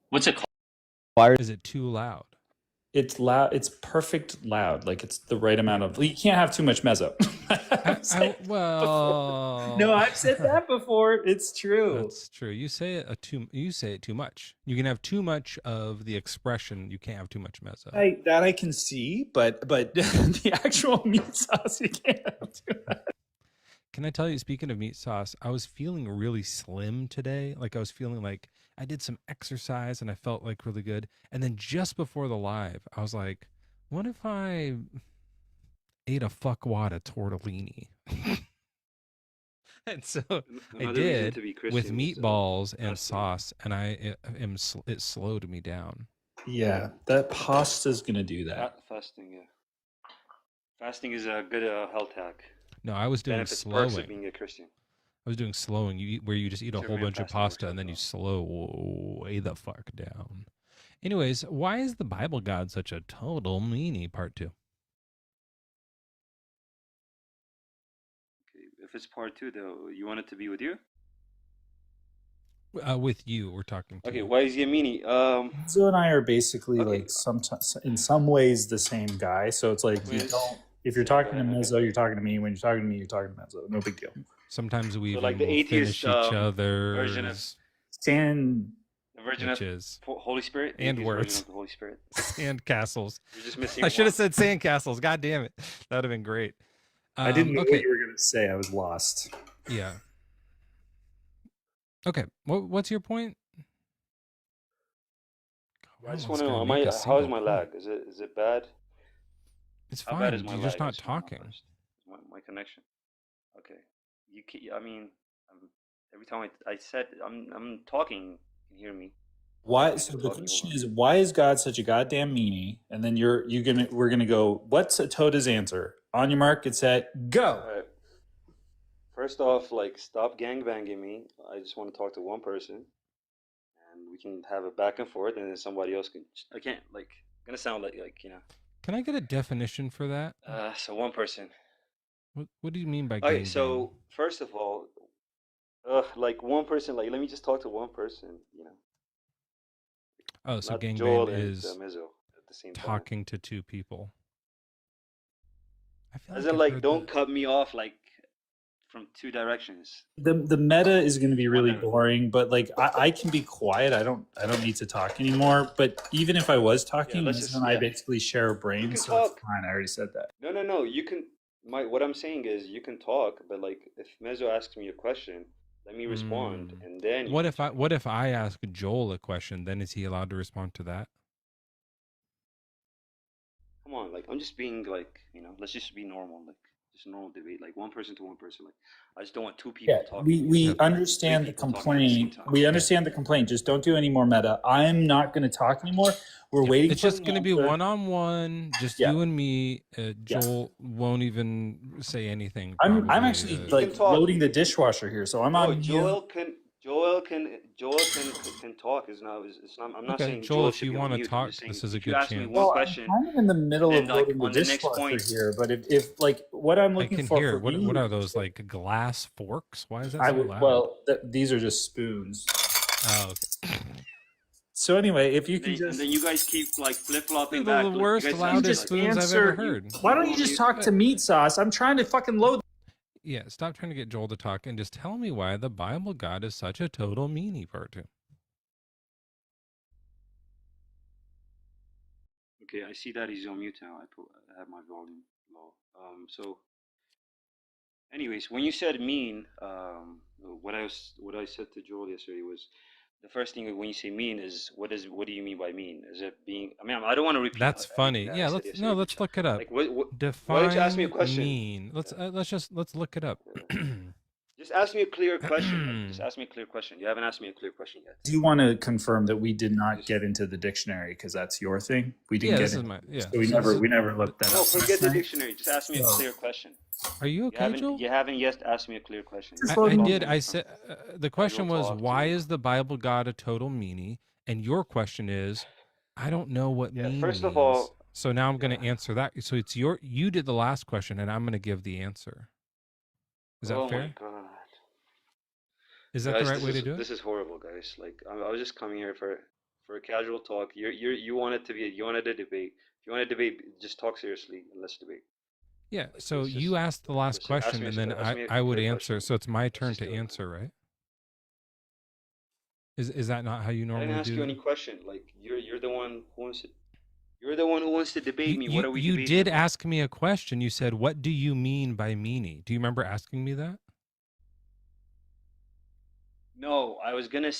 What's it called? Why is it too loud? It's loud. It's perfect loud. Like it's the right amount of. You can't have too much mezzo. I've said that before. No, Well, I've said that before. It's true. that's true. You say it too much. You can have too much of the expression. You can't have too much mezzo. I can see, but the actual meat sauce you can't have too much. Can I tell you, speaking of meat sauce, I was feeling really slim today. Like I was feeling like I did some exercise and I felt like really good. And then just before the live, I was like, what if I ate a fuckwad tortellini? And so I Another reason did to be with Christian is meatballs and fasting. sauce, and it slowed me down. Yeah, that pasta's gonna do that. Fasting, yeah. Fasting is a good health hack. No, I was doing Benefits, perks of slowing. being a Christian. I was doing slowing. You eat where you just eat a whole Intermittent bunch of fasting works pasta out and then you well. slow way the fuck down. Anyways, why is the Bible God such a total meanie? Part 2. Okay, if it's part 2, though, you want it to be with you? With you, we're talking to Okay, you. why is he a meanie? Mezzo and I are basically Okay. like sometimes, in some ways, the same guy. So it's like you Quiz. don't. If you're Same talking guy, to okay. Mezzo, you're talking to me. When you're talking to me, you're talking to Mezzo. No big deal. Sometimes we So, even like the will finish atheist each version of other's Sand. the version which of is Holy Spirit, the and atheist version words of the Holy Spirit. and castles. You're just missing. I should have one. said sandcastles. God damn it, that would have been great. I didn't know Okay. what you were gonna say. I was lost. Yeah. Okay. What's your point? I just One's want to gonna know, make a how is single my point. lag? Is it bad? It's How bad is fine. my You're lag? just I not just wanna know talking. first. My connection. Okay. I mean, every time I said I'm talking, you can hear me. Why? I'm So just the talking question over. is, why is God such a goddamn meanie? And then we're gonna go. What's a Toda's answer? On your mark, get set, go. All right. First off, like, stop gangbanging me. I just want to talk to one person, and we can have a back and forth, and then somebody else can. I can't like. Gonna sound like Can I get a definition for that? So one person. What do you mean by Okay, gangbang? so first of all, like one person. Like, let me just talk to one person. Oh, so Not gangbang Joel and is Mezzo at the same time. talking to two people. I feel As like in, I've like, heard don't that. cut me off like from two directions. The meta is going to be really One- boring, but like I can be quiet. I don't need to talk anymore. But even if I was talking, let's Mezzo just- and I yeah. basically share a You brain, can so it's talk. fine. I already said that. No. You can. What I'm saying is, you can talk, but like, if Mezzo asks me a question, let me respond, and then. What if I ask Joel a question? Then is he allowed to respond to that? Come on, like, I'm just being like, let's just be normal, like, just a normal debate, like one person to one person. Like, I just don't want two people Yeah, talking. we Okay. understand the Three people talking at the same complaint. time. We understand the complaint. Just don't do any more meta. I'm not going to talk anymore. We're waiting. It's for just the going to be answer. one-on-one, just Yeah. you and me. Joel won't even say anything. Probably. I'm actually You like can talk. loading the dishwasher here, so I'm No, on Joel mute. can talk. It's not. I'm not Okay, saying Joel, Joel if should you be on want to mute. I'm talk, just saying, this is a if you good ask me chance. one Well, question, I'm kind of in the middle of then, like, loading the on the next dishwasher point- here. But if like what I'm I looking can for hear. for you, What are those, like glass forks? Why is that I so would, loud? well, these are just spoons. Oh, okay. So anyway, if you and can then, just, you guys keep like flip flopping They're back. the Like, worst, you guys loudest like, spoons I've ever heard. Why don't you just talk to meat sauce? I'm trying to fucking load. Yeah, stop trying to get Joel to talk and just tell me why the Bible God is such a total meanie. Part 2. Okay, I see that he's on mute now. I have my volume low. So, anyways, when you said mean, what I said to Joel yesterday was, the first thing when you say mean is, what do you mean by mean? Is it being? I mean, I don't want to repeat. That's funny. that I Yeah, said let's yesterday, but let's look it up. Like, what? Define Why don't you ask me a question? mean. Let's look it up. Just ask me a clear question. Just ask me a clear question. You haven't asked me a clear question yet. Do you want to confirm that we did not get into the dictionary because that's your thing? We didn't Yeah, get this is into my So we never looked that No, up. forget the dictionary. Just ask me a clear question. Are you okay, Joel? You haven't yet asked me a clear question. I did. I said the question was, talk why is the Bible God a total meanie? And your question is, I don't know what mean First of means. all, so now I'm going to answer that. So it's you did the last question, and I'm going to give the answer. Is that fair? Oh my god! Is that the right way to do it? This is horrible, guys. Like, I was just coming here for for a casual talk. You want it to be you wanted a debate. If you want to debate, just talk seriously and let's debate. Yeah. Like So let's you just asked the like last listen. question, and then Ask me I a would fair answer. question. So it's my Let's turn just to do it. answer, right? Is that not how you I didn't normally ask you do? any question. Like you're the one who wants to. You're the one who wants to debate me. What are we You debating did about? ask me a question. You said, "What do you mean by meanie?" Do you remember asking me that? No, I was gonna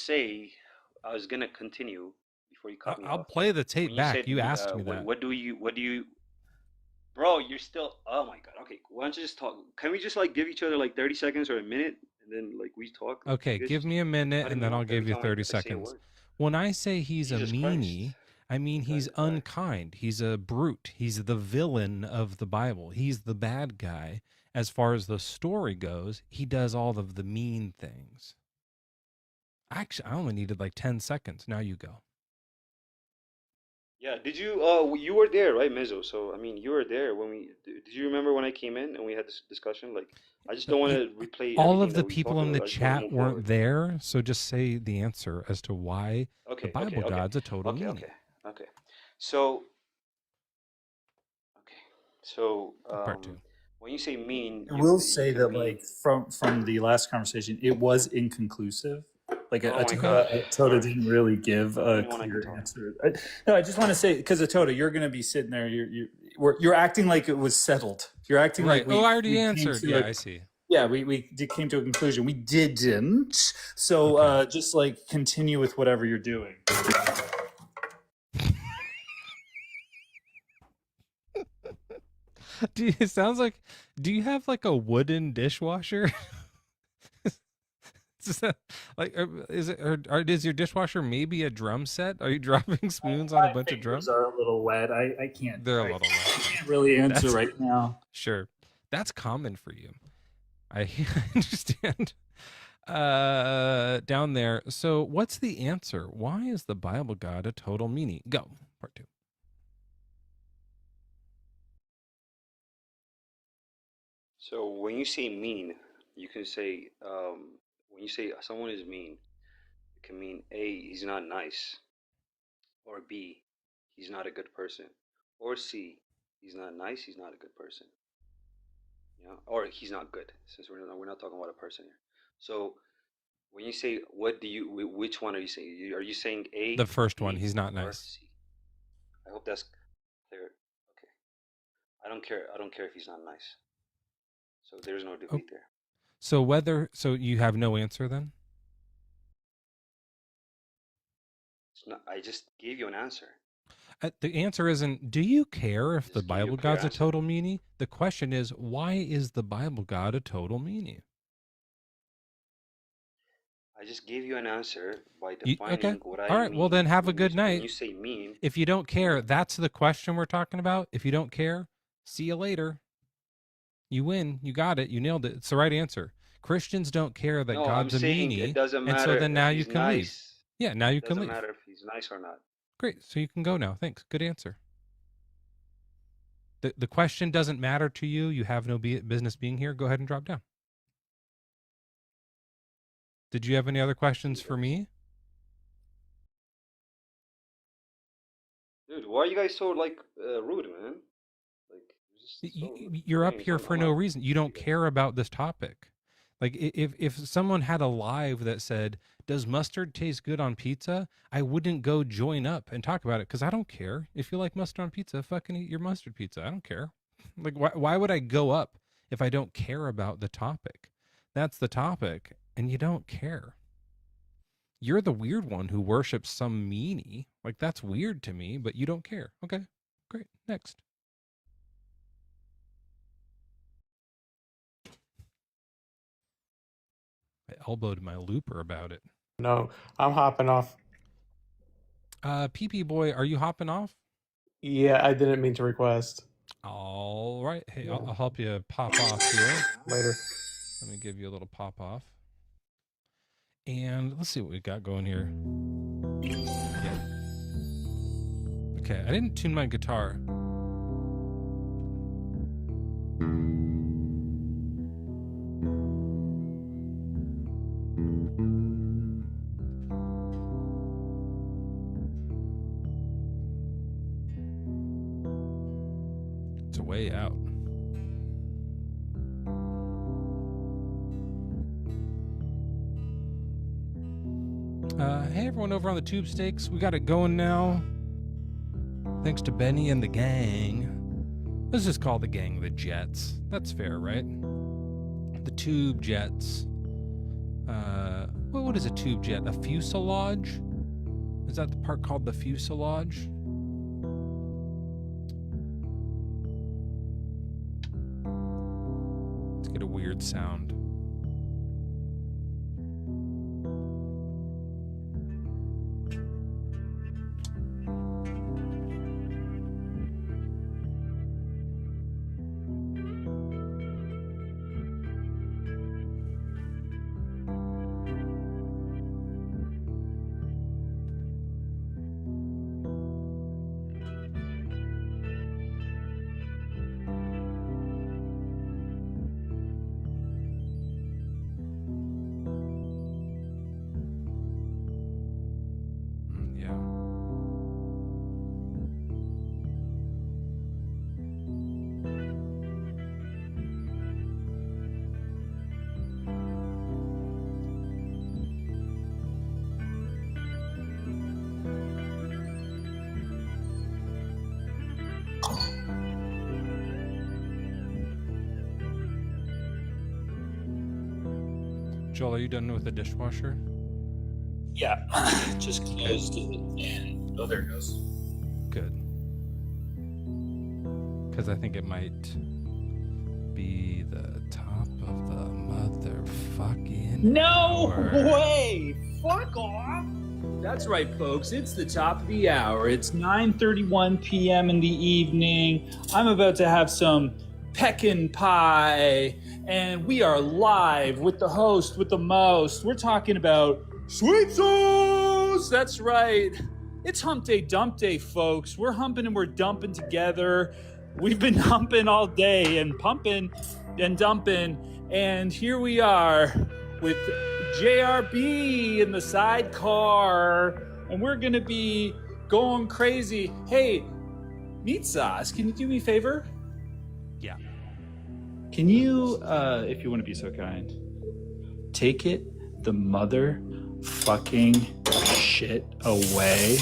continue before you cut me I'll off. play the When tape you back. said You asked me that. what do you, bro? You're still. Oh my god. Okay, why don't you just talk? Can we just like give each other like 30 seconds or a minute, and then like we talk? Like Okay, you guys give just me keep a minute cutting and me then I'll off every give you time 30 I say a seconds. word. When I say he's a Jesus Christ. meanie, I mean he's Okay. All right. unkind. He's a brute. He's the villain of the Bible. He's the bad guy. As far as the story goes, he does all of the mean things. Actually, I only needed like 10 seconds. Now you go. Yeah. Did you? You were there, right, Mezzo? So I mean, you were there when we. Did you remember when I came in and we had this discussion? Like, I just don't want Yeah, to replay all everything of the that we people talked in the about. I just want to chat move weren't forward. there, so just say the answer as to why the Okay. Okay. Bible Okay. God's a total Okay. meanie. Okay. Okay. So okay. So Part two. when you say mean, I will you say can that, mean. like, from the last conversation, it was inconclusive. Like, Oh my Okay. God. All Atoda right. didn't really give Let me a know when I can clear talk. answer. No, I just want to say, because Atoda, you're going to be sitting there. You're acting like it was settled. You're acting Right. like Oh, I we already came answered. to Yeah, a I see. yeah we came to a conclusion. We didn't. So Okay. just like continue with whatever you're doing. It sounds like, do you have like a wooden dishwasher? Is that, like, is it, or is your dishwasher maybe a drum set? Are you dropping spoons on a My bunch of fingers drums? are a little wet. They're a little wet. I can't really answer That's right now. sure. That's common for you. I understand. Down there. So, what's the answer? Why is the Bible God a total meanie? Go. Part two. So when you say mean, you can say when you say someone is mean, it can mean A, he's not nice, or B, he's not a good person, or C, he's not nice, he's not a good person. You know, or he's not good. Since we're not talking about a person here. So when you say what do you which one are you saying? Are you saying The A, first one. B, He's not or nice. C? I hope that's clear. Okay. I don't care. I don't care if he's not nice. So there's no Oh, debate there. so you have no answer then? It's not, I just gave you an answer. The answer isn't, do you care I if the just gave you a Bible clear God's a answer. total meanie? The question is, why is the Bible God a total meanie? I just gave you an answer by Okay. defining what All I right. Well, mean then have a good when night. you say mean. If you don't You care, know, that's the question we're talking about. If you don't care, see you later. You win. You got it. You nailed it. It's the right answer. Christians don't care that no, I'm God's a saying it meanie. doesn't And so matter then if now you he's can leave. nice. Yeah, now you It can doesn't leave. matter if he's nice or not. Great. So you can go now. Thanks. Good answer. The question doesn't matter to you. You have no business being here. Go ahead and drop down. Did you have any other questions for Jesus. me? Dude, why are you guys so like rude, man? Like you're just so You're up strange. here for I'm no not reason. You used to you don't guys. care about this topic. Like if someone had a live that said, "Does mustard taste good on pizza?" I wouldn't go join up and talk about it because I don't care. If you like mustard on pizza, fucking eat your mustard pizza. I don't care. Like why would I go up if I don't care about the topic? That's the topic, and you don't care. You're the weird one who worships some meanie. Like that's weird to me, but you don't care. Okay, great. Next. I elbowed my looper about it. No, I'm hopping off. PP boy, are you hopping off? Yeah, I didn't mean to request. All right. Hey, I'll Yeah. help you pop off here. Later. Let me give you a little pop off. And let's see what we got going here. Yeah. Okay, I didn't tune my guitar. way out. Hey, everyone over on the Tube Steaks. We got it going now. Thanks to Benny and the gang. Let's just call the gang the Jets. That's fair, right? The Tube Jets. What is a tube jet? A fuselage? Is that the part called the fuselage? Let's get a weird sound. Joel, are you done with the dishwasher? Yeah, just closed it and there it goes. Good. Because I think it might be the top of the motherfucking No hour. way! Fuck off! That's right, folks. It's the top of the hour. It's 9:31 p.m. in the evening. I'm about to have some pecan pie, and we are live with the host with the most. We're talking about sweet sauce. That's right. It's hump day, dump day, folks. We're humping and we're dumping together. We've been humping all day and pumping and dumping, and here we are with JRB in the sidecar, and we're gonna be going crazy. Hey, Meat Sauce, can you do me a favor? Yeah. Can you, if you want to be so kind, take it the motherfucking shit away?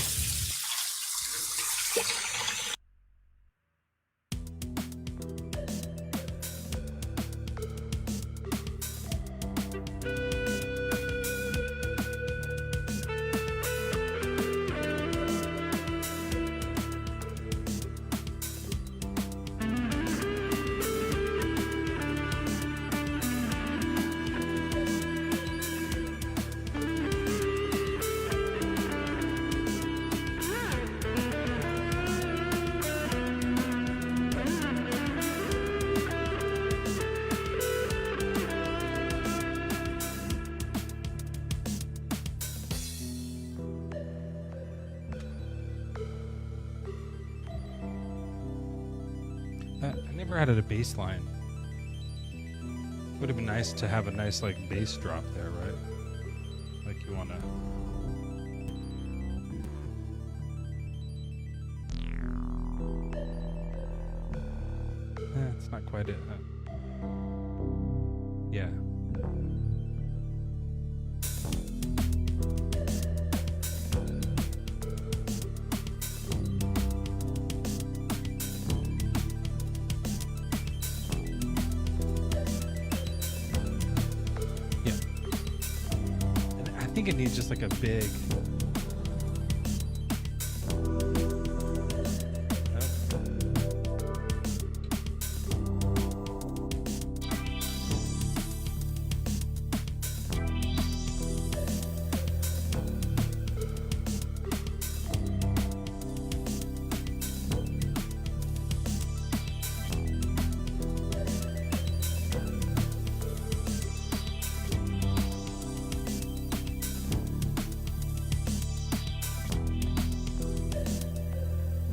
I never had it a bass line. Would have been nice to have a nice like bass drop there, right? Like you wanna. It's not quite it. Yeah. I think it needs just like a big.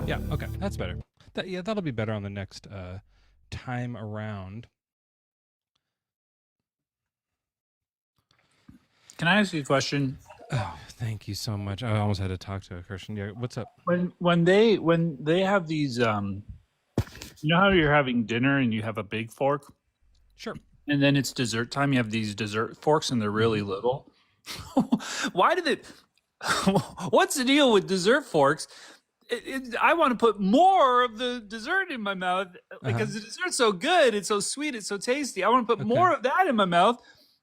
Yeah, okay, that's better. That'll be better on the next time around. Can I ask you a question? Oh, thank you so much. I almost had to talk to a Christian. Yeah, what's up? When they have these You know how you're having dinner and you have a big fork, Sure. and then it's dessert time. You have these dessert forks, and they're really little. Why did it? What's the deal with dessert forks? I want to put more of the dessert in my mouth because the dessert's so good, it's so sweet, it's so tasty. I want to put more of that in my mouth.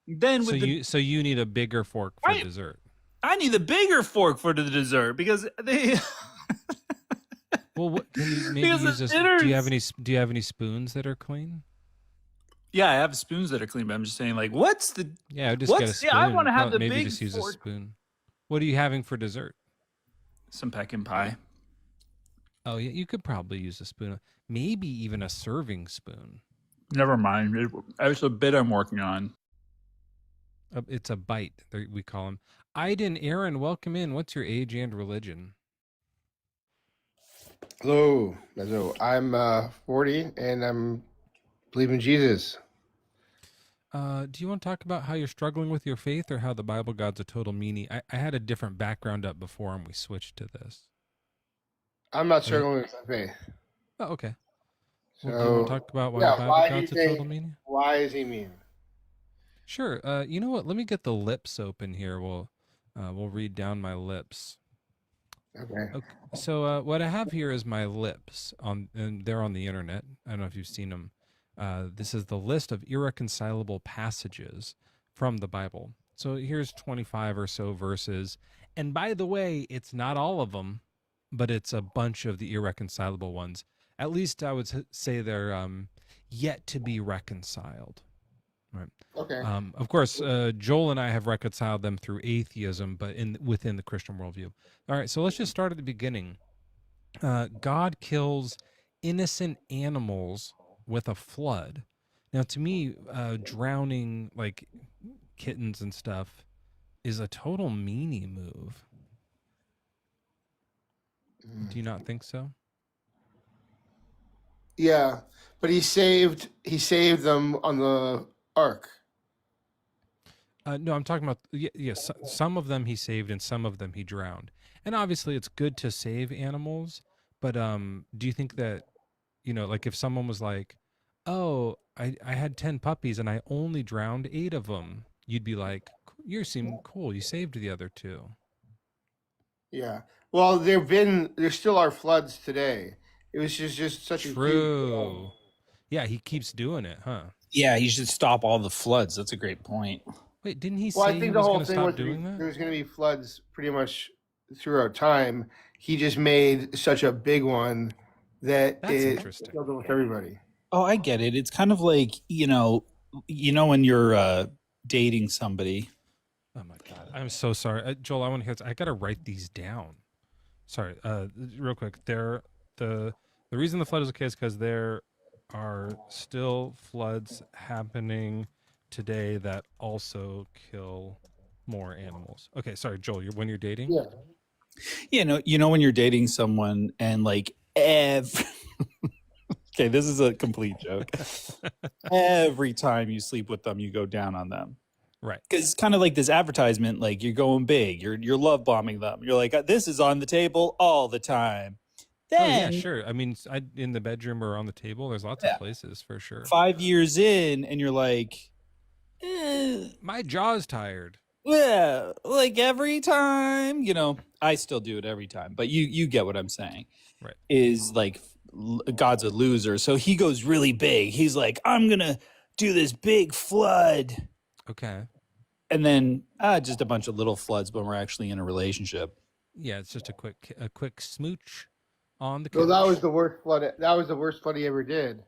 Then So with you need a bigger fork for Right. dessert. I need the bigger fork for the dessert because they. Well, what can you maybe Because the use this? dinner's- Do you have any spoons that are clean? Yeah, I have spoons that are clean, but I'm just saying, like, what's the? Yeah, just get a spoon. I want to have Oh, the maybe big just use fork. a spoon. What are you having for dessert? Some pecan pie. Oh, yeah, you could probably use a spoon. Maybe even a serving spoon. Never mind. It's a bit I'm working on. It's a bite, we call them. Aiden, Aaron, welcome in. What's your age and religion? Hello, Mezzo. I'm 40 and I'm believe in Jesus. Do you want to talk about how you're struggling with your faith or how the Bible God's a total meanie? I had a different background up before and we switched to this. I'm not struggling with my faith. Oh, okay. So, Well, do you want to talk about why yeah, the Bible why do you God's a total think- meanie? Why is he mean? Sure. You know what? Let me get the lips open here. We'll read down my lips. Okay. So what I have here is my lips and they're on the internet. I don't know if you've seen them. This is the list of irreconcilable passages from the Bible. So here's 25 or so verses. And by the way, it's not all of them, but it's a bunch of the irreconcilable ones. At least I would say they're yet to be reconciled. Right. Okay. Of course, Joel and I have reconciled them through atheism, but within the Christian worldview. All right, so let's just start at the beginning. God kills innocent animals with a flood. Now, to me, drowning like kittens and stuff is a total meanie move. Do you not think so? Yeah, but he saved them on the ark. No, I'm talking about yes. Some of them he saved, and some of them he drowned. And obviously, it's good to save animals. But do you think that, like if someone was like, "Oh, I had 10 puppies and I only drowned 8 of them," you'd be like, "You seem cool. You saved the other 2." Yeah. Well, there still are floods today. It was just such a True. Yeah, he keeps doing it, huh? Yeah, he should stop all the floods. That's a great point. Wait, didn't he Well, say I he think the was whole going to thing stop was doing there that? was going to be floods pretty much throughout time. He just made such a big one that That's it interesting. killed almost everybody. Oh, I get it. It's kind of like, when you're dating somebody. Oh my God, I'm so sorry, Joel. I want to hear. I got to write these down. Sorry, real quick. The reason the flood is okay is because there are still floods happening today that also kill more animals. Okay, sorry, Joel. When you're dating. Yeah. When you're dating someone and like okay, this is a complete joke. Every time you sleep with them, you go down on them. Right. Because it's kind of like this advertisement, like you're going big, you're love bombing them. You're like, this is on the table all the time. Then, Oh yeah, sure. I mean, in the bedroom or on the table. There's lots of places for sure. 5 years in, and you're like, My jaw's tired. yeah, like every time, I still do it every time, but you get what I'm saying. Right. Is like God's a loser, so he goes really big. He's like, I'm gonna do this big flood. Okay. And then just a bunch of little floods when we're actually in a relationship. Yeah, it's just a quick smooch on the couch. So that was the worst flood. That was the worst flood he ever did.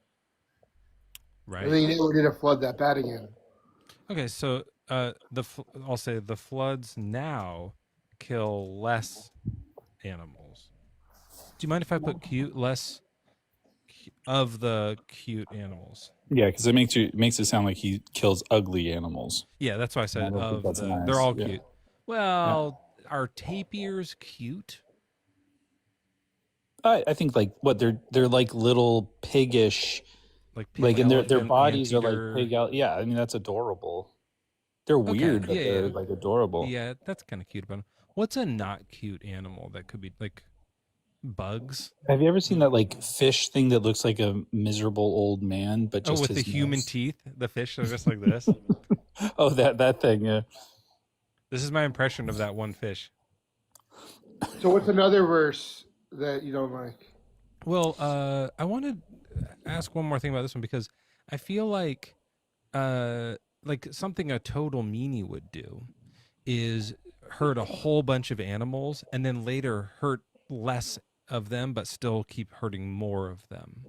right. And then he never did a flood that bad again. Okay, so I'll say the floods now kill less animals. Do you mind if I put less of the cute animals? Yeah, because it makes it sound like he kills ugly animals. Yeah, that's why I said I don't think that's nice. they're all Yeah. cute. Well, are tapirs cute? I think like what they're like little piggish, like and their elephant, bodies are anteater. like pig. Yeah, I mean that's adorable. They're weird, but yeah, they're yeah. like adorable. Yeah, that's kind of cute about them. What's a not cute animal that could be like? bugs. Have you ever seen that like fish thing that looks like a miserable old man, but Oh, just with the his human nose? teeth, the fish are just like this. Oh, that thing. Yeah. This is my impression of that one fish. So what's another verse that you don't like? Well, I want to ask one more thing about this one because I feel like something a total meanie would do is hurt a whole bunch of animals and then later hurt less of them, but still keep hurting more of them.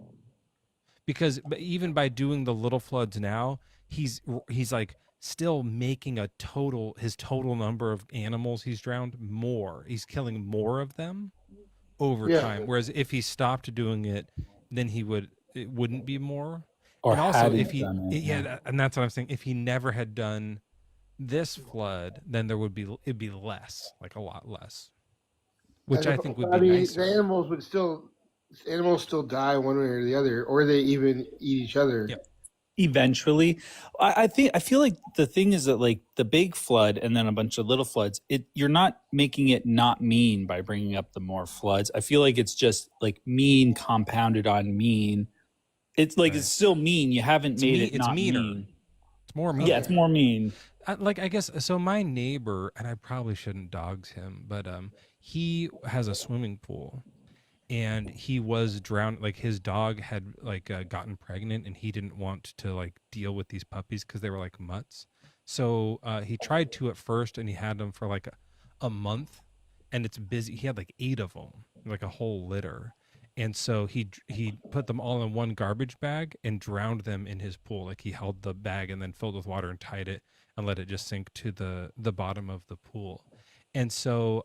Because even by doing the little floods now, he's like still making his total number of animals he's drowned more. He's killing more of them over Yeah. time. Whereas if he stopped doing it, then it wouldn't be more. Or And also had he if he done it? yeah, and that's what I'm saying. If he never had done this flood, then it'd be less, like a lot less. Which I think would be nicer. The animals still die one way or the other, or they even eat each other. Yep. Eventually, I feel like the thing is that like the big flood and then a bunch of little floods, you're not making it not mean by bringing up the more floods. I feel like it's just like mean compounded on mean. It's like It's still mean. You haven't made it it's not meaner. mean. It's more mean. Yeah, it's more mean. I guess so. My neighbor, and I probably shouldn't dogs him, but he has a swimming pool, and he was drowned. Like his dog had gotten pregnant, and he didn't want to like deal with these puppies because they were like mutts. So he tried to at first, and he had them for like a month, and it's busy. He had like 8 of them, like a whole litter. And so he put them all in one garbage bag and drowned them in his pool. Like he held the bag and then filled with water and tied it and let it just sink to the bottom of the pool. And so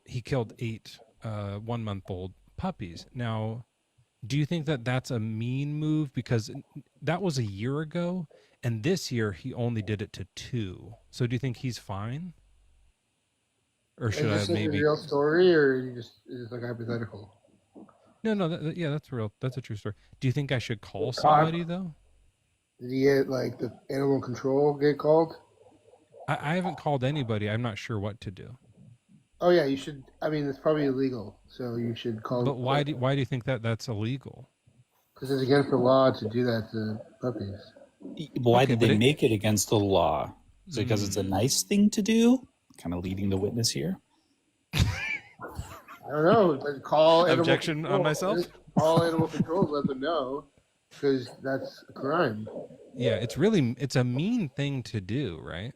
he killed 8 1-month-old puppies. Now, do you think that that's a mean move? Because that was a year ago, and this year he only did it to 2. So do you think he's fine? Or should I maybe a real story, or is it like hypothetical? No, yeah, that's real. That's a true story. Do you think I should call somebody though? Did he get like the animal control get called? I haven't called anybody. I'm not sure what to do. Oh yeah, you should. I mean, it's probably illegal, so you should call. But why do you think that that's illegal? Because it's against the law to do that to puppies. Why did they make it against the law? Is it because it's a nice thing to do? Kind of leading the witness here. I don't know. Call objection on myself. Call animal control. Let them know, because that's a crime. Yeah, it's a mean thing to do, right?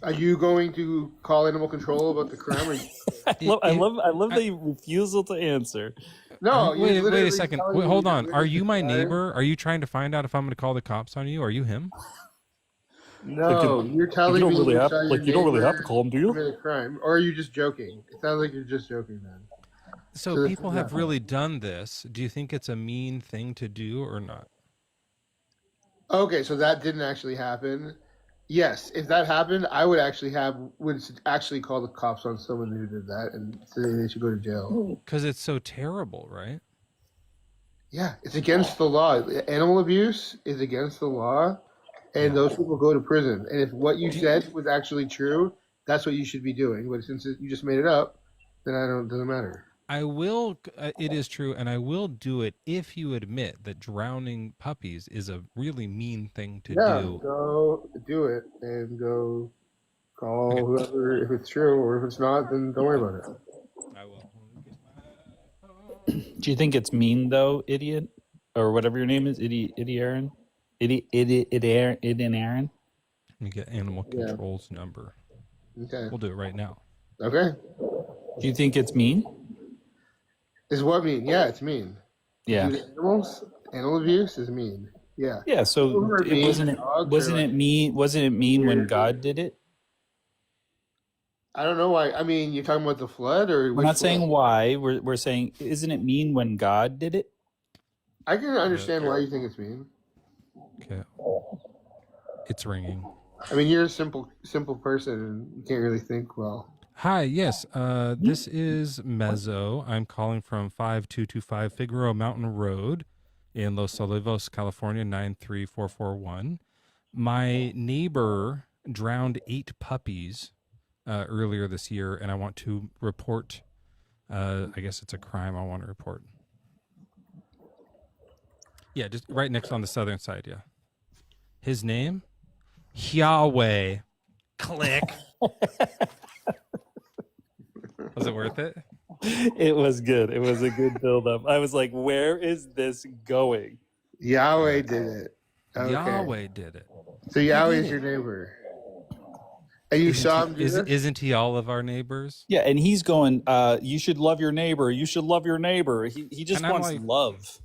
Are you going to call animal control about the crime? Or... I love the refusal to answer. No, wait a second. Wait, hold on. Are you my neighbor? Are you trying to find out if I'm going to call the cops on you? Are you him? No, you're telling me you don't really have to call him, do you? Commit a crime, or are you just joking? It sounds like you're just joking, man. So people have really done this. Do you think it's a mean thing to do or not? Okay, so that didn't actually happen. Yes, if that happened, I would actually call the cops on someone who did that and say they should go to jail. Because it's so terrible, right? Yeah, it's against the law. Animal abuse is against the law, and those people go to prison. And if what you said was actually true, that's what you should be doing. But since you just made it up, then it doesn't matter. I will. It is true, and I will do it if you admit that drowning puppies is a really mean thing to do. Go do it and go call whoever if it's true, or if it's not, then don't worry about it. I will. Do you think it's mean though, idiot, or whatever your name is, idiot Aaron, idiot Aaron? Let me get animal control's number. Okay, we'll do it right now. Okay. Do you think it's mean? Is what mean? Yeah, it's mean. Yeah. Animal abuse is mean. Yeah. Yeah. So wasn't it mean when God did it? I don't know why. I mean, you're talking about the flood, or we're not saying why. We're saying, isn't it mean when God did it? I can understand why you think it's mean. Okay. It's ringing. I mean, you're a simple person, and you can't really think well. Hi, yes. This is Mezzo. I'm calling from 5225 Figueroa Mountain Road in Los Olivos, California, 93441. My neighbor drowned 8 puppies earlier this year, and I want to report I guess it's a crime I want to report. Yeah, just right next on the southern side. Yeah. His name? Yahweh. Click. Was it worth it? It was good. It was a good build up. I was like, where is this going? Yahweh did it. Okay. Yahweh did it. So Yahweh is your neighbor. And you saw him do this? Isn't he all of our neighbors? Yeah, and he's going, you should love your neighbor. You should love your neighbor. He just And I'm wants like, love.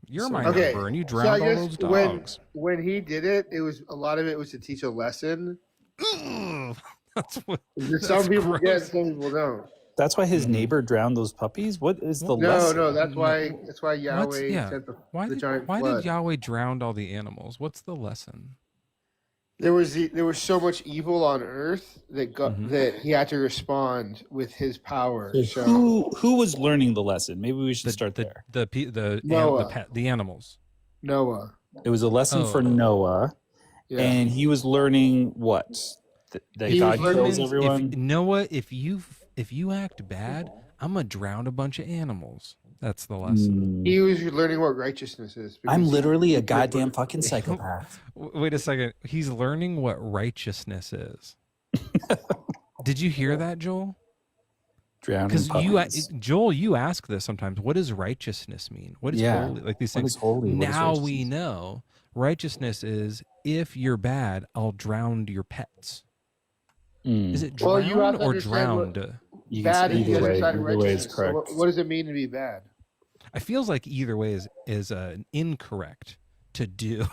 You're my Okay, neighbor, and you so I drowned all guess those dogs. when he did it, it was a lot of it was to teach a lesson. That's what. Some people gross. get, some people don't. That's why his neighbor drowned those puppies? What is the No, lesson? no, that's why Yahweh yeah. sent Why the did giant why flood. did Yahweh drown all the animals? What's the lesson? There was so much evil on earth that that he had to respond with his power. So Who was learning the lesson? Maybe we should start there. The animals. Noah. It was a lesson for Noah, Yeah. and he was learning what? That He God was kills learning- everyone? Noah, if you act bad, I'm gonna drown a bunch of animals. That's the lesson. He was learning what righteousness is. because I'm he- literally a goddamn fucking psychopath. Wait a second. He's learning what righteousness is. Did you hear that, Joel? Drowning Because puppies. Joel, you ask this sometimes. What does righteousness mean? What is holy? Like these What things. is holy? What is Now we righteousness? know righteousness is if you're bad, I'll drown your pets. Is it Well, drowned you have to or understand what- drowned? You can bad say is the other side of either way is righteousness. So correct. what does it mean to be bad? I feels like either way is incorrect to do.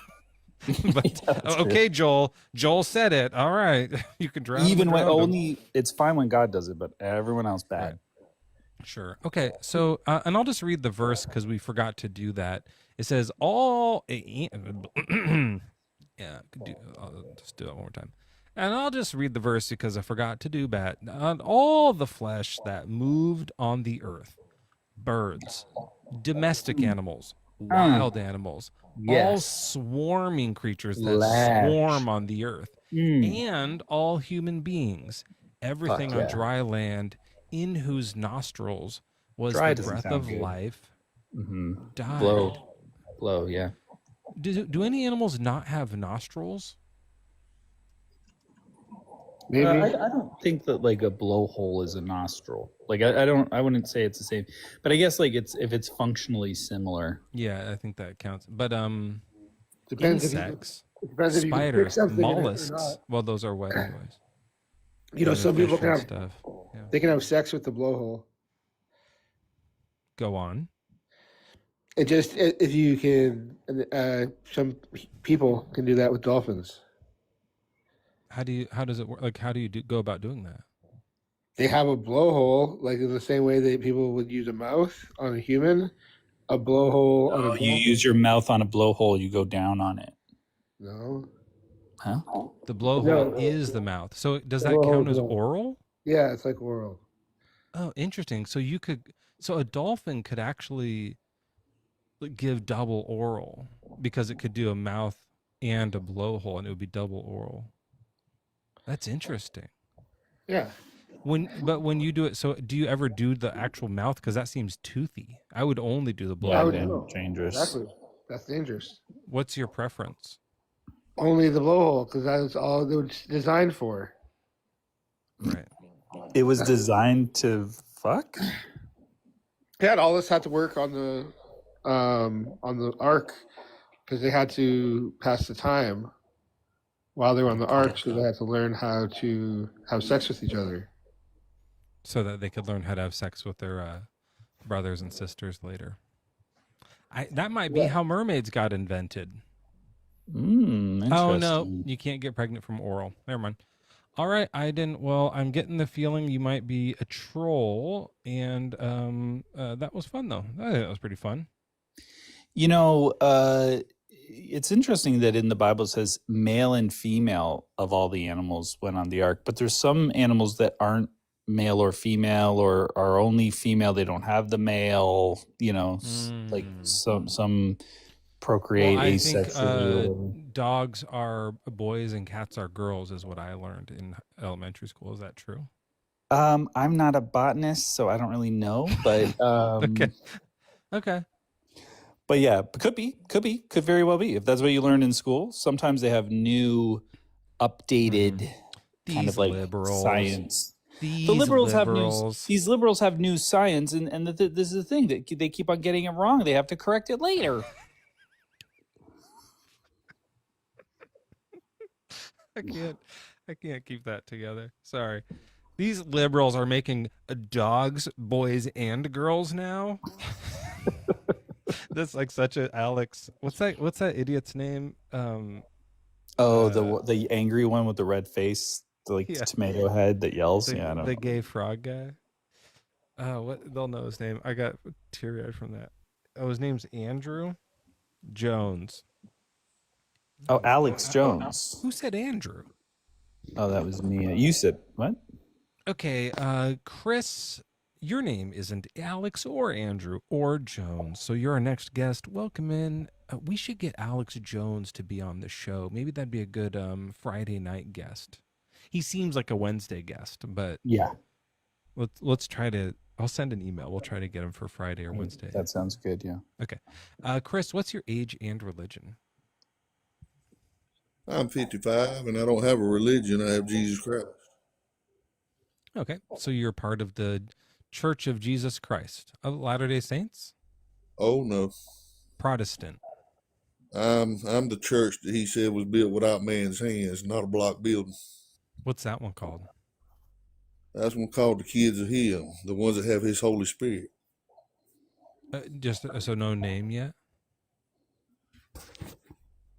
But, Yeah, that's true. okay, Joel. Joel said it. All right, you can drown. Even when drown them. only it's fine when God does it, but everyone else bad. Sure. Okay. So, and I'll just read the verse because we forgot to do that. It says, "All." Yeah. I'll just do it one more time. And I'll just read the verse because I forgot to do that. On all the flesh that moved on the earth, birds, domestic animals, wild animals, all swarming creatures that Lash. swarm on the earth, and all human beings, everything Fuck on yeah. dry land, in whose nostrils was Dry the doesn't breath sound of good. life, died. Blow, yeah. Do any animals not have nostrils? Maybe. I don't think that like a blowhole is a nostril. Like I wouldn't say it's the same. But I guess like if it's functionally similar. Yeah, I think that counts. But Depends insects, depends if you can pick spiders, something in it or mollusks. not. Well, those are wet anyways. You know, Other some people fish can and have stuff. Yeah. they can have sex with the blowhole. Go on. It just if you can, some people can do that with dolphins. How does it work? Like, how do you go about doing that? They have a blowhole, like in the same way that people would use a mouth on a human, a blowhole on a Oh, dolphin. you use your mouth on a blowhole, you go down on it. No. Huh? The blowhole No. is the mouth. So does that Blowhole count is as the- oral? Yeah, it's like oral. Oh, interesting. So a dolphin could actually give double oral because it could do a mouth and a blowhole, and it would be double oral. That's interesting. Yeah. When you do it, so do you ever do the actual mouth? Because that seems toothy. I would only do the Yeah, blowhole. would man, know. dangerous. Exactly. That's dangerous. What's your preference? Only the blowhole, because that's all it was designed for. Right. It was designed to fuck? Yeah, all this had to work on the ark because they had to pass the time while they were on the ark, so they had to learn how to have sex with each other. So that they could learn how to have sex with their brothers and sisters later. That might be how mermaids got invented. Oh no, Interesting. you can't get pregnant from oral. Never mind. All right, well, I'm getting the feeling you might be a troll, and that was fun though. I think that was pretty fun. You know, it's interesting that in the Bible it says male and female of all the animals went on the ark, but there's some animals that aren't male or female or are only female. They don't have the male, you know, like some procreate Well, I think asexually. dogs are boys and cats are girls is what I learned in elementary school. Is that true? I'm not a botanist, so I don't really know, but Okay. but yeah, could very well be if that's what you learned in school. Sometimes they have new, updated kind These of like liberals. science. These The liberals have liberals. news. These liberals have new science, and this is the thing that they keep on getting it wrong. They have to correct it later. I can't keep that together. Sorry. These liberals are making dogs, boys, and girls now. That's like such a Alex. What's that idiot's name? The angry one with the red face, the tomato head that yells. I don't know. The gay frog guy. They'll know his name. I got teary-eyed from that. Oh, his name's Andrew Jones. Oh, Alex Jones. Who said Andrew? Oh, that was me. You said what? Okay, Chris, your name isn't Alex or Andrew or Jones, so you're our next guest. Welcome in. We should get Alex Jones to be on the show. Maybe that'd be a good Friday night guest. He seems like a Wednesday guest, but yeah, let's try to. I'll send an email. We'll try to get him for Friday or Wednesday. That sounds good. Yeah. Okay, Chris, what's your age and religion? I'm 55 and I don't have a religion. I have Jesus Christ. Okay, so you're part of the Church of Jesus Christ of Latter-day Saints? Oh no, Protestant. I'm the church that he said was built without man's hands, not a block building. What's that one called? That's one called the kids of Him, the ones that have His Holy Spirit. Just so no name yet.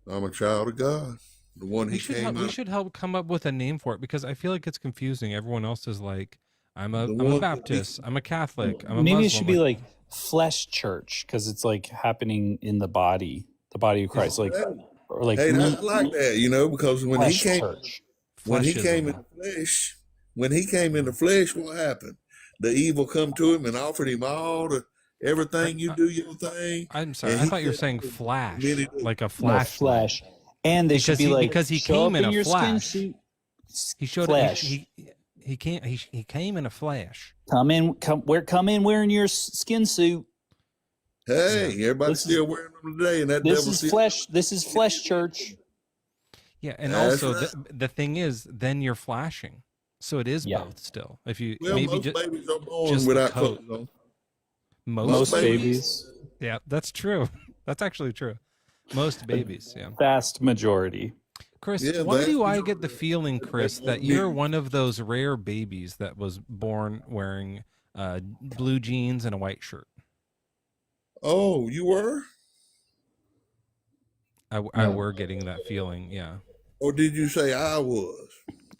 I'm a child of God. The one We should help come up with a name for it because I feel like it's confusing. Everyone else is like, I'm a Baptist, I'm a Catholic, I'm a Maybe Muslim. it should be like Flesh Church because it's like happening in the body of Christ. Like, or like hey, I like that, because when he came, Church. when he came in the flesh, what happened? The evil come to him and offered him everything. You do your thing. I'm sorry, I thought you were saying flash, like a No, flash. flesh. And they should be like because he show came up in a your flash. skin suit. He showed Flash. he came in a flash. Come in wearing your skin suit. Hey, everybody's still wearing them today, and that This devil is still- flesh. This is Flesh Church. Yeah, and That's also right. the thing is, then you're flashing, so it is both still. If you Well, maybe most babies are born just the without coat. clothes on. Most babies. Yeah, that's true. That's actually true. Most babies, yeah. Vast majority. Chris, Yeah, why vast do I majority. get the feeling, Chris, that you're one of those rare babies that was born wearing blue jeans and a white shirt? Oh, you were? I were getting that feeling, yeah. Or did you say I was?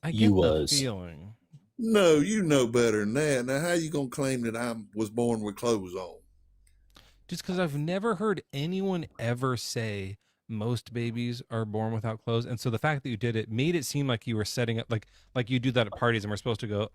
I get You the was. feeling. No, you know better than that. Now, how you gonna claim that I was born with clothes on? Just because I've never heard anyone ever say most babies are born without clothes, and so the fact that you did it made it seem like you were setting up like you do that at parties, and we're supposed to go,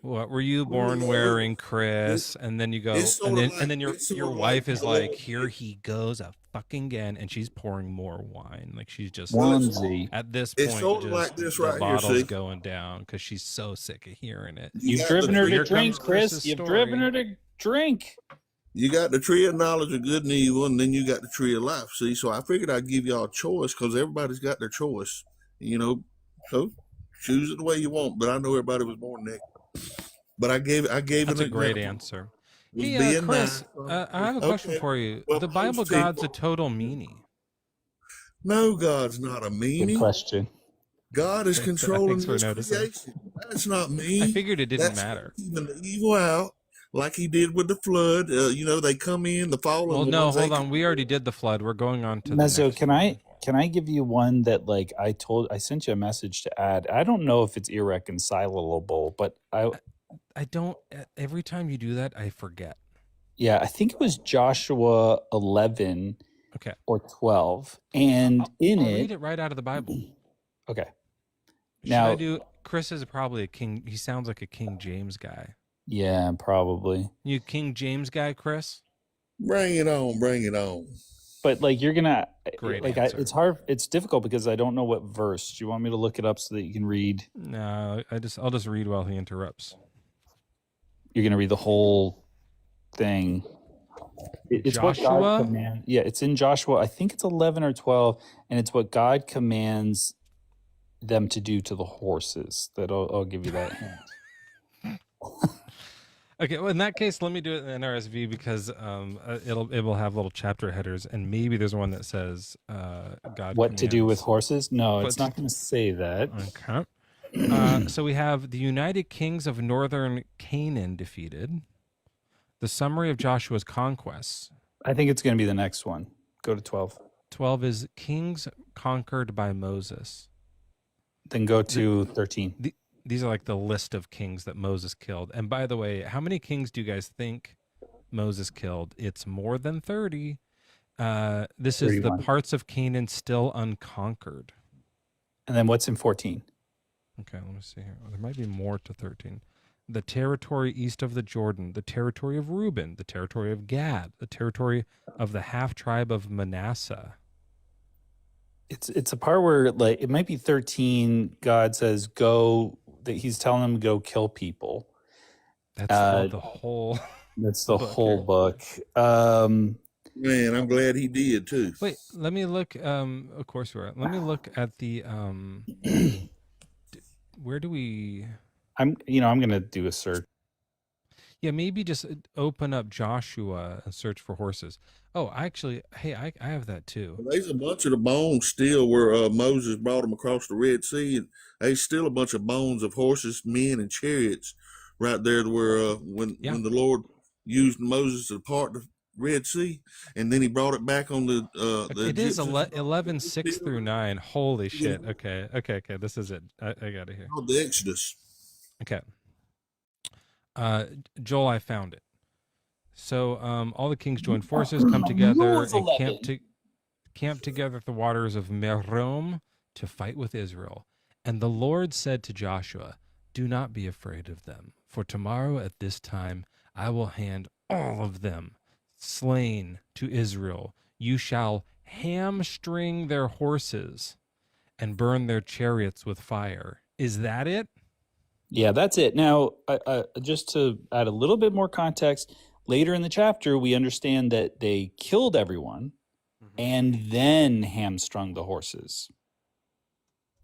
"What were you born wearing, Chris?" And then you go, it's and sorta then like- it's your sorta wife like- is like, "Here he goes a fucking again," and she's pouring more wine, like she's just Onesie. at this It's point sorta just like this the right here, bottle's see? going down because she's so sick of hearing it. You You've got driven the her tree- to drink, comes Chris. Chris's You've story. driven her to drink. You got the tree of knowledge of good and evil, and then you got the tree of life. See, so I figured I'd give y'all a choice because everybody's got their choice, So choose it the way you want. But I know everybody was born naked. But I gave That's an a great example. answer. Was Hey, being Chris, nice. I have a question Okay. for you. Well, The Bible most people- God's a total meanie. No, God's not a Good meanie. question. God is controlling Thanks for his noticing. creation. That's not me. I figured it didn't That's matter. even the evil out, like he did with the flood. They come in, the fallen Well, no, ones, they hold on. come We already did the flood. We're going on to the Mezzo, next can I give you one that like I sent you a message to add. I don't know if it's irreconcilable, but I don't. Every time you do that, I forget. yeah, I think it was Joshua 11 Okay. or 12, and I'll in read it right out of the Bible. okay. Should Now- I do? Chris is probably a King. He sounds like a King James guy. Yeah, probably. You King James guy, Chris? Bring it on, bring it on. But like you're gonna Great like answer. it's hard. It's difficult because I don't know what verse. Do you want me to look it up so that you can read? No, I'll just read while he interrupts. You're going to read the whole thing. It's what God Joshua? commands. Yeah, it's in Joshua. I think it's 11 or 12, and it's what God commands them to do to the horses. I'll give you that hint. Okay, well, in that case, let me do it in NRSV because it will have little chapter headers, and maybe there's one that says God What to do with commands. horses? No, What it's to not going to say that. Okay. So we have the United Kings of Northern Canaan defeated. The summary of Joshua's conquests. I think it's going to be the next one. Go to 12. 12 is kings conquered by Moses. Then go to 13. These are like the list of kings that Moses killed. And by the way, how many kings do you guys think Moses killed? It's more than 30. This 31. Is the parts of Canaan still unconquered. And then what's in 14? Okay, let me see here. There might be more to 13. The territory east of the Jordan, the territory of Reuben, the territory of Gad, the territory of the half tribe of Manasseh. It's a part where like it might be 13. God says go. That he's telling them to go kill people. That's the whole. That's the whole book. Man, I'm glad he did too. Wait, let me look. Of course we're. Let me look at the. Where do we? I'm gonna do a search. Yeah, maybe just open up Joshua and search for horses. Oh, actually, hey, I have that too. Well, there's a bunch of the bones still where Moses brought them across the Red Sea. And there's still a bunch of bones of horses, men, and chariots right there where when the Lord used Moses to part the Red Sea, and then he brought it back on the it is 11:6 through 9. Holy shit. Okay. This is it. I got it here. Oh, the Exodus. Okay. Joel, I found it. So all the kings joined forces, come together, and camp together at the waters of Merom to fight with Israel. And the Lord said to Joshua, "Do not be afraid of them, for tomorrow at this time I will hand all of them slain to Israel. You shall hamstring their horses and burn their chariots with fire." Is that it? Yeah, that's it. Now, just to add a little bit more context, later in the chapter, we understand that they killed everyone and then hamstrung the horses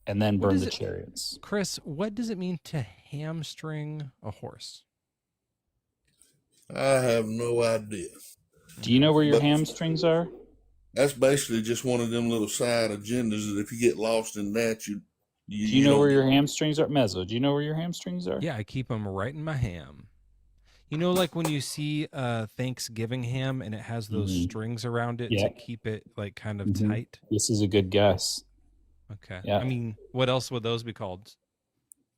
and then burned the chariots. Chris, what does it mean to hamstring a horse? I have no idea. Do you know where your hamstrings are? That's basically just one of them little side agendas that if you get lost in that, do you know where your hamstrings are? Mezzo, do you know where your hamstrings are? Yeah, I keep them right in my ham. You know, like when you see Thanksgiving ham and it has those strings around it to keep it like kind of tight? This is a good guess. Okay. Yeah. I mean, what else would those be called?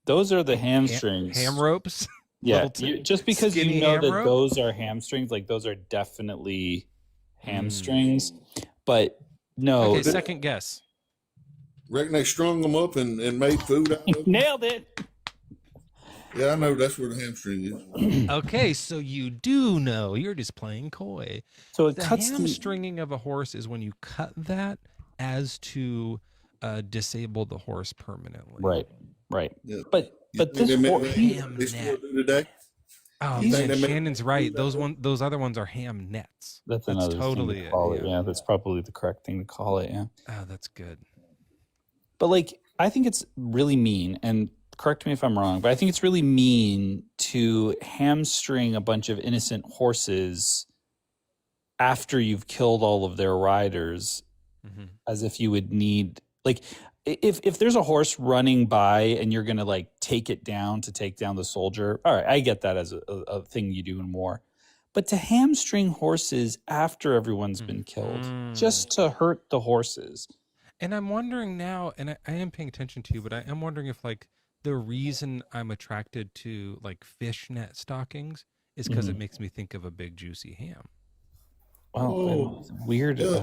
Those are the hamstrings. Ham ropes? Yeah. Just because you know that rope? those are hamstrings, like those are definitely hamstrings. But no. Okay, second guess. Reckon they strung them up and made food out of them. Nailed it. Yeah, I know that's where the hamstring is. Okay, so you do know. You're just playing coy. So it the cuts hamstringing of a horse is when you cut that as to disable the horse permanently. Right. Yeah. But this they still do today. Oh man, Shannon's right. Those other ones are ham nets. That's another totally thing to call it. Yeah, that's probably the correct thing to call it. Yeah. Oh, that's good. But like, I think it's really mean, and correct me if I'm wrong, but I think it's really mean to hamstring a bunch of innocent horses after you've killed all of their riders, as if you would need, like, if there's a horse running by and you're going to like take it down to take down the soldier. All right. I get that as a thing you do in war, but to hamstring horses after everyone's been killed just to hurt the horses. And I'm wondering now, and I am paying attention to you, but I am wondering if like the reason I'm attracted to like fishnet stockings is because it makes me think of a big juicy ham. Well, weird. Yeah.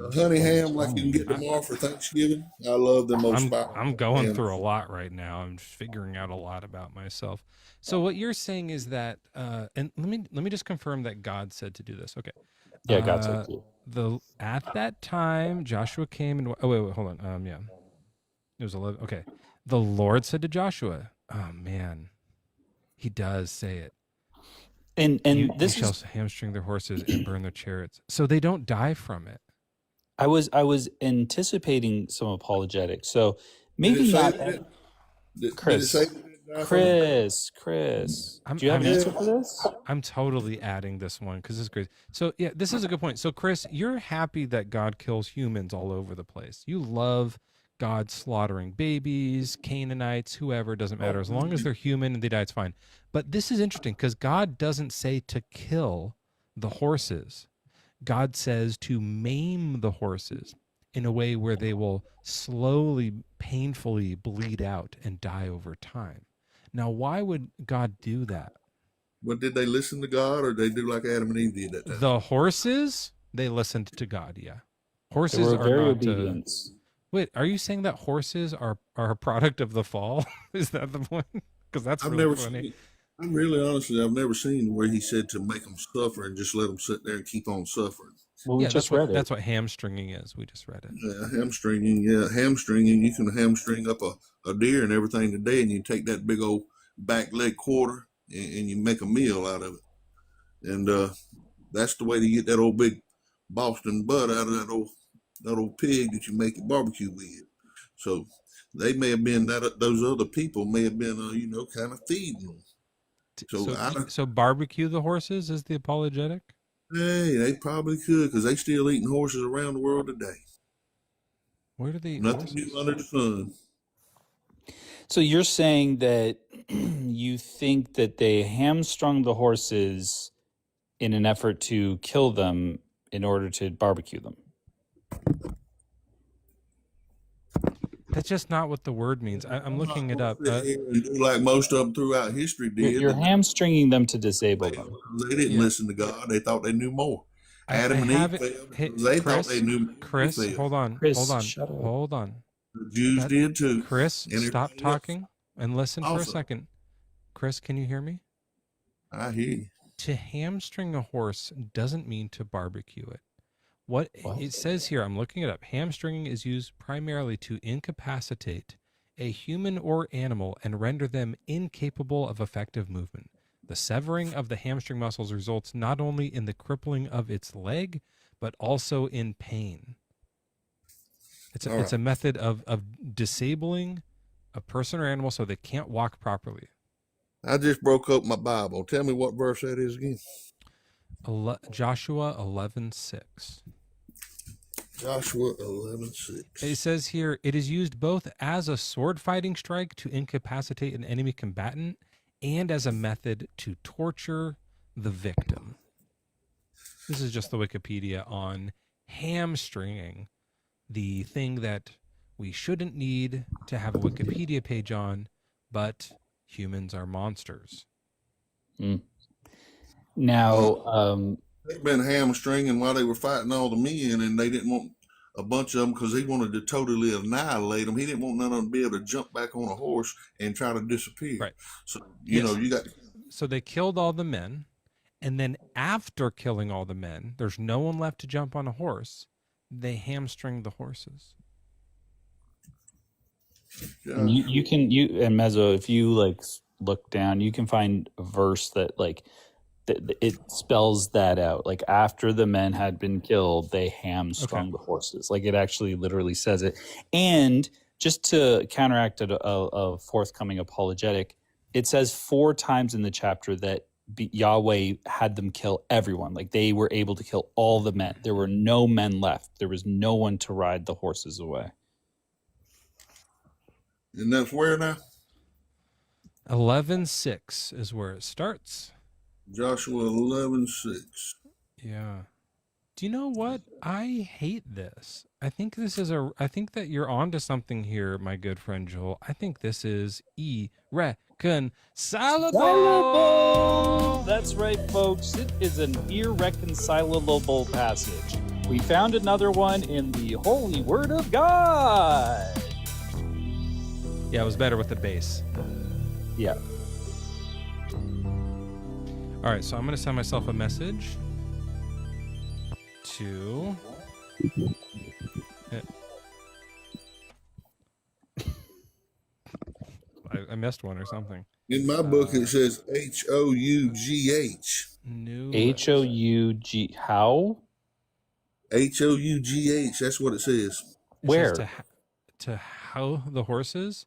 A honey ham like you can get tomorrow for Thanksgiving. I love them. I'm going through a lot right now. I'm just figuring out a lot about myself. So what you're saying is that, and let me just confirm that God said to do this. Okay. Yeah, God said to. At that time, Joshua came and wait, hold on. Yeah, it was 11. Okay. The Lord said to Joshua, oh man, he does say it. And You this shall is hamstring their horses and burn their chariots. So they don't die from it. I was anticipating some apologetics. So Did it maybe say not that? Did it say Chris. they didn't die from it? Chris. I'm Do you have an I'm answer for this? I'm totally adding this one because it's great. So yeah, this is a good point. So Chris, you're happy that God kills humans all over the place. You love God slaughtering babies, Canaanites, whoever, doesn't matter. As long as they're human and they die, it's fine. But this is interesting because God doesn't say to kill the horses. God says to maim the horses in a way where they will slowly, painfully bleed out and die over time. Now, why would God do that? But did they listen to God, or they do like Adam and Eve did that time? The horses, they listened to God, yeah. They Horses were are very not. obedient. Wait, are you saying that horses are a product of the fall? Is that the point? Because that's I've really never funny. seen. I'm really honestly, I've never seen where he said to make them suffer and just let them sit there and keep on suffering. Well, we Yeah, just read it. that's what hamstringing is. We just read it. Yeah, hamstringing. Yeah, hamstringing. You can hamstring up a deer and everything today, and you take that big old back leg quarter and you make a meal out of it. And that's the way to get that old big Boston butt out of that old pig that you make your barbecue with. So they may have been that those other people may have been kind of feeding them. So barbecue the horses is the apologetic? Hey, they probably could because they still eating horses around the world today. Where do they eat Nothing horses? new under the sun. So you're saying that you think that they hamstrung the horses in an effort to kill them in order to barbecue them. That's just not what the word means. I'm looking it up. Like most of them throughout history did. You're hamstringing them to disable them. They didn't listen to God. They thought they knew more. Adam and Eve failed. They thought they knew more. Chris, hold on. Shut up. Hold on. The Jews did too. Chris, And stop everybody else. talking and listen for a Also. second. Chris, can you hear me? I hear you. To hamstring a horse doesn't mean to barbecue it. What it says here, I'm looking it up. Hamstringing is used primarily to incapacitate a human or animal and render them incapable of effective movement. The severing of the hamstring muscles results not only in the crippling of its leg, but also in pain. It's a method of disabling a person or animal so they can't walk properly. I just broke up my Bible. Tell me what verse that is again. Joshua 11:6. Joshua 11:6. It says here, it is used both as a sword fighting strike to incapacitate an enemy combatant and as a method to torture the victim. This is just the Wikipedia on hamstringing, the thing that we shouldn't need to have a Wikipedia page on, but humans are monsters. Now, They've been hamstringing while they were fighting all the men, and they didn't want a bunch of them because he wanted to totally annihilate them. He didn't want none of them to be able to jump back on a horse and try to disappear. Right. So, you got. So they killed all the men, and then after killing all the men, there's no one left to jump on a horse. They hamstring the horses. and you and Mezzo, if you look down, you can find a verse that it spells that out. Like after the men had been killed, they hamstrung the horses. Like it actually literally says it. And just to counteract a forthcoming apologetic, it says 4 times in the chapter that Yahweh had them kill everyone. Like they were able to kill all the men. There were no men left. There was no one to ride the horses away. And that's where now? 11:6 is where it starts. Joshua 11:6. Yeah. Do you know what? I hate this. I think I think that you're onto something here, my good friend Joel. I think this is irreconcilable. That's right, folks. It is an irreconcilable passage. We found another one in the Holy Word of God. Yeah, it was better with the bass. Yeah. All right, so I'm going to send myself a message to... I missed one or something. In my book, it says H-O-U-G-H. New H-O-U-G. How? H-O-U-G-H. That's what it says. Where? To how the horses?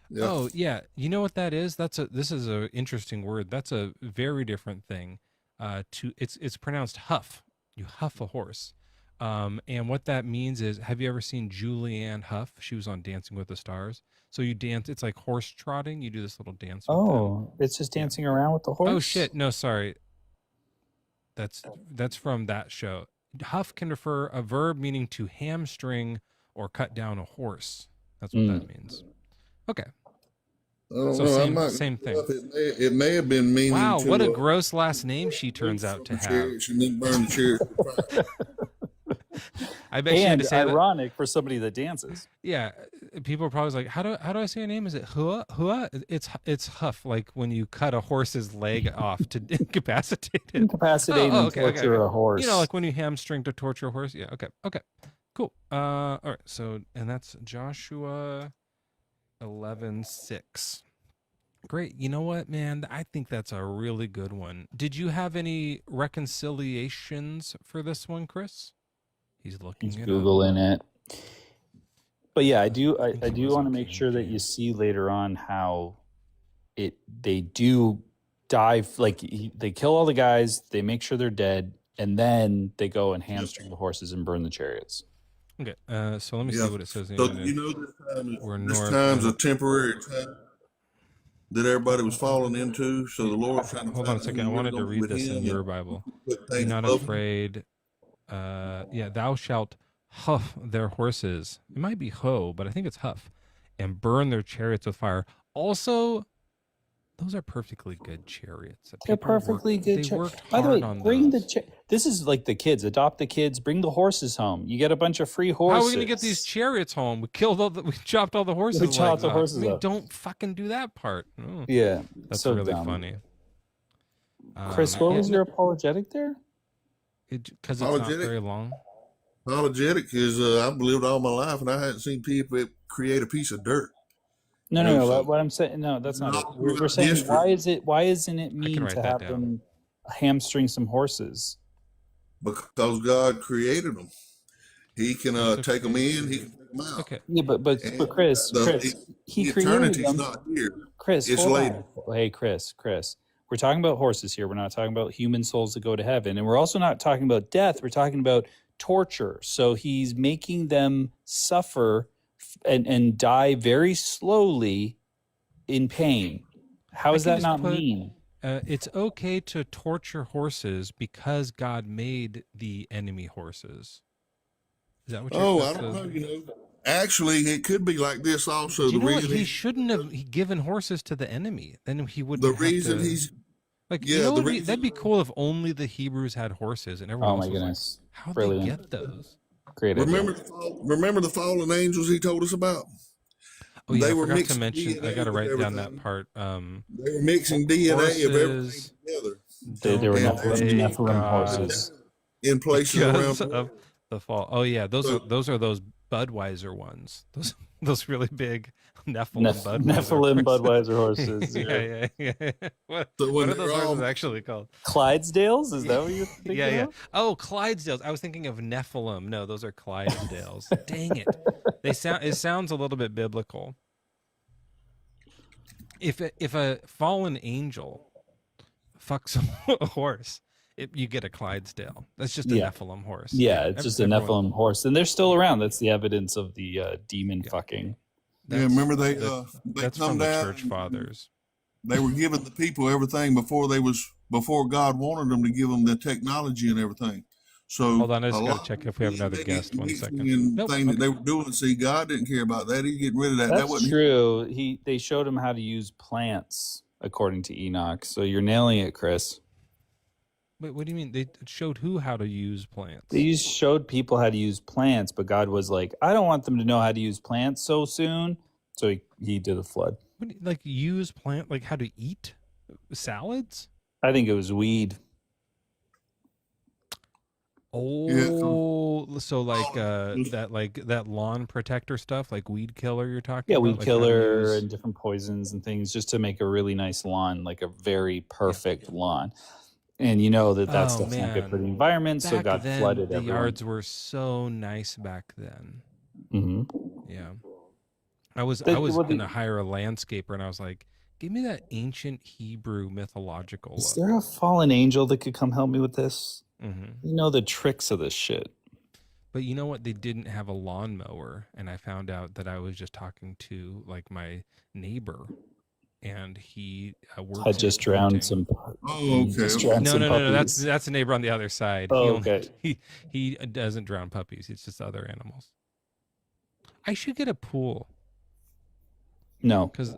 Yeah. Oh yeah, you know what that is? This is a interesting word. That's a very different thing. It's pronounced huff. You huff a horse. And what that means is, have you ever seen Julianne Hough? She was on Dancing with the Stars. So you dance. It's like horse trotting. You do this little dance. With them. It's just dancing around with the horse. Oh shit! No, sorry. That's from that show. Huff can refer a verb meaning to hamstring or cut down a horse. That's what that means. Okay. I don't So know. same thing. It may have been meaning Wow, to, what a gross last name she turns out to have. chariots and then burn the chariots with fire. I bet she had And to say that. ironic for somebody that dances. Yeah, people are probably like, how do I say your name? Is it Hua? Hua? It's Huff, like when you cut a horse's leg off to incapacitate it. Incapacitate and torture a horse. You know, like when you hamstring to torture a horse. Yeah. Okay. Cool. All right. So, and that's Joshua 11:6. Great. You know what, man? I think that's a really good one. Did you have any reconciliations for this one, Chris? He's looking. He's Googling it. But yeah, I do want to make sure that you see later on how they do dive, like they kill all the guys, they make sure they're dead, and then they go and hamstring the horses and burn the chariots. Okay, so let me see what it says. So you know, this time's a temporary time that everybody was falling into. So the Lord's trying to hold on a second. I wanted to read this in your Bible. Be not afraid. Thou shalt huff their horses. It might be hoe, but I think it's huff, and burn their chariots with fire. Also, those are perfectly good chariots. They're perfectly good chariots. By the way, bring this is like the kids. Adopt the kids. Bring the horses home. You get a bunch of free horses. How are we gonna get these chariots home? We chopped all the horses. We chopped the horses up. Don't fucking do that part. Oh, yeah, that's so really dumb. funny. Chris, what was your apologetic there? Because it's not very long. Apologetic is I've lived all my life and I hadn't seen people create a piece of dirt. No. What I'm saying, no, that's not it. We're saying, why isn't it mean to have them hamstring some horses? Because God created them. He can take them in, he can take them out. Okay. Yeah, but Chris, he created them. Not here. Chris, it's later. Hey, Chris. We're talking about horses here. We're not talking about human souls that go to heaven. And we're also not talking about death. We're talking about torture. So he's making them suffer and die very slowly in pain. How is that not mean? It's okay to torture horses because God made the enemy horses. Is that what you're I don't know, you know. Actually, it could be like this also. He shouldn't have given horses to the enemy. Then he wouldn't The reason he's like, that'd be cool if only the Hebrews had horses and everyone else was goodness. Like, how'd they get those? Great remember the fallen angels he told us about? Oh yeah, I forgot to mention. DNA I got to write down that part. They were mixing DNA of everything together. They were Nephilim horses in places around of the fall. Oh yeah, those are those Budweiser ones. Those really big Nephilim Budweiser horses. Yeah. What are those horses actually called? Clydesdales? Is that what you're thinking? Yeah. Oh, Clydesdales. I was thinking of Nephilim. No, those are Clydesdales. Dang it! It sounds a little bit biblical. If a fallen angel fucks a horse, you get a Clydesdale. That's just a Nephilim horse. Yeah, it's just a Nephilim horse, and they're still around. That's the evidence of the demon fucking. Remember they that's come from the down. Church Fathers. They were giving the people everything before God wanted them to give them the technology and everything. So hold on, I just got to check if we have another guest. 1 second. That they were doing. See, God didn't care about that. He's getting rid of that. That's true. They showed him how to use plants, according to Enoch. So you're nailing it, Chris. Wait, what do you mean? They showed who how to use plants? They showed people how to use plants, but God was like, I don't want them to know how to use plants so soon. So he did a flood. Like use plant, like how to eat salads? I think it was weed. Yeah, so So like pollen. that lawn protector stuff, like weed killer you're talking Yeah, about, weed like how to killer use. and different poisons and things just to make a really nice lawn, like a very perfect lawn. And you know that Oh stuff's not good for man, the environment, so back God then flooded the everyone. yards were so nice back then. Hmm. Yeah. I was Well, gonna hire a landscaper, and I was like, give me that ancient Hebrew mythological is look. there a fallen angel that could come help me with this? Hmm. You know the tricks of this shit. But you know what? They didn't have a lawnmower, and I found out that I was just talking to like my neighbor, and he I works in just drowned accounting. some. Oh, You okay, just okay. drowned No, some no, no, no. puppies. That's a neighbor on the other side. He Oh, only okay. he doesn't drown puppies. It's just other animals. I should get a pool No. because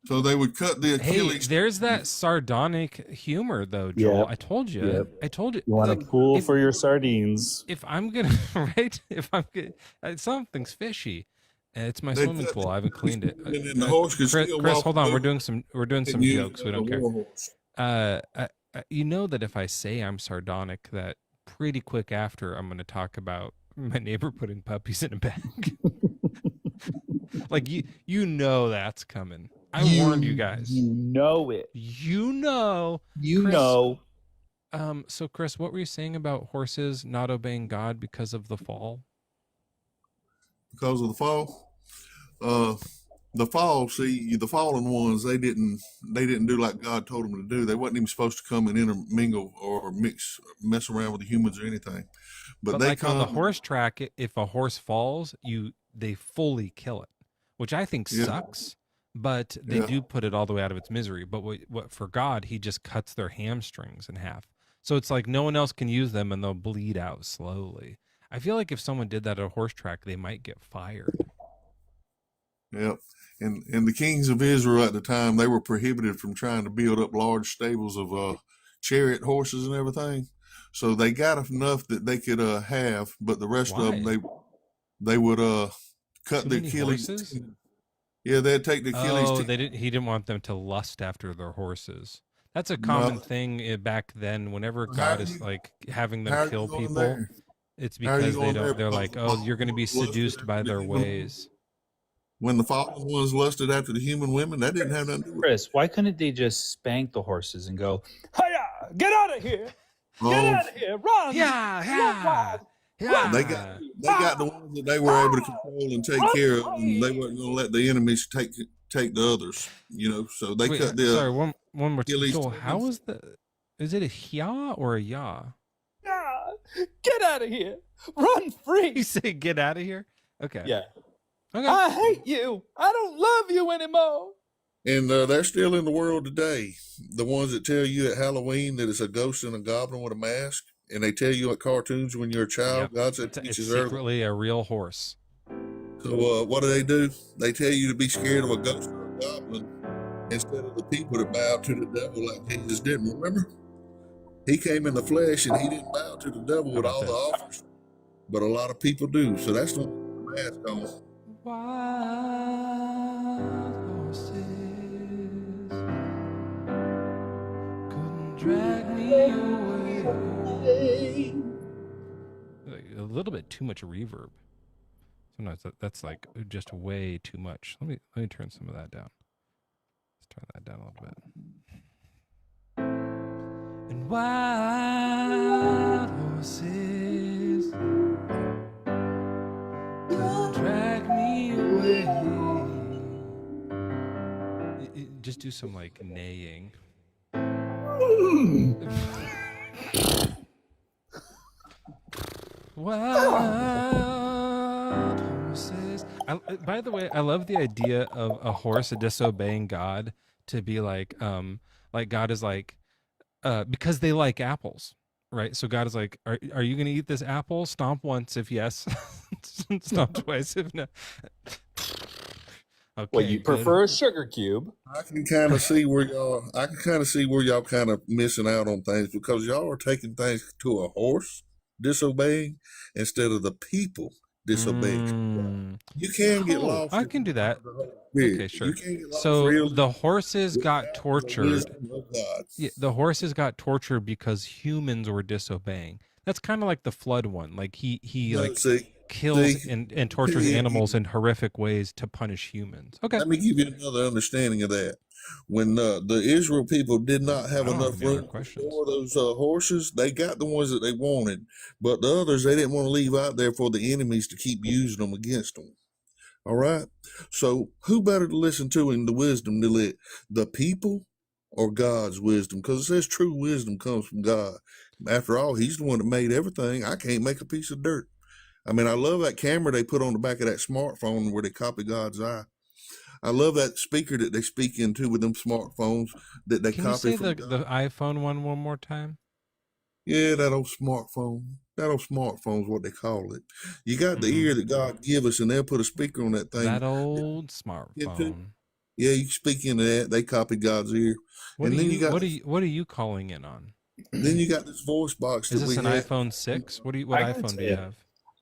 So they would cut the hey, Achilles. there's that sardonic humor though, Joel. Yep. I told you. Yep. I told you. You want a Like, pool if for your sardines? if I'm gonna right, if I'm gonna, something's fishy. It's my They swimming cut pool. I haven't cleaned it. and then the horse could Chris, still Chris, walk hold on. over We're doing and some use it jokes. We as a don't care. war horse. You know that if I say I'm sardonic, that pretty quick after I'm going to talk about my neighbor putting puppies in a bag. Like you know that's coming. I warned you guys. You know it. You know. You Chris, know. So Chris, what were you saying about horses not obeying God because of the fall? Because of the fall. The fall, see, the fallen ones, they didn't do like God told them to do. They wasn't even supposed to come and intermingle or mess around with the humans or anything. But they like on the come. horse track, if a horse falls, they fully kill it, which I think Yeah. sucks. But they Yeah. do put it all the way out of its misery. But what for God, he just cuts their hamstrings in half. So it's like no one else can use them, and they'll bleed out slowly. I feel like if someone did that at a horse track, they might get fired. Yep. And the kings of Israel at the time, they were prohibited from trying to build up large stables of chariot horses and everything. So they got enough that they could have, but the rest of them they would cut Too the many Achilles. horses? Yeah, they'd take the Achilles. Oh, they didn't. He didn't want them to lust after their horses. That's a common thing back then. Whenever God is like having them kill people, it's because they don't. They're like, oh, you're going to be seduced by their ways. When the fallen ones lusted after the human women, that didn't have nothing to do with it. Chris, why couldn't they just spank the horses and go, "Hiya! Get out of here! Oh, Get out of here! Run! Yeah. they got the ones that they were able to control and take care of, and they weren't going to let the enemies take the others. You know, so they cut the. Sorry, one more. Achilles Joel, tendons. how was the? Is it a hya or a ya? Get out of here! Run free!" You say get out of here? Okay. Yeah. Okay. I hate you. I don't love you anymore. And they're still in the world today. The ones that tell you at Halloween that it's a ghost and a goblin with a mask, and they tell you at cartoons when you're a child, Yep. God said It's teaches early. secretly a real horse. So what do? They tell you to be scared of a ghost or a goblin instead of the people that bow to the devil like Jesus didn't. Remember? He came in the flesh and he didn't bow to the devil with all the offers. But a lot of people do. So that's not the mask on. Wild horses couldn't drag me away. A little bit too much reverb. Sometimes that's like just way too much. Let me turn some of that down. Let's turn that down a little bit. And wild horses couldn't drag me away. Just do some like neighing. Wild horses. By the way, I love the idea of a horse disobeying God to be like God is like, because they like apples, right? So God is like, are you going to eat this apple? Stomp once if yes, stomp twice if no. Okay. Well, you prefer a sugar cube. I can kind of see where y'all kind of missing out on things because y'all are taking things to a horse disobeying instead of the people disobeying. Mm. You can get Oh, lost. I if can you do that. follow the Holy Spirit. Okay, You sure. can get lost So real the easy horses got without the tortured. wisdom of God. Yeah, the horses got tortured because humans were disobeying. That's kind of like the flood one. Like he No, like see, kills and tortures here, animals in horrific ways to punish humans. Okay. let me give you another understanding of that. When the Israel people did not have I don't have enough any other room to questions. store those horses, they got the ones that they wanted, but the others they didn't want to leave out there for the enemies to keep using them against them. All right. So who better to listen to in the wisdom to let the people or God's wisdom? Because it says true wisdom comes from God. After all, He's the one that made everything. I can't make a piece of dirt. I mean, I love that camera they put on the back of that smartphone where they copy God's eye. I love that speaker that they speak into with them smartphones that they Can you copy say from the God. iPhone one more time? Yeah, that old smartphone. That old smartphone's what they call it. You got the ear that God give us, and they'll put a speaker on that thing. That old into, smartphone. yeah, you speak into that. They copy God's ear, What and are then you you got what are you calling in on? then you got this voice box Is that this we an have. iPhone 6? What I gotta iPhone do tell you you, have?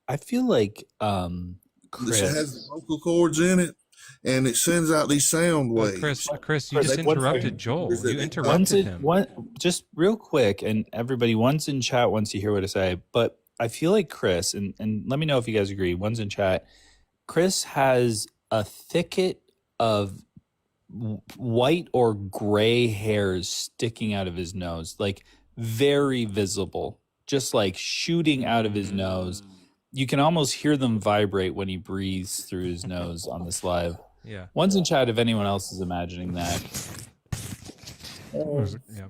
I feel like This has the Chris. vocal cords in it, and it sends out these sound waves. Chris, you Chris, just one interrupted second. Joel. You One's interrupted in him. one just real quick, and everybody, one's in chat once you hear what I say. But I feel like Chris, and let me know if you guys agree. One's in chat. Chris has a thicket of white or gray hairs sticking out of his nose, like very visible, just like shooting out of his nose. You can almost hear them vibrate when he breathes through his nose on this live. Yeah. One's in chat if anyone else is imagining that. Yeah.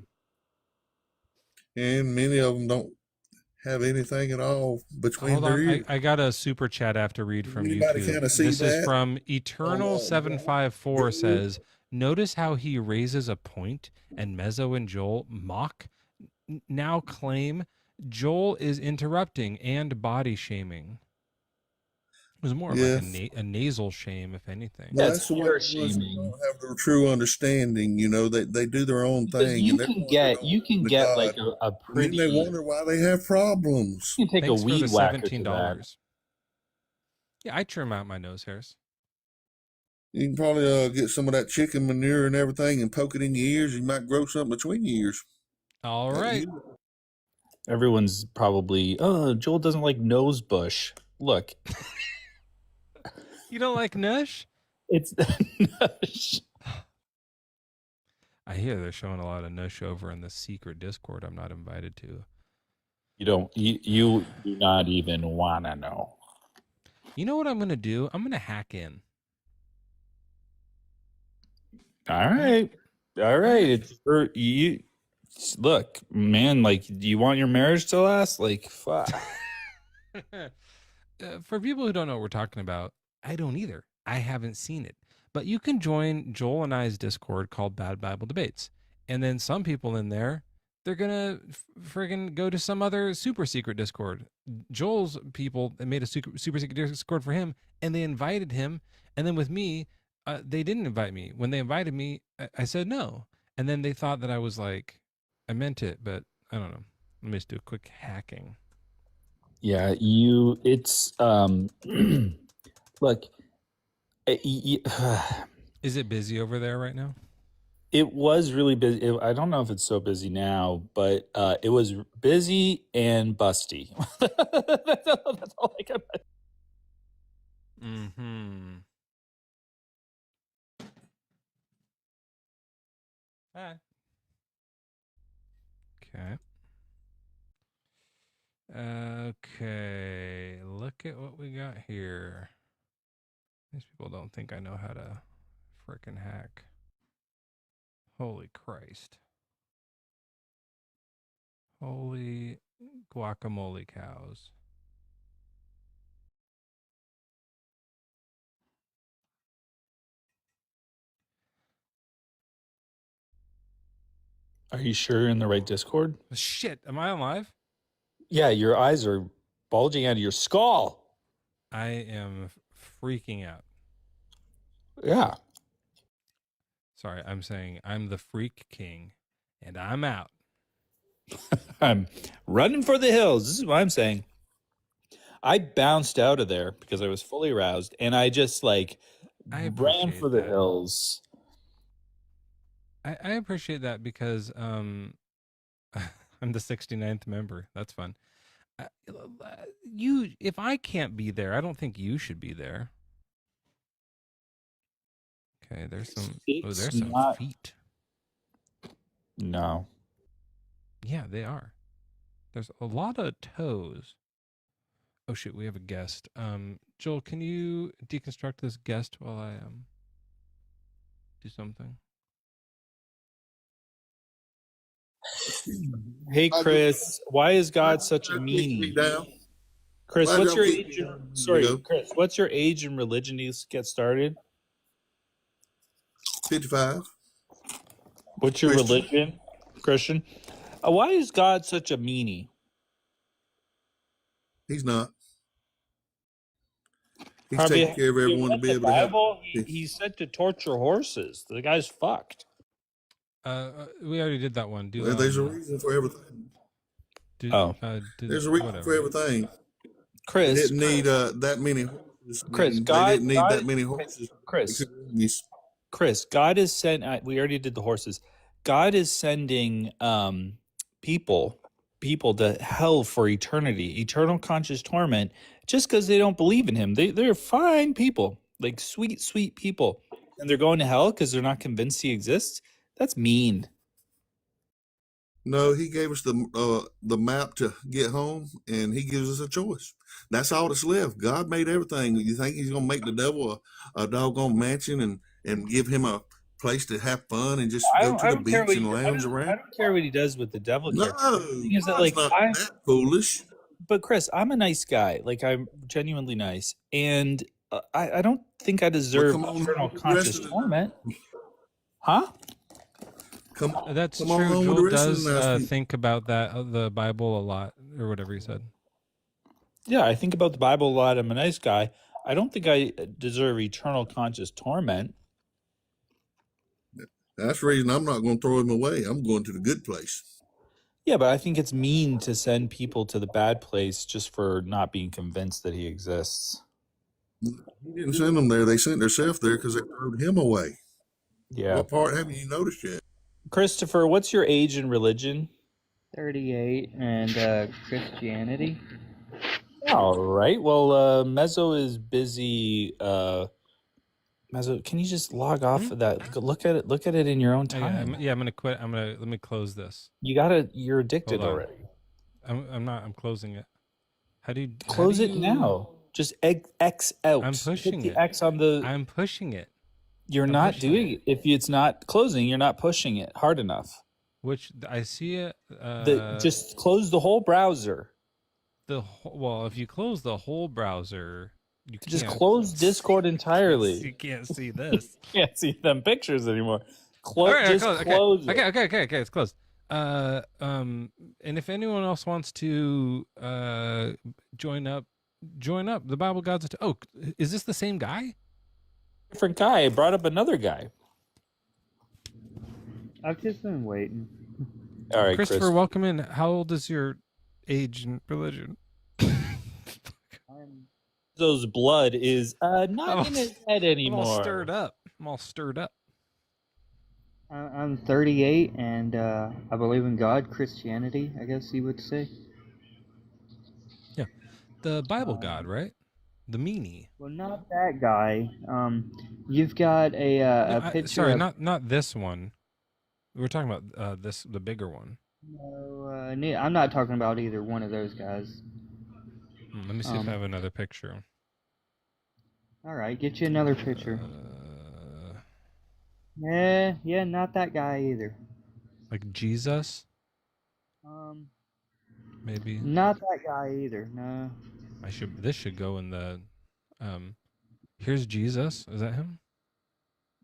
And many of them don't have anything at all between Hold their on. ears. I got a super chat I have to read from Anybody YouTube. kind of see This is that? from Eternal754 says, notice how he raises a point and Mezzo and Joel mock, now claim Joel is interrupting and body shaming. It was more of Yeah. like a nasal shame, if anything. But Yeah, that's it's the way hair ones that shaming. don't have the true understanding. You know, they do their own Because thing, you and they're can going to get God. like a And then pretty. they wonder why they have problems. You can take Thanks a for the weed whacker to that. $17. Yeah, I trim out my nose hairs. You can probably get some of that chicken manure and everything and poke it in your ears. You might grow something between your ears. All right. Everyone's probably, oh, Joel doesn't like nose bush. Look, You don't like Nush? it's I hear they're showing a lot of Nush over in the secret Discord I'm not invited to. you do not even want to know. You know what I'm going to do? I'm going to hack in. All right. It's for you. Look, man, like, do you want your marriage to last? Like, fuck. For people who don't know what we're talking about, I don't either. I haven't seen it. But you can join Joel and I's Discord called Bad Bible Debates. And then some people in there, they're going to friggin' go to some other super secret Discord. Joel's people made a super secret Discord for him, and they invited him. And then with me, they didn't invite me. When they invited me, I said no. And then they thought that I was like, I meant it, but I don't know. Let me just do a quick hacking. Yeah, it's look, Is it busy over there right now? it was really busy. I don't know if it's so busy now, but it was busy and busty. That's all I got. Mm-hmm. Hi. Okay. Okay. Look at what we got here. These people don't think I know how to frickin' hack. Holy Christ. Holy guacamole cows. Are you sure you're in the right Discord? Shit, am I on live? Yeah, your eyes are bulging out of your skull. I am freaking out. Yeah. Sorry, I'm saying I'm the freak king and I'm out. I'm running for the hills. This is what I'm saying. I bounced out of there because I was fully aroused, and I just like I ran appreciate for the that. hills. I appreciate that because I'm the 69th member. That's fun. You, if I can't be there, I don't think you should be there. Okay, there's some. Oh, It's there's some not. feet. No. Yeah, they are. There's a lot of toes. Oh shoot, we have a guest. Joel, can you deconstruct this guest while I do something? Hey, Chris, why is God such a meanie? Chris, what's your age? Sorry, Chris, what's your age and religion to get started? 55. What's your Christian. religion? Christian. Why is God such a meanie? He's not. He's Probably taking care of everyone to be able to help. Bible, he's said to torture horses. The guy's fucked. We already did that one. Well, there's a reason for everything. There's a reason for everything. Chris, they didn't need that many horses. Chris, they God didn't need God, that many horses. Chris, God is sent. We already did the horses. God is sending people to hell for eternity, eternal conscious torment, just because they don't believe in Him. They're fine people, like sweet people, and they're going to hell because they're not convinced He exists. That's mean. No, He gave us the map to get home, and He gives us a choice. That's all that's left. God made everything. You think He's gonna make the devil a doggone mansion and give him a place to have fun and just go to the beach and lounge around? I don't care what he does with the devil. No, is that, like, not that foolish. But Chris, I'm a nice guy. Like, I'm genuinely nice, and I don't think I deserve eternal conscious torment. Huh? That's true. Joel does think about that the Bible a lot, or whatever he said. Yeah, I think about the Bible a lot. I'm a nice guy. I don't think I deserve eternal conscious torment. That's the reason I'm not going to throw him away. I'm going to the good place. Yeah, but I think it's mean to send people to the bad place just for not being convinced that He exists. He didn't send them there. They sent themselves there because they threw him away. Yeah. What part haven't you noticed yet? Christopher, what's your age and religion? 38 and Christianity. All right. Well, Mezzo is busy. Mezzo, can you just log off of that? Look at it in your own time. I'm gonna quit. Let me close this. You're addicted already. I'm not. I'm closing it. How do you close it now? Just X out. I'm pushing it. X on the. I'm pushing it. You're not doing it. If it's not closing, you're not pushing it hard enough. Which I see it. Just close the whole browser. Well, if you close the whole browser, you can't just close Discord entirely. You can't see this. You can't see them pictures anymore. Close it. Okay. It's closed. And if anyone else wants to join up. The Bible Gods. Oh, is this the same guy? Different guy. I brought up another guy. I've just been waiting. All right, Christopher, Chris. welcome in. How old is your age and religion? Those blood is not in his head anymore. I'm all stirred up. I'm 38 and I believe in God, Christianity, I guess you would say. Yeah, the Bible God, right? The meanie. Well, not that guy. You've got a picture. Sorry, not this one. We were talking about the bigger one. No, I'm not talking about either one of those guys. Let me see if I have another picture. All right, get you another picture. Yeah, not that guy either. Like Jesus? Maybe. Not that guy either. No. This should go in the. Here's Jesus. Is that him?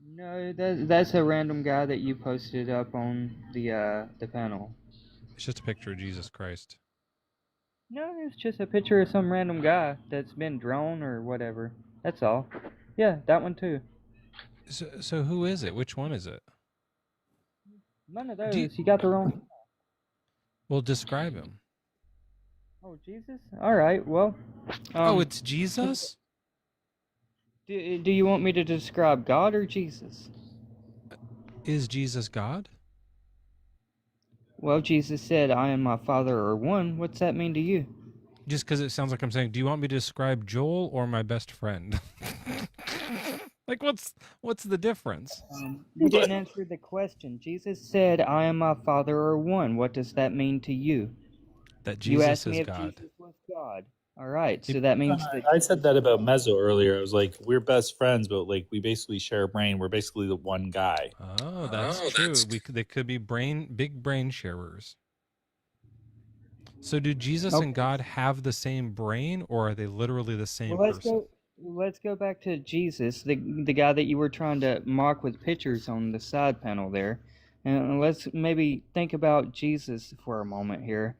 No, that's a random guy that you posted up on the panel. It's just a picture of Jesus Christ. No, it's just a picture of some random guy that's been drawn or whatever. That's all. Yeah, that one too. So who is it? Which one is it? None of those. You got the wrong. Well, describe him. Oh, Jesus. All right. Well, Oh, it's Jesus? do you want me to describe God or Jesus? Is Jesus God? Well, Jesus said, "I and my Father are one." What's that mean to you? Just because it sounds like I'm saying, do you want me to describe Joel or my best friend? Like, what's the difference? You didn't answer the question. Jesus said, "I and my Father are one." What does that mean to you? That You Jesus asked me is if God. Jesus was God. All right, so It- that means that I said that about Mezzo earlier. I was like, we're best friends, but like we basically share a brain. We're basically the one guy. Oh, that's true. They could be big brain sharers. So do Jesus and okay. God have the same brain, or are they literally the same Well, person? let's go back to Jesus, the guy that you were trying to mock with pictures on the side panel there, and let's maybe think about Jesus for a moment here.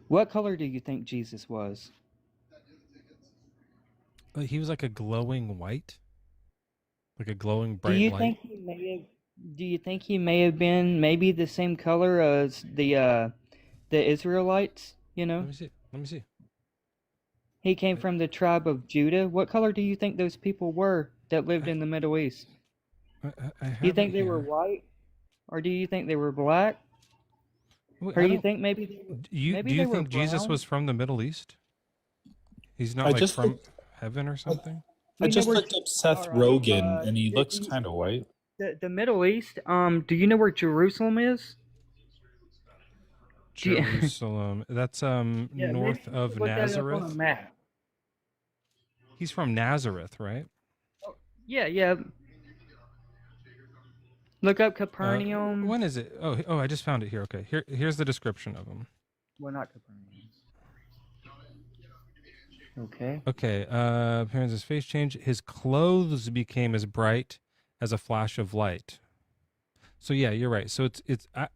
What color do you think Jesus was? He was like a glowing white, like a glowing Do bright you light. think he may have been maybe the same color as the Israelites? You know, Let me see. Let me see. he came from the tribe of Judah. What color do you think those people were that lived in the Middle East? I Do you have think it they were here. white, or do you think they were black, Wait, or I do you don't. think Do maybe you they were think Jesus brown? was from the Middle East? He's not I like just from looked, heaven or something. I You know just where? looked up Seth All right. Rogen, and he looks The, kind of white. the Middle East. Do you know where Jerusalem is? Do you, Jerusalem. That's yeah, maybe north you of should look that up on a Nazareth. map. He's from Nazareth, right? Yeah, yeah. Look up Uh, Capernaum. when is it? Oh, I just found it here. Okay, here's the description of him. Well, not Capernaum. Okay. Okay, appearance, his face changed. His clothes became as bright as a flash of light. So yeah, you're right. So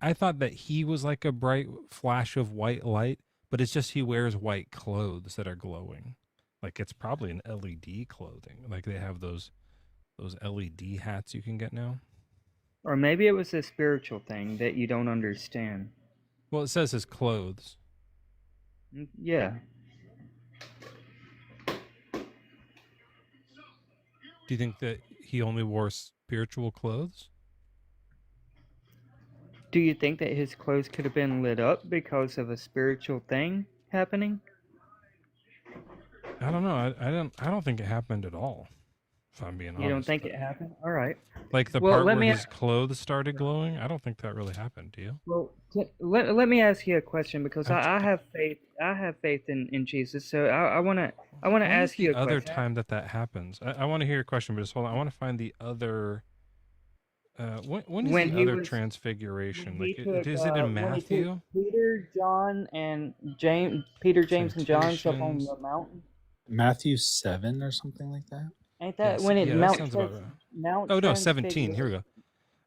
I thought that he was like a bright flash of white light, but it's just he wears white clothes that are glowing. Like it's probably an LED clothing. Like they have those LED hats you can get now. Or maybe it was a spiritual thing that you don't understand. Well, it says his clothes. Yeah. Do you think that he only wore spiritual clothes? Do you think that his clothes could have been lit up because of a spiritual thing happening? I don't know. I don't think it happened at all. If I'm being honest. You don't think it happened? All right. Like the Well, part let where me his clothes started glowing, I don't think that really happened. Do you? well let me ask you a question because I- I have faith. I have faith in Jesus. So I wanna When is ask you the a other question. time that happens? I want to hear your question, but just hold on. I want to find the other. When is When the he other was transfiguration? when he Like, took is it in when he took Matthew? Peter, John, and Peter, James, and John's up on Temptations. the mountain. Matthew 7 or something like that. Ain't that Yes. when it Yeah, that sounds about right. Mount Oh no, 17. Here we Transfiguration?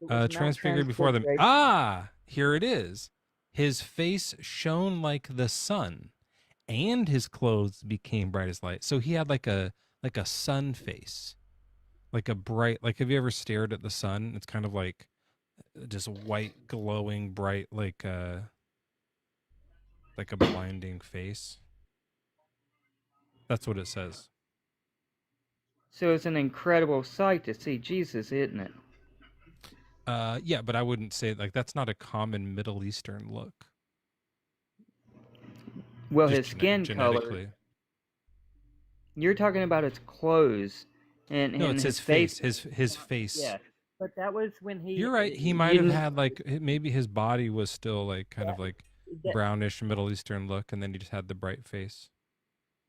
go. It was Mount Transfigured before them. Transfiguration. Ah, here it is. His face shone like the sun, and his clothes became bright as light. So he had like a sun face, like a bright. Like, have you ever stared at the sun? It's kind of like just white, glowing, bright, like a blinding face. That's what it says. So it's an incredible sight to see Jesus, isn't it? Yeah, but I wouldn't say like that's not a common Middle Eastern look. Well, Just his skin color. genetically. You're talking about his clothes and No, it's his his face. His face. Yeah, but that was when he. You're right. He might have had like maybe his body was still like kind of like brownish Middle Eastern look, and then he just had the bright face.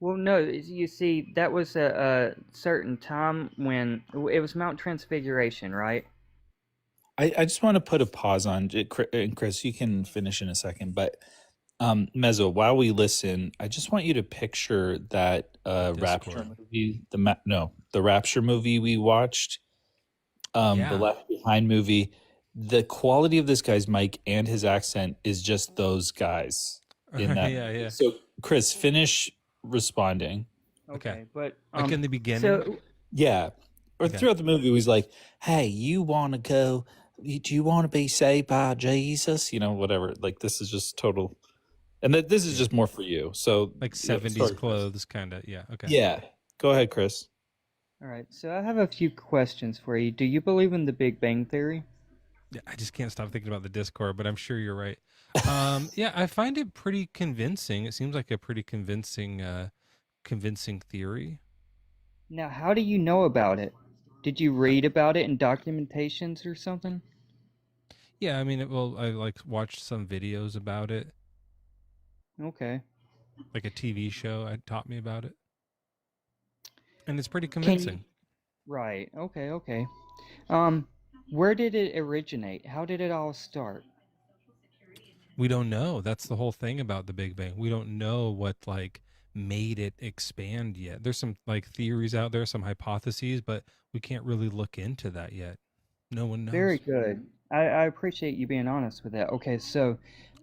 Well, no, you see, that was a certain time when it was Mount Transfiguration, right? I just want to put a pause on it, and Chris, you can finish in a second, but Mezzo, while we listen, I just want you to picture that Rapture Discord. movie, the Rapture movie we watched, the Yeah. Left Behind movie. The quality of this guy's mic and his accent is just those guys in that. Yeah, yeah. So, Chris, finish responding. Okay. But Like in the beginning. so Yeah. Or Okay. throughout the movie, he was like, hey, you want to go? Do you want to be saved by Jesus? You know, whatever. Like, this is just total. And that this is Yeah. just more for you. So Like yeah, 70s sorry, Chris. clothes, kind of. Yeah. Okay. Yeah. Go ahead, Chris. All right, so I have a few questions for you. Do you believe in the Big Bang Theory? Yeah, I just can't stop thinking about the Discord, but I'm sure you're right. Yeah, I find it pretty convincing. It seems like a pretty convincing theory. Now, how do you know about it? Did you read about it in documentations or something? Yeah, I mean, I like watched some videos about it, Okay. like a TV show. Taught me about it, and it's pretty Can you? convincing. Right. Okay. Okay. Um, where did it originate? How did it all start? We don't know. That's the whole thing about the Big Bang. We don't know what like made it expand yet. There's some like theories out there, some hypotheses, but we can't really look into that yet. No one Very knows. good. I appreciate you being honest with that. Okay, so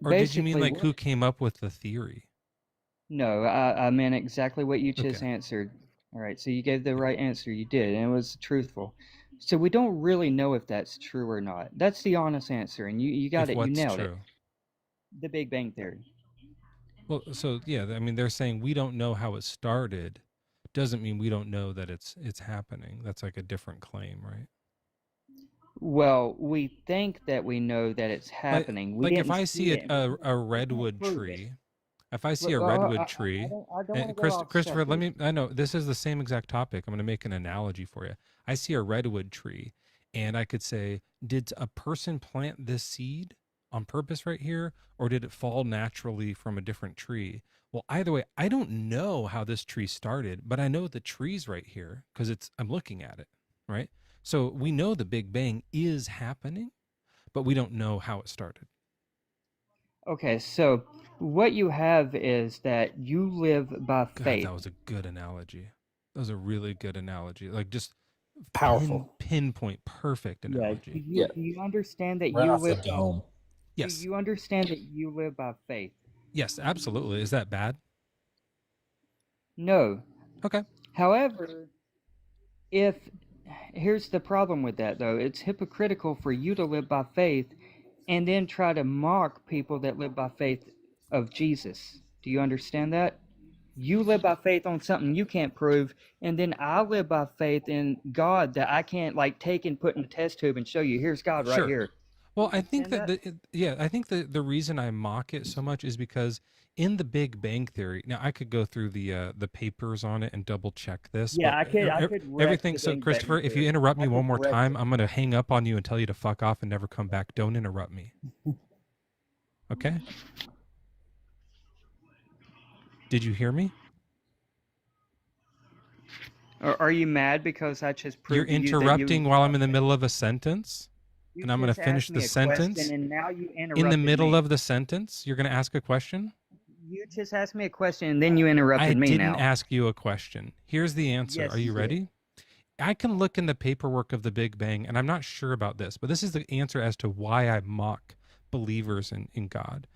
Or did you mean basically, like who came up with the theory? no, I meant exactly what you just Okay. answered. All right, so you gave the right answer. You did, and it was truthful. So we don't really know if that's true or not. That's the honest answer, and you got If it. You what's nailed it. true? The Big Bang Theory. Well, so yeah, I mean, they're saying we don't know how it started. Doesn't mean we don't know that it's happening. That's like a different claim, right? Well, we think that we know that it's Like, happening. We like if didn't I see see it, and we a can't redwood prove it. tree, if I see Look, a redwood I tree, don't want to and go off Christopher, let subject. me, I know this is the same exact topic. I'm going to make an analogy for you. I see a redwood tree, and I could say, did a person plant this seed on purpose right here, or did it fall naturally from a different tree? Well, either way, I don't know how this tree started, but I know the tree's right here because I'm looking at it, right? So we know the Big Bang is happening, but we don't know how it started. Okay, so what you have is that you live by God, faith. that was a good analogy. That was a really good analogy. Like just Powerful. pinpoint, perfect Yeah. analogy. Yeah. Do you understand that Right you off the live by? dome. Do Yes, you understand that you live by faith? yes, absolutely. Is that bad? No. Okay. However, if here's the problem with that though, it's hypocritical for you to live by faith and then try to mock people that live by faith of Jesus. Do you understand that? You live by faith on something you can't prove, and then I live by faith in God that I can't like take and put in a test tube and show you. Here's God right Sure. here. Well, You I think understand that I think the reason I mock it so much is because in the Big Bang Theory, now I could go through the papers on it and double check this, Yeah, but I could wreck everything. the So, Big Christopher, Bang if you Theory. interrupt me I one could more wreck time, it. I'm gonna hang up on you and tell you to fuck off and never come back. Don't interrupt me. Okay? Did you hear me? Are you mad because I just You're proved to you that you interrupting live while by I'm in the faith? middle of a sentence, You and I'm gonna just finish asked the me a question sentence. and now you In the interrupted middle me. of the sentence, you're gonna ask a question? You just asked me a question and then you I interrupted me didn't now. ask you a question. Here's the answer. Yes, Are you you did. ready? I can look in the paperwork of the Big Bang, and I'm not sure about this, but this is the answer as to why I mock believers in God.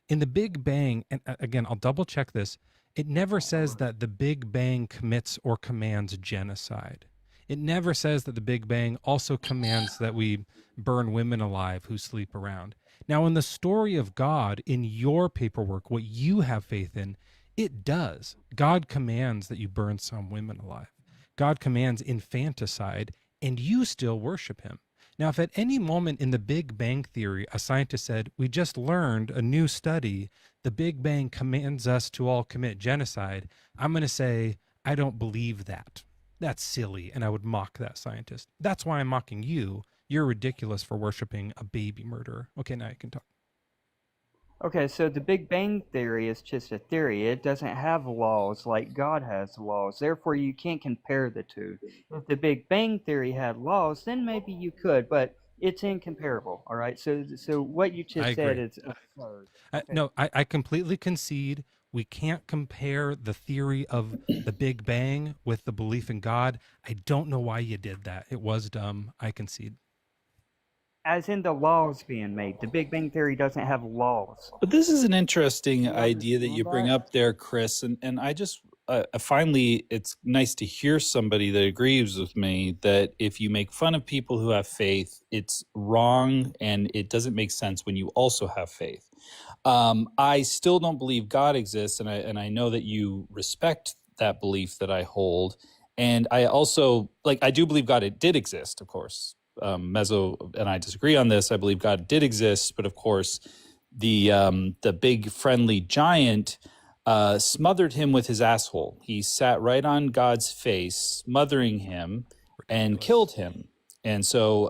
In the Big Bang, and again, I'll double check this, it never says that the Big Bang commits or commands genocide. It never says that the Big Bang also commands that we burn women alive who sleep around. Now, in the story of God, in your paperwork, what you have faith in, it does. God commands that you burn some women alive. God commands infanticide, and you still worship him. Now, if at any moment in the Big Bang Theory, a scientist said, we just learned a new study, the Big Bang commands us to all commit genocide, I'm going to say, I don't believe that. That's silly, and I would mock that scientist. That's why I'm mocking you. You're ridiculous for worshiping a baby murderer. Okay, now you can talk. Okay, so the Big Bang Theory is just a theory. It doesn't have laws like God has laws. Therefore, you can't compare the two. If the Big Bang Theory had laws, then maybe you could, but it's incomparable. All right. So what you I just said agree. is absurd. No, I completely concede. We can't compare the theory of the Big Bang with the belief in God. I don't know why you did that. It was dumb. I concede. As in the laws being made. The Big Bang Theory doesn't have laws. But this is an interesting You idea that you understand bring that? up there, Chris. And I just finally, it's nice to hear somebody that agrees with me that if you make fun of people who have faith, it's wrong and it doesn't make sense when you also have faith. I still don't believe God exists, and I know that you respect that belief that I hold. And I also I do believe God it did exist, of course. Mezzo and I disagree on this. I believe God did exist, but of course, the big friendly giant smothered him with his asshole. He sat right on God's face, smothering him, and Ridiculous. killed him. And so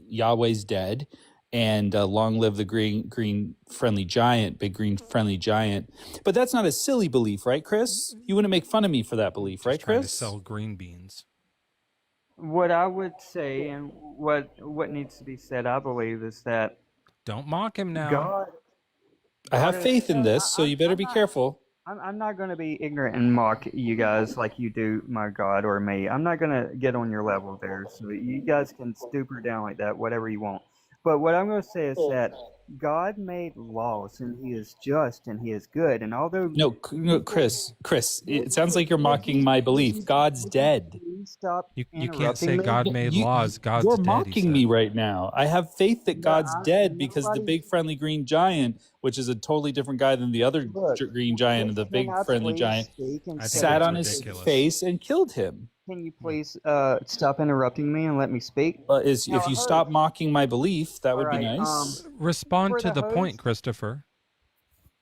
Yahweh's dead, and long live the green friendly giant, big green friendly giant. But that's not a silly belief, right, Chris? You wouldn't make fun of me for that belief, Just right, trying to Chris? sell green beans. What I would say, and what needs to be said, I believe, is that Don't mock him now. God. I have God is- faith in this, so you better I'm be not- careful. I'm not going to be ignorant and mock you guys like you do my God or me. I'm not going to get on your level there. So you guys can stoop her down like that, whatever you want. But what I'm going to say is that God made laws, and He is just and He is good. And although No, Chris, it sounds like you're mocking my belief. God's dead. Please stop You can't interrupting say me. God made laws. God's You're dead. He mocking said. me right now. I have faith that No, God's dead because the nobody- big friendly green giant, which is a totally different guy than the other Look, green giant, the can big I friendly please giant, speak and I think sat that's on his ridiculous. face and killed him. Can you please stop interrupting me and let me speak? If Now, you host- stop mocking my belief, that would be Alright, nice. Respond For to the the point, host? Christopher.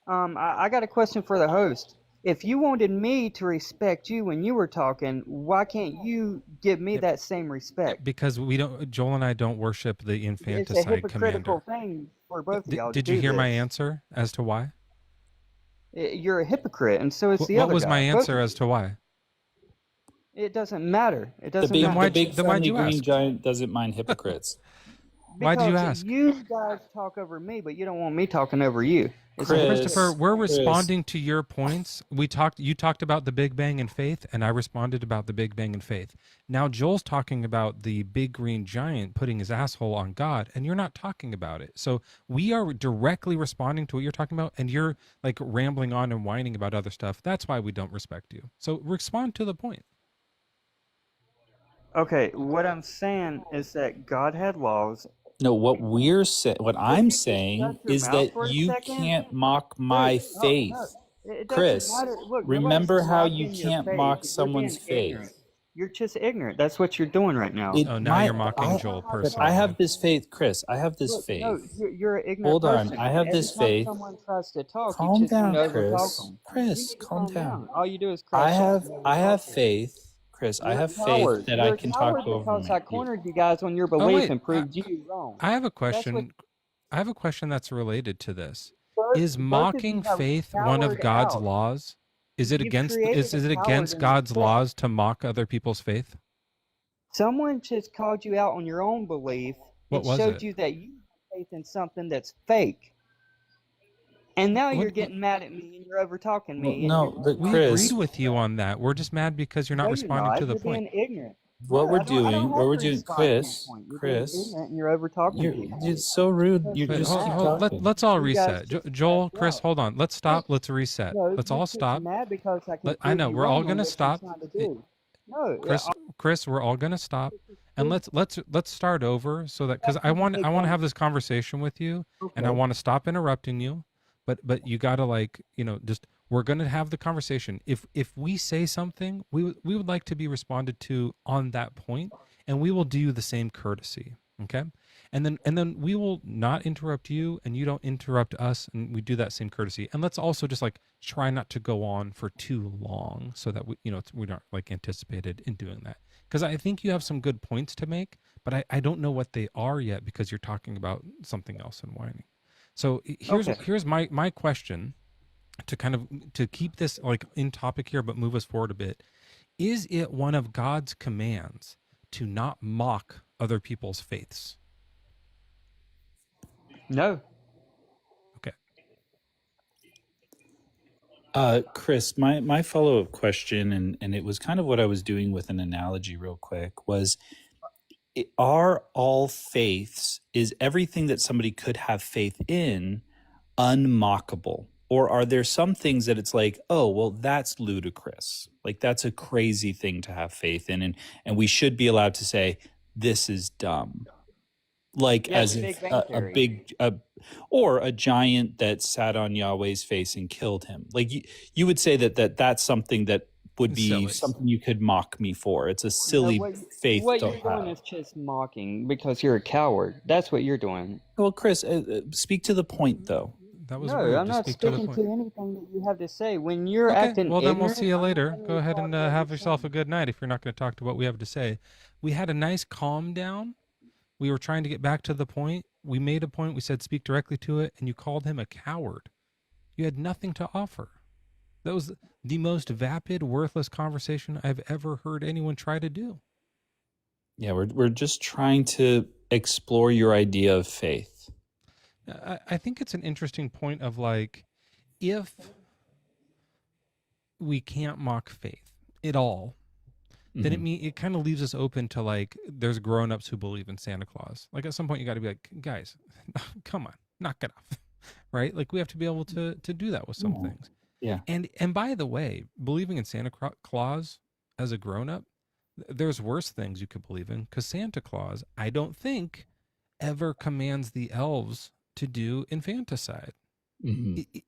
I got a question for the host. If you wanted me to respect you when you were talking, why can't you give me that same respect? Because Joel and I don't worship the It's a infanticide hypocritical commander. thing for both of y'all to Did you do hear my this. answer as to why? You're a hypocrite, and so is the What other was guy. my Both answer of as you. to why? It doesn't matter. It The doesn't big, matter. the big then why'd friendly you green ask? giant doesn't mind hypocrites. Why'd you Because ask? you guys talk over me, but you don't want me talking over you. It's a Christopher, hypocrite. we're responding to your points. You talked about the Big Bang and faith, and I responded about the Big Bang and faith. Now Joel's talking about the big green giant putting his asshole on God, and you're not talking about it. So we are directly responding to what you're talking about, and you're like rambling on and whining about other stuff. That's why we don't respect you. So respond to the point. Okay, what I'm saying is that God had laws. No, what I'm saying Shut your is mouth that for a you second. can't mock my Dude, faith. It doesn't Chris, matter. Look, remember nobody's how you mocking your can't faith. mock You're someone's being ignorant. faith. You're just ignorant. That's what you're doing right now. Oh, now you're mocking Joel But personally. I have this faith, Chris. I have this Look, faith. no, you're an ignorant Hold on, person. I have Every this time faith. someone tries to talk, Calm you just down, overtalk Chris. them. Chris, You need to calm down. All you do is I crash have faith, Chris. I You're have a coward. faith that You're I a can coward talk over because I you. cornered you guys on your Oh, belief wait, and proved you wrong. I have a question. what- I have a question that's related to this. both Is of you mocking have faith one of cowered God's out. laws? Is it You've against created is a it coward against in God's yourself. laws to mock other people's faith? Someone just called you out on your own belief What and was showed it? you that you have faith in something that's fake. And now you're What- getting mad at me and you're over talking Well, me. and no, you're- but We Chris, agreed with you on that. We're just mad because you're not No, responding you're to the You're point. being ignorant. what No, we're I don't doing, have to respond to your Chris, point. You're Chris, being ignorant and you're over talking people. you're so rude. You Wait, just keep talking. let's all You guys reset. just Joel, crashed Chris, out. hold on. Let's stop. Let's reset. No, Let's you're all just stop. mad because I can I know prove you we're all wrong on gonna what you're stop. trying to do. No, Chris, we're all gonna stop, and let's start over so that because I want to have this conversation with you, and I okay. want to stop interrupting you, but you gotta just we're gonna have the conversation. If we say something, we would like to be responded to on that point, and we will do the same courtesy. Okay, and then we will not interrupt you, and you don't interrupt us, and we do that same courtesy. And let's also just try not to go on for too long, so that we're not anticipated in doing that. Because I think you have some good points to make, but I don't know what they are yet because you're talking about something else and whining. So here's my question to kind of to keep this in topic here, but move us forward a bit. Is it one of God's commands to not mock other people's faiths? No. Okay. Chris, my follow-up question, and it was kind of what I was doing with an analogy real quick, was are all faiths, is everything that somebody could have faith in unmockable? Or are there some things that it's like, oh, well, that's ludicrous. Like that's a crazy thing to have faith in. And we should be allowed to say, this is dumb. Like Yeah, as the if Big Bang Theory. or a giant that sat on Yahweh's face and killed him. Like you would say that's something that would be Silly. something you could mock me for. It's a No, silly faith what to you're doing have. is just mocking because you're a coward. That's what you're doing. Well, Chris, speak to the point, though. That was No, rude. I'm Just not speak to the speaking to point. anything that you have to say. When you're Okay, acting well then we'll ignorant, see you I'm not later. letting Go you ahead talk and what have you're yourself a saying. good night if you're not going to talk to what we have to say. We had a nice calm down. We were trying to get back to the point. We made a point. We said speak directly to it, and you called him a coward. You had nothing to offer. That was the most vapid, worthless conversation I've ever heard anyone try to do. Yeah, we're just trying to explore your idea of faith. I think it's an interesting point of like, if we can't mock faith at all, then it kind of leaves us open to like, there's grown-ups who believe in Santa Claus. Like at some point you got to be like, guys, come on, knock it off, right? Like we have to be able to do that with some things. Yeah. And by the way, believing in Santa Claus as a grown-up, there's worse things you could believe in, because Santa Claus, I don't think, ever commands the elves to do infanticide.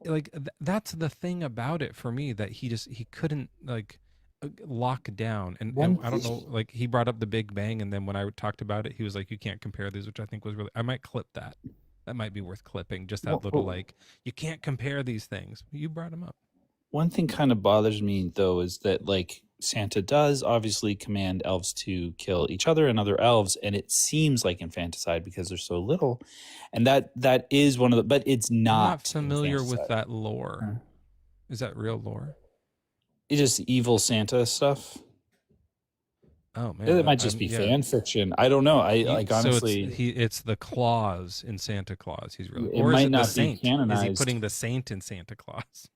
Like that's the thing about it for me, that he couldn't like lock down. And I don't know, like he brought up the Big Bang, and then when I talked about it, he was like, you can't compare these, which I think was really, I might clip that. That might be worth clipping, just that little like, you can't compare these things. You brought them up. One thing kind of bothers me though is that like Santa does obviously command elves to kill each other and other elves, and it seems like infanticide because they're so little, and that is one of the, but it's I'm not not familiar with infanticide. that lore. Is that real lore? It's just evil Santa stuff. Oh man, It might just be fan fiction. I don't know. Like honestly, so it's the Claus in Santa Claus. He's really, it or might is it the not be Saint? Is he canonized. putting the Saint in Santa Claus?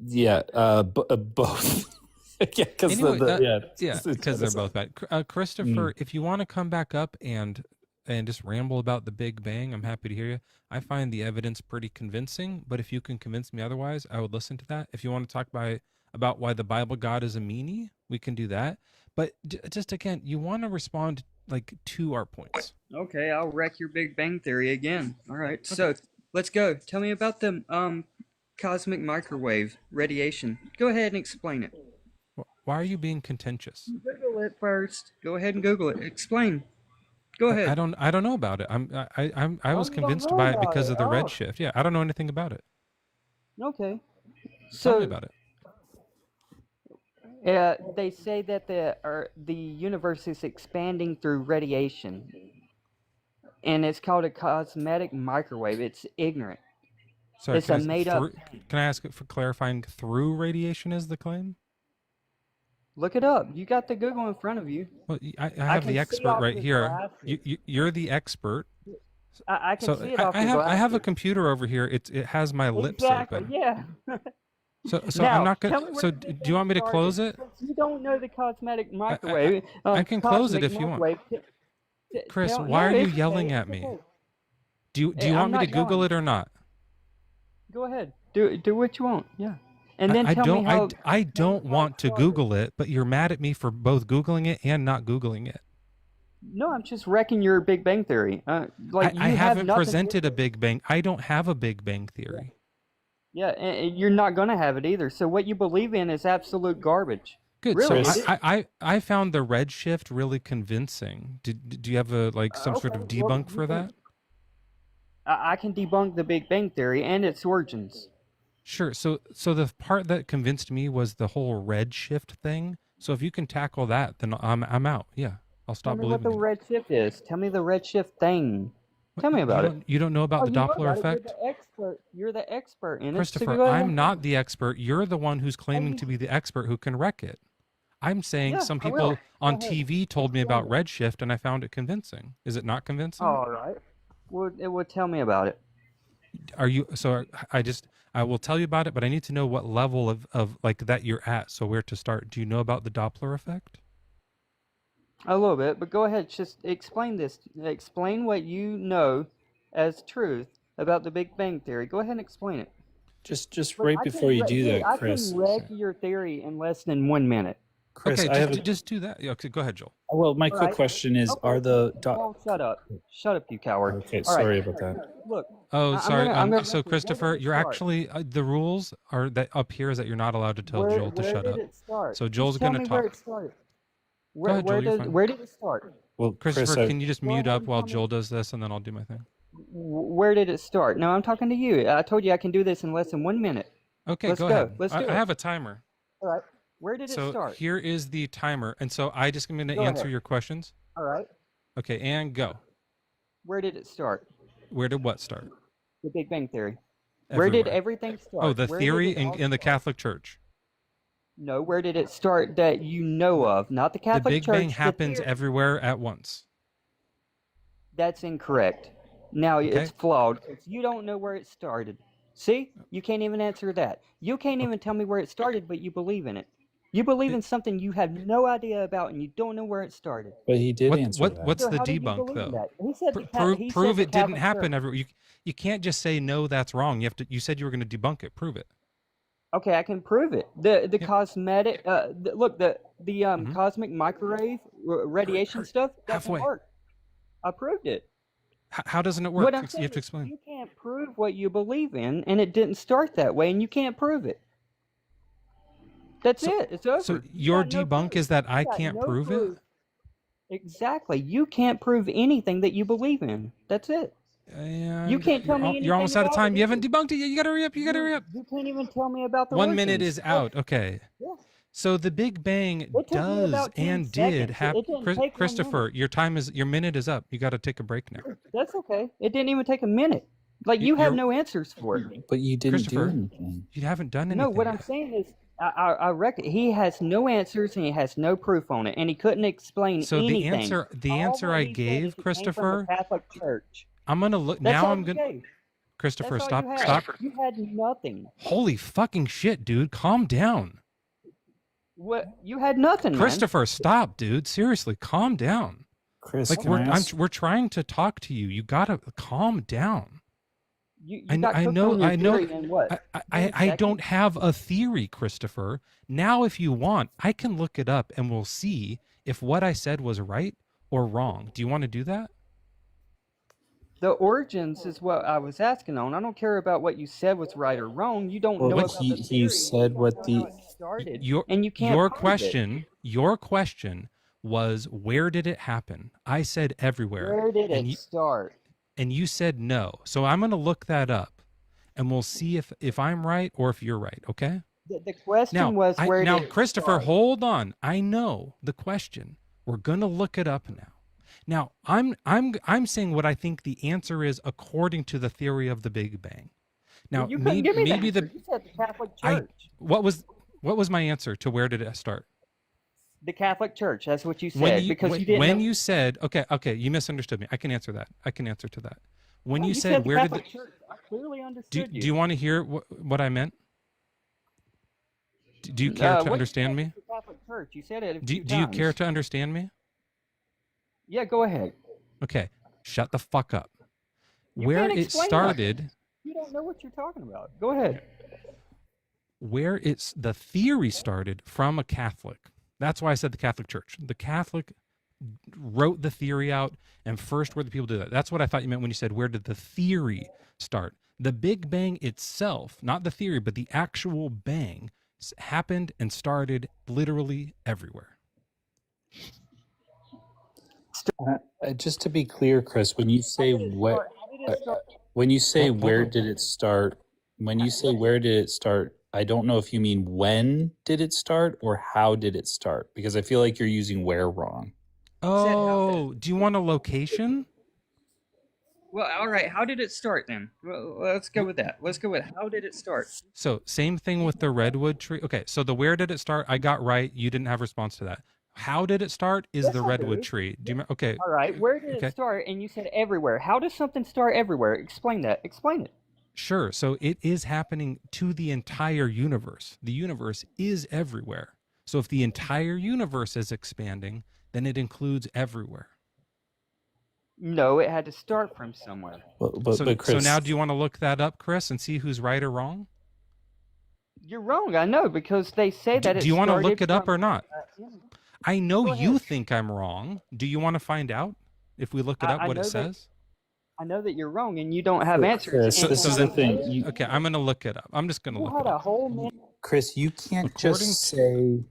Yeah, both. Yeah, because Anyway, yeah, because they're both bad. Christopher, if you want to come back up and just ramble about the Big Bang, I'm happy to hear you. I find the evidence pretty convincing, but if you can convince me otherwise, I would listen to that. If you want to talk about why the Bible God is a meanie, we can do that. But just again, you want to respond like to our points. Okay, I'll wreck your Big Bang Theory again. All right, so let's go. Tell me about the cosmic microwave radiation. Go ahead and explain it. Why are you being contentious? Google it first. Go ahead and Google it. Explain. Go ahead. I don't know about it. I was convinced by it because of the redshift. Yeah, I don't know anything about it. Okay. Tell me about it. They say that the universe is expanding through radiation, and it's called a cosmetic microwave. It's ignorant. Sorry, It's a made-up. Can I ask for clarifying? Through radiation is the claim? Look it up. You got the Google in front of you. Well, I have the expert right here. You're the expert. I can see it off your I have a glasses. computer over here. It has my lips open. Yeah. So Now, I'm not tell gonna. me where So the Big do you want me to Bang close started. it? You don't know the cosmetic microwave. I can close it cosmic if you want. microwave. Chris, why are you yelling at me? Do you want me to Google it or not? Go ahead. Do what you want. Yeah. And then I tell me how. I don't want to Google it, but you're mad at me for both Googling it and not Googling it. No, I'm just wrecking your Big Bang Theory. Like I you have haven't nothing presented a Big Bang. I don't have a Big Bang theory. Yeah, and you're not going to have it either. So what you believe in is absolute garbage. Good. Really? So I found the redshift really convincing. Do you have some sort of debunk for that? I can debunk the Big Bang Theory and its origins. Sure. So the part that convinced me was the whole redshift thing. So if you can tackle that, then I'm out. Yeah, I'll stop Tell me what believing the it. redshift is. Tell me the redshift thing. Tell me about it. You don't know about the you know Doppler about it. effect? You're the expert. You're the expert in it. Christopher, so go ahead. I'm not the expert. You're the one who's claiming to be the expert who can wreck it. I'm saying Yeah, some I will. people Go on ahead. TV told me about redshift, and I found it convincing. Is it not convincing? All right. Well, it would tell me about it. Are you? So I will tell you about it, but I need to know what level of like that you're at. So where to start? Do you know about the Doppler effect? A little bit, but go ahead. Just explain this. Explain what you know as truth about the Big Bang Theory. Go ahead and explain it. Just Look, right I before can you wreck, do dude, that, I Chris. can wreck your theory in less than 1 minute. Chris, Okay, I have just do that. Yeah, okay, go ahead, Joel. well, my All quick right. question is: Okay. are the Well, shut up, you coward. okay? All right. Sorry about that. Look, Oh, sorry. I'm gonna So wreck it. Where Christopher, did it you're start? actually the rules are that up here is that you're not allowed to tell Joel to Where shut did up. it start? So Just Joel's tell gonna me where it talk. started. Go ahead, Joel. You're fine. Where did it start? Well, Chris, Christopher, can you just Go mute ahead up and while tell me. Joel does this, and then I'll do my thing? Where did it start? No, I'm talking to you. I told you I can do this in less than 1 minute. Okay, Let's go go. ahead. Let's do I it. have a timer. All right. Where did it So start? here is the timer, and so I just am going to Go answer ahead. your questions. All right. Okay, and go. Where did it start? Where did what start? The Big Bang Theory. Where did Everywhere. everything start? Oh, the Where did theory it all in the start? Catholic Church. No, where did it start that you know of? Not the The Catholic Big Church. Bang the happens theory. everywhere at once. That's incorrect. Now Okay. it's flawed because you don't know where it started. See? You can't even answer that. You can't even tell me where it started, but you believe in it. You believe in something you have no idea about, and you don't know where it started. but he did answer that. What's So the how do you debunk believe in though? that? He said Prove the it didn't Catholic happen Church. everywhere. You can't just say no, that's wrong. You said you were going to debunk it. Prove it. Okay, I can prove it. The Yeah. cosmetic look the Mhm. cosmic microwave radiation stuff doesn't Halfway. work. I proved it. How doesn't it work? What I'm You saying have to is explain. you can't prove what you believe in, and it didn't start that way, and you can't prove it. That's it. It's over. So You your got no debunk proof. is that I You got can't no prove it? proof. Exactly. You can't prove anything that you believe in. That's it. And You can't tell me anything you're almost out of about time. it You haven't either. debunked it yet. You got to hurry up. You got to hurry up. You can't even tell me about the 1 minute origins. is out. Okay. Yeah. So the Big Bang It took me does about 10 and did seconds. happen. It didn't take 1 Christopher, minute. your minute is up. You got to take a break now. That's okay. It didn't even take a minute. Like, you have You're- no answers for it. But you didn't do Christopher, anything. you haven't done anything. No, what I'm yet. saying is, I reckon he has no answers and he has no proof on it, and he couldn't explain So anything. the All answer what I he said gave, is it came from Christopher, the Catholic Church. I'm gonna look That's now. all I'm you gonna gave. Christopher, That's all stop, you had. stop. You had nothing. Holy fucking shit, dude! Calm down. What? You had nothing, man. Christopher, stop, dude. Seriously, calm down. Chris, Like can I ask- we're trying to talk to you. You gotta calm down. You I got cooked know, on your I know. theory in what? 10 I don't seconds? have a theory, Christopher. Now, if you want, I can look it up and we'll see if what I said was right or wrong. Do you want to do that? The origins is what I was asking on. I don't care about what you said was right or wrong. You don't Well, know but about the he theory. said You what don't the know how it started, Your and you can't your prove question was, where did it happen? I said it. everywhere. Where did and it start? And you said no. So I'm going to look that up and we'll see if I'm right or if you're right, okay? The question Now, was where now did it Christopher, start? hold on. I know the question. We're going to look it up now. Now, I'm saying what I think the answer is according to the theory of the Big Bang. Now, You couldn't give me maybe the answer. You said the Catholic I Church. what was my answer to where did it start? The Catholic Church. That's what you said When you, because when, you didn't. when know. you said okay, you misunderstood me. I can answer that. I can answer to that. When No, you you said the where did Catholic the, Church. I clearly do understood do you want to hear what I meant? Do you care to what you understand said me? was the Catholic Church. You said it a Do few you care times. to understand me? Yeah, go ahead. Okay, shut the fuck up. You Where can't it explain started, nothing. You don't know what you're talking about. Go ahead. where it's the theory started from a Catholic. That's why I said the Catholic Church. The Catholic wrote the theory out, and first were the people did that. That's what I thought you meant when you said where did the theory start. The Big Bang itself, not the theory, but the actual bang, happened and started literally everywhere. just to be clear, Chris, when you say How did it what, start? How did it start? when you say Hold where on. did it start, when you say where did it start, I don't know if you mean when did it start or how did it start, because I feel like you're using where wrong. Oh, do you want a location? Well, all right. How did it start then? Well, let's go with that. Let's go with how did it start? So same thing with the redwood tree. Okay, so the where did it start? I got right. You didn't have response to that. How did it start is Yes, the I redwood do. tree. Do you okay? All right. Where did Okay. it start? And you said everywhere. How does something start everywhere? Explain that. Explain it. Sure. So it is happening to the entire universe. The universe is everywhere. So if the entire universe is expanding, then it includes everywhere. No, it had to start from somewhere. But So Chris, now do you want to look that up, Chris, and see who's right or wrong? You're wrong. I know, because they say that Do it you want to started look it up from. or not? I know Go you ahead. think I'm wrong. Do you want to find out if we look it up I what it know that says? I know that you're wrong, and you don't have answers. Chris, And this you is had the a thing. whole Okay, I'm going to look it up. I'm just going to you look had it a up. whole minute. Chris, you can't According just to say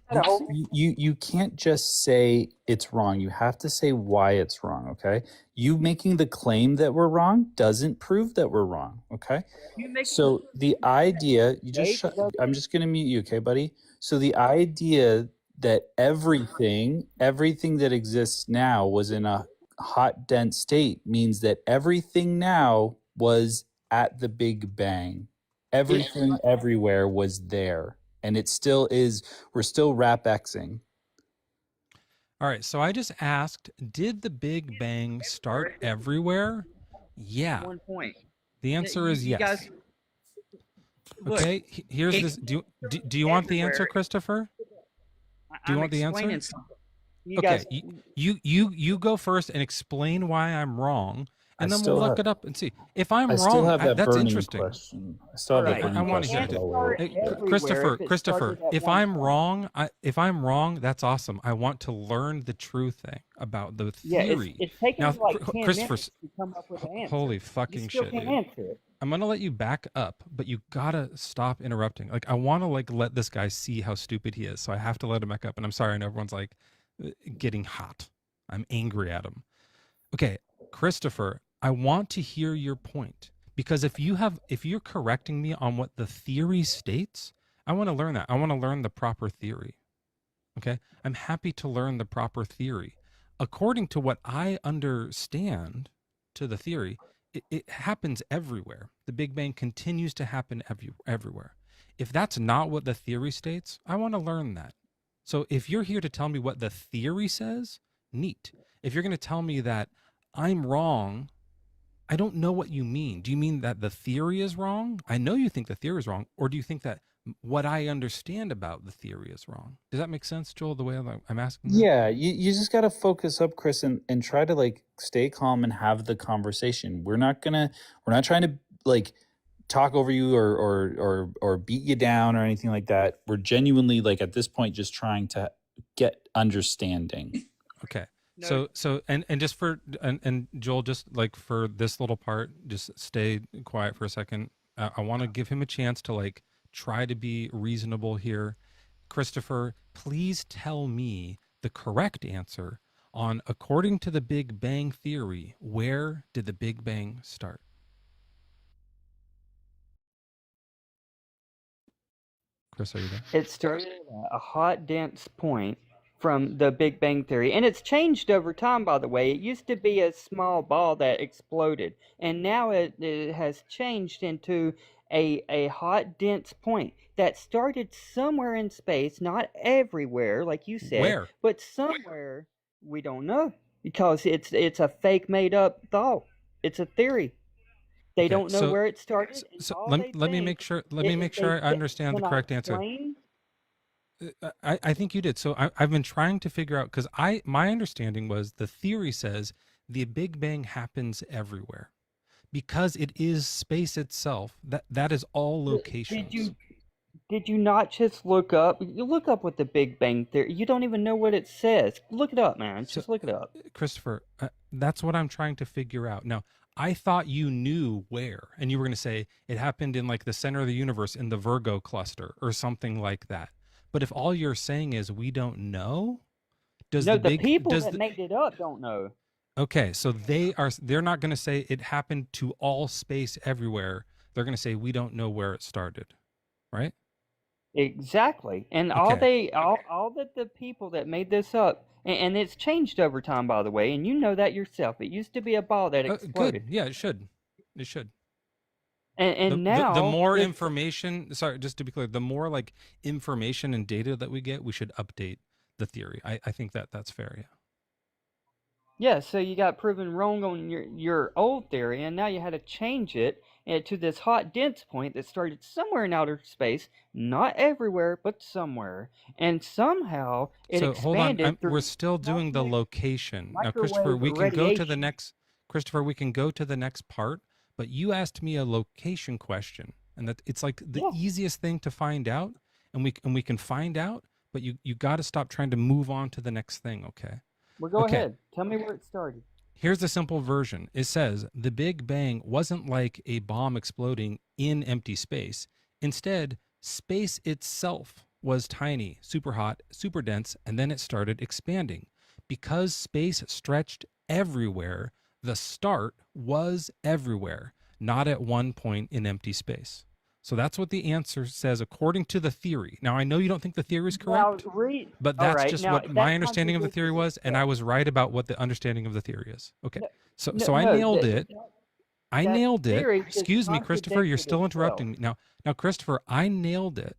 Had a whole you can't just say it's wrong. You have to say why it's wrong, okay? You making the claim that we're wrong doesn't prove that we're wrong, okay? you make So the idea, you just Dave, shut, I'm just going to mute you, okay, buddy? So the idea that everything that exists now was in a hot dense state means that everything now was at the Big Bang. Everything everywhere was there, and it still is. We're still rap-Xing. All right, so I just asked, did the Big Bang start everywhere? Yeah. one point. The answer is You yes. guys, look, Okay, here's it this. Do you want the answer, everywhere. Christopher? Do you I'm want the answer? explaining something. You Okay, guys, you go first and explain why I'm wrong, and I then we'll still look have it up and see. If I'm I still wrong, have that that's burning interesting. question. I still have all that right. I burning want to question. hear it. Can't I'll start wait. Hey, everywhere if it Christopher, started at if one I'm point. wrong, if I'm wrong, that's awesome. I want to learn the true thing about the Yeah, theory. it's taking Now, you like 10 Christopher, minutes to come up with an answer. holy You fucking still shit, can't dude. answer it. I'm gonna let you back up, but you gotta stop interrupting. Like, I want to let this guy see how stupid he is, so I have to let him back up. And I'm sorry, I know everyone's like getting hot. I'm angry at him. Okay, Christopher, I want to hear your point, because if you're correcting me on what the theory states, I want to learn that. I want to learn the proper theory. Okay, I'm happy to learn the proper theory. According to what I understand to the theory, it happens everywhere. The Big Bang continues to happen everywhere. If that's not what the theory states, I want to learn that. So if you're here to tell me what the theory says, neat. If you're going to tell me that I'm wrong, I don't know what you mean. Do you mean that the theory is wrong? I know you think the theory is wrong. Or do you think that what I understand about the theory is wrong? Does that make sense, Joel, the way I'm asking that? Yeah, you just got to focus up, Chris, and try to like stay calm and have the conversation. We're not trying to like talk over you or beat you down or anything like that. We're genuinely like at this point just trying to get understanding. Okay. No. So and just for and Joel, just like for this little part, just stay quiet for a second. I want to give him a chance to like try to be reasonable here. Christopher, please tell me the correct answer on, according to the Big Bang Theory, where did the Big Bang start? Chris, are you there? It started at a hot, dense point from the Big Bang Theory. And it's changed over time, by the way. It used to be a small ball that exploded. And now it has changed into a hot, dense point that started somewhere in space, not everywhere, like you said, Where? but somewhere we don't know. Because it's a fake made up thought. It's a theory. They Okay, don't know so- where it started. and So all let they me think make sure. is they I understand the can correct answer. explain. I think you did. So I've been trying to figure out, because my understanding was the theory says the Big Bang happens everywhere because it is space itself. That is all locations. Did you not just look up? You look up what the Big Bang Theory. You don't even know what it says. Look it up, man. So- Just look it up. Christopher, that's what I'm trying to figure out. Now, I thought you knew where, and you were going to say it happened in like the center of the universe in the Virgo cluster or something like that. But if all you're saying is we don't know, No, the people that made it up don't know. Okay, so they're not going to say it happened to all space everywhere. They're going to say we don't know where it started, right? Exactly. And all that the people that made this up, and it's changed over time, by the way, and you know that yourself. It used to be a ball that exploded. Good. Yeah, it should. It should. And now the more it's- information, sorry, just to be clear, the more like information and data that we get, we should update the theory. I think that's fair, yeah. Yeah, so you got proven wrong on your old theory, and now you had to change it to this hot, dense point that started somewhere in outer space, not everywhere, but somewhere. And somehow it So hold on, expanded through we're still doing the location. Now, Christopher, microwave we can go to the radiation. next. Christopher, we can go to the next part, but you asked me a location question, and that it's like the Yeah. easiest thing to find out, and we can find out, but you got to stop trying to move on to the next thing. Okay. Well, go Okay. ahead. Tell me where it started. Here's the simple version. It says the Big Bang wasn't like a bomb exploding in empty space. Instead, space itself was tiny, super hot, super dense, and then it started expanding. Because space stretched everywhere, the start was everywhere, not at one point in empty space. So that's what the answer says according to the theory. Now, I know you don't think the theory is correct, Now read. but All that's right. just Now what that my understanding of the contradicts theory was, and I itself. was right about what the understanding of the theory is. Okay. No, So no, so I no. nailed it. I That nailed it. theory just Excuse me, Christopher, you're contradicted still itself. interrupting me. Now Christopher, I nailed it.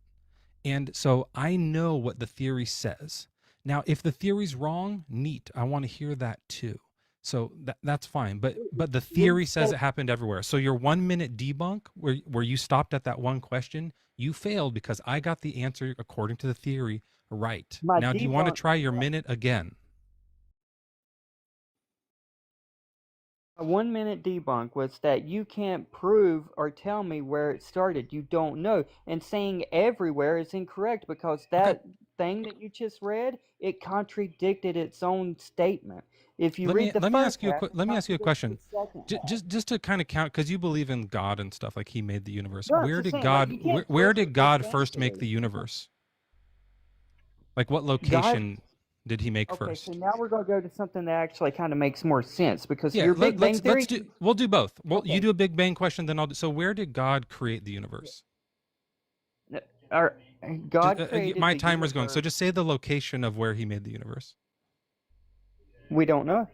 And so I know what the theory says. Now, if the theory's wrong, neat. I want to hear that too. So that's fine. But the theory says it happened everywhere. So your 1 minute debunk where you stopped at that one question, you failed because I got the answer according to the theory right. My Now, do you want to debunk. try your minute again? A 1 minute debunk was that you can't prove or tell me where it started. You don't know. And saying everywhere is incorrect because that thing that you just read, it contradicted its own statement. If you read the Let me first ask you half, it let me ask you a contradicts question. the second half. Just to kind of count, because you believe in God and stuff, like He made the universe. No, I'm Where just did saying, like, God you can't where prove did it God first make the substantially. universe? Like what God. location did He make Okay, first? so now we're going to go to something that actually kind of makes more sense because Yeah, your Big Bang Theory. we'll do both. Well, you Okay. do a Big Bang question, then I'll do. So where did God create the universe? Or God created My the timer's going. So universe. just say the location of where He made the universe. We don't know.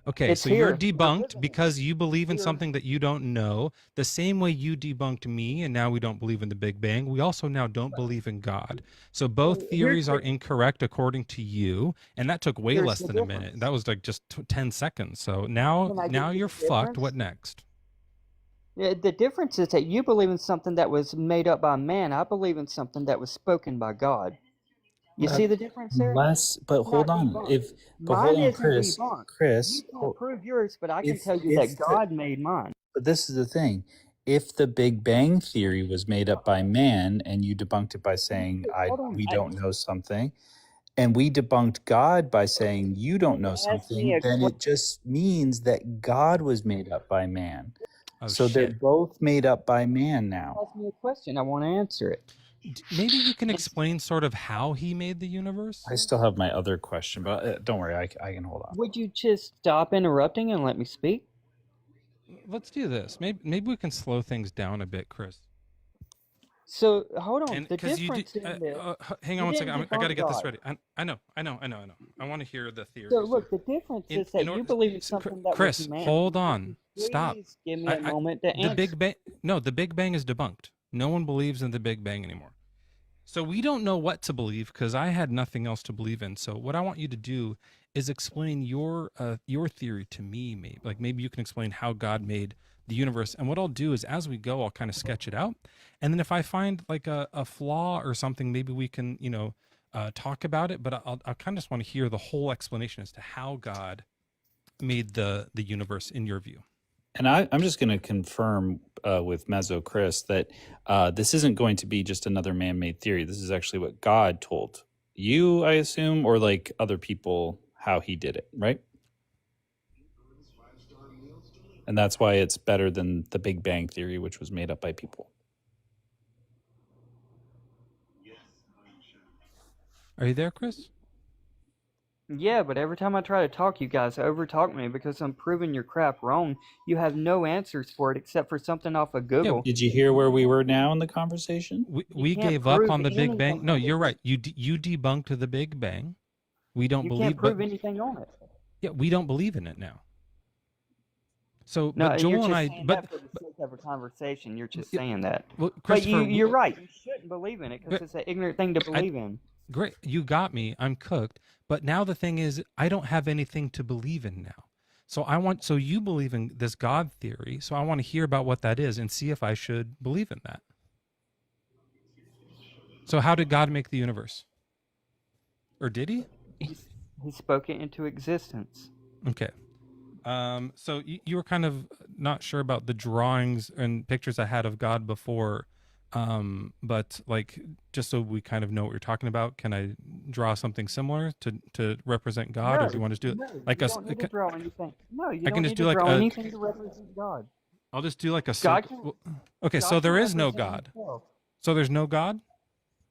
Okay, It's so you're here. We're debunked living it. because you believe in Here. something that you don't know. The same way you debunked me, and now we don't believe in the Big Bang. We also now don't believe in God. So both Here's theories are the incorrect according to you, and that took way here's less the than a minute. difference. That was like just 10 seconds. So now Can I give you you're the fucked. difference? What next? Yeah, the difference is that you believe in something that was made up by man. I believe in something that was spoken by God. You see the difference there? But It's hold not on. debunked. But hold Mine on, isn't Chris. debunked. Chris, You can't prove yours, but I can if tell you if that God made mine. but this is the thing. If the Big Bang Theory was made up by man and you debunked it by saying Hold on. we don't know something, and we debunked God by saying you don't know Ask me something, a then question. it just means that God was made up by man. Oh, So they're shit. both made up by man now. Ask me a question. I want to answer it. Maybe you can explain sort of how He made the universe? I still have my other question, but don't worry, I can hold on. Would you just stop interrupting and let me speak? Let's do this. Maybe we can slow things down a bit, Chris. So hold on. And The because you do, difference in this, hang you on one didn't second. I got to debunk get this God. ready. I know. I want to hear the theory. So look, the difference in, is that in order, you believe in so, something that Chris, was man. hold on. Stop. Please give me a moment to The answer. Big Bang. No, the Big Bang is debunked. No one believes in the Big Bang anymore. So we don't know what to believe because I had nothing else to believe in. So what I want you to do is explain your theory to me. Maybe you can explain how God made the universe. And what I'll do is as we go, I'll kind of sketch it out. And then if I find like a flaw or something, maybe we can, talk about it. But I kind of just want to hear the whole explanation as to how God made the universe in your view. And I'm just going to confirm with Mezzo Chris that this isn't going to be just another man-made theory. This is actually what God told you, I assume, or like other people how He did it, right? And that's why it's better than the Big Bang Theory, which was made up by people. Are you there, Chris? Yeah, but every time I try to talk, you guys overtalk me because I'm proving your crap wrong. You have no answers for it except for something off of Google. Did you hear where we were now in the conversation? We can't gave up prove on the Big Bang. anything No, on you're it. right. You debunked the Big Bang. We don't You believe, can't prove but anything on it. yeah, we don't believe in it now. So, No, but you're Joel and just I, saying but that for the sake of a conversation. You're just Yeah, saying that. well, But Christopher, you're right. You shouldn't believe in it because But- it's an ignorant thing to believe in. great, you got me. I'm cooked. But now the thing is, I don't have anything to believe in now. So you believe in this God theory. So I want to hear about what that is and see if I should believe in that. So how did God make the universe? Or did He? He spoke it into existence. Okay. So you were kind of not sure about the drawings and pictures I had of God before, but like just so we kind of know what you're talking about, can I draw something similar to represent God, or No, do you want to do it no, like you don't need to draw anything. No, you I can don't just need do to like draw a. anything to represent God. I'll just do like a God circle. can Okay, so God can there is no represent God. himself. So there's no God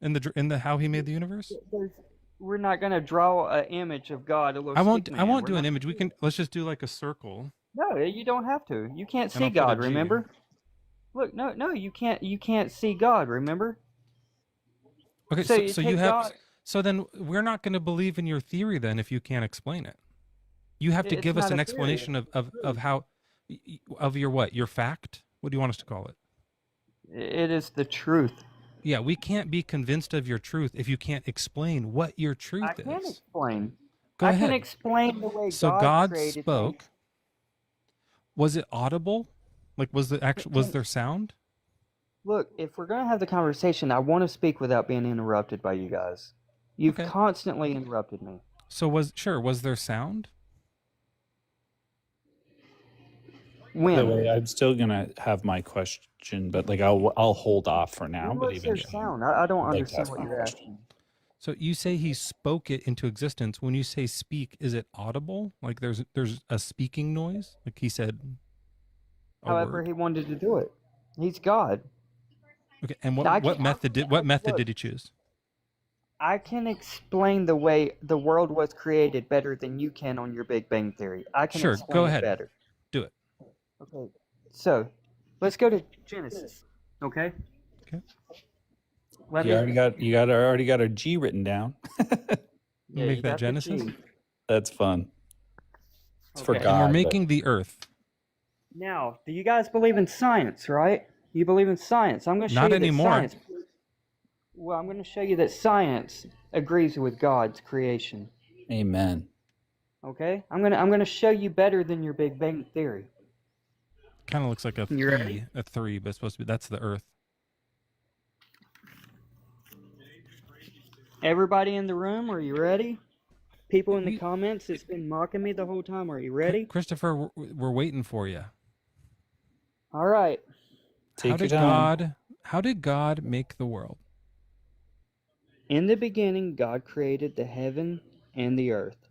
in the how he made the universe. There's, we're not going to draw an image of God, a little I stick won't. I man. won't We're do an not. image. We can. Let's just do like a circle, No, you don't have to. You can't and see I'll put a God. G. Remember? Look, no, you can't. You can't see God. Remember? Okay, So so you so you take have. God. So then we're not going to believe in your theory then if you can't explain it. You have to It's give us not an a theory. explanation of how of your what your fact. What do you want us to call it? It is the truth. Yeah, we can't be convinced of your truth if you can't explain what your I truth can is. explain. Go I can ahead. explain the way So God God created spoke. things. Was it audible? Like was Can, there sound? look, if we're going to have the conversation, I want to speak without being interrupted by you guys. You've Okay. constantly interrupted me. So was there sound? By the When? way, I'm still gonna have my question, but like I'll hold off for now. When But was there eventually, sound? I don't I'd like to understand ask what my you're question. asking. So you say he spoke it into existence. When you say speak, is it audible? Like there's a speaking noise? Like he said a However, word? he wanted to do it. He's God. Okay. And I what can, method look, did he choose? I can explain the way the world was created better than you can on your Big Bang Theory. I can Sure, go explain it ahead. better. Do it. Okay, so let's go to Genesis. Okay. Okay. Let You me. already got a G written down. Yeah, Make you that got the Genesis. G. That's fun. It's for Okay. And we're God, but making the earth. Now, do you guys believe in science, right? You believe in science. I'm going to show Not you that anymore. science. Well, I'm going to show you that science agrees with God's creation. amen. Okay? I'm going to show you better than your Big Bang Theory. Kind of looks like a You ready? three, but it's supposed to be that's the earth. Everybody in the room, are you ready? People in the You- comments that's been mocking me the whole time, are you ready? Christopher, we're waiting for you. All right. Take your time. How did God make the world? In the beginning, God created the heaven and the earth.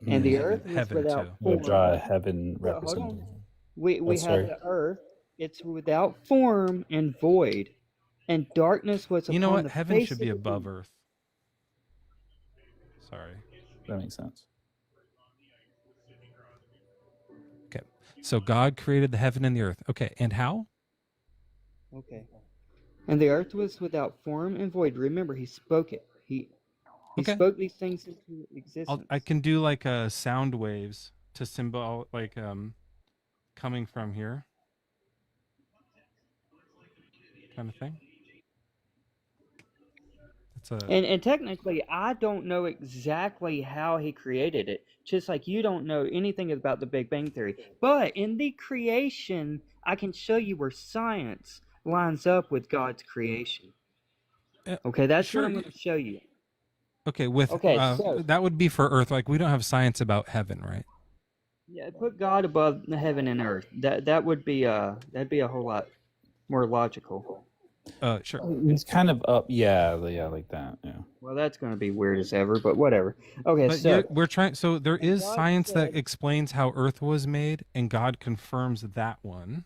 And the earth was Heaven without too. We'll form. draw a heaven Well, hold on. representation. We Oh, have sorry. the earth. It's without form and void. And darkness was upon You know what? the Heaven face should of be the above deep. earth. Sorry. That makes sense. Okay. So God created the heaven and the earth. Okay. And how? Okay. And the earth was without form and void. Remember, he spoke it. He Okay. spoke these things into existence. I can do like sound waves to symbol like coming from here kind of thing. That's a And technically, I don't know exactly how he created it, just like you don't know anything about the Big Bang Theory. But in the creation, I can show you where science lines up with God's creation. Okay, that's sure. what I'm going to show you. Okay, with Okay, so that would be for earth. Like we don't have science about heaven, right? yeah, put God above the heaven and earth. That would be that'd be a whole lot more logical. Sure. It's kind of up. Yeah, like that. Yeah. Well, that's going to be weird as ever, but whatever. Okay, But so we're trying. So there is God science that said- explains how Earth was made, and God confirms that one.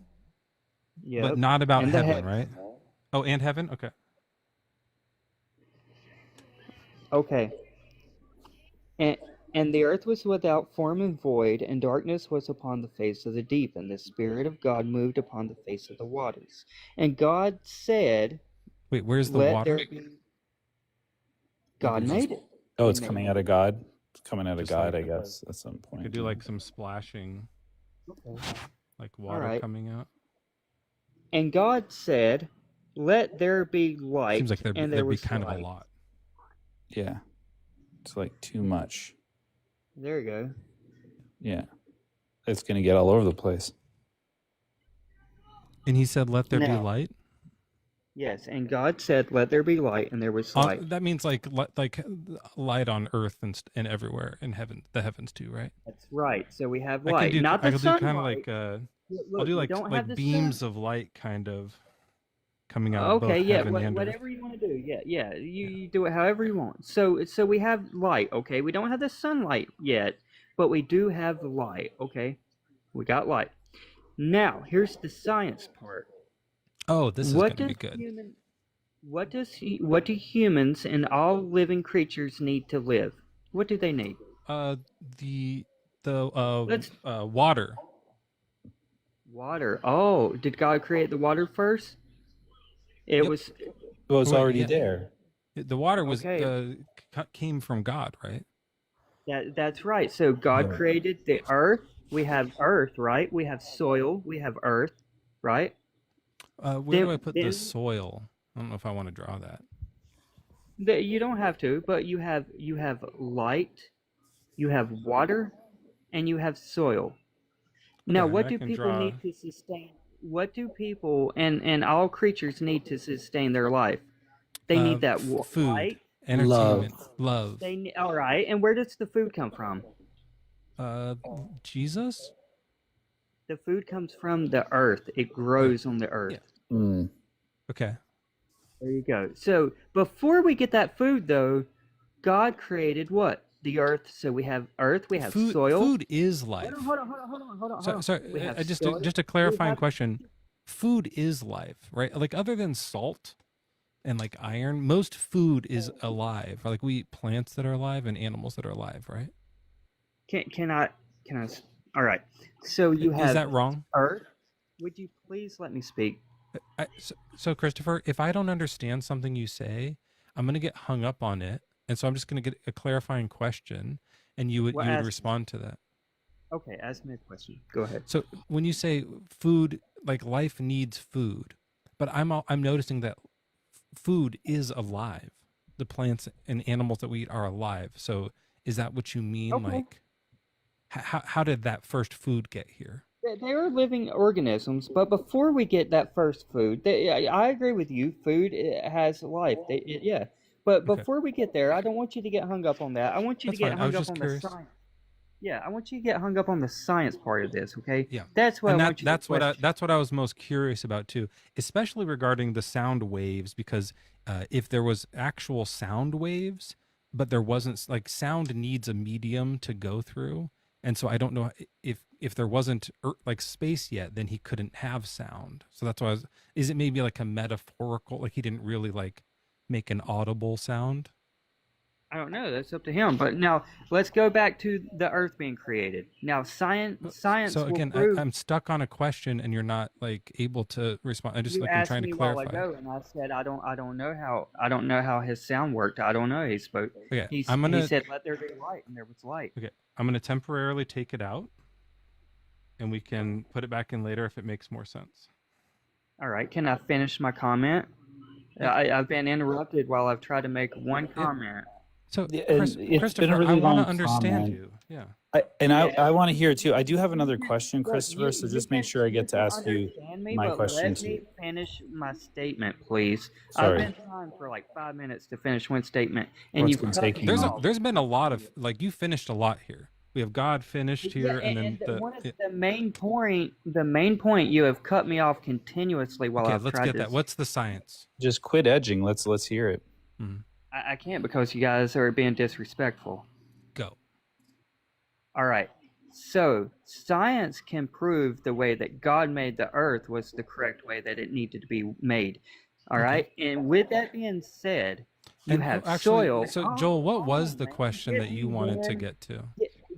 yeah, But not about and the heaven, heaven. right? Oh, and heaven. Okay. Okay. And the earth was without form and void, and darkness was upon the face of the deep, and the Spirit of God moved upon the face of the waters. And God said, Wait, where's the let water? there be... God made it. Oh, it's He made coming it. out of God. It's coming out of Just God, like I guess, at some point. Could do like some splashing, like water right. coming out. And God said, let there be light. Seems like and there there'd be was kind light. of a lot. Yeah, it's like too much. There you go. Yeah, it's gonna get all over the place. And he said, "Let there be Now- light." Yes, and God said, "Let there be light," and there was light. That means like light on earth and everywhere in heaven, the heavens too, right? That's right. So we have I can light, do not I the can do kind of sunlight. like I'll Look, do we don't have the like beams sun. of light kind of coming out of Okay, both yeah, heaven and earth. whatever you want to do. Yeah, yeah, you do it however you want. So we have light. Okay, we don't have the sunlight yet, but we do have the light. Okay, we got light. Now here's the science part. Oh, this is What going to be does good. what do humans and all living creatures need to live? What do they need? The Let's water. water. Oh, did God create the water first? It Yep. was It was Wait, already yeah. there. The water was okay. came from God, right? That's right. So God Yeah. created the earth. We have earth, right? We have soil. We have earth, right? Where do I put the Then soil? I don't know if I want to draw that. you don't have to, but you have light, you have water, and you have soil. Now, Okay, what I do can people draw need to sustain? What do people and all creatures need to sustain their life? They need that food, light. entertainment, Love. love. All right. And where does the food come from? Jesus? The food comes from the earth. It grows on the earth. Yeah. Mm. Okay. There you go. So before we get that food, though, God created what? The earth. So we have earth. We have soil. Food is life. Hold on. Sorry, We have just soil. just a clarifying question. Food is life, right? Like other than salt and like iron, most food is alive. Like we eat plants that are alive and animals that are alive, right? Can I? All right. So you have Is that wrong? earth. Would you please let me speak? So Christopher, if I don't understand something you say, I'm gonna get hung up on it, and so I'm just gonna get a clarifying question, and you would respond to that. Okay, ask me a question. Go ahead. So when you say food, like life needs food, but I'm noticing that food is alive. The plants and animals that we eat are alive. So is that what you mean? Okay. Like, how did that first food get here? They are living organisms, but before we get that first food, I agree with you. Food has life. Yeah, but Okay. before we get there, I don't want you to get hung up on that. I want you That's to get fine. I was hung up just on curious. the science. Yeah, I want you to get hung up on the science part of this. Okay. Yeah. That's what And I want you. that's what I was most curious about too, especially regarding the sound waves, because if there was actual sound waves, but there wasn't, like sound needs a medium to go through, and so I don't know if there wasn't like space yet, then he couldn't have sound. So that's why is it maybe like a metaphorical, like he didn't really like make an audible sound? I don't know. That's up to him. But now let's go back to the Earth being created. Now science. So again, will prove. I'm stuck on a question, and you're not like able to respond. I just You like I'm asked trying me to a while clarify. ago, and I said I don't know how his sound worked. I don't know. He spoke. Okay, He I'm gonna said, "Let there be light," and there was light. okay, I'm gonna temporarily take it out, and we can put it back in later if it makes more sense. All right. Can I finish my comment? Yeah. I've been interrupted while I've tried to make one comment. So, Yeah, and it's been Christopher, a really I want long to understand comment. you. Yeah. I want to hear it too. I do have another question, Look, Christopher. So just make sure I get to ask you understand me, my but question let too. me finish my statement, please. Sorry. I've been trying for like 5 minutes to finish one statement, and Well, it's you've been cut taking me long. off. There's been a lot of like you finished a lot here. We have God finished here, Yeah, and then one of the main point you have cut me off continuously while okay, I've let's tried get to. that. What's the science? Just quit edging. Let's hear it. Mhm. I can't because you guys are being disrespectful. Go. All right. So science can prove the way that God made the earth was the correct way that it needed to be made. All Okay. right. And with that being said, you And have actually, soil. so Joel, what was the man. question that you wanted to get to?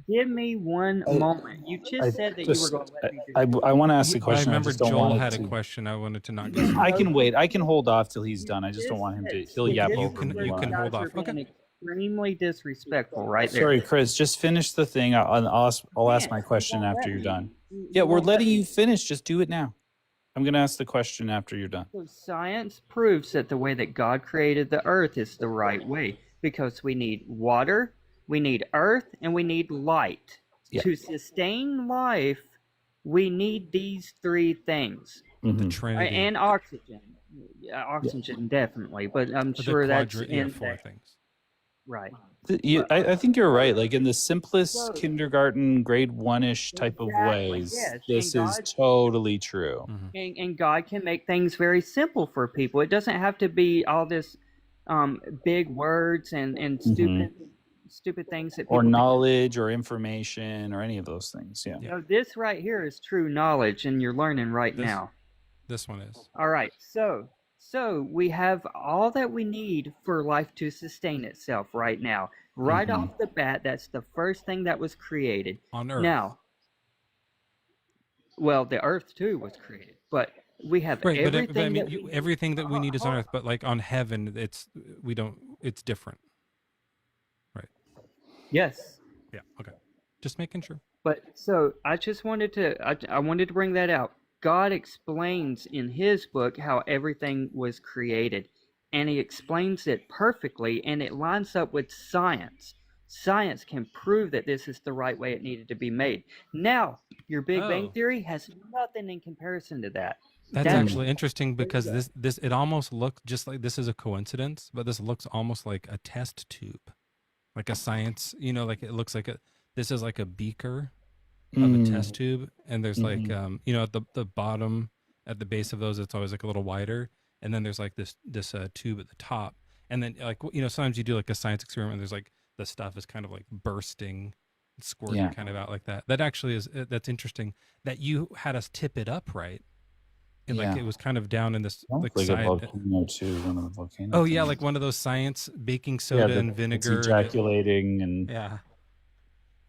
Give me one moment. You just said that you were going to let me do I want to ask a I question. remember just don't Joel want it had a to- question. I wanted to not get. I can wait. I can hold off till he's done. I just don't want him to. He'll yap You over can- me. you while can I'm- hold off. You're being Okay. extremely disrespectful right there. Sorry, Chris. Just finish the thing. I'll ask my question after you're done. Yeah, we're letting you finish. Just do it now. I'm going to ask the question after you're done. So science proves that the way that God created the earth is the right way because we need water, we need earth, and we need light. Yeah. To sustain life, we need these three things. The Mhm. Trinity. And oxygen. Yeah, oxygen definitely, but I'm The sure that's quadrant, in four that, things. right. I think you're right. Like in the simplest So kindergarten, grade one-ish type of exactly, ways, yes, and this is God totally true. and God can make things very simple for people. It doesn't have to be all this big words and hmm stupid things that Or people think. knowledge or information or any of those things. Yeah. Yeah. No, this right here is true knowledge, and you're learning right This- now. This one is. All right, so we have all that we need for life to sustain itself right now. Right Mhm. off the bat, that's the first thing that was created. On Earth. Now, well, the Earth too was created, but we have Right, but everything I mean, that we need. everything that we need is on Earth, but like on heaven, it's different. Right. Yes. Yeah. Okay. Just making sure. But so I just wanted to I wanted to bring that out. God explains in his book how everything was created, and he explains it perfectly, and it lines up with science. Science can prove that this is the right way it needed to be made. Now, your Big Bang Oh. Theory has nothing in comparison to that. That's That- actually interesting because this it almost looks just like this is a coincidence, but this looks almost like a test tube, like a science. Like it looks like this is like a beaker of a test tube, and there's like at the bottom, at the base of those, it's always like a little wider, and then there's like this tube at the top, and then like sometimes you do like a science experiment, there's like the stuff is kind of like bursting, squirting kind of out like that. That actually is that's interesting that you had us tip it up right, and like it was kind of down in this like a side. volcano too, one of the volcanoes. Oh yeah, like one of those science baking soda and vinegar. It's ejaculating and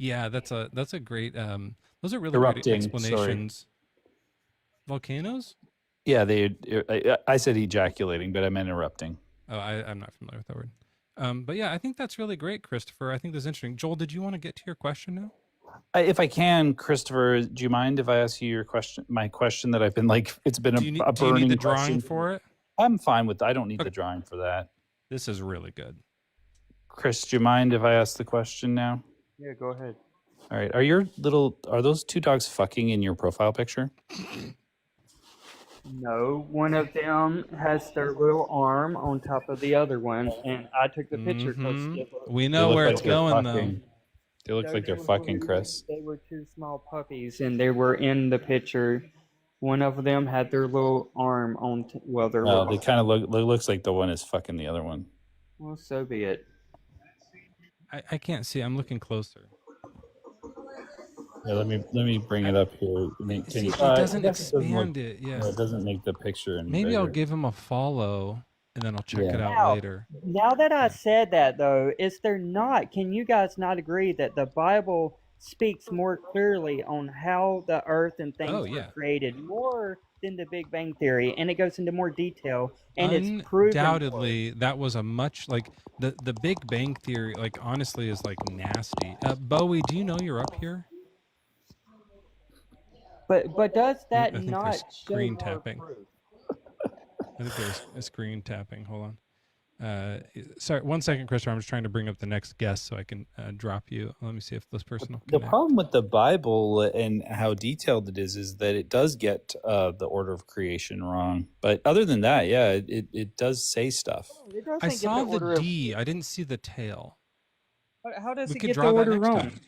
yeah, that's a great. Those are really Erupting, great explanations. Volcanoes? Yeah, I said ejaculating, but I meant erupting. Oh, I'm not familiar with that word. But yeah, I think that's really great, Christopher. I think that's interesting. Joel, did you want to get to your question now? If I can, Christopher, do you mind if I ask you your question? My question that I've been like, it's been Do you need burning the drawing question. for it? I'm fine with. I don't need Okay. the drawing for that. This is really good. Chris, do you mind if I ask the question now? Yeah, go ahead. All right. Are those two dogs fucking in your profile picture? No, one of them has their little arm on top of the other one, and I took the picture because We know where it's going though. They look like they're fucking, Chris. They were two small puppies, and they were in the picture. One of them had their little arm on. Their No, little. they kind of looks like the one is fucking the other one. Well, so be it. I can't see. I'm looking closer. Yeah, let me bring it up here. See, it doesn't expand it. Yeah. It doesn't make the picture any Maybe I'll bigger. give him a follow, and then I'll check it out Now- later. Now that I said that, though, is there not? Can you guys not agree that the Bible speaks more clearly on how the earth and things were created more than the Big Bang Theory, and it goes into more detail, and it's proven. Undoubtedly, that was a much like the Big Bang Theory. Like honestly, is like nasty. Bowie, do you know you're up here? But does that I think not there's show screen more tapping. proof? I think there's a screen tapping. Hold on. Sorry, 1 second, Christopher. I'm just trying to bring up the next guest so I can drop you. Let me see if this person will The connect. problem with the Bible and how detailed it is that it does get the order of creation wrong. But other than that, yeah, it does say stuff. It doesn't I get saw the order the of- D. I didn't see the tail. How does We it could get the draw that order next wrong? time.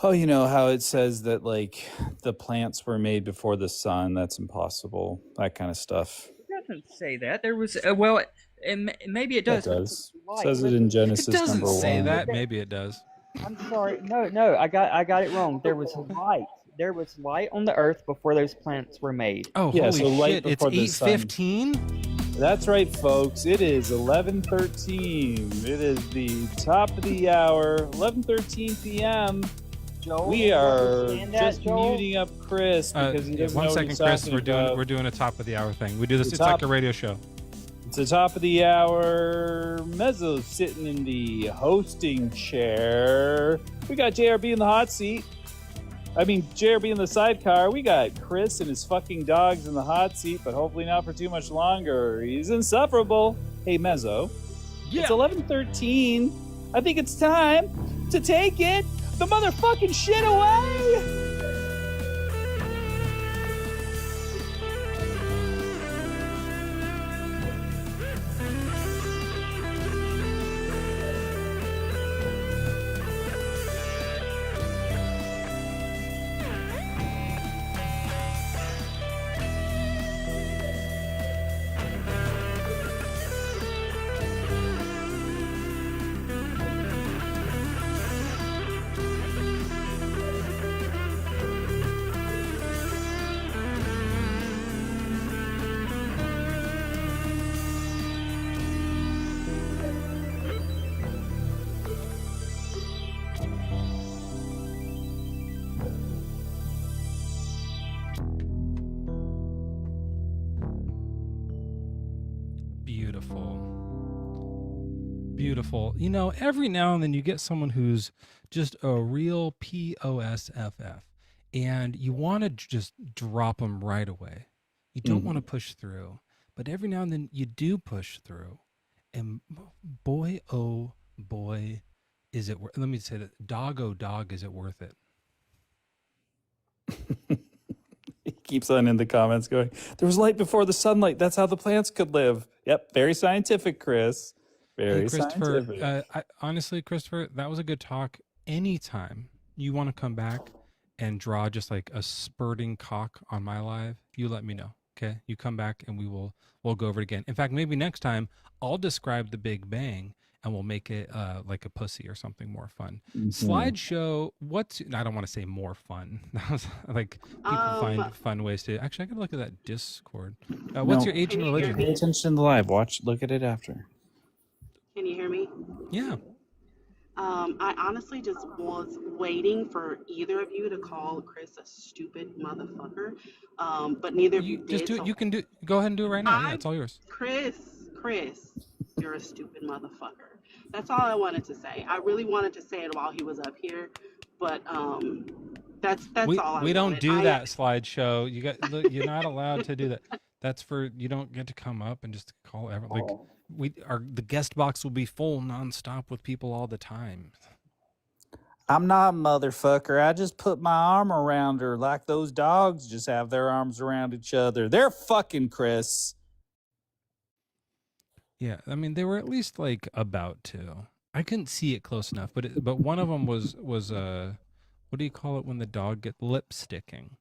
Oh, you know how it says that like the plants were made before the sun. That's impossible. That kind of stuff. It doesn't say that. There was maybe it does. It does. Light. It says it in It Genesis doesn't number say 1. that. Maybe it does. I'm sorry. No, I got it wrong. There was light. There was light on the earth before those plants were made. Oh, Yeah, holy so light shit! It's before the sun. 8:15. That's right, folks. It is 11:13. It is the top of the hour, 11:13 p.m. Joel, We you are understand that, just Joel? muting up Chris because he doesn't know 1 what second, he's Chris. talking We're about. doing a top of the hour thing. We do this. The It's like top- a radio show. It's the top of the hour. Mezzo's sitting in the hosting chair. We got JRB in the hot seat. I mean, JRB in the sidecar. We got Chris and his fucking dogs in the hot seat, but hopefully not for too much longer. He's insufferable. Hey, Mezzo. Yeah. It's 11:13. I think it's time to take it the motherfucking shit away. Beautiful. You know, every now and then you get someone who's just a real POSFF, and you want to just drop them right away. You don't want to push through, but every now and then you do push through. And boy, oh boy, is it let me say that, dog, oh dog, is it worth it? He keeps on in the comments going, there was light before the sunlight. That's how the plants could live. Yep. Very scientific, Chris. Very Hey, Christopher, scientific. honestly, Christopher, that was a good talk. Anytime you want to come back and draw just like a spurting cock on my live, you let me know. Okay, you come back and we'll go over it again. In fact, maybe next time I'll describe the Big Bang and we'll make it like a pussy or something more fun. Slideshow. I don't want to say more fun. That was like people find fun ways to. Actually, I gotta look at that Discord. What's your age and religion? Pay attention to the live. Look at it after. Can you hear me? Yeah. I honestly just was waiting for either of you to call Chris a stupid motherfucker, but neither of you did. Just do it. So You can do. Go ahead and do it right now. Yeah, it's all yours. Chris, you're a stupid motherfucker. That's all I wanted to say. I really wanted to say it while he was up here, but that's all. We don't wanted. do that slideshow. Look, you're not allowed to do that. That's for, you don't get to come up and just call the guest box will be full nonstop with people all the time. I'm not a motherfucker. I just put my arm around her like those dogs just have their arms around each other. They're fucking Chris. Yeah, I mean, they were at least like about to. I couldn't see it close enough, but one of them was what do you call it when the dog gets lip sticking?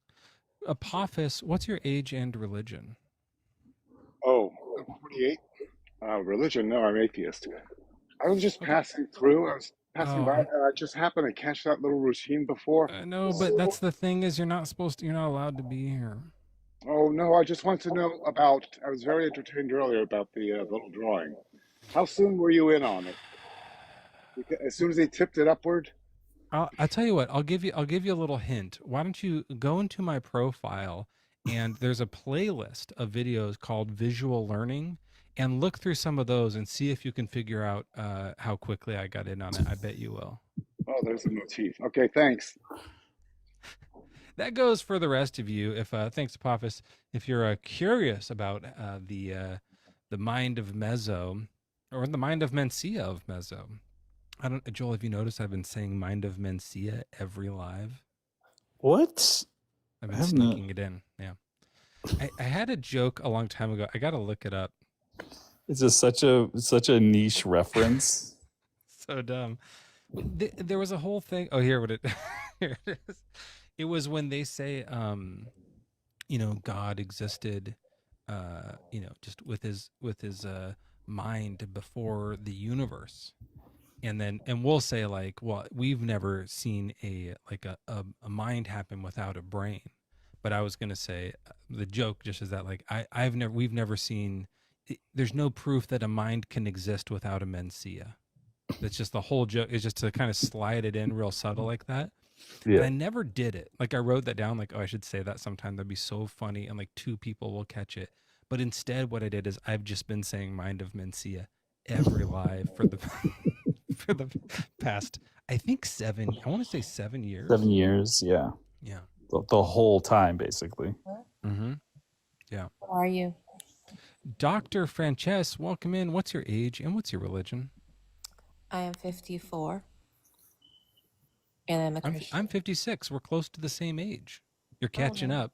Apophis, what's your age and religion? Oh, I'm 48. Religion? No, I'm atheist. I was just passing through. I was passing by, and I just happened to catch that little routine before. No, but that's the thing is you're not allowed to be here. Oh, no, I just want to know about, I was very entertained earlier about the little drawing. How soon were you in on it? As soon as they tipped it upward? I'll tell you what, I'll give you a little hint. Why don't you go into my profile, and there's a playlist of videos called Visual Learning, and look through some of those and see if you can figure out how quickly I got in on it. I bet you will. Oh, there's a motif. Okay, thanks. That goes for the rest of you. If thanks, Apophis. If you're curious about the mind of Mezzo, or the mind of Mencia of Mezzo, Joel, have you noticed I've been saying mind of Mencia every live? What? I've been sneaking it in. Yeah. I had a joke a long time ago. I got to look it up. It's just such a niche reference. So dumb. There was a whole thing. Oh, here it is. It was when they say, God existed, just with his mind before the universe, and we'll say like, well, we've never seen a mind happen without a brain. But I was gonna say the joke just is that like we've never seen. There's no proof that a mind can exist without a Mencia. That's just the whole joke, is just to kind of slide it in real subtle like that. Yeah. And I never did it. Like I wrote that down like, oh, I should say that sometime. That'd be so funny. And like 2 people will catch it. But instead what I did is I've just been saying mind of Mencia every live for the past, I think I want to say 7 years. 7 years. Yeah. Yeah. The whole time, basically. Mm-hmm. Yeah. How are you? Dr. Frances, welcome in. What's your age and what's your religion? I am 54. And I'm a Christian. I'm 56. We're close to the same age. You're catching up.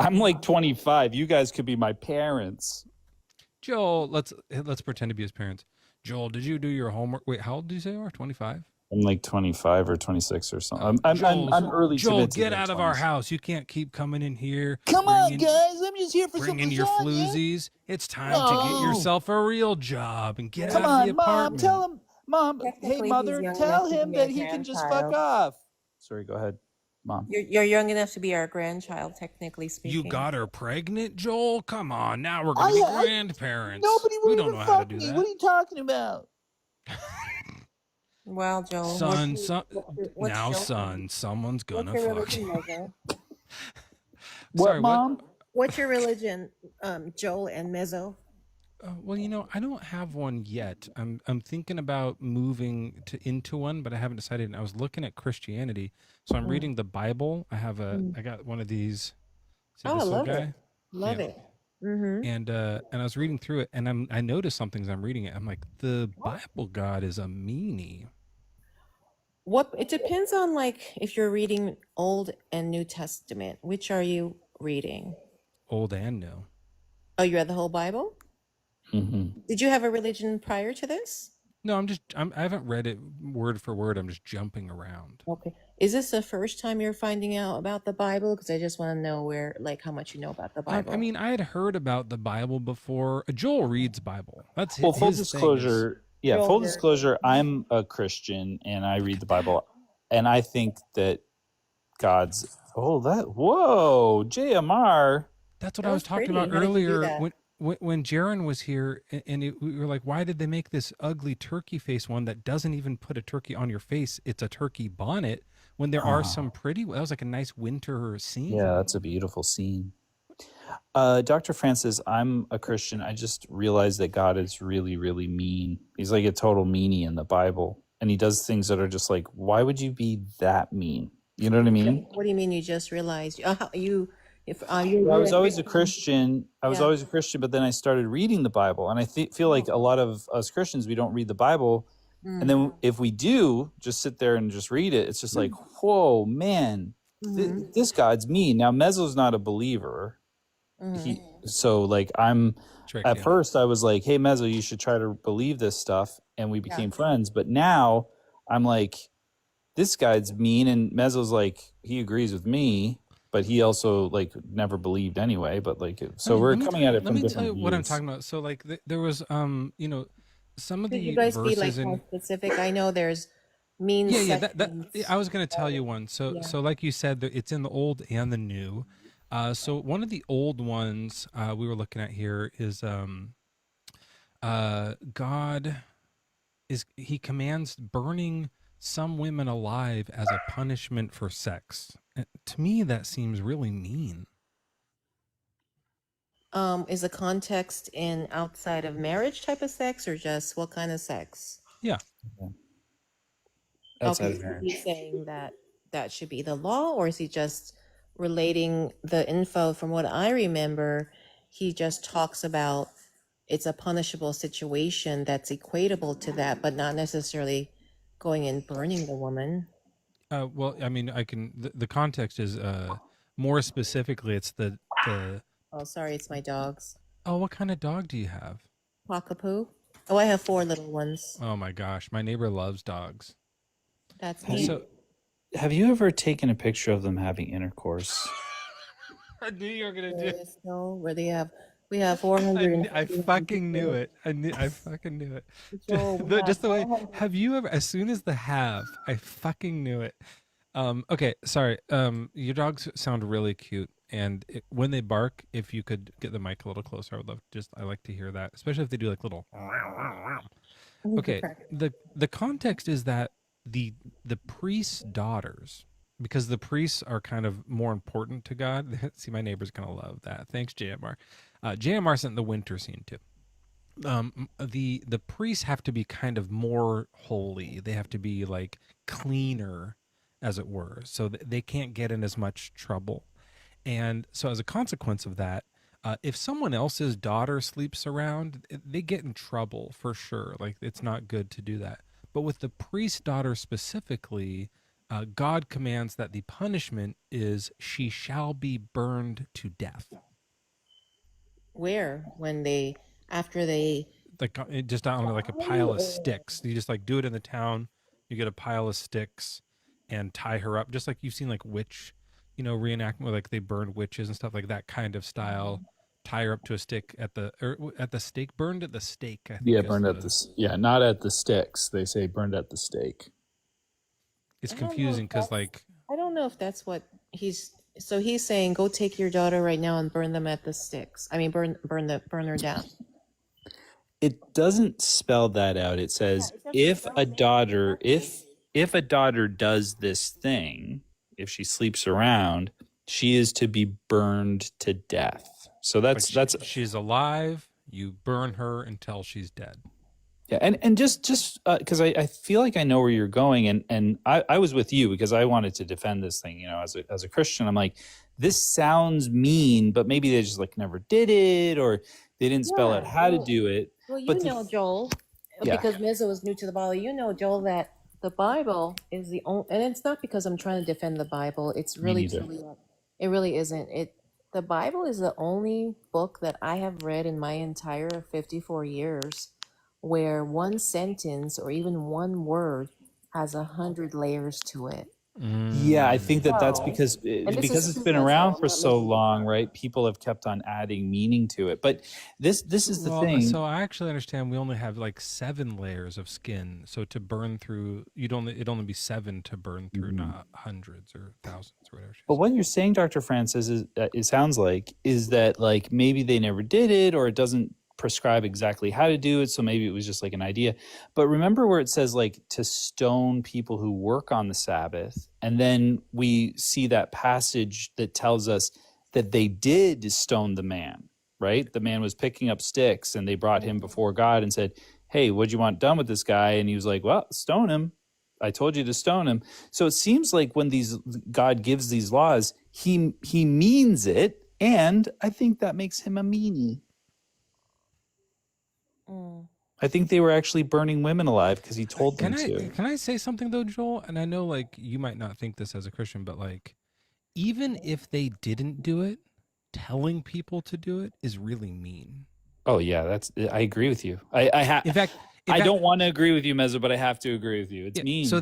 I'm like 25. You guys could be my parents. Joel, let's pretend to be his parents. Joel, did you do your homework? Wait, how old did you say you are? 25? I'm like 25 or 26 or something. I'm early. Joel, get out of our house. You can't keep coming in here. Come on, guys. I'm just here for some bringing your floozies. It's time to get yourself a real job and get out of the apartment. Mom, tell him. Mom, hey, mother, tell him that he can just fuck off. Sorry, go ahead, Mom. You're young enough to be our grandchild, technically speaking. You got her pregnant, Joel? Come on, now we're going to be grandparents. Nobody will don't even know how to fuck do me. that. What are you talking about? Well, Joel. Son, someone's gonna fuck you. What, Mom? What's your religion, Joel and Mezzo? Well, I don't have one yet. I'm thinking about moving into one, but I haven't decided. And I was looking at Christianity, so I'm Mm, reading the Bible. mm. I got one of these. See Oh, I this little love it. guy? Love Yeah. it. Mm-hmm. And I was reading through it, and I noticed something as I'm reading it. I'm like, the Bible God is a meanie. What it depends on, like, if you're reading Old and New Testament. Which are you reading? Old and new. Oh, you read the whole Bible? Mm-hmm. Did you have a religion prior to this? No, I haven't read it word for word. I'm just jumping around. Okay. Is this the first time you're finding out about the Bible? Because I just want to know where, like, how much you know about the I Bible. mean, I had heard about the Bible before. Joel reads Bible. That's Well, full his thing. disclosure, full disclosure, I'm a Christian and I read the Bible, and I think that God's. Whoa, JMR. That's what That I was was talking pretty. about How did you do earlier that? when Jaron was here, we were like, why did they make this ugly turkey face one that doesn't even put a turkey on your face? It's a turkey bonnet. When there are some pretty, that was like a nice winter scene. Yeah, that's a beautiful scene. Dr. Francis, I'm a Christian. I just realized that God is really, really mean. He's like a total meanie in the Bible. And he does things that are just like, why would you be that mean? You know what I mean? What do you mean you just realized? I was always a Christian. I was Yeah. always a Christian, but then I started reading the Bible. And I feel like a lot of us Christians, we don't read the Bible. And then if we do just sit there and just read it, it's just like, whoa, man, this God's mean. Now, Mezzo's not a believer. So like first I was like, hey, Mezzo, you should try to believe this stuff. And we became friends. But now I'm like, this guy's mean. And Mezzo's like, he agrees with me, but he also like never believed anyway. But like, so we're coming at it from different views. Let me tell you what I'm talking about. So like there was, some of Could the you guys be verses like more specific? I know there's mean sections. I was going to tell you one. So like you said, it's in the Old and the New. So one of the old ones we were looking at here is God he commands burning some women alive as a punishment for sex. To me, that seems really mean. Is the context in outside of marriage type of sex, or just what kind of sex? Yeah. Outside Okay, of marriage. is he saying that that should be the law, or is he just relating the info? From what I remember, he just talks about it's a punishable situation that's equatable to that, but not necessarily going and burning the woman. Well, I mean, the context is more specifically, it's the. Oh, sorry, it's my dogs. Oh, what kind of dog do you have? Cockapoo. Oh, I have 4 little ones. Oh my gosh, my neighbor loves dogs. That's me. So, have you ever taken a picture of them having intercourse? I knew you were gonna do it. No, where we have 400. I fucking knew it. I fucking knew it. Joel, Just the way. Have you ever? As soon as the have, I fucking knew it. Okay, sorry. Your dogs sound really cute, and when they bark, if you could get the mic a little closer, I would love. I like to hear that, especially if they do like little. Okay, the context is that the priest's daughters, because the priests are kind of more important to God. See, my neighbor's gonna love that. Thanks, JMR. JMR sent the winter scene too. The priests have to be kind of more holy. They have to be like cleaner, as it were, so they can't get in as much trouble. And so as a consequence of that, if someone else's daughter sleeps around, they get in trouble for sure. Like, it's not good to do that. But with the priest's daughter specifically, God commands that the punishment is she shall be burned to death. Where? When they, after they... Like, just on like a pile of sticks. You just like do it in the town. You get a pile of sticks and tie her up, just like you've seen like witch, reenactment where like they burn witches and stuff like that kind of style. Tie her up to a stick at the stake. Burned at the stake, I think. Yeah, burned at the not at the sticks. They say burned at the stake. It's confusing because like I don't know if that's what he's saying. Go take your daughter right now and burn them at the sticks. I mean, burn her down. It doesn't spell that out. It says if a daughter does this thing, if she sleeps around, she is to be burned to death. So that's she's alive. You burn her until she's dead. Yeah, and just because I feel like I know where you're going, and I was with you because I wanted to defend this thing. As a Christian, I'm like, this sounds mean, but maybe they just like never did it, or they didn't spell out Yeah, how to do it. well, you But know, Joel, yeah, because Mezzo is new to the Bible, you know, Joel, that the Bible is the only, and it's not because I'm trying to defend the Bible. It's me really, neither. truly, it really isn't. The Bible is the only book that I have read in my entire 54 years where one sentence or even one word has 100 layers to it. Yeah, I think that's So, because and this is it's true, been Mezzo. around I'm for not so making. long, right? People have kept on adding meaning to it. But this is the Well, thing. so I actually understand we only have like 7 layers of skin. So to burn through, it'd only be 7 to burn through, not hundreds or thousands or whatever. But what you're saying, Dr. Francis, is it sounds like is that like maybe they never did it, or it doesn't prescribe exactly how to do it, so maybe it was just like an idea. But remember where it says like to stone people who work on the Sabbath, and then we see that passage that tells us that they did stone the man, right? The man was picking up sticks, and they brought him before God and said, "Hey, what'd you want done with this guy?" And he was like, "Well, stone him. I told you to stone him." So it seems like when God gives these laws, he means it, and I think that makes him a meanie. I think they were actually burning women alive because he told them to. Can I say something though, Joel? And I know like you might not think this as a Christian, but like even if they didn't do it, telling people to do it is really mean. Oh yeah, I agree with you. In fact, I don't want to agree with you, Mezzo, but I have to agree with you. It's mean. So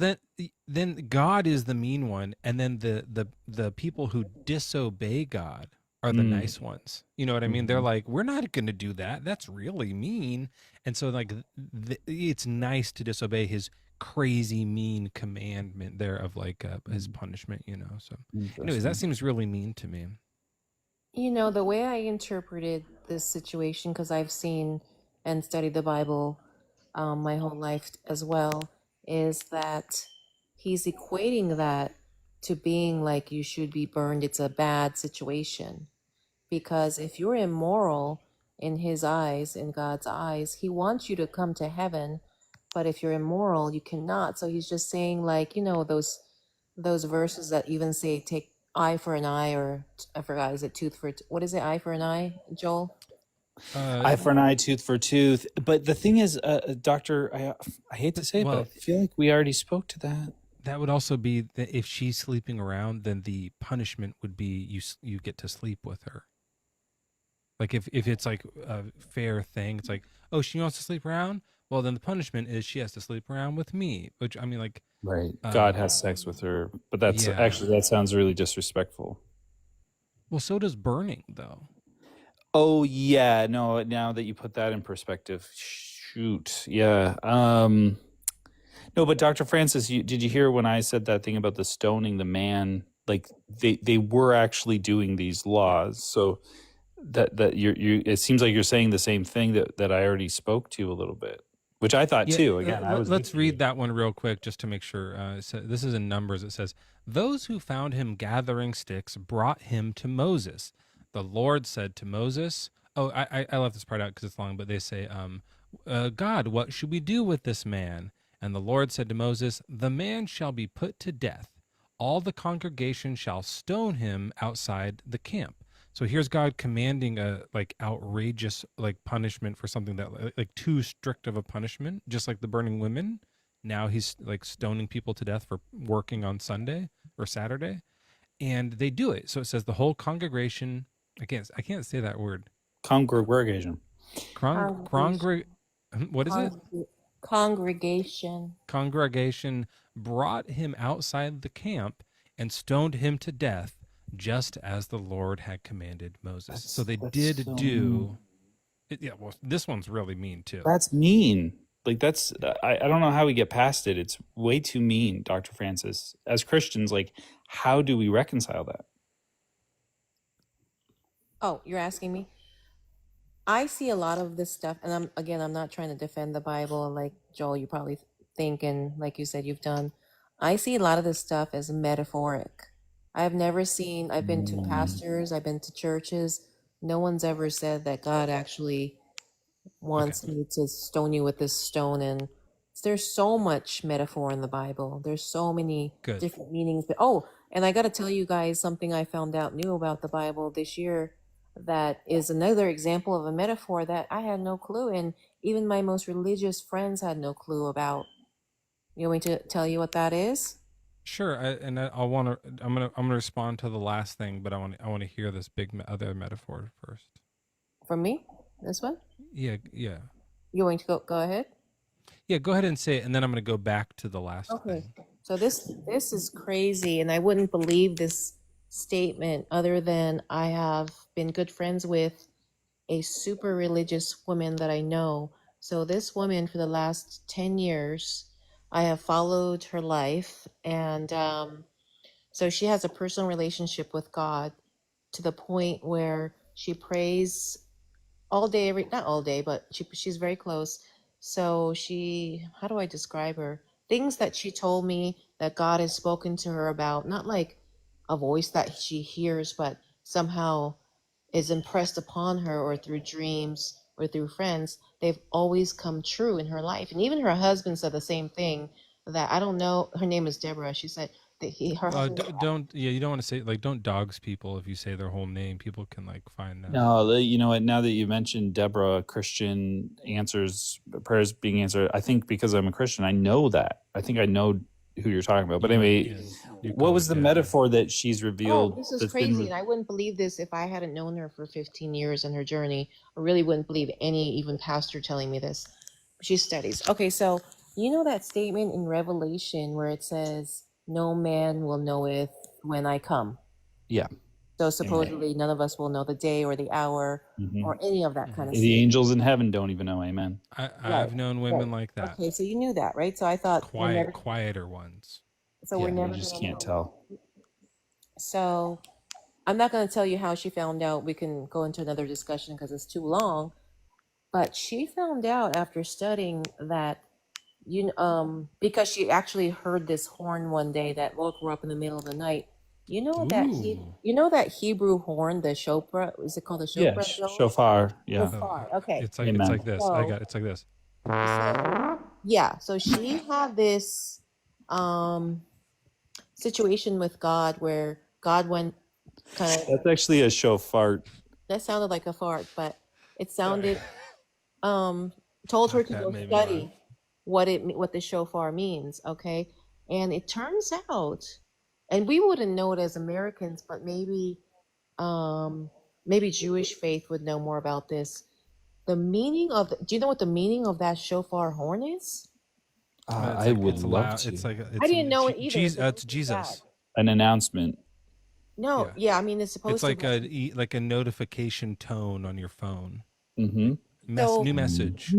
then God is the mean one, and then the people who disobey God are the nice ones. You know what I mean? They're like, we're not going to do that. That's really mean. And so like it's nice to disobey his crazy mean commandment there of like his punishment, So anyways, that seems really mean to me. You know, the way I interpreted this situation, because I've seen and studied the Bible my whole life as well, is that he's equating that to being like you should be burned. It's a bad situation. Because if you're immoral in his eyes, in God's eyes, he wants you to come to heaven. But if you're immoral, you cannot. So he's just saying, like, those verses that even say take eye for an eye, or I forgot, is it tooth for what is it, eye for an eye, Joel? Eye for an eye, tooth for tooth. But the thing is, Doctor, I hate to say it, but I feel like we already spoke to that. That would also be that if she's sleeping around, then the punishment would be you get to sleep with her. Like if it's like a fair thing, it's like, oh, she wants to sleep around. Well, then the punishment is she has to sleep around with me. Which I mean, like, right? God has sex with her, but that's actually that sounds really disrespectful. Well, so does burning, though. Oh yeah, no. Now that you put that in perspective, shoot, yeah. No, but Dr. Francis, did you hear when I said that thing about the stoning the man? Like they were actually doing these laws, so that you it seems like you're saying the same thing that I already spoke to a little bit, which I thought too. Again, let's read that one real quick just to make sure. So this is in Numbers. It says, "Those who found him gathering sticks brought him to Moses. The Lord said to Moses." Oh, I left this part out because it's long, but they say, "God, what should we do with this man?" And the Lord said to Moses, "The man shall be put to death. All the congregation shall stone him outside the camp." So here's God commanding a like outrageous like punishment for something that like too strict of a punishment, just like the burning women. Now he's like stoning people to death for working on Sunday or Saturday, and they do it. So it says the whole congregation. I can't say that word. Congregation. What is it? Congregation. Congregation brought him outside the camp and stoned him to death, just as the Lord had commanded Moses. So they did do it. Yeah, well, this one's really mean too. That's mean. Like that's I don't know how we get past it. It's way too mean, Dr. Francis. As Christians, like how do we reconcile that? Oh, you're asking me? I see a lot of this stuff, and I'm not trying to defend the Bible like Joel, you probably think, and like you said, you've done. I see a lot of this stuff as metaphoric. I've been to pastors, I've been to churches. No one's ever said that God actually Okay. wants me to stone you with this stone. And there's so much metaphor in the Bible. There's so many Good. different meanings. But oh, and I got to tell you guys something I found out new about the Bible this year that is another example of a metaphor that I had no clue, and even my most religious friends had no clue about. You want me to tell you what that is? Sure. I'll want to. I'm gonna respond to the last thing, but I want to hear this other metaphor first. From me? This one? Yeah. Yeah. You want to go ahead? Yeah. Go ahead and say it, and then I'm gonna go back to the last Okay. thing. So this is crazy, and I wouldn't believe this statement other than I have been good friends with a super religious woman that I know. So this woman for the last 10 years, I have followed her life, and so she has a personal relationship with God to the point where she prays all day, not all day, but she's very close. So how do I describe her? Things that she told me that God has spoken to her about, not like a voice that she hears, but somehow is impressed upon her or through dreams or through friends, they've always come true in her life. And even her husband said the same thing, that I don't know, her name is Deborah. She said that her husband. Don't. Yeah. You don't want to say, like, don't dogs people if you say their whole name. People can, like, find them. No, you know what? Now that you mentioned Deborah, Christian answers, prayers being answered, I think because I'm a Christian, I know that. I think I know who you're talking about. But anyway, what was the metaphor that she's revealed? Oh, this is crazy. And I wouldn't believe this if I hadn't known her for 15 years in her journey. I really wouldn't believe any even pastor telling me this. She studies. Okay, so you know that statement in Revelation where it says, no man will knoweth when I come. Yeah. So supposedly none of us will know the day or the hour or any of that kind of stuff. The angels in heaven don't even know. Amen. I've known women like that. Okay, so you knew that, right? So I thought quieter ones. So we're never just can't tell. So I'm not going to tell you how she found out. We can go into another discussion because it's too long. But she found out after studying that because she actually heard this horn one day that woke her up in the middle of the night. You know that Hebrew horn, the shofar, is it called the shofar? Yeah, shofar. Yeah. Shofar. Okay. It's like this. I got it. It's like this. So she had this situation with God where God went kind of. That's actually a shofar. That sounded like a fart, but it sounded told her to go study what the shofar means, okay? And it turns out, and we wouldn't know it as Americans, but maybe Jewish faith would know more about this. Do you know what the meaning of that shofar horn is? I would love to. I didn't know it either. It's Jesus. An announcement. No, yeah, I mean it's supposed to. It's like a notification tone on your phone. Mm-hmm. New message.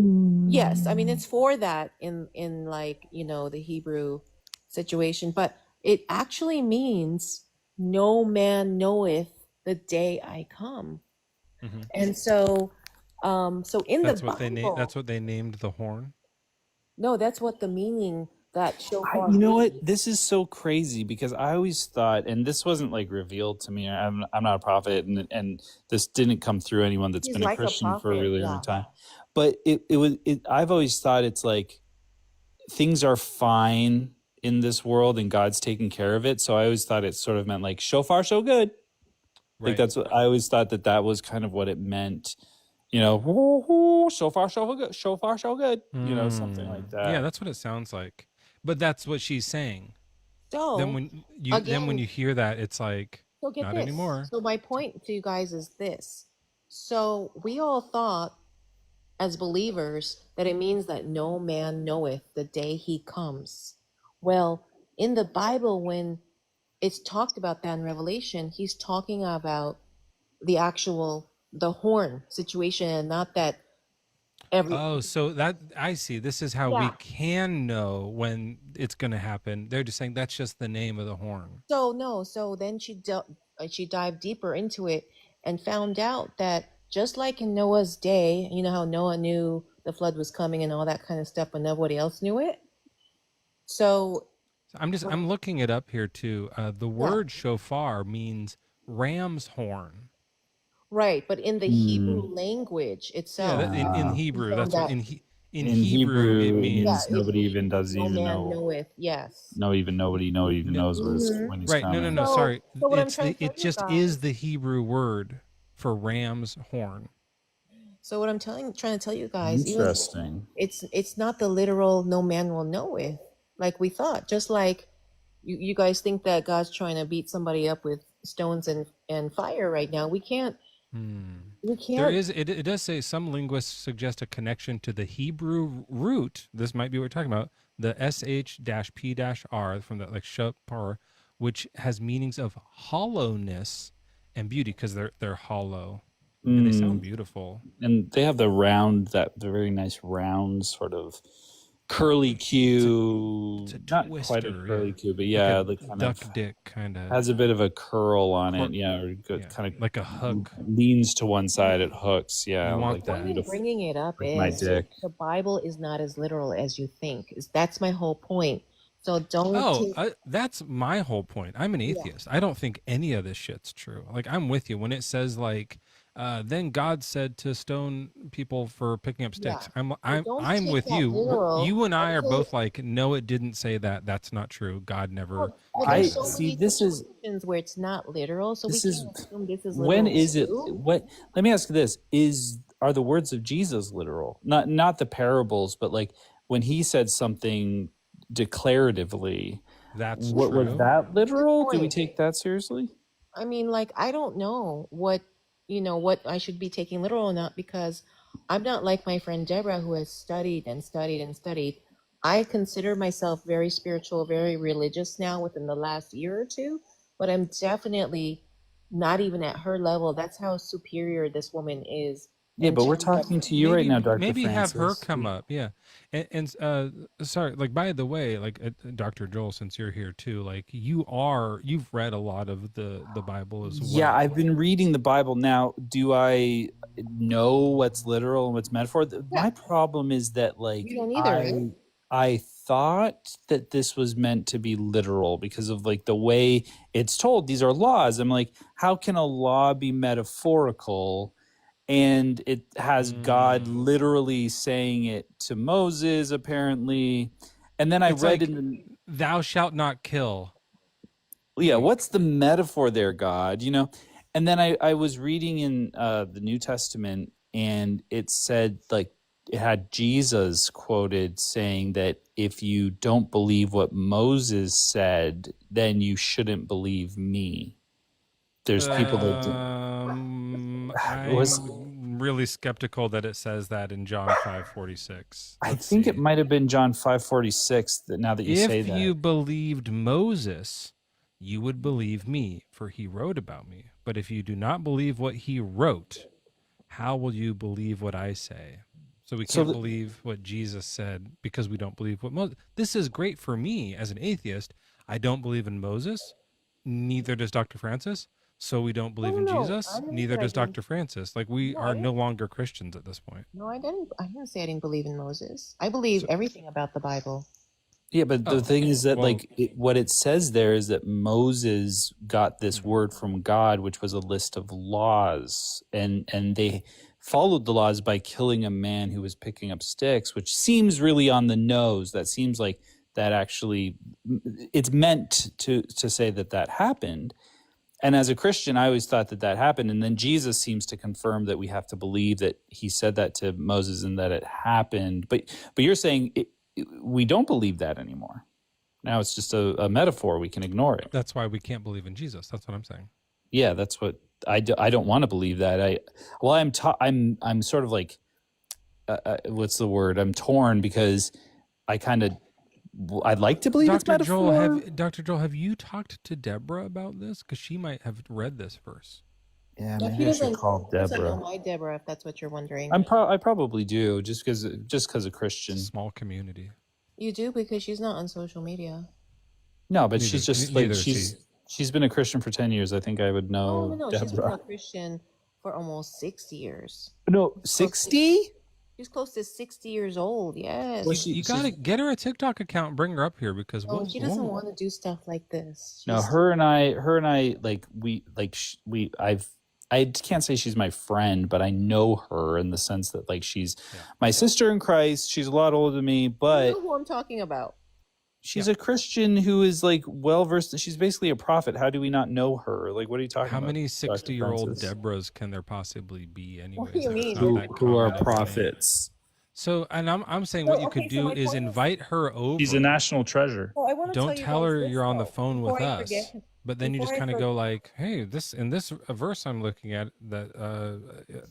Yes, I mean it's for that in like the Hebrew situation, but it actually means no man knoweth the day I come. Mm-hmm. And so in that's the what Bible, that's what they named the horn. No, that's what the meaning that shofar. You know what? This is so crazy because I always thought, and this wasn't like revealed to me. I'm not a prophet, and this didn't come through anyone that's been a Christian for a really long time. But I've always thought it's like things are fine in this world and God's taking care of it. So I always thought it sort of meant like shofar so good. Right. Like that's what I always thought that was kind of what it meant. Shofar so good, shofar so good. Something like that. Yeah, that's what it sounds like. But that's what she's saying. So then when you hear that, it's like not anymore. So my point to you guys is this. So we all thought as believers that it means that no man knoweth the day he comes. Well, in the Bible, when it's talked about that in Revelation, he's talking about the horn situation, and not that so that I see. This is how we can know when it's going to happen. They're just saying that's just the name of the horn. So then she dived deeper into it and found out that just like in Noah's day, you know how Noah knew the flood was coming and all that kind of stuff, but nobody else knew it. So I'm looking it up here too. The word shofar means ram's horn. Right, but in the Hebrew language Yeah, itself, that, in we Hebrew, found that's what that, in Hebrew it Hebrew, it yeah, means means it nobody means even does no even man know. knoweth. Yes. Nobody even no, knows Mm-hmm. when he's right. No, coming. sorry. So what I'm It's trying to tell it you just guys, is the Hebrew word for ram's horn. so what I'm trying to tell you guys, even Interesting. it's not the literal no man will know it, like we thought. Just like you guys think that God's trying to beat somebody up with stones and fire right now. We can't. We There can't. is it does say some linguists suggest a connection to the Hebrew root. This might be what we're talking about. The sh-p-r from that like shapar, which has meanings of hollowness and beauty because they're hollow and they sound beautiful. And they have the very nice round sort of curly Q. It's a Not quite a twister, curly yeah. Q, but Like yeah, a the kind duck of dick kind of has a bit of a curl on it. Yeah, or yeah, kind of like a hook. leans to one side. It hooks. Yeah, You want like The point that. of bringing it up like my is dick. the Bible is not as literal as you think. That's my whole point. So don't Oh, take. that's my whole point. I'm an Yeah. atheist. I don't think any of this shit's true. Like I'm with you when it says like, then God said to stone people for picking up Yeah. sticks. So don't I'm take with that you. literal. You and I are Okay. both like, no, it didn't say that. That's not true. God never Well, said there's so that. many situations where it's not literal, so we This is can't assume this is when literal is it? too. What? Let me ask you this: are the words of Jesus literal? Not the parables, but like when he said something declaratively. That's What was true. that literal? Do we Point. take that seriously? I mean, like, I don't know what, what I should be taking literal or not, because I'm not like my friend Deborah, who has studied and studied and studied. I consider myself very spiritual, very religious now within the last year or two, but I'm definitely not even at her level. That's how superior this woman is. Yeah, in but we're terms of- talking to you right now, Dr. Maybe have her Francis. come up, yeah. And sorry, like by the way, like Dr. Joel, since you're here too, like you've read a lot of the Bible as well. Yeah, I've been reading the Bible now. Do I know what's literal and what's metaphor? My problem is that like You don't either, right? I thought that this was meant to be literal because of like the way it's told. These are laws. I'm like, how can a law be metaphorical? And it has God literally saying it to Moses, apparently. And then I It's read like, in the thou shalt not kill. yeah, what's the metaphor there, God? And then I was reading in the New Testament, and it said like it had Jesus quoted saying that if you don't believe what Moses said, then you shouldn't believe me. There's people that I'm really skeptical that it says that in John 5:46. I think it might have been John 5:46. That now that you say If that, you believed Moses, you would believe me, for he wrote about me. But if you do not believe what he wrote, how will you believe what I say? So we can't believe what Jesus said because we don't believe what Moses. This is great for me as an atheist. I don't believe in Moses. Neither does Dr. Francis. So we don't believe in Jesus. Neither does Dr. Francis. Like we are no longer Christians at this point. No, I didn't. I didn't say I didn't believe in Moses. I believe everything about the Bible. yeah, but the thing is that what it says there is that Moses got this word from God, which was a list of laws, and they followed the laws by killing a man who was picking up sticks, which seems really on the nose. That seems like that actually it's meant to say that happened. And as a Christian, I always thought that happened. And then Jesus seems to confirm that we have to believe that he said that to Moses and that it happened. But you're saying we don't believe that anymore. Now it's just a metaphor. We can ignore it. That's why we can't believe in Jesus. That's what I'm saying. Yeah, that's what I don't want to believe that. I'm sort of like, what's the word? I'm torn because I'd like to believe it's metaphor. Dr. Joel, have you talked to Deborah about this? Because she might have read this verse. Yeah, maybe I should call Deborah. Deborah. Know my Deborah, if that's what you're wondering. I probably do, just because a Christian. Small community. You do, because she's not on social media. No, but she's just like she's been a Christian for 10 years. I think I would know. No, Deborah. she's been a Christian for almost 6 years. No, 60? She's close to 60 years old. Yes. Well, you gotta get her a TikTok account and bring her up here because she doesn't want to do stuff like this. No, her and I, like I've I can't say she's my friend, but I know her in the sense that like she's Yeah. my sister in Christ. She's a lot older than me, You but know who I'm talking about. she's a Christian who is like well versed. She's basically a prophet. How do we not know her? Like, what are you talking How about? many Dr. 60-year-old Francis? Deborahs can there possibly be anyways? What do you It's mean? not Who that are common of a thing. prophets? So, and I'm saying So, what you okay, could so do my is point is, invite her over. She's a national treasure. so I want to tell Don't you tell guys her this, you're on the though, phone with before I us. forget. But then you Before just I kind of forget. go like, "Hey, in this verse I'm looking at that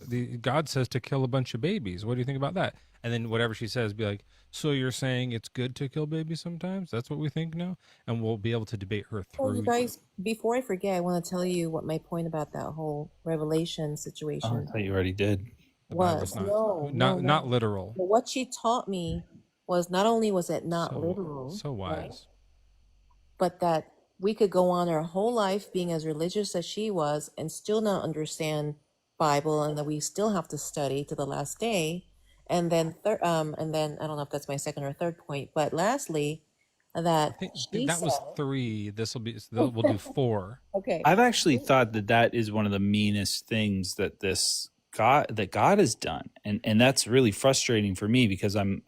the God says to kill a bunch of babies. What do you think about that?" And then whatever she says, be like, "So you're saying it's good to kill babies sometimes? That's what we think now?" And we'll be able to debate her So you through. guys, before I forget, I want to tell you what my point about that whole Revelation Oh, I situation thought you already did. The was. Bible's No, not literal. But what she taught me was not only was it not literal, So right, wise. but that we could go on our whole life being as religious as she was and still not understand Bible, and that we still have to study to the last day. And then and then I don't know if that's my second or third point, but lastly, I that think she that was said, 3. We'll do 4. okay, I've actually thought that is one of the meanest things that God has done, and that's really frustrating for me because I'm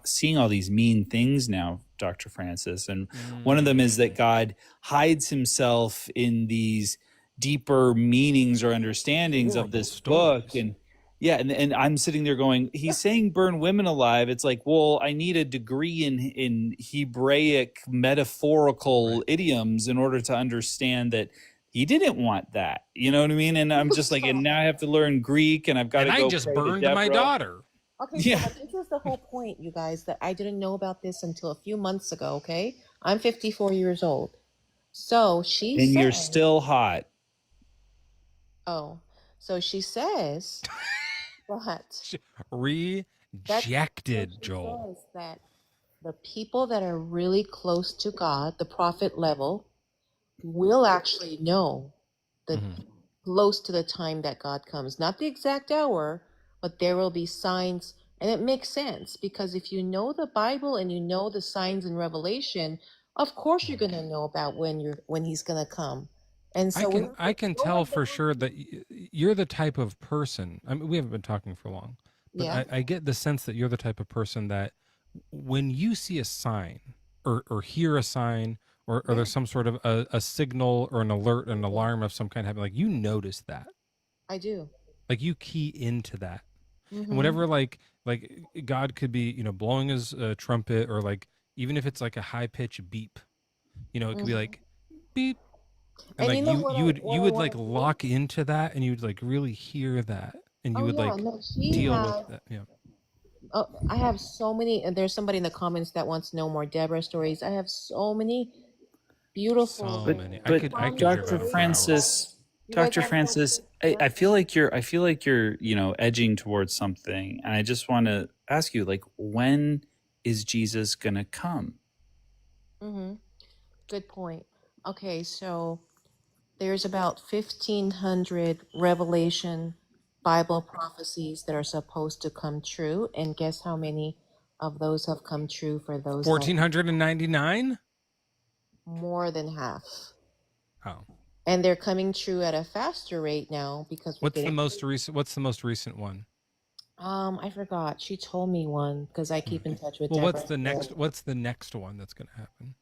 seeing all these mean things now, Dr. Francis, and one of them is that God hides himself in these deeper meanings or understandings of this book, and yeah, and I'm sitting there going, he's saying burn women alive. It's like, well, I need a degree in Hebraic metaphorical idioms in order to understand that he didn't want that. You know what I mean? And I'm just like, and now I have to learn Greek, and I've got to And go. I just pray to burned my Deborah. daughter. okay, Yeah. so this is the whole point, you guys, that I didn't know about this until a few months ago. Okay, I'm 54 years old. So she And you're said, still hot. oh, so she says that Rejected, she Joel. says that the people that are really close to God, the prophet level, will actually know the close to the time that God comes. Not the exact hour, but there will be signs. And it makes sense because if you know the Bible and you know the signs in Revelation, of course you're going to know about when he's going to come. And so I can tell for sure that you're the type of person. I mean, we haven't been talking for long, but Yeah. I get the sense that you're the type of person that when you see a sign or hear a sign or there's some sort of a signal or an alert, an alarm of some kind happening, like you notice that. I do. Like you key into that. Mhm. And whatever, like God could be, blowing his trumpet, or like even if it's like a high pitched beep, it could be like beep. And like you know what you would I like wanna do? lock into that, and you would like really hear that, and you Oh, would yeah, like no, she deal has- with that. Yeah. Oh, I have so many, and there's somebody in the comments that wants to know more Deborah stories. I have so many beautiful. So many. I But could drive Dr. out for Francis, You guys Dr. have Francis, I feel like you're edging towards something, and I just want to ask you, like, when is Jesus gonna come? Mm-hmm. Good point. Okay, so there's about 1,500 Revelation Bible prophecies that are supposed to come true, and guess how many of those have come true for those? 1,499. More than half. Oh. And they're coming true at a faster rate now because What's the most recent one? I forgot. She told me one because I keep in touch with. Well, Deborah. what's the next one that's going to happen?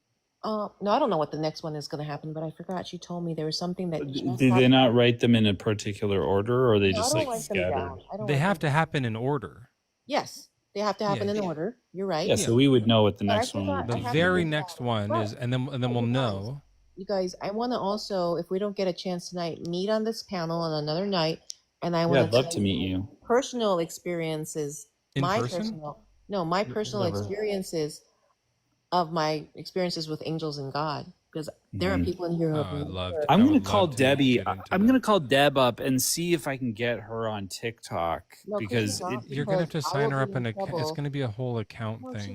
No, I don't know what the next one is going to happen, but I forgot. She told me there was something that. Did they not write them in a particular order, or are they No, I just don't like write them scattered? down. I don't They write have them to happen in order. Yes, they have to happen in order. You're right. Yeah, so we would know what the But I next one would forgot- I be. The have very to- next one But- is, and then we'll know. You guys, I want to also, if we don't get a chance tonight, meet on this panel on another night, and I Yeah, want I'd love to meet you. personal experiences. In my person? my personal Never. experiences of my experiences with angels and God, because there are Mhm. people in here who Oh, have I'd love never- to. I'm I gonna would call love to Debbie. get into I'm that. gonna call Deb up and see if I can get her on TikTok No, please because do not, You're gonna have to because I sign will her be up in it's trouble. going to be a whole account No, thing.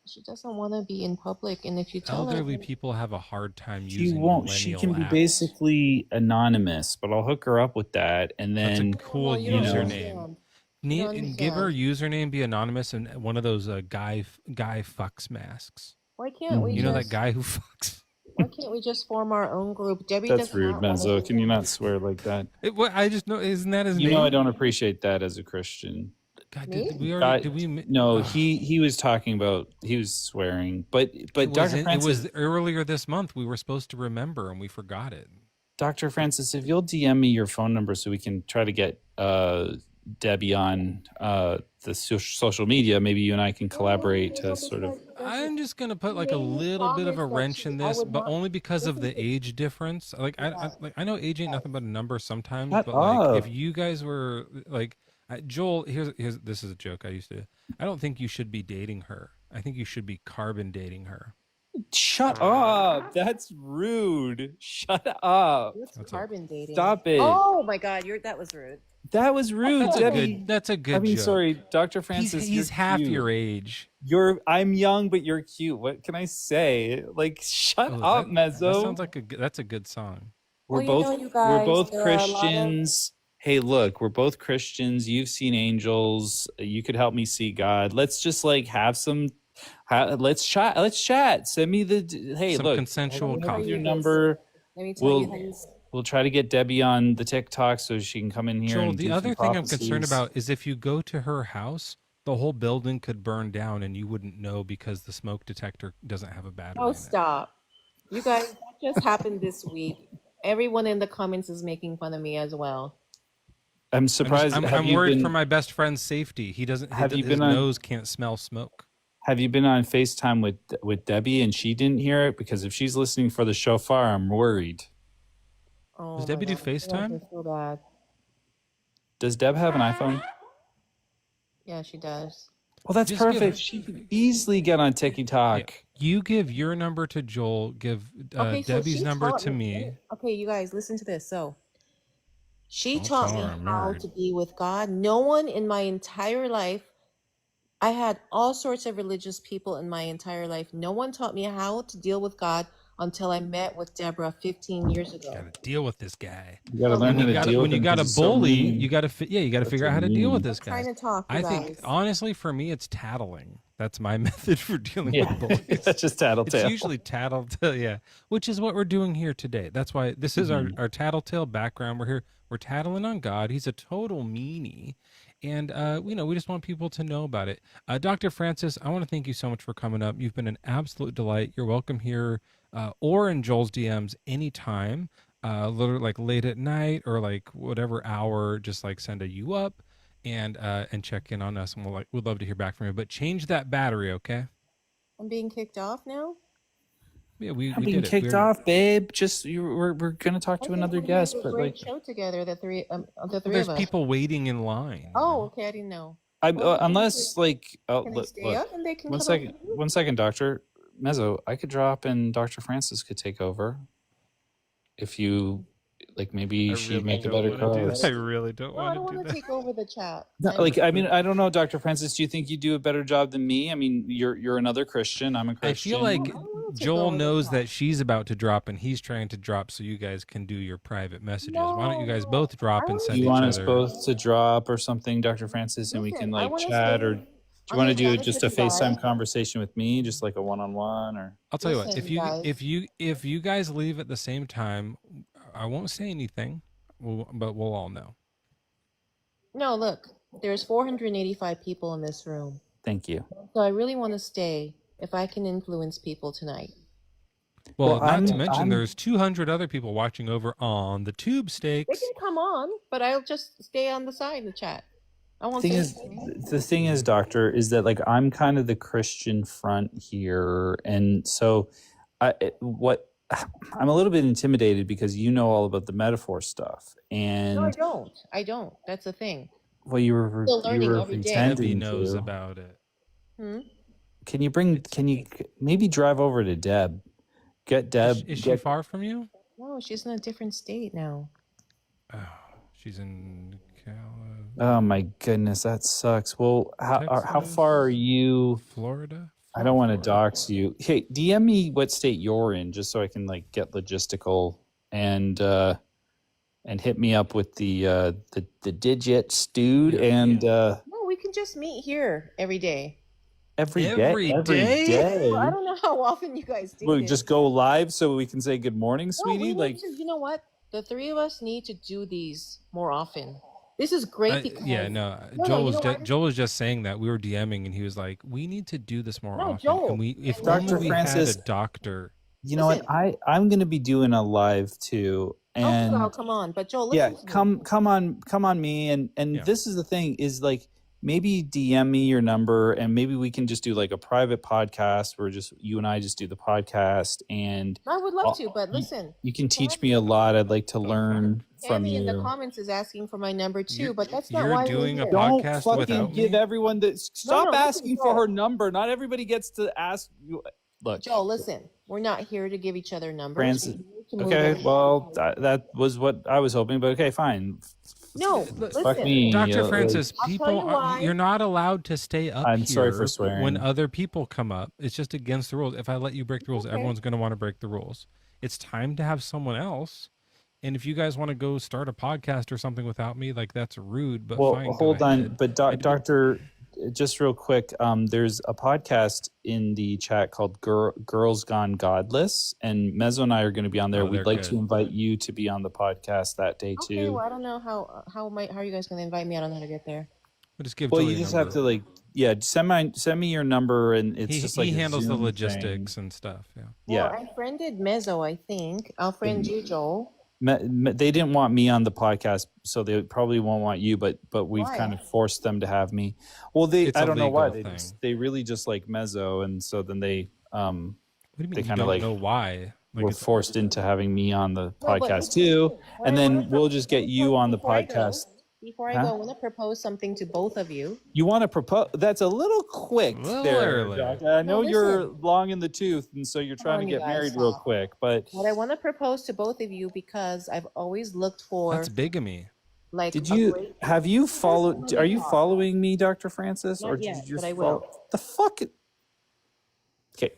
she doesn't want to be in public, and if you tell Elderly her, people have a hard time she using won't. She millennial can be apps. basically anonymous, but I'll hook her up with that, and That's then a cool you don't username. understand. You don't And give her a understand. username, be anonymous, and one of those guy fucks masks. Why can't we You know that just- guy who fucks? Why can't we just form our own group? Debbie That's does rude, not want to Mezzo. do Can you that. not swear like that? I just know, isn't that his You know I name? don't appreciate that as a Christian. God, Me? did we already? Did we? No, Ugh. he was talking about, he was swearing, but Dr. Francis, It was earlier this month. We were supposed to remember, and we forgot it. Dr. Francis, if you'll DM me your phone number so we can try to get Debbie on the social media, maybe you and I can collaborate to sort of. I'm just gonna put like a little bit of a wrench in this, but only because of the age difference. Like I know age ain't nothing but a number sometimes, Shut but like up. if you guys were like Joel, here's this is a joke I used to. I don't think you should be dating her. I think you should be carbon dating her. Shut up. That's rude. Shut up. What's carbon dating? Stop it. Oh my God, that was rude. That was rude, That's Debbie. That's a good. I mean, joke. sorry, Dr. Francis. He's you're half cute. your age. I'm young, but you're cute. What can I say? Like, shut Oh, up, that Mezzo. sounds like that's a good song. We're Well, both you guys, we're both there are a lot of- Christians. Hey, look, we're both Christians. You've seen angels. You could help me see God. Let's just like have some. Let's chat. Let's chat. Send me the. Hey, Some look, consensual have coffee. your number. Let me tell you We'll this. we'll try to get Debbie on the TikTok so she can come in here. Joel, and the do other some thing I'm concerned prophecies. about is if you go to her house, the whole building could burn down and you wouldn't know because the smoke detector doesn't have a battery. Oh, in it. stop. You guys, that just happened this week. Everyone in the comments is making fun of me as well. I'm surprised. I'm worried for my best friend's safety. He doesn't. His nose can't smell smoke. Have you been on FaceTime with Debbie and she didn't hear it? Because if she's listening for the shofar, I'm worried. Oh, Does Debbie do I FaceTime? feel bad. Does Deb have an iPhone? Yeah, she does. Well, that's Just perfect. She can easily get on TikTok. You give your number to Joel. Give Okay, so Debbie's she number taught to me. Okay, you guys, listen to this. So, she Don't taught tell me her I'm how married. to be with God. No one in my entire life, I had all sorts of religious people in my entire life. No one taught me how to deal with God until I met with Deborah 15 years ago. Gotta deal with this guy. You got to learn how to deal with when you him got a 'cause he's so bully, mean. you got to figure out how to deal with this guy. Trying to talk, you I think guys. honestly, for me, it's tattling. That's my method for dealing Yeah. with bullies. That's just tattletale. It's usually tattletale, yeah. Which is what we're doing here today. That's why this is our tattletale background. We're here. We're tattling on God. He's a total meanie, and we just want people to know about it. Dr. Francis, I want to thank you so much for coming up. You've been an absolute delight. You're welcome here or in Joel's DMs anytime. Literally like late at night or like whatever hour. Just like send you up and check in on us, and we'd love to hear back from you. But change that battery, okay? I'm being kicked off now? Yeah, we I'm being did it. kicked off, babe. Just we're gonna talk to another guest, We have a but great like show together, the three There's of us. people waiting in line. Oh, okay, I didn't know. unless like Can they stay up and they can one come second, up with you? one second, Doctor Mezzo. I could drop and Dr. Francis could take over. If you like, maybe she'd make a better co-host. I really don't No, I want don't to do want to that. take over the chat. No, like, I mean, I don't know, Dr. Francis. Do you think you do a better job than me? I mean, you're another Christian. I'm a I Christian. feel like Joel over the knows top. that she's about to drop, and he's trying to drop so you guys can do your private messages. Why don't you guys both drop and send you each want other? us both to drop or something, Dr. Francis, and we Listen, can I like wanna chat, stay or do you on want to the do benefit just a you guys. FaceTime conversation with me, just like a one-on-one, or? I'll tell you what. Listen, If you guys. if you guys leave at the same time, I won't say anything, but we'll all know. No, look, there's 485 people in this room. Thank you. So I really want to stay if I can influence people tonight. Well, Well, not to mention I'm- there's 200 other people watching over on the tube They stakes. can come on, but I'll just stay on the side of the chat. I won't Thing say is, anything. the thing is, Doctor, is that like I'm kind of the Christian front here, and so I'm a little bit intimidated because you know all about the metaphor stuff, and No, I don't. I don't. That's the thing. well, you were Still learning every day. Debbie pretending knows to. about it. Hmm? Can you maybe drive over to Deb? Get Deb. Is she far from you? No, she's in a different state now. Oh, she's in Oh my goodness, that sucks. Well, how far are you? Florida? I don't want to dox you. Hey, DM me what state you're in, just so I can like get logistical and hit me up with the digits, dude. And No, we can just meet here every day. Every day. Every Every day? day. Well, I don't know how often you guys do We'll this. just go live so we can say good morning, No, sweetie. we Like, need to. You know what? The three of us need to do these more often. This is great because Yeah, no. no, Joel you was know what? Joel was just saying that we were DMing, and he was like, "We need to do this more No, often." Joel. And if And only Dr. we had a Francis, doctor. you know what? Listen. I'm going to be doing a live too, and Oh, come on, but Joel, yeah, listen to me. come on me, and Yeah. this is the thing is like maybe DM me your number, and maybe we can just do like a private podcast where just you and I just do the podcast, and I would love to, but listen. you can teach me a lot. I'd like to learn from Tammy in the you. comments is asking for my number too, You're- but that's not you're why doing we're a here. Don't podcast fucking without give me? everyone the stop listen, asking for Joel. her number. Not everybody gets to ask you. Look, Joel, listen. We're not here to give each other numbers. Francis. We're here to move Okay, everything well forward. that was what I was hoping, but okay, fine. No, Listen, Fuck listen. me, Dr. like, Francis, I'll tell people you why. you're not allowed to stay up I'm here sorry for swearing. when other people come up. It's just against the rules. If I let you break the rules, Okay. everyone's going to want to break the rules. It's time to have someone else. And if you guys want to go start a podcast or something without me, like that's rude, but well, fine. go hold on, ahead. but Doctor, just real quick, there's a podcast in the chat called Girls Gone Godless, and Mezzo and I are going to be on there. Oh, We'd they're like good. to invite you to be on the podcast that day Okay, too. well, I don't know how are you guys going to invite me? I don't know how to get there. We'll just give Well, Joey you a just number. have to like, yeah, send me your number, and it's he just like he a handles the Zoom logistics thing. and stuff. Yeah. Well, Yeah. I friended Mezzo, I think. I'll friend you, Joel. They didn't want me on the podcast, so they probably won't want you. But we've Why? kind of forced them to have me. Well, It's I a don't know why legal they really just like Mezzo, and so then they What do you mean they you kind don't of like know why? Like were it's forced into having me on the No, but podcast listen, too, what and I wanna then we'll just get you on the before I go- podcast. Before I Huh? go, I want to propose something to both of you. You want to propose? That's a little quick A little there, early. Doc. I know No, you're listen. long in the tooth, and so you're trying on, to you get guys, married real stop. quick. But What I want to propose to both of you because I've always looked for That's bigamy. like did a you great- have you followed? Are you following me, Dr. Francis, Not or did yet, you just but I follow? will. The fuck? Okay,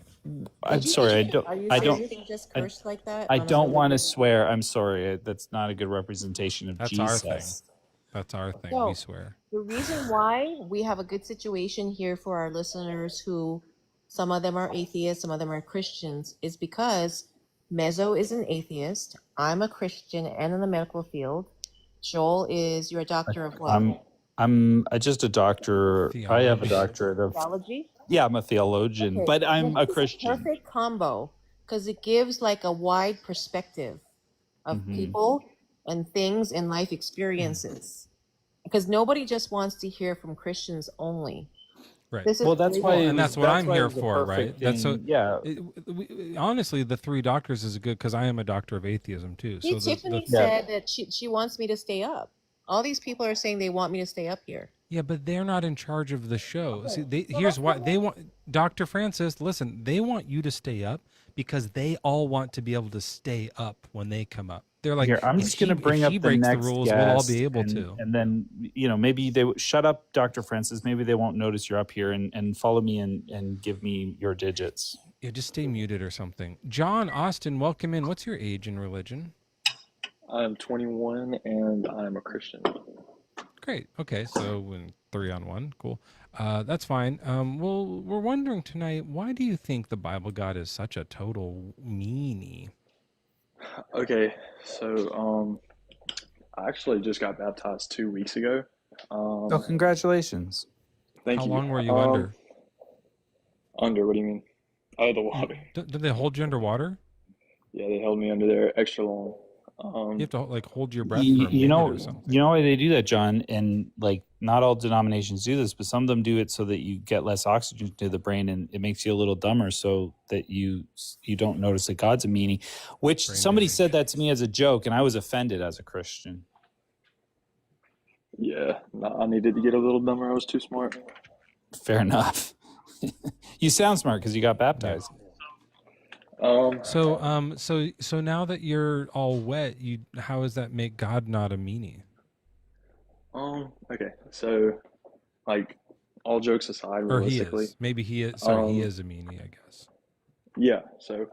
I'm Did you sorry. just- Are you I don't. seriously just cursed like that? I on a don't Sunday? want to swear. I'm sorry. That's not a good representation of That's our Jesus. thing. That's our thing. So- We swear. The reason why we have a good situation here for our listeners who some of them are atheists, some of them are Christians, is because Mezzo is an atheist. I'm a Christian and in the medical field. Joel is, you're a doctor of what? I'm just a doctor. I have a Theology. doctorate of. Theology? Yeah, I'm a theologian, Okay, but I'm well, a this is Christian. perfect combo because it gives like a wide perspective of Mhm. people and things and life experiences. Because nobody just wants to hear from Christians only. Right. This is Well, that's really why, cool. and that's what I'm why it here was the for, perfect right? That's so. thing. Yeah, Honestly, the three doctors is good because I am a doctor of atheism too. See, So Tiffany Yeah. said that she wants me to stay up. All these people are saying they want me to stay up here. yeah, but they're not in charge of the show. See, so here's that's why what they want Dr. Francis. Listen, they want you to stay up because they all want to be able to stay up when they come up. They're like, here I'm if just going to she- bring if up she the breaks next the rules, guest, we'll all be able and, to. and then maybe they shut up, Dr. Francis. Maybe they won't notice you're up here and follow me and give me your digits. Yeah, just stay muted or something. John Austin, welcome in. What's your age and religion? I'm 21 and I'm a Christian. Great. Okay, so when 3-on-1, cool. That's fine. Well, we're wondering tonight, why do you think the Bible God is such a total meanie? Okay, so I actually just got baptized 2 weeks ago. Oh, congratulations! Thank How you. long were you under? Under? What do you mean? Oh, the water. Did they hold you underwater? Yeah, they held me under there extra long. You have to like hold your breath for a You minute know, or something. you know why they do that, John? And like, not all denominations do this, but some of them do it so that you get less oxygen to the brain, and it makes you a little dumber, so that you don't notice that God's a meanie. Which Brain somebody damage. said that to me as a joke, and I was offended as a Christian. Yeah, no, I needed to get a little dumber. I was too smart. Fair enough. You sound smart because you got baptized. So now that you're all wet, how does that make God not a meanie? Okay, so like all jokes aside, Or he realistically, is. Maybe he is. Sorry, he Um, is a meanie, I guess. yeah. So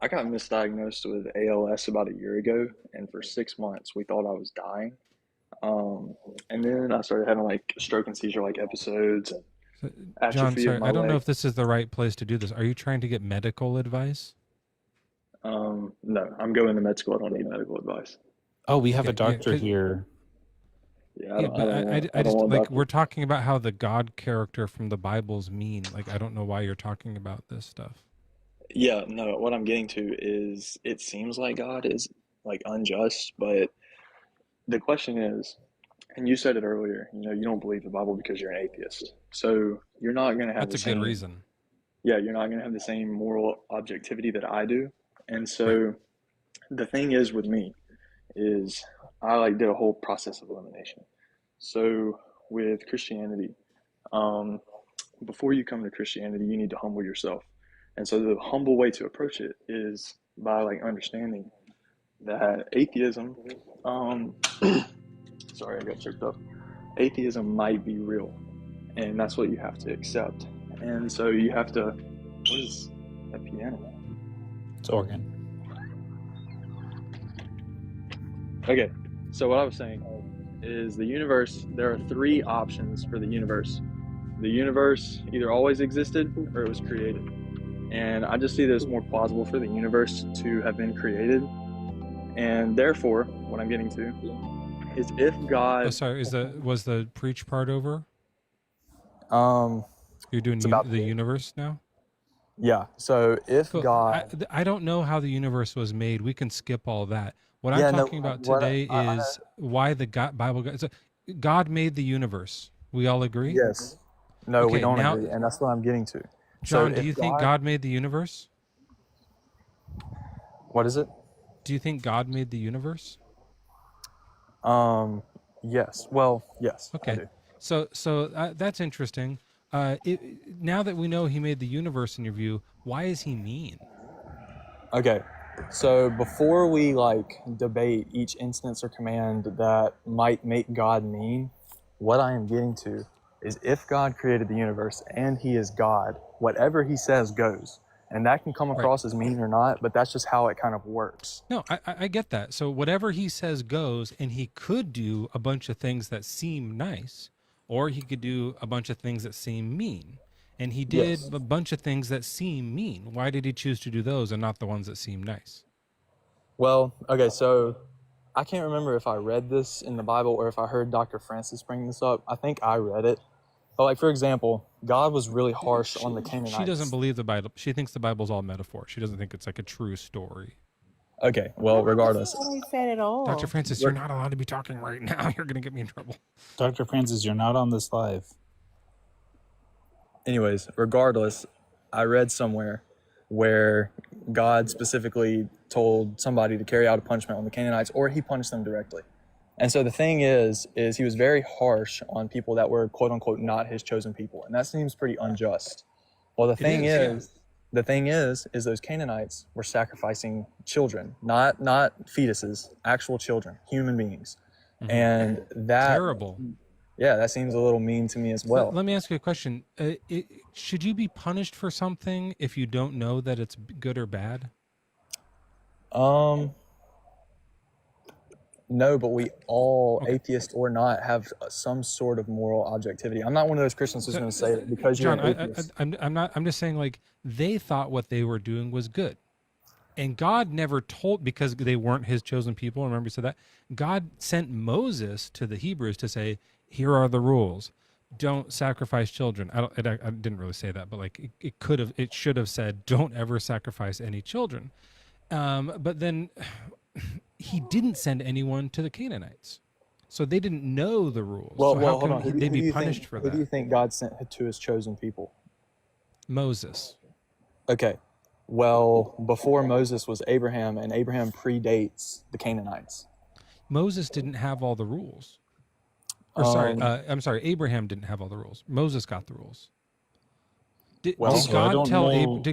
I got misdiagnosed with ALS about a year ago, and for 6 months we thought I was dying. And then I started having like stroke and seizure like episodes. So, John, atrophy of sorry, my I don't know leg. if this is the right place to do this. Are you trying to get medical advice? No, I'm going to med school. I don't need medical advice. Oh, we have a Okay, yeah, doctor here. Yeah, yeah, but I I don't just want like doctor. we're talking about how the God character from the Bible's mean. Like, I don't know why you're talking about this stuff. Yeah, no, what I'm getting to is it seems like God is like unjust, but the question is, and you said it earlier, you don't believe the Bible because you're an atheist. So you're not going to have That's the a good same, reason. yeah, you're not going to have the same moral objectivity that I do. And Right. so the thing is with me is I like did a whole process of elimination. So with Christianity, before you come to Christianity, you need to humble yourself. And so the humble way to approach it is by like understanding that atheism, sorry, I got choked up. Atheism might be real, and that's what you have to accept. And so you have to, what is that piano? It's organ. Okay, so what I was saying is the universe, there are three options for the universe. The universe either always existed or it was created. And I just see that it's more plausible for the universe to have been created. And therefore, what I'm getting to is if Oh, God, sorry. Was the preach part over? You're doing it's about the universe now? yeah. So if Cool. God, I don't know how the universe was made. We can skip all that. What yeah, I'm no, talking about what today I is why the Bible. So God made the universe. We all agree? yes, no, we Okay, don't now, agree, and that's what I'm getting to. So John, do if you think God, God made the universe? what is it? Do you think God made the universe? Yes. Well, yes, I Okay. do. So that's interesting. Now that we know he made the universe in your view, why is he mean? Okay. So before we like debate each instance or command that might make God mean, what I am getting to is if God created the universe and he is God, whatever he says goes. And that can come Right. across as mean or not, but that's just how it kind of works. No, I get that. So whatever he says goes, and he could do a bunch of things that seem nice, or he could do a bunch of things that seem mean. And he did Yes. a bunch of things that seem mean. Why did he choose to do those and not the ones that seem nice? Well, okay, so I can't remember if I read this in the Bible or if I heard Dr. Francis bring this up. I think I read it. But like, for example, God was really harsh on the Canaanites. She doesn't believe the Bible. She thinks the Bible's all metaphor. She doesn't think it's like a true story. Okay, well, regardless. That's not what I said at all. Dr. Francis, you're not allowed to be talking right now. You're going to get me in trouble. Dr. Francis, you're not on this live. Anyways, regardless, I read somewhere where God specifically told somebody to carry out a punishment on the Canaanites, or he punished them directly. And so the thing is he was very harsh on people that were quote unquote not his chosen people, and that seems pretty unjust. Well, the thing is those Canaanites were sacrificing children, not fetuses, actual children, human beings, and that Terrible. Yeah, that seems a little mean to me as well. Let me ask you a question. Should you be punished for something if you don't know that it's good or bad? No, but we all, atheist or not, have some sort of moral objectivity. I'm not one of those Christians who's going to say that because you're John, an atheist. I'm not. I'm just saying, like, they thought what they were doing was good, and God never told, because they weren't his chosen people. Remember, he said that God sent Moses to the Hebrews to say, "Here are the rules. Don't sacrifice children." I didn't really say that, but like it should have said, "Don't ever sacrifice any children." But then he didn't send anyone to the Canaanites, so they didn't know the rules. Well, so how hold on. can they be punished for Who do you that? think God sent to his chosen people? Moses. Okay. Well, before Moses was Abraham, and Abraham predates the Canaanites. Moses didn't have all the rules. Or I'm sorry, Abraham didn't have all the rules. Moses got the rules. Did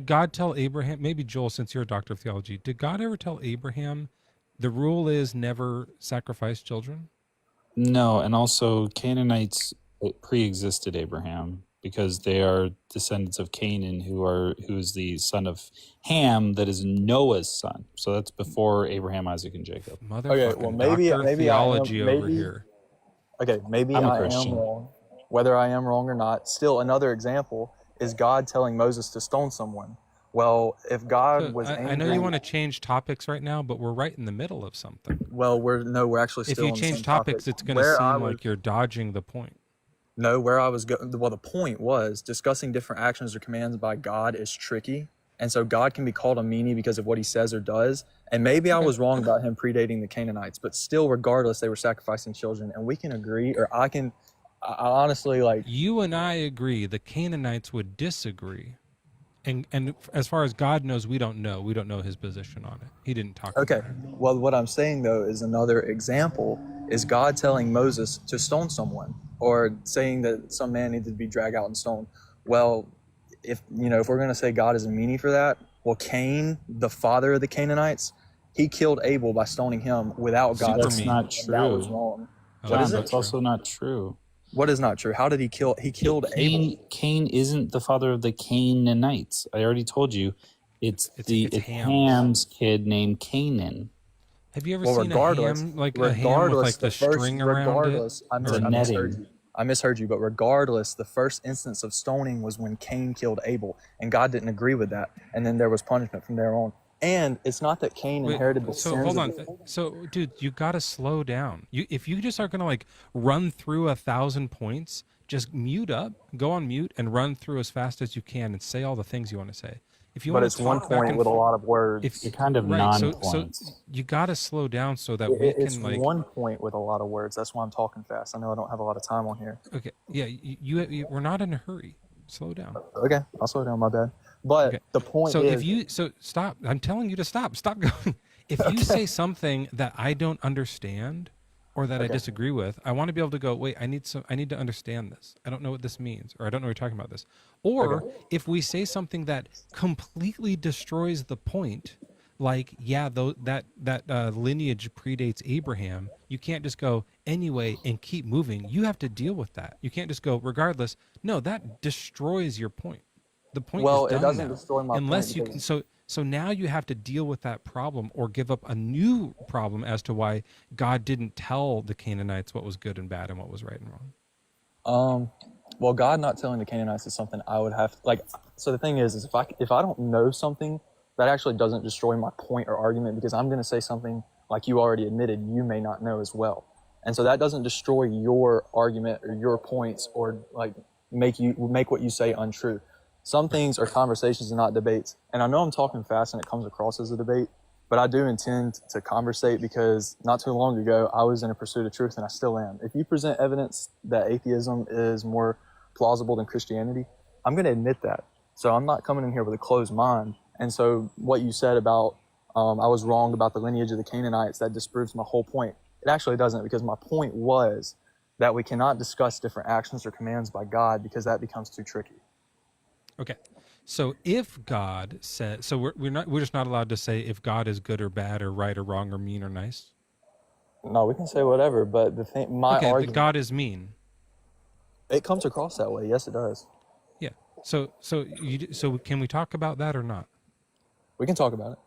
God tell Abraham, maybe Joel, since you're a doctor of theology, did God ever tell Abraham the rule is never sacrifice children? No, and also Canaanites pre-existed Abraham because they are descendants of Canaan, who is the son of Ham, that is Noah's son. So that's before Abraham, Isaac, and Jacob. Okay, well, maybe theology over here. Okay, maybe I'm a I am Christian. wrong. whether I am wrong or not. Still, another example is God telling Moses to stone someone. Well, if God So was I know you angry, want to change topics right now, but we're right in the middle of something. well, we're actually If still you on the same change topic. topics, it's going to Where I seem was, like you're dodging the point. no, where I was going, well, the point was discussing different actions or commands by God is tricky. And so God can be called a meanie because of what he says or does. And maybe I Okay. was wrong about him predating the Canaanites, but still, regardless, they were sacrificing children. And we can agree, or I honestly, like, You and I agree. The Canaanites would disagree. And as far as God knows, we don't know. We don't know his position on it. He didn't talk okay. about it. Well, what I'm saying though is another example is God telling Moses to stone someone, or saying that some man needed to be dragged out and stoned. Well, if we're going to say God is a meanie for that, well, Cain, the father of the Canaanites, he killed Abel by stoning him without Super God's That's mean. not consent, and that was true. wrong. Oh, What John, is that's it? not that's true. also not true. What is not true? How did he kill? He killed Abel. Cain isn't the father of the Canaanites. I already told you. It's Ham's. Ham's kid named Canaan. Have you ever Well, seen a ham, like a ham with like the string around it? It's a netting. I misheard you, but regardless, the first instance of stoning was when Cain killed Abel, and God didn't agree with that, and then there was punishment from there on. And it's not that Cain inherited the so sins hold of on. So, dude, you gotta slow down. If you just are gonna like run through 1,000 points, just mute up, go on mute, and run through as fast as you can and say all the things you want to say. If you But want it's to one talk back point and with a forth, lot of words. It's kind of right, so non-points. you gotta slow down so that we It's can like. one point with a lot of words. That's why I'm talking fast. I know I don't have a lot of time on here. Okay, yeah, we're not in a hurry. Slow down. Okay, I'll slow down. My bad. But Okay. the point So is, stop. I'm telling you to stop. Stop going. If you say something that I don't understand or that I disagree with, I want to be able to go, wait, I need to understand this. I don't know what this means, or I don't know what you're talking about this. Or if we say something that completely destroys the point, like, yeah, that lineage predates Abraham, you can't just go anyway and keep moving. You have to deal with that. You can't just go regardless. No, that destroys your point. The point well, is done it doesn't now. destroy my Unless point. you because- can, so now you have to deal with that problem or give up a new problem as to why God didn't tell the Canaanites what was good and bad and what was right and wrong. Well, God not telling the Canaanites is something I would have like. So the thing is if I don't know something, that actually doesn't destroy my point or argument, because I'm going to say something like you already admitted you may not know as well, and so that doesn't destroy your argument or your points or like make what you say untrue. Some things are conversations and not debates. And I know I'm talking fast and it comes across as a debate, but I do intend to conversate, because not too long ago, I was in a pursuit of truth, and I still am. If you present evidence that atheism is more plausible than Christianity, I'm going to admit that. So I'm not coming in here with a closed mind. And so what you said about I was wrong about the lineage of the Canaanites, that disproves my whole point. It actually doesn't, because my point was that we cannot discuss different actions or commands by God, because that becomes too tricky. Okay. So if God said, so we're just not allowed to say if God is good or bad or right or wrong or mean or nice. No, we can say whatever, but the thing, my Okay, argument, God is mean. it comes across that way. Yes, it does. Yeah. So can we talk about that or not? We can talk about it.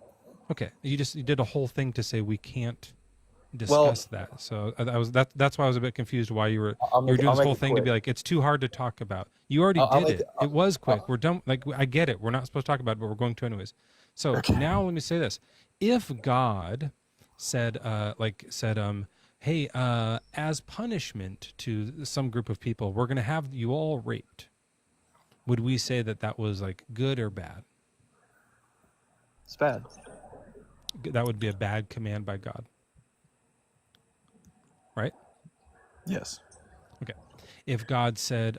Okay. You did a whole thing to say we can't discuss that. So that's why I was a bit confused why you were doing this whole thing to be like, it's too hard to talk about. You already did it. It was quick. We're done. Like, I get it. We're not supposed to talk about it, but we're going to anyways. So now let me say this. If God said, hey, as punishment to some group of people, we're going to have you all raped, would we say that was like good or bad? It's bad. That would be a bad command by God. Right? Yes. Okay. If God said,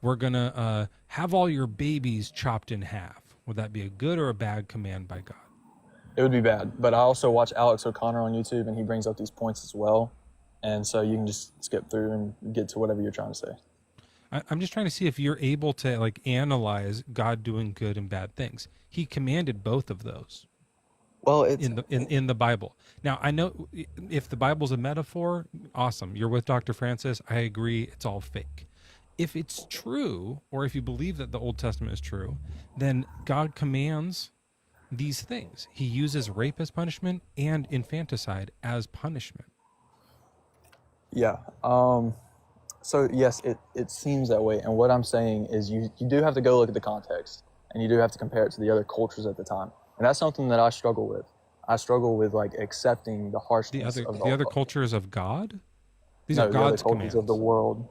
we're going to have all your babies chopped in half, would that be a good or a bad command by God? It would be bad. But I also watch Alex O'Connor on YouTube, and he brings up these points as well. And so you can just skip through and get to whatever you're trying to say. I'm just trying to see if you're able to like analyze God doing good and bad things. He commanded both of those. Well, it's in the Bible. Now, I know if the Bible's a metaphor, awesome. You're with Dr. Francis. I agree. It's all fake. If it's true, or if you believe that the Old Testament is true, then God commands these things. He uses rape as punishment and infanticide as punishment. Yeah. So yes, it seems that way. And what I'm saying is you do have to go look at the context, and you do have to compare it to the other cultures at the time. And that's something that I struggle with. I struggle with like accepting the harshness of The other cultures of God? These are no, the other God's cultures of the commands. world,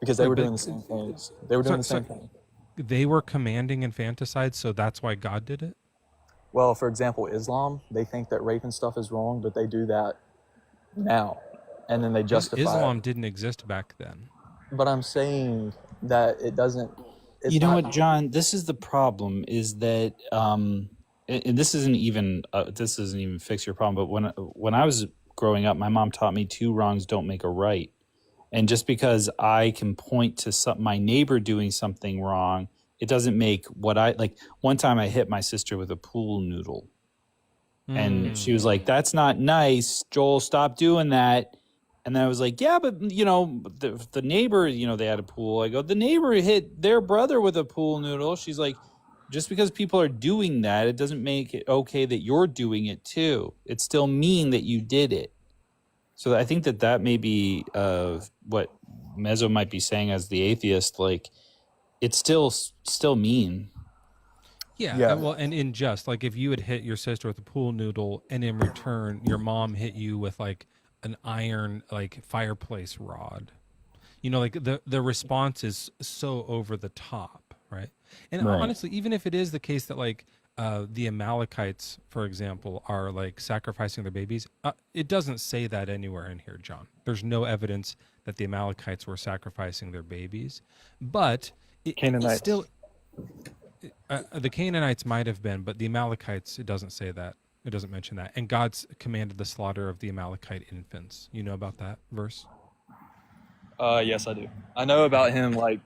because they Wait, were but doing the same things. They were doing the same thing. they were commanding infanticide, so that's why God did it? Well, for example, Islam, they think that rape and stuff is wrong, but they do that now, and then they justify Islam it. didn't exist back then. But I'm saying that it doesn't. It's You know not, what, John? This is the problem: is that and this isn't even fix your problem. But when I was growing up, my mom taught me 2 wrongs don't make a right. And just because I can point to my neighbor doing something wrong, it doesn't make what I like. One time I hit my sister with a pool noodle. And she was like, "That's not nice, Joel, stop doing that." And then I was like, "Yeah, but the neighbor, they had a pool." I go, "The neighbor hit their brother with a pool noodle." She's like, "Just because people are doing that, it doesn't make it okay that you're doing it too. It's still mean that you did it." So I think that may be what Mezzo might be saying as the atheist. Like, it's still mean. Yeah, well, and in just like if you had hit your sister with a pool noodle, and in return your mom hit you with like an iron like fireplace rod, like the response is so over the top, right? And Right. honestly, even if it is the case that like the Amalekites, for example, are like sacrificing their babies, it doesn't say that anywhere in here, John. There's no evidence that the Amalekites were sacrificing their babies, but Canaanites. still. The Canaanites might have been, but the Amalekites, it doesn't say that. It doesn't mention that. And God's commanded the slaughter of the Amalekite infants. You know about that verse? Yes, I do. I know about him, like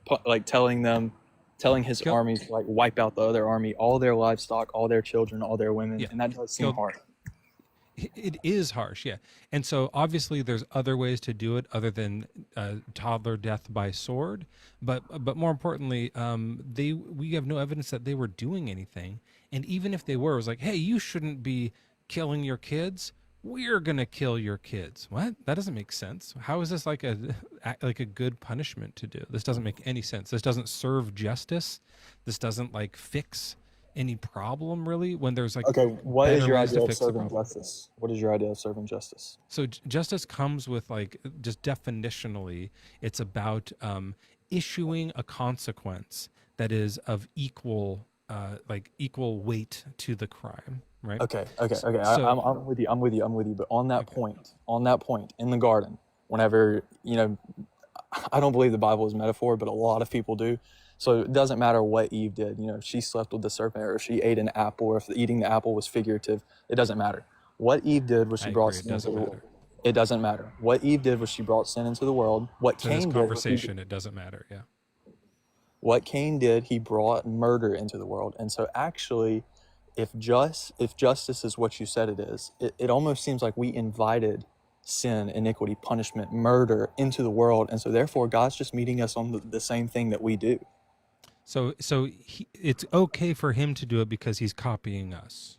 telling his armies to like wipe out the other army, all their livestock, all their children, all their women, and that does seem hard. It is harsh, yeah. And so obviously there's other ways to do it other than toddler death by sword. But more importantly, we have no evidence that they were doing anything. And even if they were, it was like, hey, you shouldn't be killing your kids. We're gonna kill your kids. What? That doesn't make sense. How is this like a good punishment to do? This doesn't make any sense. This doesn't serve justice. This doesn't like fix any problem really when there's like okay, what is your idea of fix serving justice? What is your idea of serving justice? So justice comes with like just definitionally it's about issuing a consequence that is of equal weight to the crime, right? Okay. So, I'm with you. But on that point in the garden, whenever I don't believe the Bible is metaphor, but a lot of people do. So it doesn't matter what Eve did. If she slept with the serpent, or if she ate an apple, or if eating the apple was figurative. It doesn't matter. What Eve did was she brought sin into the world. It doesn't matter. What Eve did was she brought sin into the world. What Cain did. In this conversation, it doesn't matter. Yeah. What Cain did, he brought murder into the world. And so actually, if justice is what you said it is, it almost seems like we invited sin, iniquity, punishment, murder into the world. And so therefore, God's just meeting us on the same thing that we do. So it's okay for him to do it because he's copying us.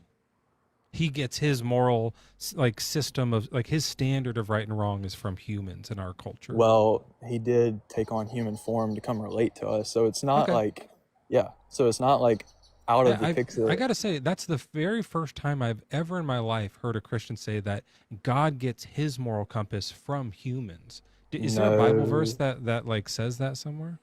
He gets his moral like system of like his standard of right and wrong is from humans in our culture. Well, he did take on human form to come relate to us. So it's not like, so it's not like out of the picture. I got to say, that's the very first time I've ever in my life heard a Christian say that God gets his moral compass from humans. Is there a Bible verse that like says that somewhere?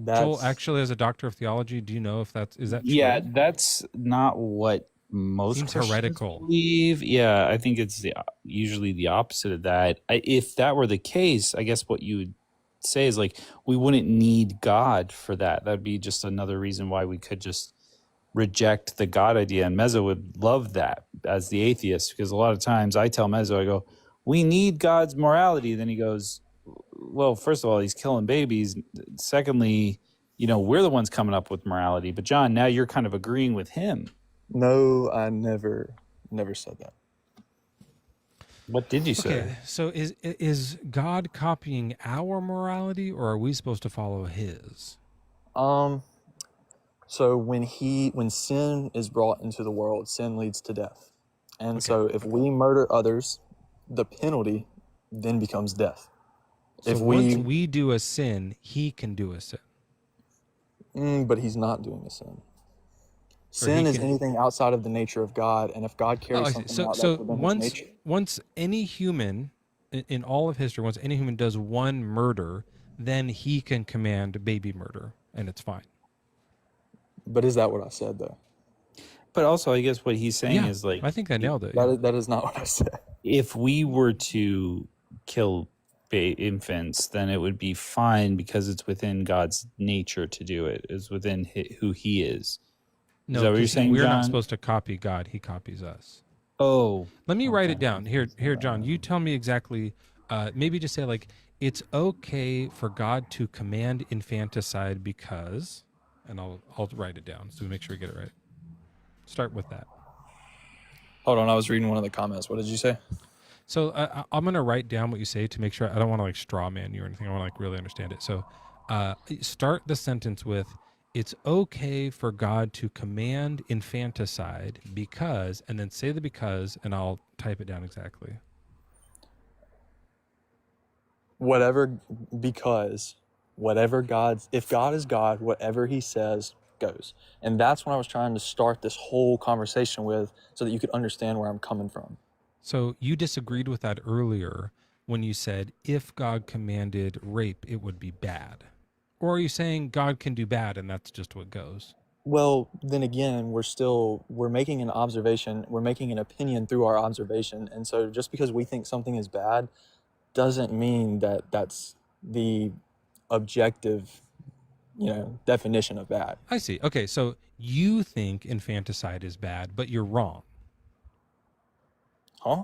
Joel, actually, as a doctor of theology, do you know if is that true? Yeah, that's not what most Christians heretical believe. Yeah, I think it's usually the opposite of that. If that were the case, I guess what you would say is like we wouldn't need God for that. That'd be just another reason why we could just reject the God idea. And Mezzo would love that as the atheist, because a lot of times I tell Mezzo, I go, we need God's morality. Then he goes, well, first of all, he's killing babies. Secondly, we're the ones coming up with morality. But John, now you're kind of agreeing with him. No, I never said that. What did you say? Okay, so is God copying our morality, or are we supposed to follow his? So when sin is brought into the world, sin leads to death. And so if we murder others, the penalty then becomes death. So If once we, we do a sin, he can do a sin. but he's not doing a sin. Or he Sin is can. anything outside of the nature of God, and if God Oh, carries I see. something So out, that's so within his nature. once any human in all of history, once any human does one murder, then he can command baby murder, and it's fine. But is that what I said, though? But also, I guess what he's saying Yeah, is like, I think I nailed it. That is not what I said. if we were to kill infants, then it would be fine because it's within God's nature to do it. It's within who He is. No, Is that what you're 'cause saying, we're John? not supposed to copy God; He copies us. Oh, Let me write it okay. down. Here, John. You tell me exactly. Maybe just say like, it's okay for God to command infanticide because, and I'll write it down so we make sure we get it right. Start with that. Hold on, I was reading one of the comments. What did you say? So I'm gonna write down what you say to make sure. I don't want to like straw man you or anything. I want to like really understand it. So, start the sentence with, "It's okay for God to command infanticide because," and then say the because, and I'll type it down exactly. If God is God, whatever he says goes. And that's when I was trying to start this whole conversation with, so that you could understand where I'm coming from. So you disagreed with that earlier when you said if God commanded rape, it would be bad. Or are you saying God can do bad and that's just what goes? Well, then again, we're making an observation, we're making an opinion through our observation. And so just because we think something is bad doesn't mean that that's the objective, definition of bad. I see. Okay, so you think infanticide is bad, but you're wrong. Huh?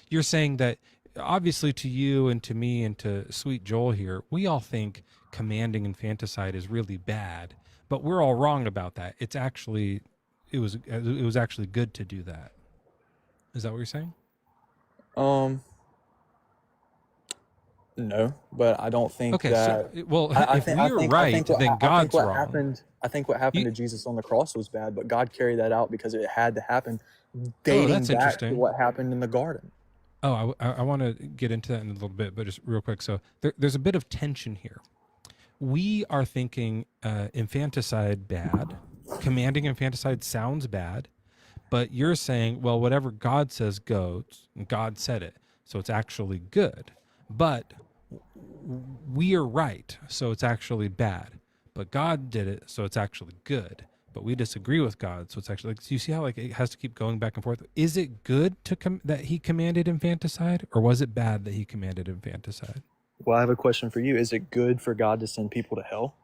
You're saying that obviously to you and to me and to Sweet Joel here, we all think commanding infanticide is really bad, but we're all wrong about that. It was actually good to do that. Is that what you're saying? No, but I don't think Okay, that. so well, I if think, we're right, then God's what wrong. happened. I think what happened to Jesus on the cross was bad, but God carried that out because it had to happen, dating that's back to interesting. what happened in the garden. Oh, I want to get into that in a little bit, but just real quick. So there's a bit of tension here. We are thinking infanticide bad. Commanding infanticide sounds bad, but you're saying, well, whatever God says goes, and God said it, so it's actually good. But we are right, so it's actually bad. But God did it, so it's actually good. But we disagree with God, so it's actually like. So you see how like it has to keep going back and forth. Is it good that he commanded infanticide, or was it bad that he commanded infanticide? Well, I have a question for you. Is it good for God to send people to hell?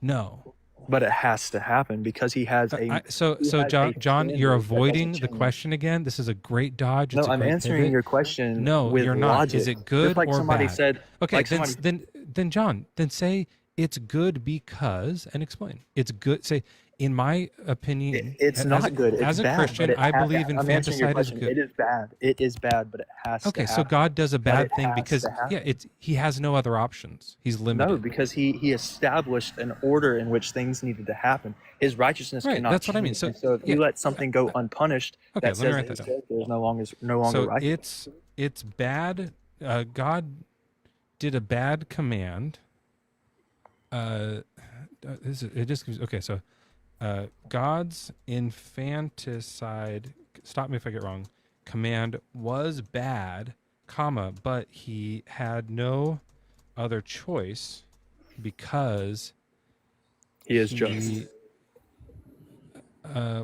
No. But it has to happen because he has a. So John, you're avoiding the question again. This is a great dodge. No, It's a I'm great answering pivot. your question. No, with you're not. logic. Is it good Just like or somebody bad? said. Okay, like then John, then say it's good because, and explain. It's good. Say, in my opinion, it's not good. It's as a bad, Christian, but I believe I'm answering your infanticide is question. good. It is bad. It is bad, but it has Okay, to so happen. God does a But bad it thing has because to happen. he has no other options. He's limited. No, because he established an order in which things needed to happen. His righteousness Right, cannot that's what I mean. change. So, And so if yeah, you let something go unpunished, okay, that let me says write that his that down. character is no longer So righteous. it's bad. God did a bad command. It just gives, okay. So God's infanticide. Stop me if I get wrong. Command was bad, comma, but he had no other choice because He is just.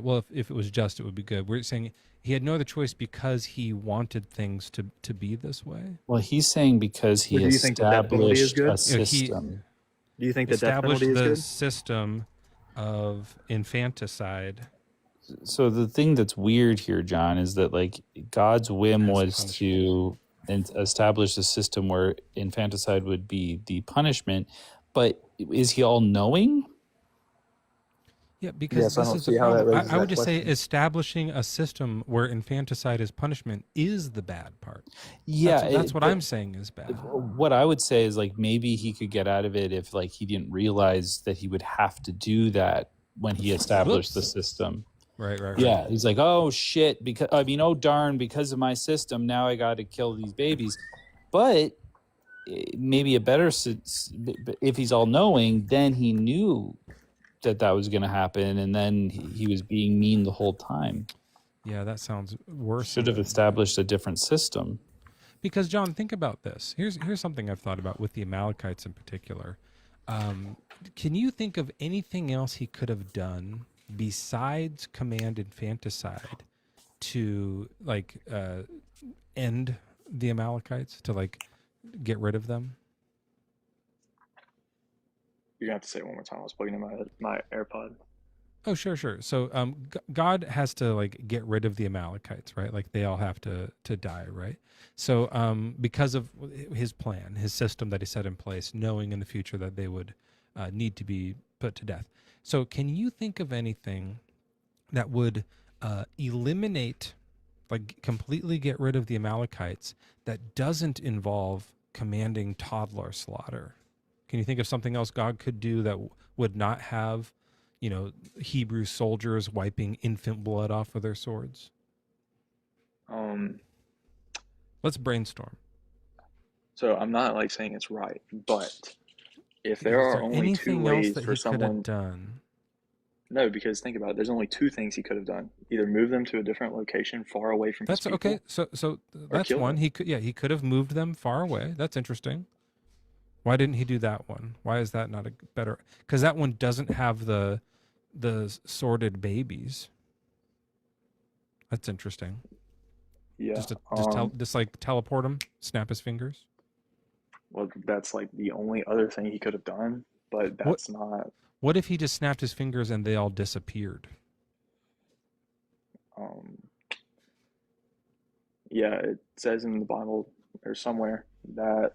Well, if it was just, it would be good. We're saying he had no other choice because he wanted things to be this way. Well, he's saying because he Well, do you think that death penalty is established a good? system. Do you think that death Established penalty is the good? system of infanticide. So the thing that's weird here, John, is that like God's whim was to establish a system where infanticide would be the punishment, but is he all knowing? Yeah, because Yes, I this don't is the see how that problem. raises I would that just say question. establishing a system where infanticide is punishment is the bad part. Yeah, that's what I'm saying is bad. What I would say is like maybe he could get out of it if like he didn't realize that he would have to do that when he established the system. Right. Yeah, he's like, oh shit, oh darn, because of my system, now I got to kill these babies. But maybe a better if he's all knowing, then he knew that was going to happen, and then he was being mean the whole time. Yeah, that sounds worse. Should have established a different system. Because John, think about this. Here's something I've thought about with the Amalekites in particular. Can you think of anything else he could have done besides command infanticide to like end the Amalekites, to like get rid of them? You're gonna have to say it one more time. I was plugging in my AirPod. Oh, sure. So God has to like get rid of the Amalekites, right? Like they all have to die, right? So because of his plan, his system that he set in place, knowing in the future that they would need to be put to death. So can you think of anything that would eliminate, like completely get rid of the Amalekites that doesn't involve commanding toddler slaughter? Can you think of something else God could do that would not have, Hebrew soldiers wiping infant blood off with their swords? Let's brainstorm. So I'm not like saying it's right, but if there are only two ways for someone done. No, because think about it. There's only two things he could have done: either move them to a different location, far away from his people. Okay. So that's one. He could have moved them far away. That's interesting. Why didn't he do that one? Why is that not a better? Because that one doesn't have the sordid babies. That's interesting. Yeah. Just like teleport him, snap his fingers. Well, that's like the only other thing he could have done, but that's not. What if he just snapped his fingers and they all disappeared? Yeah, it says in the Bible or somewhere that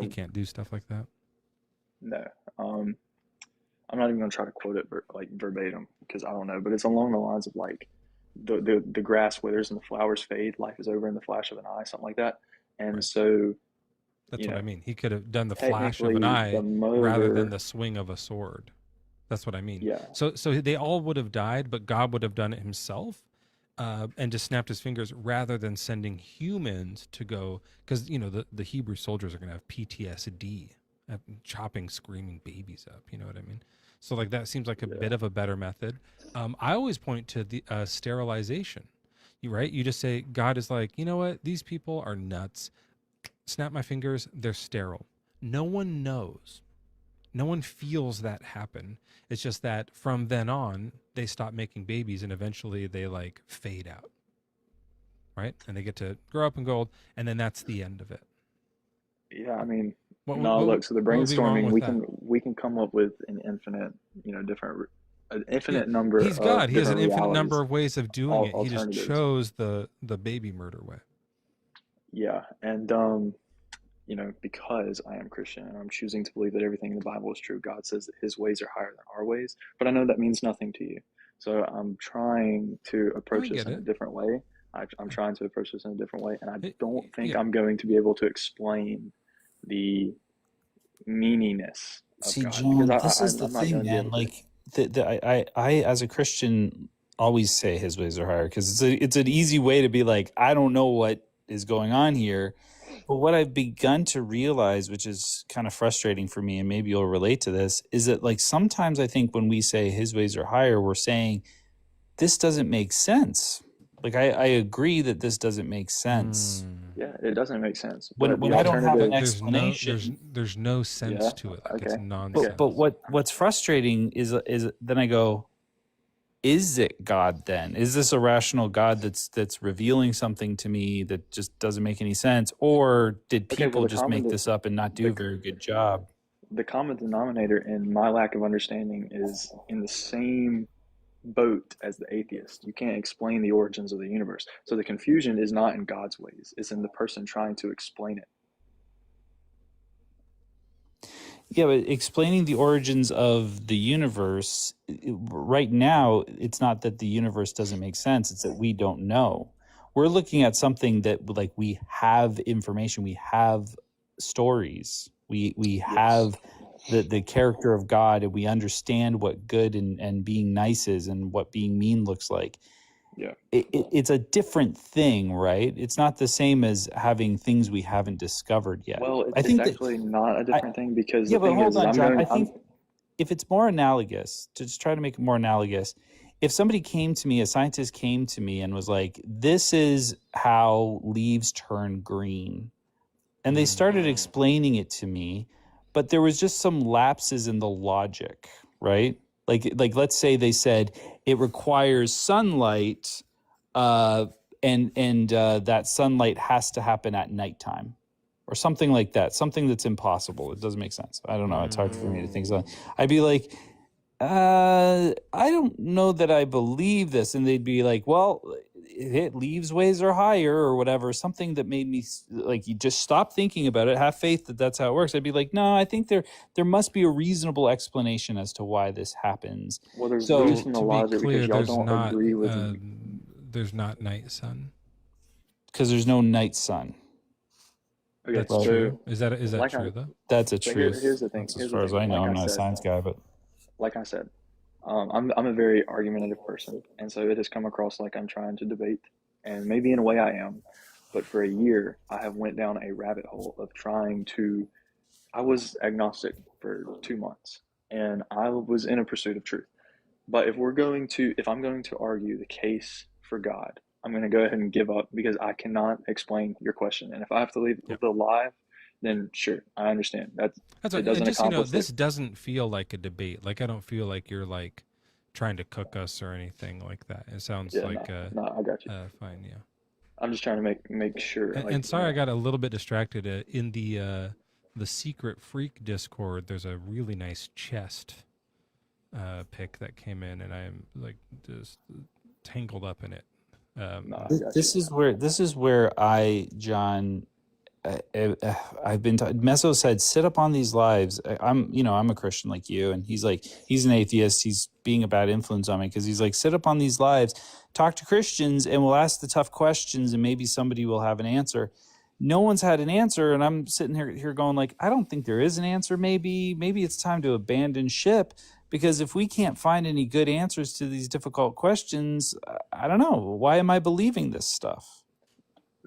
he can't do stuff like that. No, I'm not even gonna try to quote it verbatim because I don't know, but it's along the lines of like the grass withers and the flowers fade, life is over in the flash of an eye, something like that. And so that's what I mean. He could have done the flash of an eye rather than the swing of a sword. That's what I mean. Yeah. So they all would have died, but God would have done it himself, and just snapped his fingers rather than sending humans to go, because the Hebrew soldiers are going to have PTSD, chopping screaming babies up. You know what I mean? So like that seems like a bit of a better method. I always point to the sterilization. You just say God is like, you know what? These people are nuts. Snap my fingers. They're sterile. No one knows. No one feels that happen. It's just that from then on, they stop making babies and eventually they like fade out. Right? And they get to grow up and go old, and then that's the end of it. Yeah, I mean, look, so the brainstorming, we can come up with an infinite, number. He's God. He has an infinite realities, number of ways of doing it. He just chose the baby murder way. Yeah, and because I am Christian and I'm choosing to believe that everything in the Bible is true, God says that his ways are higher than our ways, but I know that means nothing to you. So I'm trying to approach this in a different way. I'm trying to approach this in a different way, and I don't think I'm going to be able to explain the meaniness of See, God. John, this is the thing, man. Like, I as a Christian always say his ways are higher because it's an easy way to be like, I don't know what is going on here. But what I've begun to realize, which is kind of frustrating for me, and maybe you'll relate to this, is that like sometimes I think when we say his ways are higher, we're saying this doesn't make sense. Like I agree that this doesn't make sense. Yeah, it doesn't make sense. When I don't have an explanation, there's no sense to it. Like it's nonsense. But what's frustrating is then I go, is it God then? Is this a rational God that's revealing something to me that just doesn't make any sense? Or did people just make this up and not do a very good job? The common denominator in my lack of understanding is in the same boat as the atheist. You can't explain the origins of the universe. So the confusion is not in God's ways. It's in the person trying to explain it. Yeah, but explaining the origins of the universe, right now, it's not that the universe doesn't make sense. It's that we don't know. We're looking at something that, like, we have information. We have stories. We have the character of God, and we understand what good and being nice is and what being mean looks like. Yeah. It's a different thing, right? It's not the same as having things we haven't discovered yet. Well, I it's think that actually not a different thing because yeah, the but thing hold is on, I'm John. going. I think if it's more analogous, to just try to make it more analogous, if somebody came to me, a scientist came to me and was like, "This is how leaves turn green," and they started explaining it to me, but there was just some lapses in the logic, right? Like let's say they said it requires sunlight, and that sunlight has to happen at nighttime, or something like that. Something that's impossible. It doesn't make sense. I don't know. It's hard for me to think so. I'd be like, I don't know that I believe this. And they'd be like, well, leaves ways are higher or whatever, something that made me like, you just stop thinking about it, have faith that that's how it works. I'd be like, no, I think there must be a reasonable explanation as to why this happens. Well, there's So no To be logic clear, because y'all there's don't not agree with me. there's not night sun. because there's no night sun. Okay, That's so true. Is that like true though? That's a so truth. here's the thing. That's as Here's far the as thing. I know. Like I'm I not a said, science guy, but like I said, I'm a very argumentative person, and so it has come across like I'm trying to debate, and maybe in a way I am, but for a year I have went down a rabbit hole of trying to. I was agnostic for 2 months, and I was in a pursuit of truth. But if I'm going to argue the case for God, I'm going to go ahead and give up because I cannot explain your question. And if I have to leave Yep. the live, then sure, I understand. That's It right. doesn't And just accomplish this doesn't feel like a debate. Like I don't feel like you're like trying to cook us or anything like that. It sounds Yeah, like no, I got you. fine, yeah. I'm just trying to make sure. And sorry, I got a little bit distracted. In the Secret Freak Discord, there's a really nice chest pic that came in, and I'm like just tangled up in it. No, this is where John, I've been Mezzo said, sit up on these lives. I'm a Christian like you, and he's an atheist. He's being a bad influence on me because he's like, sit up on these lives, talk to Christians, and we'll ask the tough questions, and maybe somebody will have an answer. No one's had an answer, and I'm sitting here going like, I don't think there is an answer. Maybe it's time to abandon ship, because if we can't find any good answers to these difficult questions, I don't know. Why am I believing this stuff?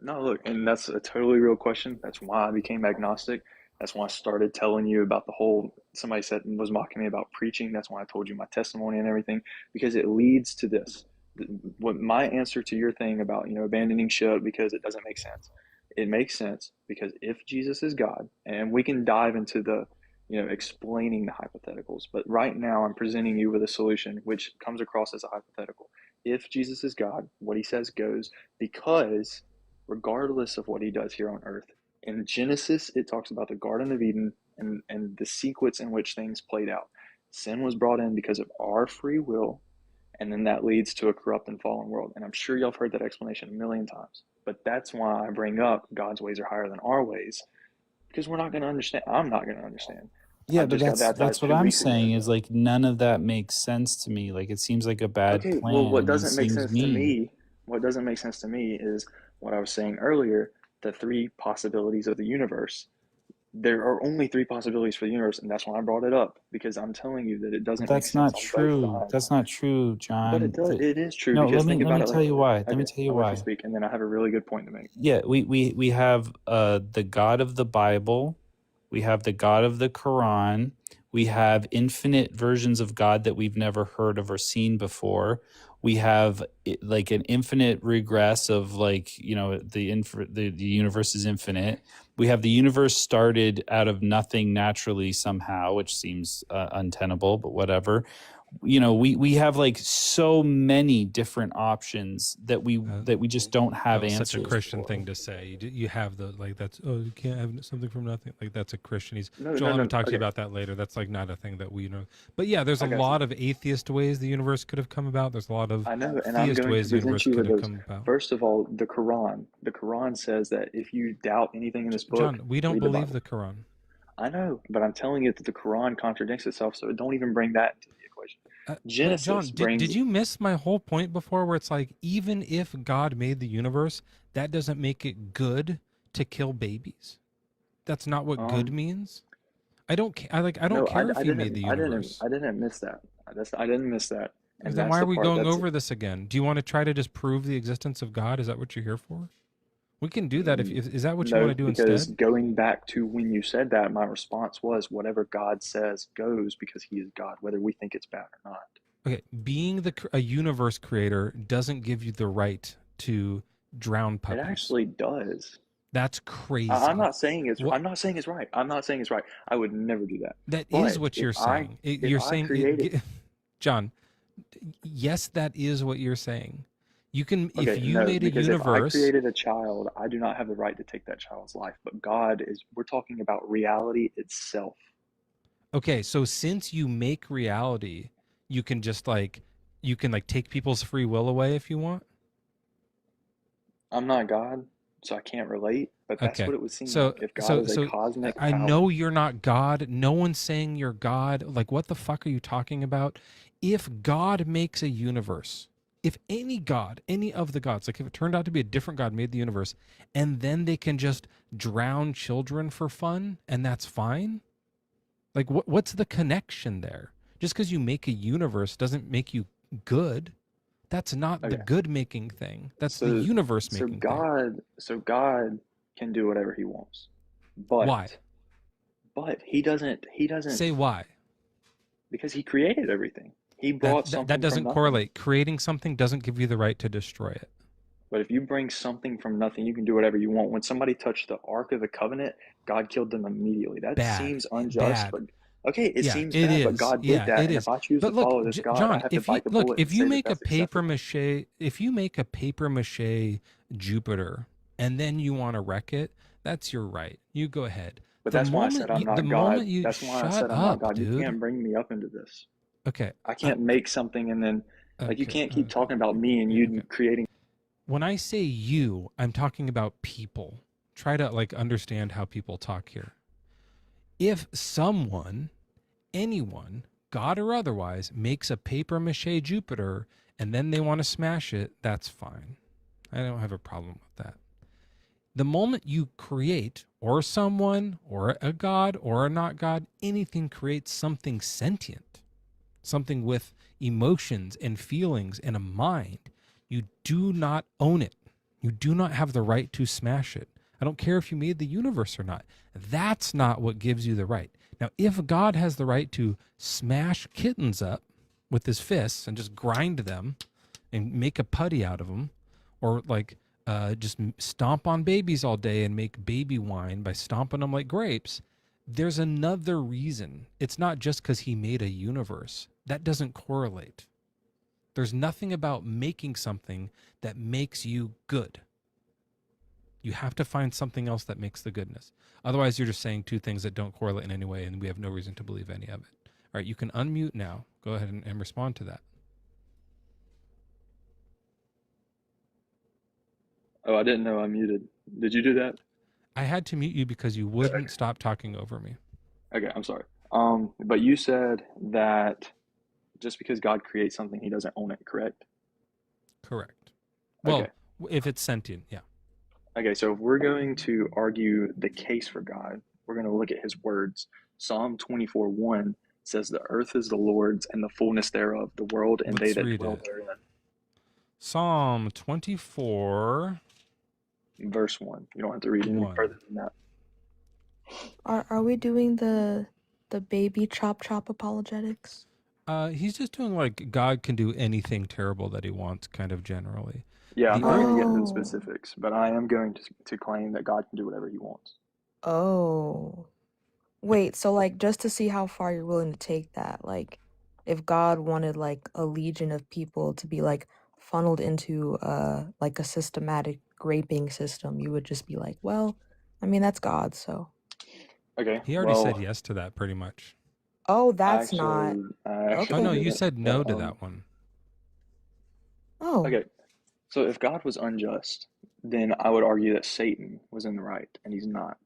No, look, and that's a totally real question. That's why I became agnostic. That's why I started telling you about the whole, somebody said, was mocking me about preaching. That's why I told you my testimony and everything, because it leads to this. What my answer to your thing about, abandoning ship because it doesn't make sense. It makes sense because if Jesus is God, and we can dive into the, explaining the hypotheticals, but right now I'm presenting you with a solution which comes across as a hypothetical. If Jesus is God, what he says goes, because regardless of what he does here on earth, in Genesis, it talks about the Garden of Eden and the sequence in which things played out. Sin was brought in because of our free will, and then that leads to a corrupt and fallen world. And I'm sure y'all have heard that explanation a million times. But that's why I bring up God's ways are higher than our ways, because we're not going to understand. I'm not going to understand. Yeah, I but just got that's baptized what 2 I'm weeks ago. saying is like none of that makes sense to me. Like it seems like a bad Okay, plan. well, what It doesn't make seems sense to mean. me, what doesn't make sense to me is what I was saying earlier, the 3 possibilities of the universe. There are only 3 possibilities for the universe, and that's why I brought it up, because I'm telling you that it But doesn't make that's sense not on both true. sides. That's not true, But John. it is true, No, because let think me about it tell like you this. why. Let me Okay, tell you I'll let you why. speak, and then I have a really good point to make. Yeah, we have the God of the Bible, we have the God of the Quran, we have infinite versions of God that we've never heard of or seen before. We have like an infinite regress of like, the universe is infinite. We have the universe started out of nothing naturally somehow, which seems untenable, but whatever. We have like so many different options that we just don't have That was answers such a Christian for. thing to say. You have that's you can't have something from nothing. Like that's a Christian. No, Joel, I'm no, gonna talk to you okay. about that later. That's like not a thing that we know. But yeah, there's a I got you. lot of atheist ways the universe could have come about. There's a lot of I know, and I'm theist going to ways the present universe you could with have those. come about. First of all, the Quran. The Quran says that if you doubt anything in this book, John, we don't read the believe Bible. the Quran. I know, but I'm telling you that the Quran contradicts itself, so don't even bring that into the equation. But Genesis John, brings. did you miss my whole point before, where it's like even if God made the universe, that doesn't make it good to kill babies. That's not what good means. I don't No, care if he made the universe. I didn't miss that. I didn't miss that. And Then that's why the are we part going that's over this again? Do you want to try to just prove the existence of God? Is that what you're here for? We can do that. If is that what you want no, to do because instead? going back to when you said that, my response was whatever God says goes because he is God, whether we think it's bad or not. Okay, being a universe creator doesn't give you the right to drown It puppies. actually does. That's crazy. I'm not saying it's What? I'm not saying it's right. I'm not saying it's right. I would never do that. That But is what you're saying. You're saying, created John. Yes, that is what you're saying. You can, Okay, if you no, made a because if I universe. created a child, I do not have the right to take that child's life. But God is, we're talking about reality itself. Okay, so since you make reality, you can just you can take people's free will away if you want. I'm not God, so I can't relate, but that's Okay, what it would seem so like. If God is a cosmic I power. know you're not God. No one's saying you're God. Like, what the fuck are you talking about? If God makes a universe, if any God, any of the gods, like if it turned out to be a different God made the universe, and then they can just drown children for fun, and that's fine. Like, what's the connection there? Just because you make a universe doesn't make you good. That's not the good making thing. That's the universe making thing. So God can do whatever he wants. But why? But he doesn't Say why. Because he created everything. He brought something that doesn't from nothing. correlate. Creating something doesn't give you the right to destroy it. But if you bring something from nothing, you can do whatever you want. When somebody touched the Ark of the Covenant, God killed them immediately. That seems unjust, but okay, it seems bad, but God did that. And if I choose to follow this God, John, I have to bite the bullet. If and you say make that a that's paper acceptable. mache, if you make a paper mache Jupiter, and then you want to wreck it, that's your right. You go ahead. But that's why I said I'm not God. That's why I said I'm not God. Dude. You can't bring me up into this. Okay. I can't make something and then you can't keep talking about me and you creating. When I say you, I'm talking about people. Try to understand how people talk here. If someone, anyone, God or otherwise, makes a paper mache Jupiter and then they want to smash it, that's fine. I don't have a problem with that. The moment you create, or someone, or a God, or a not God, anything creates something sentient, something with emotions and feelings and a mind, you do not own it. You do not have the right to smash it. I don't care if you made the universe or not. That's not what gives you the right. Now, if God has the right to smash kittens up with his fists and just grind them and make a putty out of them, or just stomp on babies all day and make baby wine by stomping them like grapes, there's another reason. It's not just because he made a universe. That doesn't correlate. There's nothing about making something that makes you good. You have to find something else that makes the goodness. Otherwise, you're just saying two things that don't correlate in any way, and we have no reason to believe any of it. All right, you can unmute now. Go ahead and respond to that. Oh, I didn't know I muted. Did you do that? I had to mute you because you wouldn't stop talking over me. Okay, I'm sorry. But you said that just because God creates something, he doesn't own it, correct? Correct. Well, okay. If it's sentient, yeah. Okay, so if we're going to argue the case for God, we're going to look at his words. Psalm 24:1 says, "The earth is the Lord's and the fullness thereof, the world and they that dwell therein." Psalm 24. Verse 1. You don't have to read any further than that. Are we doing the baby chop apologetics? He's just doing God can do anything terrible that he wants, kind of generally. Yeah, I'm not going to get into the specifics, but I am going to claim that God can do whatever he wants. Oh. Wait, so just to see how far you're willing to take that, if God wanted a legion of people to be funneled into a systematic raping system, you would just be well, I mean that's God, so. Okay. He already said yes to that pretty much. Oh, that's not. Okay. Oh no, you said no to that one. Oh. Okay. So if God was unjust, then I would argue that Satan was in the right, and he's not.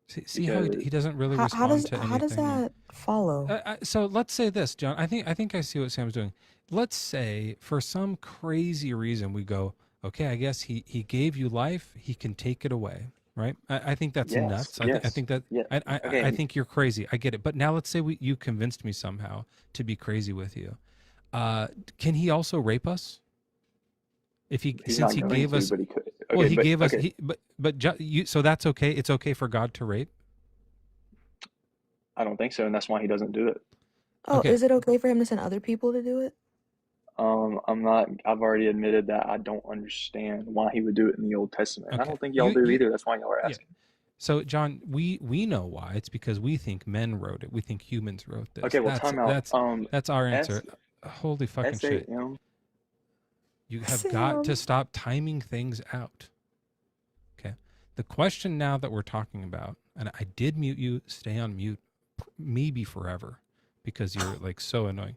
See how he doesn't really respond to anything. How does that follow? So let's say this, John. I think I see what Sam's doing. Let's say for some crazy reason we go, okay, I guess he gave you life, he can take it away, right? I think that's nuts. I think that I think you're crazy. I get it. But now let's say you convinced me somehow to be crazy with you. Can he also rape us? If he, He's since not he going gave to, us, but he could. well, Okay, he but gave us, okay. so that's okay. It's okay for God to rape. I don't think so, and that's why he doesn't do it. Oh, Okay. is it okay for him to send other people to do it? I'm not. I've already admitted that I don't understand why he would do it in the Old Testament. And I Okay. don't think y'all do either. That's why y'all are Yeah. asking. So, John, we know why. It's because we think men wrote it. We think humans wrote this. Okay, well, time out. That's our answer. Holy fucking shit! SAM. You have got to stop timing things out. Okay. The question now that we're talking about, and I did mute you. Stay on mute, maybe forever, because you're like so annoying.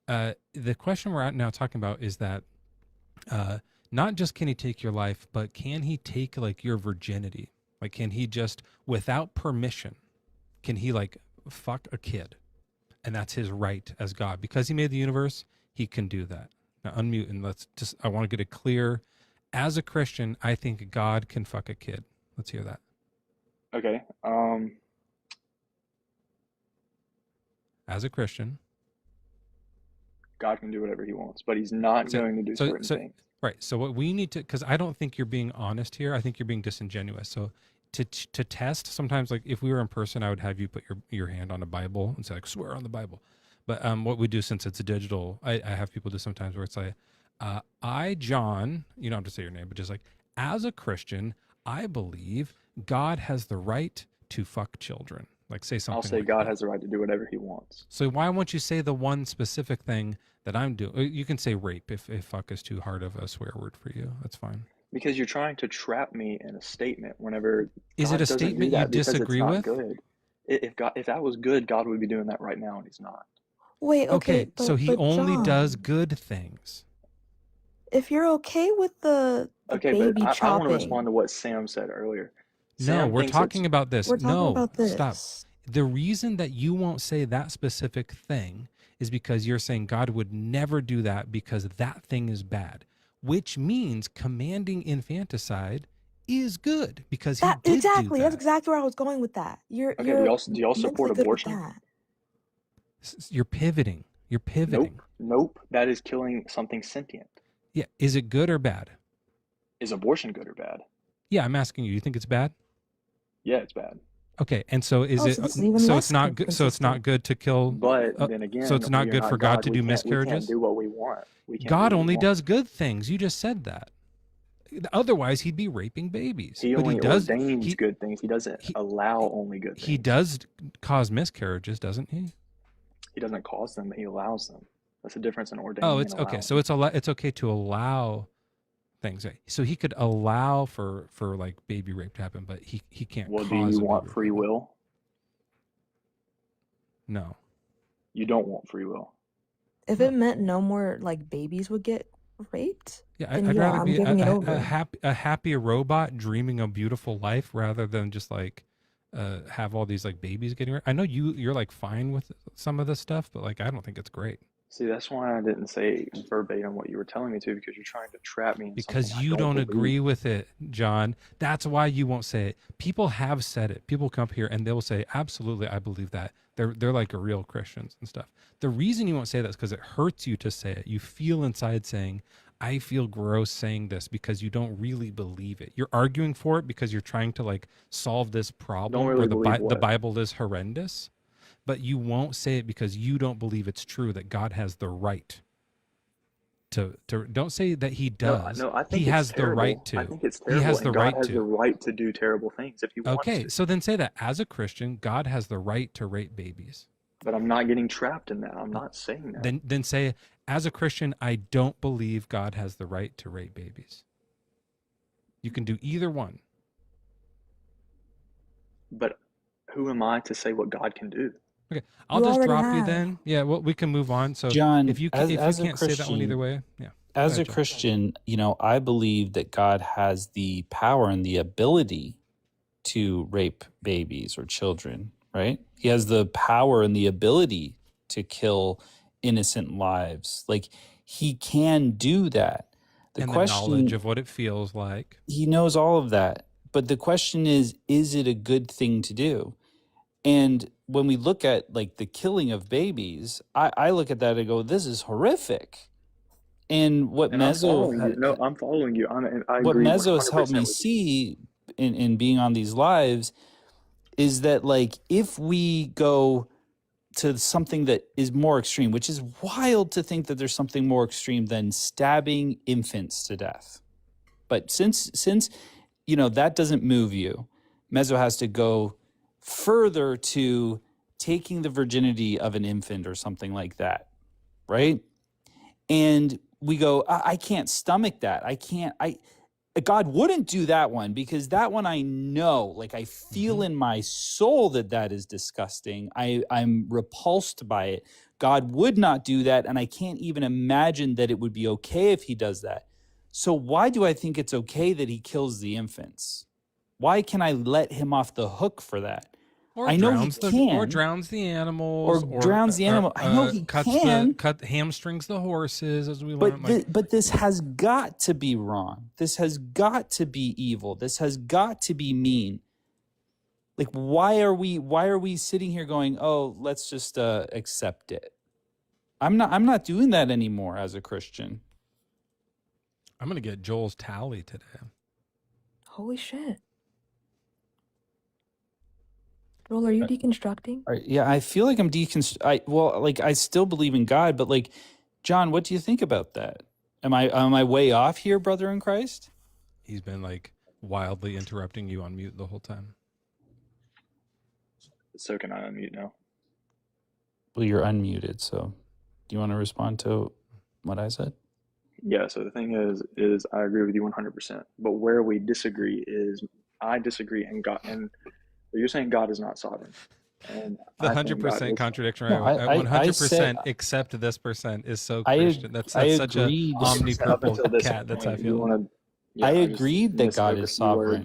The question we're now talking about is that not just can he take your life, but can he take like your virginity? Like, can he just, without permission, can he like fuck a kid? And that's his right as God. Because he made the universe, he can do that. Now unmute and I want to get it clear. As a Christian, I think God can fuck a kid. Let's hear that. Okay. As a Christian, God can do whatever he wants, but he's not going to do certain things. Right. So what we need to, because I don't think you're being honest here. I think you're being disingenuous. So to test, sometimes like if we were in person, I would have you put your hand on a Bible and say like, swear on the Bible. But what we do, since it's a digital, I have people do sometimes where it's like, I, John, you don't have to say your name, but just like, as a Christian, I believe God has the right to fuck children. Like say something. I'll say like God that. has the right to do whatever he wants. So why won't you say the one specific thing that I'm doing? You can say rape if fuck is too hard of a swear word for you. That's fine. Because you're trying to trap me in a statement whenever is God it a doesn't statement do that you disagree because with? it's not good. If that was good, God would be doing that right now, and he's not. Wait, okay. So he only John, does good things. If you're okay with the Okay, baby but I want to chopping, respond to what Sam said earlier. No, we're talking about this. we're talking about this. Stop. The reason that you won't say that specific thing is because you're saying God would never do that because that thing is bad, which means commanding infanticide is good because he did exactly. do that. That's exactly where I was going with that. You're do y'all support abortion? You're pivoting. You're pivoting. Nope. That is killing something sentient. Yeah. Is it good or bad? Is abortion good or bad? Yeah, I'm asking you. You think it's bad? Yeah, it's bad. Okay, and so is it? So it's not good. So it's not good to kill. But then again, so it's not good for God to do miscarriages. We can't do what we want. God only does good things. You just said that. Otherwise, he'd be raping babies. He but only he does ordains good things. He doesn't allow only good things. He does cause miscarriages, doesn't he? He doesn't cause them. He allows them. That's the difference in ordaining. Oh, it's okay. So it's okay to allow things. So he could allow for like baby rape to happen, but he can't. Well, do you want free will? No. You don't want free will. If it meant no more like babies would get raped, yeah, then I'd rather I'm be giving it over. a happy robot dreaming a beautiful life rather than just like have all these like babies getting raped. I know you're like fine with some of this stuff, but like I don't think it's great. See, that's why I didn't say verbatim what you were telling me to, because you're trying to trap me in because something you I don't agree with it, John. That's why you won't say it. People have said it. People come up here and they'll say, absolutely, I believe that. They're like real Christians and stuff. The reason you won't say that is because it hurts you to say it. You feel inside saying, I feel gross saying this, because you don't really believe it. You're arguing for it because you're trying to like solve this problem Don't really where believe the what? Bible is horrendous. But you won't say it because you don't believe it's true that God has the right to don't say that he does. No, I think he it's has terrible. the right to. I think it's terrible. He has the God right has to. the right to do terrible things if he wants Okay, to. so then say that as a Christian, God has the right to rape babies. But I'm not getting trapped in that. I'm not saying that. Then say, as a Christian, I don't believe God has the right to rape babies. You can do either one. But who am I to say what God can do? Okay, I'll just drop you then. Yeah, well, we can move on. So John, if you can't say that one either way, yeah. As a Christian, I believe that God has the power and the ability to rape babies or children, right? He has the power and the ability to kill innocent lives. Like, he can do that. The knowledge of what it feels like. He knows all of that. But the question is it a good thing to do? And when we look at like the killing of babies, I look at that and go, this is horrific. And what And I'm Mezzo following you. No, I'm following you. I what agree Mezzo has 100% helped me with you. see in being on these lives is that like if we go to something that is more extreme, which is wild to think that there's something more extreme than stabbing infants to death. But since that doesn't move you, Mezzo has to go further to taking the virginity of an infant or something like that, right? And we go, I can't stomach that. God wouldn't do that one because that one I know, like I feel in my soul that is disgusting. I'm repulsed by it. God would not do that, and I can't even imagine that it would be okay if he does that. So why do I think it's okay that he kills the infants? Why can I let him off the hook for that? Or I know he drowns the animals, or drowns the animal. I know he can. Hamstrings the horses, as we But learned. but this has got to be wrong. This has got to be evil. This has got to be mean. Like, why are we sitting here going, oh, let's just accept it? I'm not doing that anymore as a Christian. I'm gonna get Joel's tally today. Holy shit. Joel, are you deconstructing? Yeah, I feel like I'm I still believe in God, but like, John, what do you think about that? Am I way off here, brother in Christ? He's been like wildly interrupting you on mute the whole time. So can I unmute now? Well, you're unmuted, so do you want to respond to what I said? Yeah, so the thing is I agree with you 100%. But where we disagree is I disagree and you're saying God is not sovereign. And the 100% contradiction, right? 100% except this percent is so Christian. That's such a omnipurple cat. That's how I feel. I agreed that God is sovereign.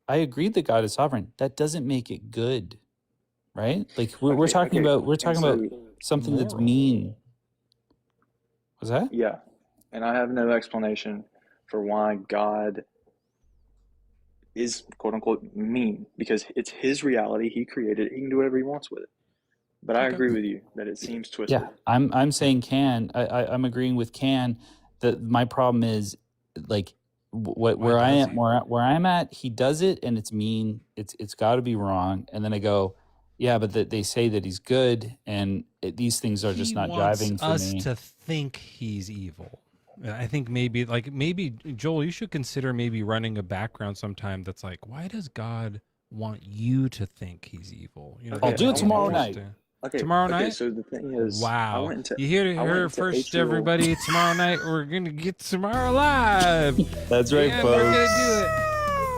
I agreed that God is sovereign. That doesn't make it good, right? Like we're talking about something that's mean. Was that? Yeah, and I have no explanation for why God is quote unquote mean, because it's his reality. He created it. He can do whatever he wants with it. But I agree with you that it seems twisted. Yeah, I'm saying I'm agreeing with Can that my problem is like where I'm at, he does it and it's mean. It's got to be wrong. And then I go, yeah, but they say that he's good, and these things are just not jiving for me. Us to think he's evil. I think maybe Joel, you should consider maybe running a background sometime that's like, why does God want you to think he's evil? I'll do it tomorrow night. Tomorrow night? Okay, so the thing is, wow. You hear it first, everybody. Tomorrow night, we're going to get Tomorrow Live. That's right, folks. We're going to do it.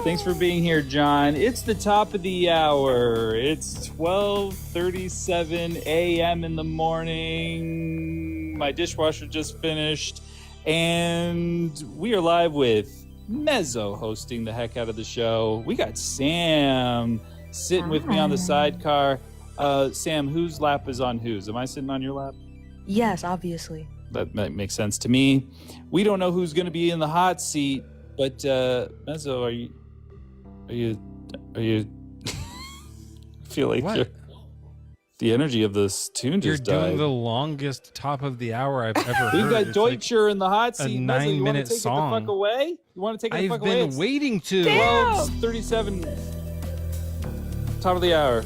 Thanks for being here, John. It's the top of the hour. It's 12:37 a.m. in the morning. My dishwasher just finished. And we are live with Mezzo hosting the heck out of the show. We got Sam sitting with me on the sidecar. Sam, whose lap is on whose? Am I sitting on your lap? Yes, obviously. That makes sense to me. We don't know who's going to be in the hot seat, but Mezzo, are you? I feel like the energy of this tune just died. You're doing the longest top of the hour I've ever heard. We got Deutscher in the hot seat. A Mezzo, 9-minute song. It the fuck away? You want to take it the fuck away? I've been waiting to. 12:37. Top of the hour.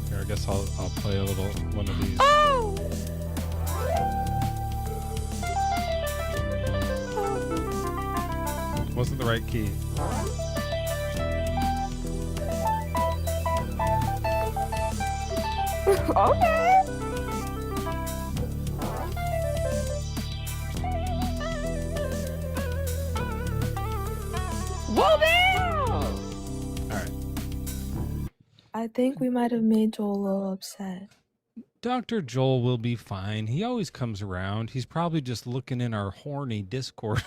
Here, I guess I'll play a little one of these. Oh! Wasn't the right key. Okay. Whoa, damn! All right. I think we might have made Joel a little upset. Dr. Joel will be fine. He always comes around. He's probably just looking in our horny Discord.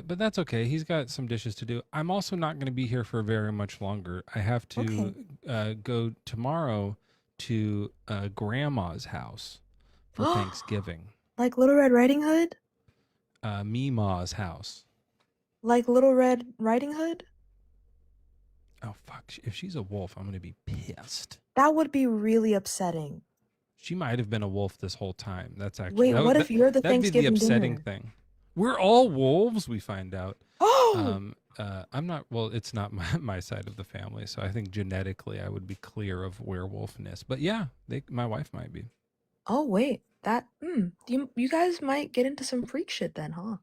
But that's okay. He's got some dishes to do. I'm also not going to be here for very much longer. I have to go tomorrow to Grandma's house for Thanksgiving. Like Little Red Riding Hood? Meemaw's house. Like Little Red Riding Hood? Oh fuck! If she's a wolf, I'm gonna be pissed. That would be really upsetting. She might have been a wolf this whole time. That's actually Wait, what if you're the that'd be the Thanksgiving upsetting dinner? thing. We're all wolves. We find out. Oh! I'm not. Well, it's not my side of the family, so I think genetically I would be clear of werewolfness. But yeah, my wife might be. Oh, wait. You guys might get into some freak shit then, huh?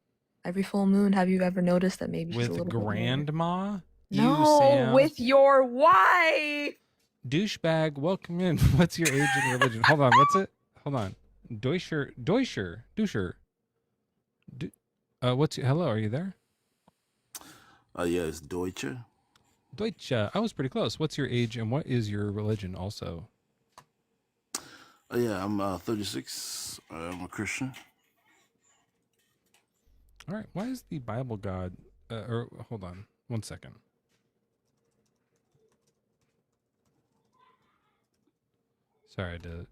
Every full moon, have you ever noticed that maybe she's a With little bit more? grandma? You, No, Sam? with your wife! Douchebag, welcome in. What's your age and religion? Hold on, what's it? Hold on. Deutscher. What's your, hello, are you there? Yeah, it's Deutsche. Deutsche. I was pretty close. What's your age and what is your religion also? Yeah, I'm 36. I'm a Christian. All right. Why is the Bible God, or hold on 1 second. Sorry, I had to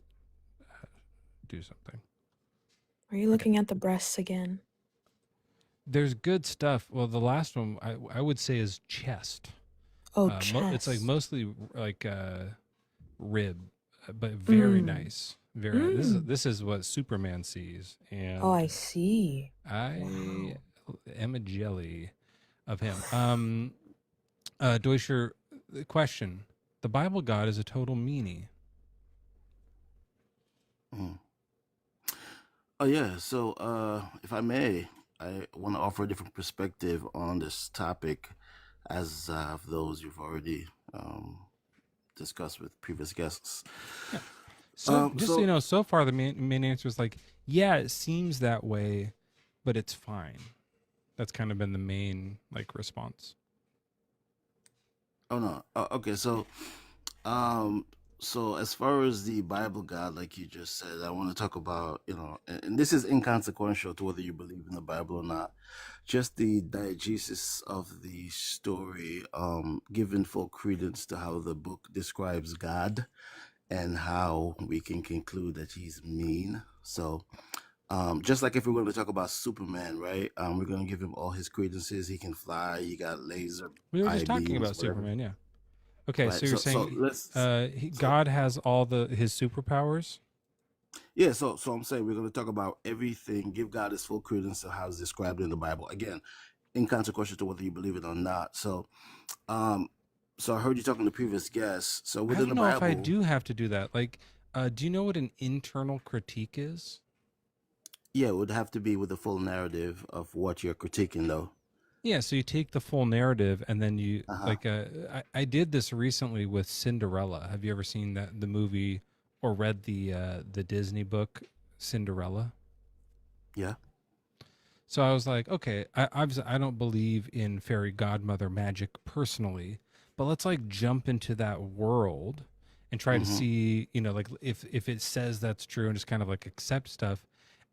do something. Are you looking at the breasts again? There's good stuff. Well, the last one I would say is chest. Oh, It's like chest. mostly like rib, but very Mm. nice. Very nice. Mm. This is what Superman sees, and Oh, I see. I am a jelly of him. Deutscher, question: the Bible God is a total meanie. Mm. Oh yeah. So, if I may, I want to offer a different perspective on this topic, as of those you've already discussed with previous guests. Yeah. So just so you know, so far the main answer is like, yeah, it seems that way, but it's fine. That's kind of been the main like response. Oh no. Okay. So as far as the Bible God, like you just said, I want to talk about, and this is inconsequential to whether you believe in the Bible or not. Just the diegesis of the story, giving full credence to how the book describes God and how we can conclude that he's mean. So, just like if we're going to talk about Superman, right? We're going to give him all his credences. He can fly. He got laser We were eye just talking beams, about whatever. Superman, yeah. Okay, Right. so you're saying God has all his superpowers? Yeah, so I'm saying we're going to talk about everything, give God his full credence of how it's described in the Bible. Again, inconsequential to whether you believe it or not. So I heard you talking to previous guests. So I within don't the know if I Bible, do have to do that. Like, do you know what an internal critique is? yeah, it would have to be with the full narrative of what you're critiquing, though. Yeah, so you take the full narrative and then you Uh-huh. like I did this recently with Cinderella. Have you ever seen the movie or read the Disney book Cinderella? Yeah. So I was like, okay, I don't believe in fairy godmother magic personally, but let's like jump into that world and try to Mhm. see, like if it says that's true and just kind of like accept stuff.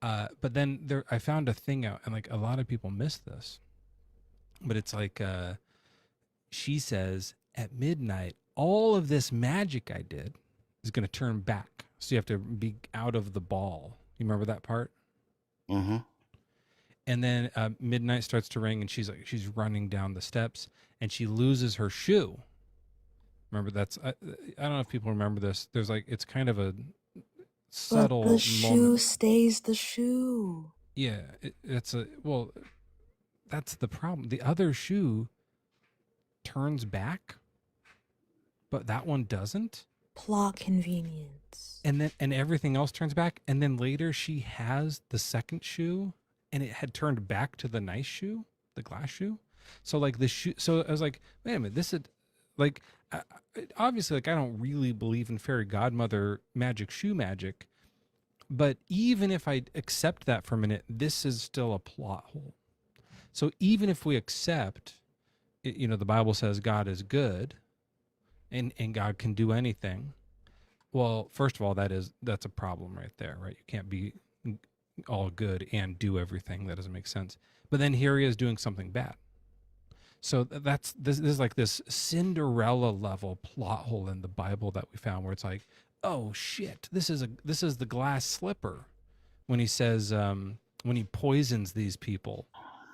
But then I found a thing out, and like a lot of people miss this. But it's like she says at midnight, all of this magic I did is going to turn back. So you have to be out of the ball. You remember that part? Mm-hmm. And then midnight starts to ring, and she's running down the steps, and she loses her shoe. Remember I don't know if people remember this. There's like it's kind of a subtle But the shoe moment. stays the shoe. Yeah, that's the problem. The other shoe turns back, but that one doesn't. Plot convenience. And everything else turns back, and then later she has the second shoe, and it had turned back to the nice shoe, the glass shoe. So like the shoe. So I was like, wait a minute, this is like obviously like I don't really believe in fairy godmother magic shoe magic, but even if I accept that for a minute, this is still a plot hole. So even if we accept, the Bible says God is good, and God can do anything. Well, first of all, that's a problem right there, right? You can't be all good and do everything. That doesn't make sense. But then here he is doing something bad. So this is like this Cinderella level plot hole in the Bible that we found, where it's like, oh shit, this is the glass slipper. when he says when he poisons these people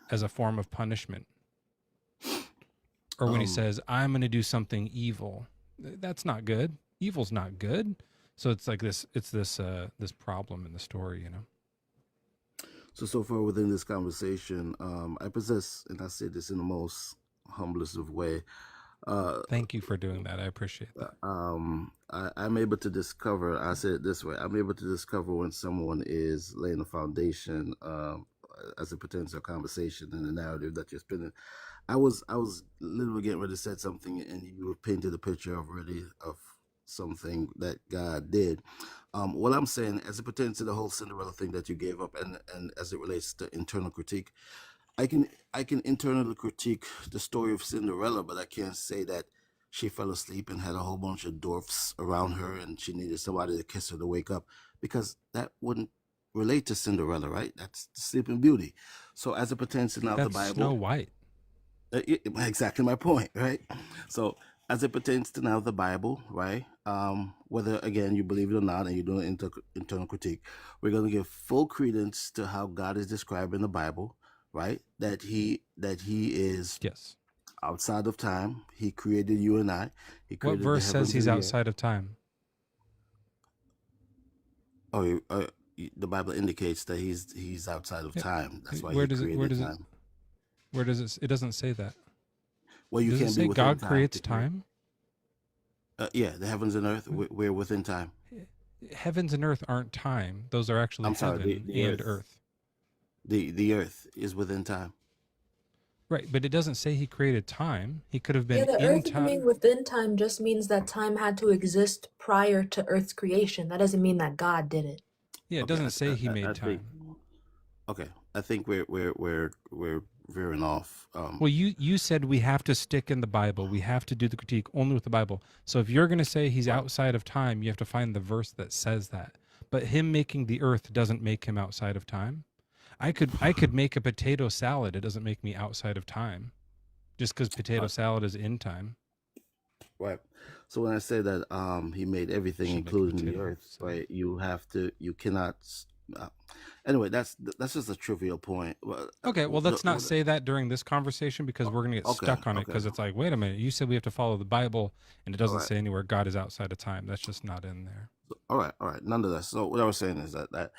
as a form of punishment, or when he says, I'm going to do something evil. That's not good. Evil's not good. So it's like this this problem in the story, you know. So far within this conversation, I possess, and I say this in the most humblest of way. Thank you for doing that. I appreciate that. I'm able to discover. I say it this way: I'm able to discover when someone is laying a foundation, as it pertains to a conversation and the narrative that you're spinning. I was literally getting ready to say something, and you painted a picture already of something that God did. What I'm saying, as it pertains to the whole Cinderella thing that you gave up, and as it relates to internal critique, I can internally critique the story of Cinderella, but I can't say that she fell asleep and had a whole bunch of dwarfs around her, and she needed somebody to kiss her to wake up, because that wouldn't relate to Cinderella, right? That's Sleeping Beauty. So as it pertains to now the Bible, Snow White. Exactly my point, right? So as it pertains to now the Bible, right? Whether again you believe it or not, and you're doing internal critique, we're going to give full credence to how God is described in the Bible, right? That he is outside of time. He created you and I. He What created verse the says heavens he's and the earth. outside of time? Oh, the Bible indicates that he's outside of time. That's why Where he does it? created Where does it? time. Where does it? It doesn't say that. Well, you does can't it say be within God time creates to create. time? Yeah, the heavens and earth, we're within time. Heavens and earth aren't time. Those are actually I'm sorry, heaven and earth. The earth is within time. Right, but it doesn't say he created time. He could have been Yeah, the in Earth time. being within time just means that time had to exist prior to Earth's creation. That doesn't mean that God did it. Yeah, it doesn't say he made time. Okay, I think we're veering off. Well, you said we have to stick in the Bible. We have to do the critique only with the Bible. So if you're going to say he's outside of time, you have to find the verse that says that. But him making the earth doesn't make him outside of time. I could make a potato salad. It doesn't make me outside of time, just because potato salad is in time. Right. So when I say that he made everything, including the earth, right? You cannot. Anyway, that's just a trivial point. Okay, well, let's not say that during this conversation, because we're going to get stuck on it, because it's like, wait a minute, you said we have to follow the Bible, and it doesn't say anywhere God is outside of time. That's just not in there. All right. Nonetheless, so what I was saying is that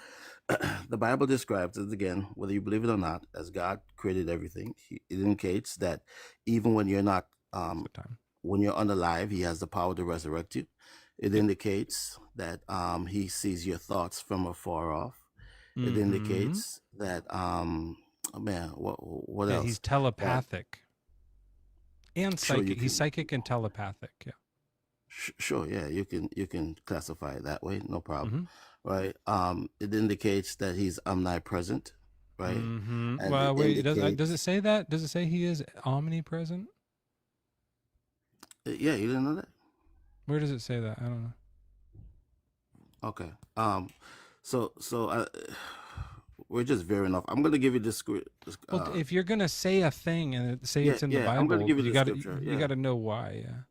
the Bible describes it, again, whether you believe it or not, as God created everything. It indicates that even when you're not, when you're unalive, He has the power to resurrect you. It indicates that He sees your thoughts from afar off. It indicates that, what else? He's telepathic and psychic. Sure, He's psychic and telepathic. Yeah. Sure, yeah, you can classify it that way, no problem, right? It indicates that he's omnipresent, right? And well, wait, does it say that? Does it say he is omnipresent? Yeah, you didn't know that? Where does it say that? I don't know. Okay. So we're just veering off. I'm gonna give you this. Well, if you're gonna say a thing and say it's in the Bible, I'm gonna give you you the got scripture. you got to know why. Yeah.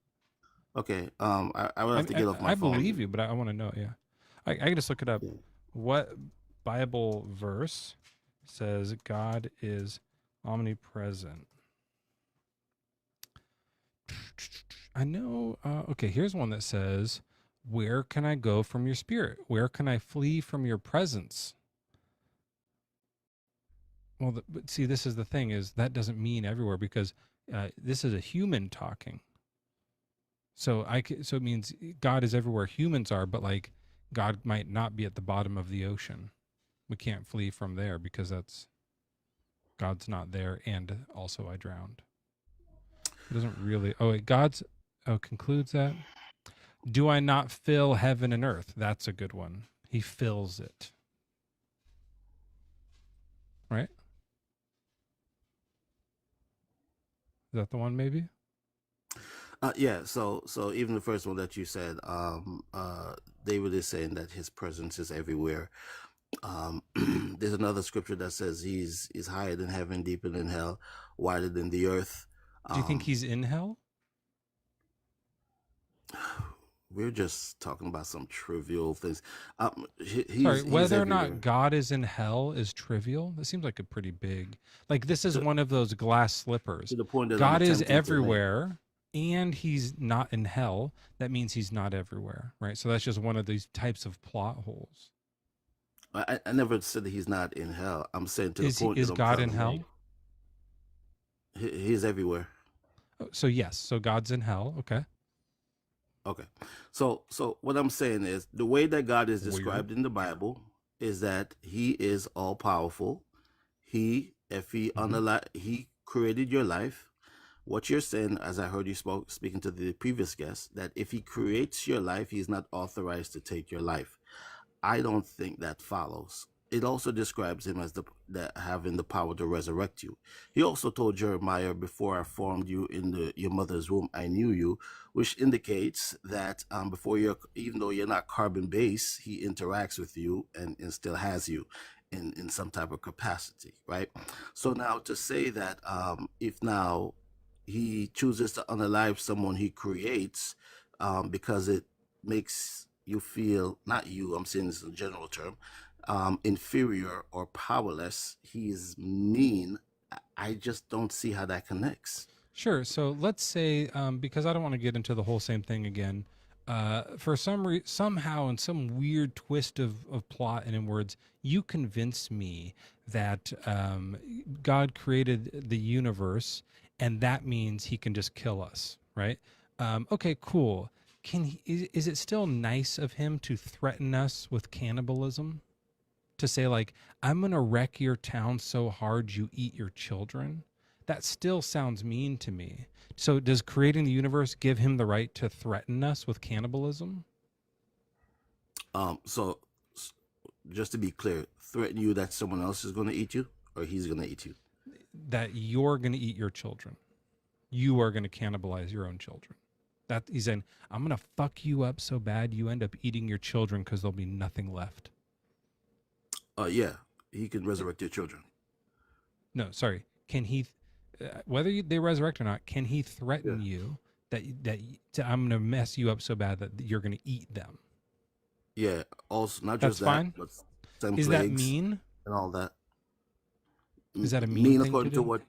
Okay. I would have to get off my phone. I believe you, but I want to know. Yeah. I can just look it up. What Bible verse says God is omnipresent? I know. Okay, here's one that says, "Where can I go from your spirit? Where can I flee from your presence?" Well, but see, this is the thing: is that doesn't mean everywhere, because this is a human talking. So so it means God is everywhere humans are, but like God might not be at the bottom of the ocean. We can't flee from there because God's not there, and also I drowned. It doesn't really. Oh, wait, concludes that. Do I not fill heaven and earth? That's a good one. He fills it. Right? Is that the one, maybe? Yeah. So even the first one that you said, David is saying that his presence is everywhere. There's another scripture that says he's higher than heaven, deeper than hell, wider than the earth. Do you think he's in hell? we're just talking about some trivial things. Sorry, He's whether or everywhere. not God is in hell is trivial. That seems like a pretty big, like this is To, one of those glass slippers. to the point that I'm God is attempting to make. everywhere and he's not in hell. That means he's not everywhere, right? So that's just one of these types of plot holes. I never said that he's not in hell. I'm saying to the point Is that I'm God trying in to hell? make. He's everywhere. Oh, so yes, so God's in hell. Okay. Okay. So what I'm saying is the way that God is Weird. described in the Bible is that he is all powerful. If he he created your life. What you're saying, as I heard you speaking to the previous guest, that if he creates your life, he's not authorized to take your life. I don't think that follows. It also describes him as that having the power to resurrect you. He also told Jeremiah, "Before I formed you in your mother's womb, I knew you," which indicates that even though you're not carbon based, he interacts with you and still has you in some type of capacity, right? So now to say that if now he chooses to unalive someone he creates because it makes you feel, not you, I'm saying this in a general term, inferior or powerless, he is mean. I just don't see how that connects. Sure. So let's say, because I don't want to get into the whole same thing again, for somehow in some weird twist of plot and in words, you convince me that God created the universe, and that means he can just kill us, right? Okay, cool. Is it still nice of him to threaten us with cannibalism? To say like, I'm gonna wreck your town so hard you eat your children? That still sounds mean to me. So does creating the universe give him the right to threaten us with cannibalism? So just to be clear, threaten you that someone else is going to eat you, or he's going to eat you? That you're going to eat your children. You are going to cannibalize your own children. That he's saying, I'm going to fuck you up so bad you end up eating your children because there'll be nothing left. Yeah, he can resurrect your children. No, sorry. Can he, whether they resurrect or not, can he threaten you that I'm going to mess you up so bad that you're going to eat them? Yeah. Also, not That's just fine. that, but same Is plagues that mean? and all that. Is that a mean thing according to do? what?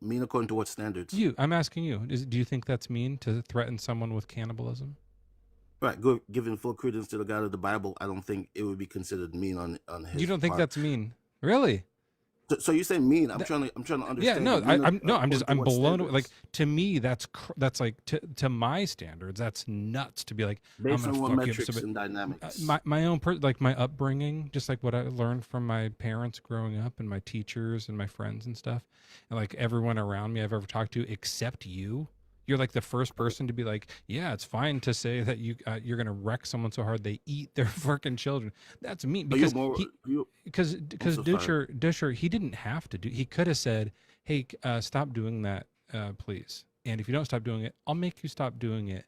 Mean according to what standards? I'm asking you. Do you think that's mean to threaten someone with cannibalism? Right. Giving full credence to the God of the Bible, I don't think it would be considered mean on his. You don't think part. that's mean, really? So you say mean? I'm trying to understand. Yeah, no, I'm blown away. Like, to me, that's like to my standards, that's nuts to be like, based I'm on what gonna fuck you up. metrics So, and dynamics. my own like my upbringing, just like what I learned from my parents growing up and my teachers and my friends and stuff, and like everyone around me I've ever talked to, except you. You're like the first person to be like, yeah, it's fine to say that you're gonna wreck someone so hard they eat their fucking children. That's mean because Dusher, he didn't have to do. He could have said, hey, stop doing that, please. And if you don't stop doing it, I'll make you stop doing it,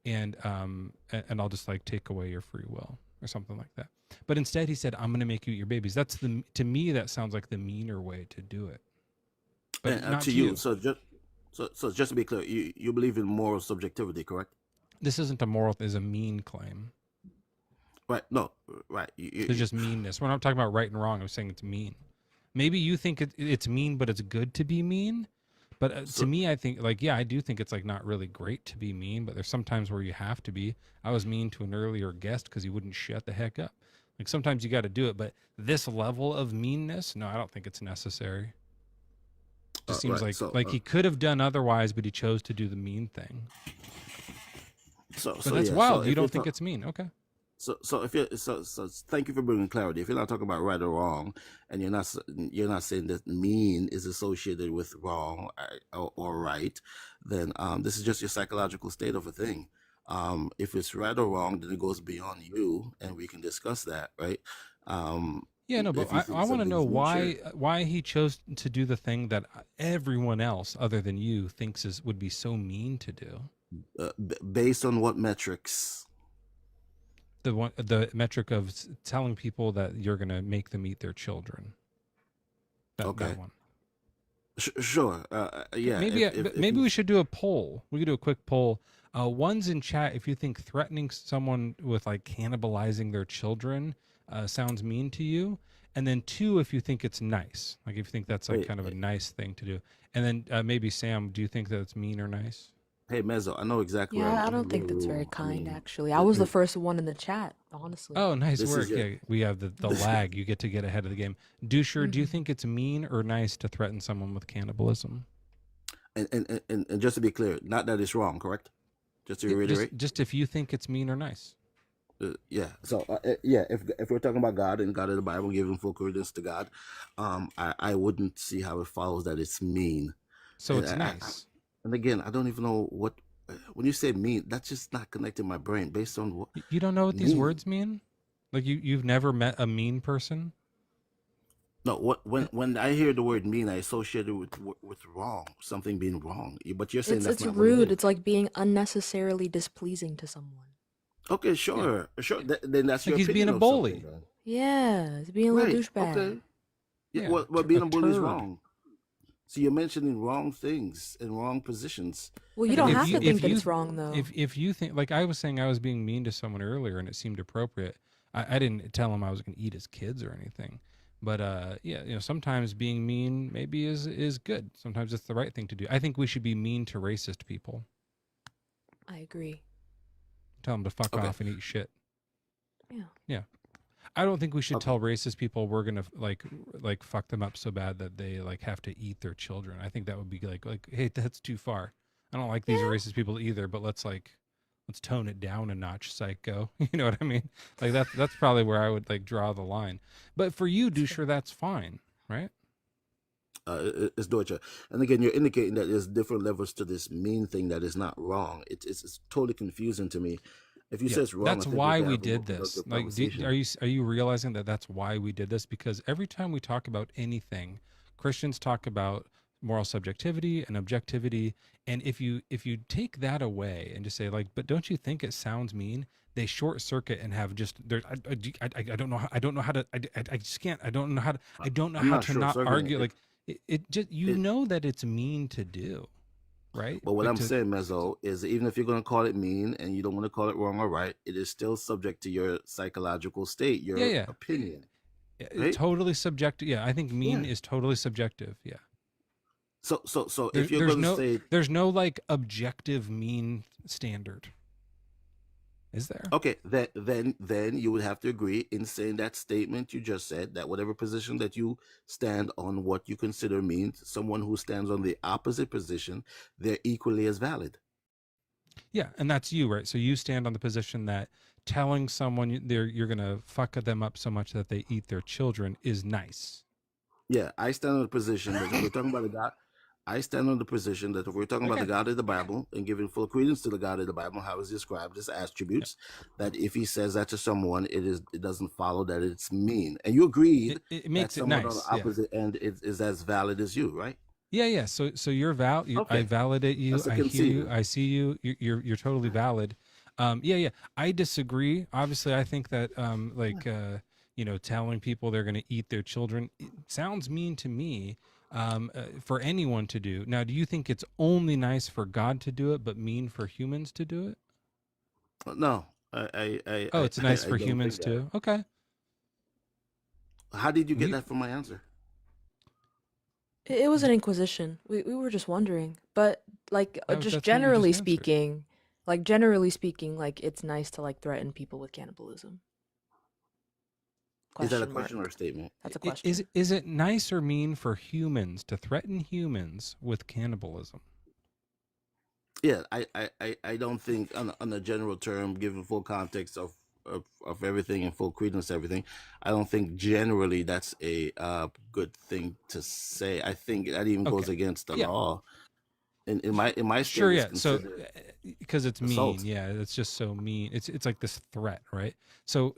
and I'll just like take away your free will or something like that. But instead, he said, I'm gonna make you eat your babies. To me that sounds like the meaner way to do it. But And not to you, so just to be clear, you believe in moral subjectivity, correct? This isn't a moral; is a mean claim. Right? No, right. It's just meanness. We're not talking about right and wrong. I'm saying it's mean. Maybe you think it's mean, but it's good to be mean. But to me, I think I do think it's like not really great to be mean. But there's some times where you have to be. I was mean to an earlier guest because he wouldn't shut the heck up. Like sometimes you got to do it. But this level of meanness, no, I don't think it's necessary. Just seems like he could have done otherwise, but he chose to do the mean thing. But that's wild. You don't think it's mean, okay? So if you thank you for bringing clarity. If you're not talking about right or wrong, and you're not saying that mean is associated with wrong or right, then this is just your psychological state of a thing. If it's right or wrong, then it goes beyond you, and we can discuss that, right? Yeah, no, but I want to know why he chose to do the thing that everyone else other than you thinks would be so mean to do. Based on what metrics? The metric of telling people that you're going to make them eat their children. That one. Sure. Yeah. Maybe we should do a poll. We could do a quick poll. One's in chat if you think threatening someone with like cannibalizing their children sounds mean to you. And then 2, if you think it's nice, like if you think that's like Wait, kind of a nice thing to do. And then maybe Sam, do you think that it's mean or nice? hey, Mezzo, I know exactly where Yeah, I don't where think that's you're very wrong. I kind, mean, actually. I was the first one in the chat, honestly. Oh, nice this is work. it. Yeah, we have the lag. You get ahead of the game. Dusher, do you Mhm. think it's mean or nice to threaten someone with cannibalism? And just to be clear, not that it's wrong, correct? Just to Yeah, reiterate. just if you think it's mean or nice. Yeah. So yeah, if we're talking about God and God of the Bible, giving full credence to God, I wouldn't see how it follows that it's mean. So And it's nice. and again, I don't even know what when you say mean, that's just not connecting my brain based on what You don't know what these mean. words mean? Like you've never met a mean person? No, when I hear the word mean, I associate it with wrong, something being wrong. But you're saying that's It's not what it rude. is. It's like being unnecessarily displeasing to someone. Okay, sure, sure. Then that's Like your he's being opinion a of bully. something. Then. Yeah, it's being a little Right. douchebag. Okay. Yeah. Yeah, Well, being a a bully is turd. wrong. So you're mentioning wrong things and wrong positions. Well, you Like, don't if have you to think if that you it's wrong, though. if you think, like I was saying, I was being mean to someone earlier and it seemed appropriate. I didn't tell him I was going to eat his kids or anything. But yeah, sometimes being mean maybe is good. Sometimes it's the right thing to do. I think we should be mean to racist people. I agree. Tell them to fuck Okay. off and eat shit. Yeah. Yeah. I don't think we should Okay. tell racist people we're gonna like fuck them up so bad that they like have to eat their children. I think that would be like hey, that's too far. I don't like these racist people either, but let's tone it down a notch, psycho. You know what I mean? Like that's probably where I would like draw the line. But for you, Dusher, that's fine, right? It's Deutsche. And again, you're indicating that there's different levels to this mean thing that is not wrong. It's totally confusing to me. If you say it's wrong, That's I think why can we have a more did this. productive Like, conversation. are you realizing that that's why we did this? Because every time we talk about anything, Christians talk about moral subjectivity and objectivity, and if you take that away and just say like, but don't you think it sounds mean? They short circuit and have just there. I don't know. I don't know how to. I just can't. I don't know how to. I don't know I'm how not to short not circuiting argue. it. Like it just It know that it's mean to do, right? But what Like I'm saying, Mezzo, is even if you're going to call it mean and you don't want to call it wrong or right, it is still subject to your psychological state, your yeah. opinion, It's right? totally subjective. Yeah, I think mean Yeah. is totally subjective. Yeah. So if you're going to say, there's no like objective mean standard, is there? okay, then you would have to agree in saying that statement you just said, that whatever position that you stand on, what you consider means, someone who stands on the opposite position, they're equally as valid. Yeah, and that's you, right? So you stand on the position that telling someone you're gonna fuck them up so much that they eat their children is nice. Yeah, I stand on the position that if we're talking about the God, I stand on the position that if we're talking about the God of the Bible and giving full credence to the God of the Bible, how it's described as attributes, that if he says that to someone, it doesn't follow that it's mean. And you agreed It that makes it someone on nice. the opposite end is as valid as you, right? Yeah. So you're I Okay, validate you. that's a I hear you. conceded. I see you. You're totally valid. Yeah. I disagree. Obviously, I think that telling people they're going to eat their children it sounds mean to me. For anyone to do. Now, do you think it's only nice for God to do it, but mean for humans to do it? No, Oh, it's nice I for don't humans think that. too. Okay. How did you get You that from my answer? It was an inquisition. We were just wondering, but like that's just what you generally just answered. speaking, like it's nice to like threaten people with cannibalism. Is that a Question question mark. or a statement? That's a question. Is it nice or mean for humans to threaten humans with cannibalism? Yeah, I don't think on a general term, given full context of everything and full credence to everything, I don't think generally that's a good thing to say. I think that even goes Okay. against the Yeah. law. In my state, Sure, it's yeah. So considered because it's mean, assault. yeah, it's just so mean. It's like this threat, right? So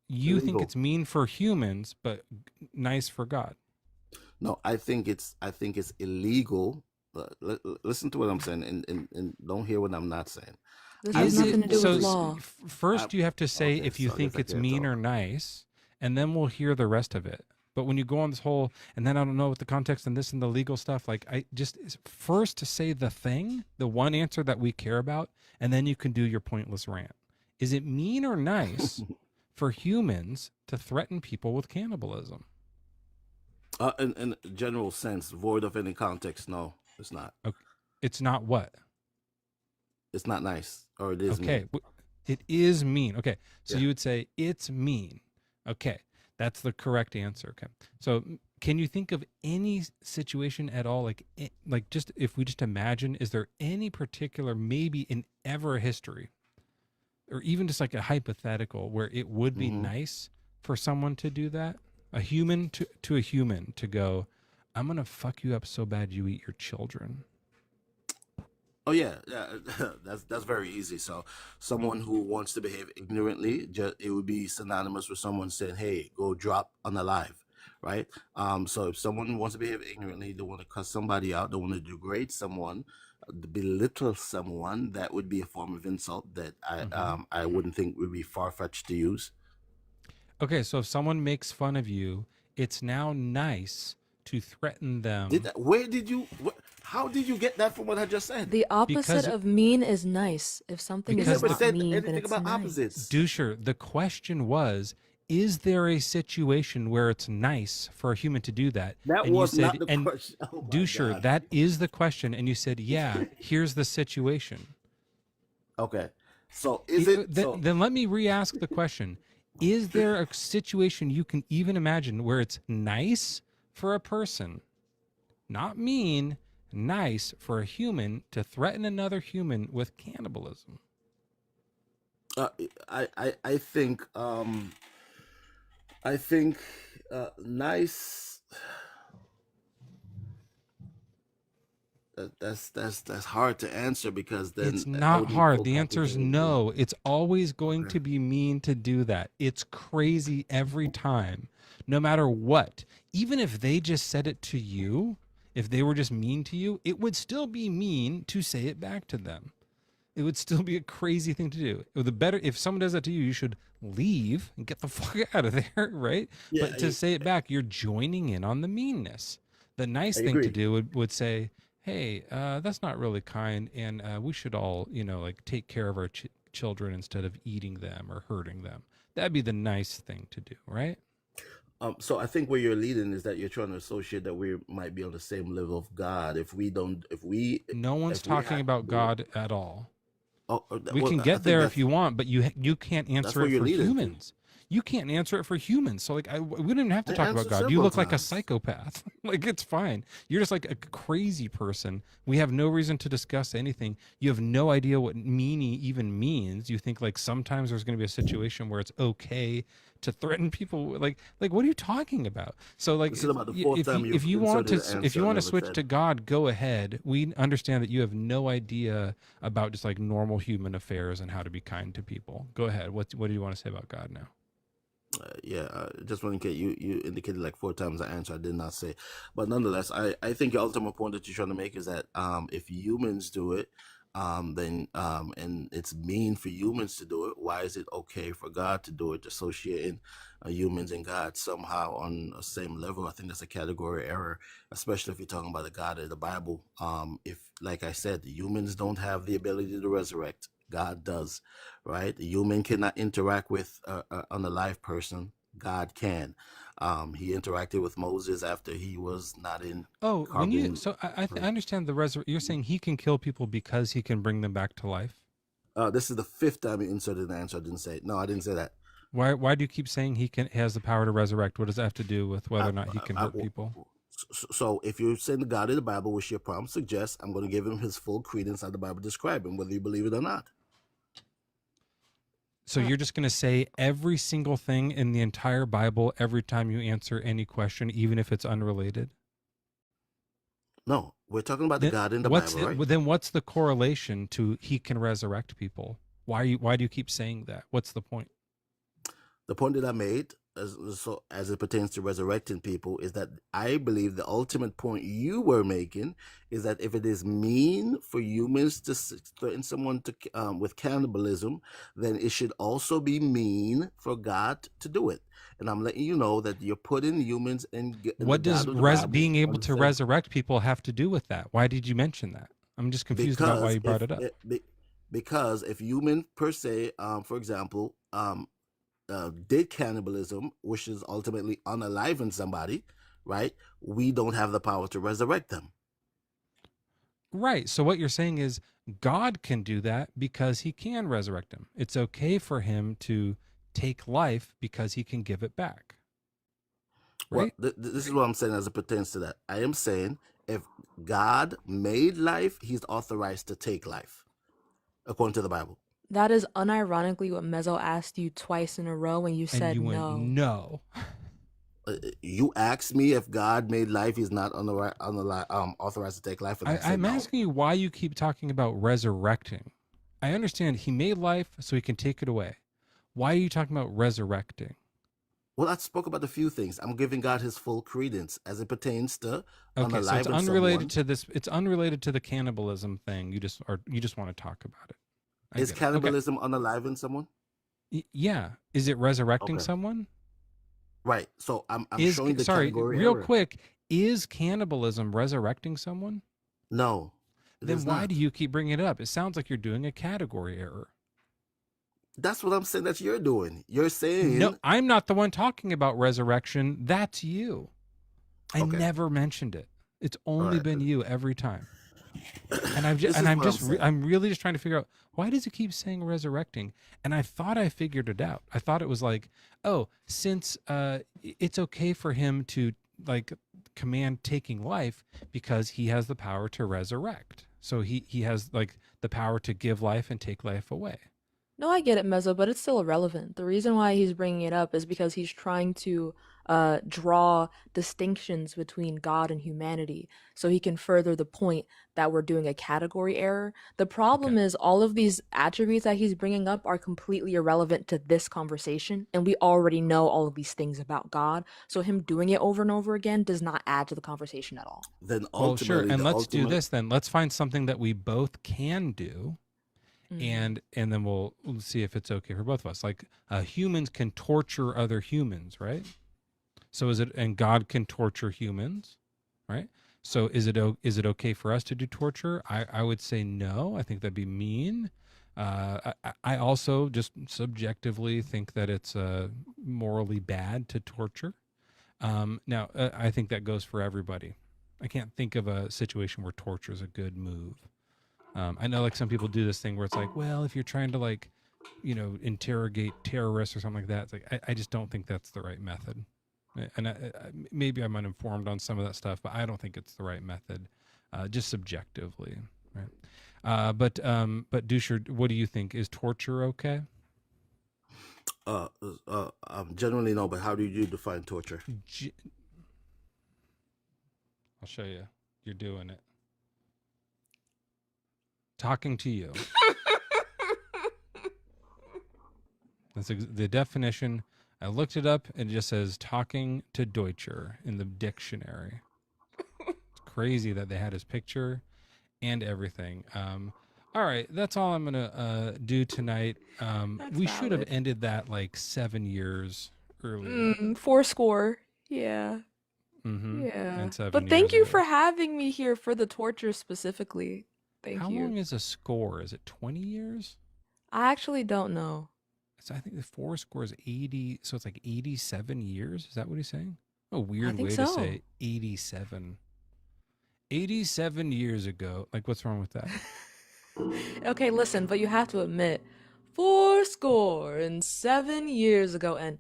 you think Illegal. it's mean for humans, but nice for God. No, I think it's illegal. Listen to what I'm saying, and don't hear what I'm not saying. This I has Is think nothing it to do so? with law. First, you have to say okay, if you so I think guess I it's can't mean or talk. nice, and then we'll hear the rest of it. But when you go on this whole, and then I don't know what the context and this and the legal stuff, like I just first to say the thing, the one answer that we care about, and then you can do your pointless rant. Is it mean or nice for humans to threaten people with cannibalism? In a general sense, void of any context, no, it's not. Okay. It's not what? It's not nice, or it is okay. mean. It is mean. Okay. So Yeah. you would say it's mean. Okay. That's the correct answer. Okay. So can you think of any situation at all, like just if we just imagine, is there any particular, maybe in ever history, or even just like a hypothetical, where it would be nice for someone to do that? A human to a human to go, I'm going to fuck you up so bad you eat your children. Oh yeah, that's very easy. So someone who wants to behave ignorantly, it would be synonymous with someone saying, "Hey, go drop unalive," right? So if someone wants to behave ignorantly, they want to cuss somebody out, they want to degrade someone, belittle someone, that would be a form of insult that I wouldn't think would be far fetched to use. Okay, so if someone makes fun of you, it's now nice to threaten them. How did you get that from what I just said? The opposite of mean is nice. If something is Because not mean, then anything it's about nice. opposites. Dusher, the question was, is there a situation where it's nice for a human to do that? That and was you said, not the and question. Oh my Dusher, God. that is the question. And you said, yeah, here's the situation. Okay. So then let me re-ask the question. Is there a situation you can even imagine where it's nice for a person, not mean, nice for a human to threaten another human with cannibalism? I think nice. That's hard to answer, because then It's I not would need hard. full The answer is comprehension. no. It's always going to be mean to do that. It's crazy every time, no matter what. Even if they just said it to you, if they were just mean to you, it would still be mean to say it back to them. It would still be a crazy thing to do. If someone does that to you, you should leave and get the fuck out of there, right? Yeah, But to say it back, you're joining in on the meanness. The nice I thing to agree. do would say, hey, that's not really kind, and we should all, like take care of our children instead of eating them or hurting them. That'd be the nice thing to do, right? So I think where you're leading is that you're trying to associate that we might be on the same level of God if we don't. No one's talking about God at all. Oh, We well, can I get think there that's if you want, but you can't answer where it you're for leading. humans. You can't answer it for humans. So we don't even have to I talk about answered God. You several look like a times. psychopath. Like, it's fine. You're just like a crazy person. We have no reason to discuss anything. You have no idea what meanie even means. You think like sometimes there's going to be a situation where it's okay to threaten people. Like what are you talking about? So like, This is about the fourth time if you've you want to, inserted an if you answer I want to never switch said. to God, go ahead. We understand that you have no idea about just like normal human affairs and how to be kind to people. Go ahead. What do you want to say about God now? Just want to get you indicated like 4 times the answer I did not say, but nonetheless, I think the ultimate point that you're trying to make is that if humans do it, then and it's mean for humans to do it, why is it okay for God to do it? Associating humans and God somehow on the same level, I think that's a category error, especially if you're talking about the God of the Bible. If, like I said, humans don't have the ability to resurrect, God does, right? The human cannot interact with an alive person. God can. He interacted with Moses after he was not in Oh, when you carbon. so I understand the you're saying he can kill people because he can bring them back to life. This is the 5th time you inserted an answer. I didn't say it. No, I didn't say that. Why do you keep saying he has the power to resurrect? What does that have to do with whether or not he can hurt people? So if you're saying the God of the Bible, which your prompt suggests, I'm going to give him his full credence how the Bible describes him, whether you believe it or not. So you're just going to say every single thing in the entire Bible every time you answer any question, even if it's unrelated? No, we're talking about the God in the Bible, right? Then what's the correlation to he can resurrect people? Why do you keep saying that? What's the point? The point that I made as it pertains to resurrecting people, is that I believe the ultimate point you were making is that if it is mean for humans to threaten someone to with cannibalism, then it should also be mean for God to do it. And I'm letting you know that you're putting humans in the What does God of the Bible being able on the to same. resurrect people have to do with that? Why did you mention that? I'm just confused about why Because you brought it up. because if human per se, for example, did cannibalism, which is ultimately unaliving somebody, right? We don't have the power to resurrect them. Right. So what you're saying is God can do that because he can resurrect him. It's okay for him to take life because he can give it back. Well, Right? this is what I'm saying as it pertains to that. I am saying if God made life, he's authorized to take life, according to the Bible. That is unironically what Mezzo asked you twice in a row when you And said you went, no. no. You asked me if God made life, he's not authorized to take life, and I said I'm no. asking you why you keep talking about resurrecting. I understand he made life so he can take it away. Why are you talking about resurrecting? Well, I spoke about a few things. I'm giving God his full credence as it pertains to Okay, so it's unaliving unrelated someone. to this. It's unrelated to the cannibalism thing. You just want to talk about it. I Is get it. Okay. cannibalism unaliving someone? Yeah. Is it resurrecting Okay. someone? Right. So I'm showing the Sorry, category real error. quick. Is cannibalism resurrecting someone? No, it Then is why not. do you keep bringing it up? It sounds like you're doing a category error. That's what I'm saying that you're doing. You're saying No, I'm not the one talking about resurrection. That's you. I okay. never mentioned it. It's All only right. been you every time. And I'm This just, is what I'm saying. I'm really just trying to figure out why does he keep saying resurrecting? And I thought I figured it out. I thought it was like, oh, since it's okay for him to like command taking life because he has the power to resurrect. So he has like the power to give life and take life away. No, I get it, Mezzo, but it's still irrelevant. The reason why he's bringing it up is because he's trying to draw distinctions between God and humanity so he can further the point that we're doing a category error. The problem Okay. is all of these attributes that he's bringing up are completely irrelevant to this conversation, and we already know all of these things about God, so him doing it over and over again does not add to the conversation at all. Then Well, sure. ultimately, And the let's do ultimate. this then. Let's find something that we both can do. And then we'll see if it's okay for both of us. Like humans can torture other humans, right? So is it, and God can torture humans, right? So is it okay for us to do torture? I would say no. I think that'd be mean. I also just subjectively think that it's morally bad to torture. Now, I think that goes for everybody. I can't think of a situation where torture is a good move. I know like some people do this thing where it's like, well, if you're trying to like, interrogate terrorists or something like that, it's like, I just don't think that's the right method. And maybe I'm uninformed on some of that stuff, but I don't think it's the right method, just subjectively, right? But Dusher, what do you think? Is torture okay? Generally no, but how do you define torture? I'll show you. You're doing it. Talking to you. That's the definition. I looked it up and it just says talking to Deutscher in the dictionary. It's crazy that they had his picture and everything. All right, that's all I'm gonna do tonight. We should have ended that like 7 years earlier. 4 score. Yeah. Mm-hmm. Yeah. And 7 But years thank you ago. for having me here for the torture specifically. Thank How you. long is a score? Is it 20 years? I actually don't know. So I think the 4 score is 80. So it's like 87 years. Is that what he's saying? A weird think way to so. say 87. 87 years ago. Like, what's wrong with that? Okay, listen, but you have to admit, 4 score and 7 years ago, and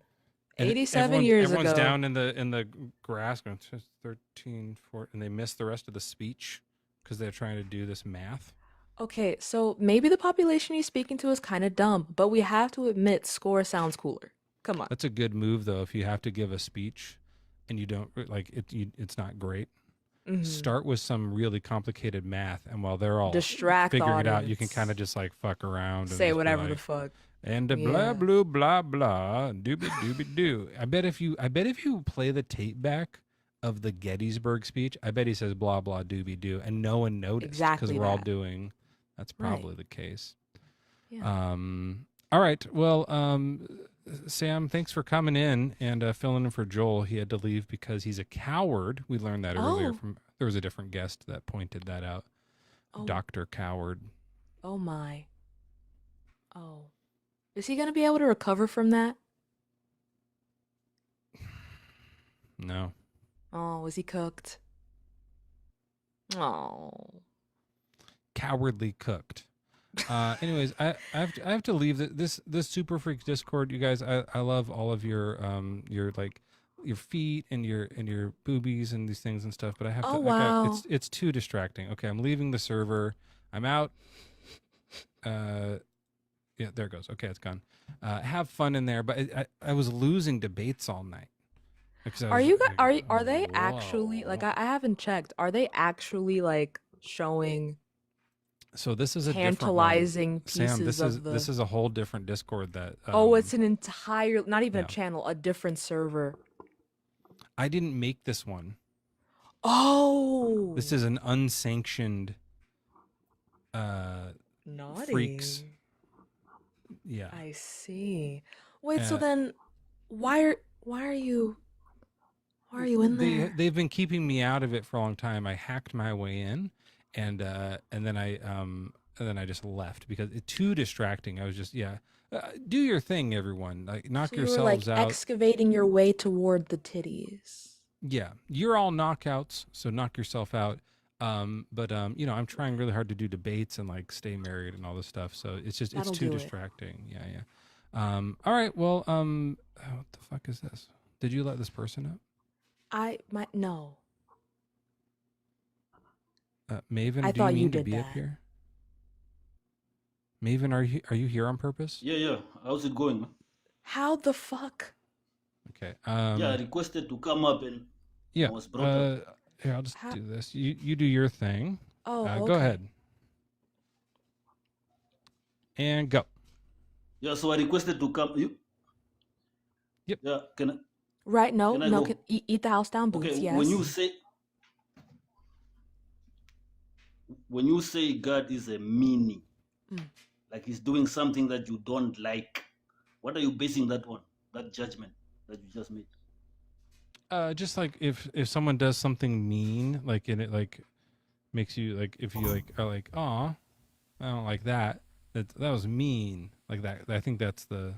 87 years everyone's ago. down in the grass going 13, 14, and they miss the rest of the speech because they're trying to do this math. Okay, so maybe the population he's speaking to is kind of dumb, but we have to admit score sounds cooler. Come on. That's a good move though. If you have to give a speech and you don't like it, it's not great. start with some really complicated math, and while they're all Distract the figuring it out, you can audience. kind of just like fuck around and Say just be whatever the like, fuck. and blah Yeah. blah blah blah doobie doobie doo. I bet if you play the tape back of the Gettysburg speech, I bet he says blah blah doobie doo, and no one noticed because Exactly we're all that. doing. That's Right. probably the case. Yeah. All right. Well, Sam, thanks for coming in and filling in for Joel. He had to leave because he's a coward. We learned that earlier Oh. from there was a different guest that pointed that out. Oh. Dr. Coward. Oh my. Oh. Is he gonna be able to recover from that? No. Oh, was he cooked? Oh. Cowardly cooked. Anyways, I have to leave this Super Freaks Discord. You guys, I love all of your like your feet and your boobies and these things and stuff, but I have Oh, to wow. it's too distracting. Okay, I'm leaving the server. I'm out. Yeah, there it goes. Okay, it's gone. Have fun in there, but I was losing debates all night. Because I Are was you like, are they actually like I haven't checked. Are they actually like showing so this is a different one. tantalizing Sam, pieces of the this is a whole different Discord that Oh, it's an entire not even yeah. a channel, a different server. I didn't make this one. Oh. This is an unsanctioned Naughty. freaks. Yeah. I see. Wait, so Uh, then why are you in there? They've been keeping me out of it for a long time. I hacked my way in, and then I just left because it's too distracting. I was just do your thing, everyone. Like knock So you were like yourselves out. excavating your way toward the titties. Yeah, you're all knockouts, so knock yourself out. But you know, I'm trying really hard to do debates and like stay married and all this stuff. So it's just That'll it's too do it. distracting. Yeah. All right. Well, what the fuck is this? Did you let this person up? No. Maven, I do you thought you mean to did be up that. here? Maven, are you here on purpose? Yeah. How's it going, man? How the fuck? Okay. Yeah, I requested to come up and Yeah. I was brought up. Here, I'll just do this. You do your thing. Oh, Go okay. ahead. And go. Yeah, so I requested to come. Yep. Yeah, can I? Right, no, Can I no, go? eat the house down boots, Okay, yes. when you say God is a meaning, Mm. like he's doing something that you don't like, what are you basing that on? That judgment that you just made? Just like if someone does something mean, like and it like makes you like if you like are like, "Aw, I don't like that." That was mean. Like that. I think that's the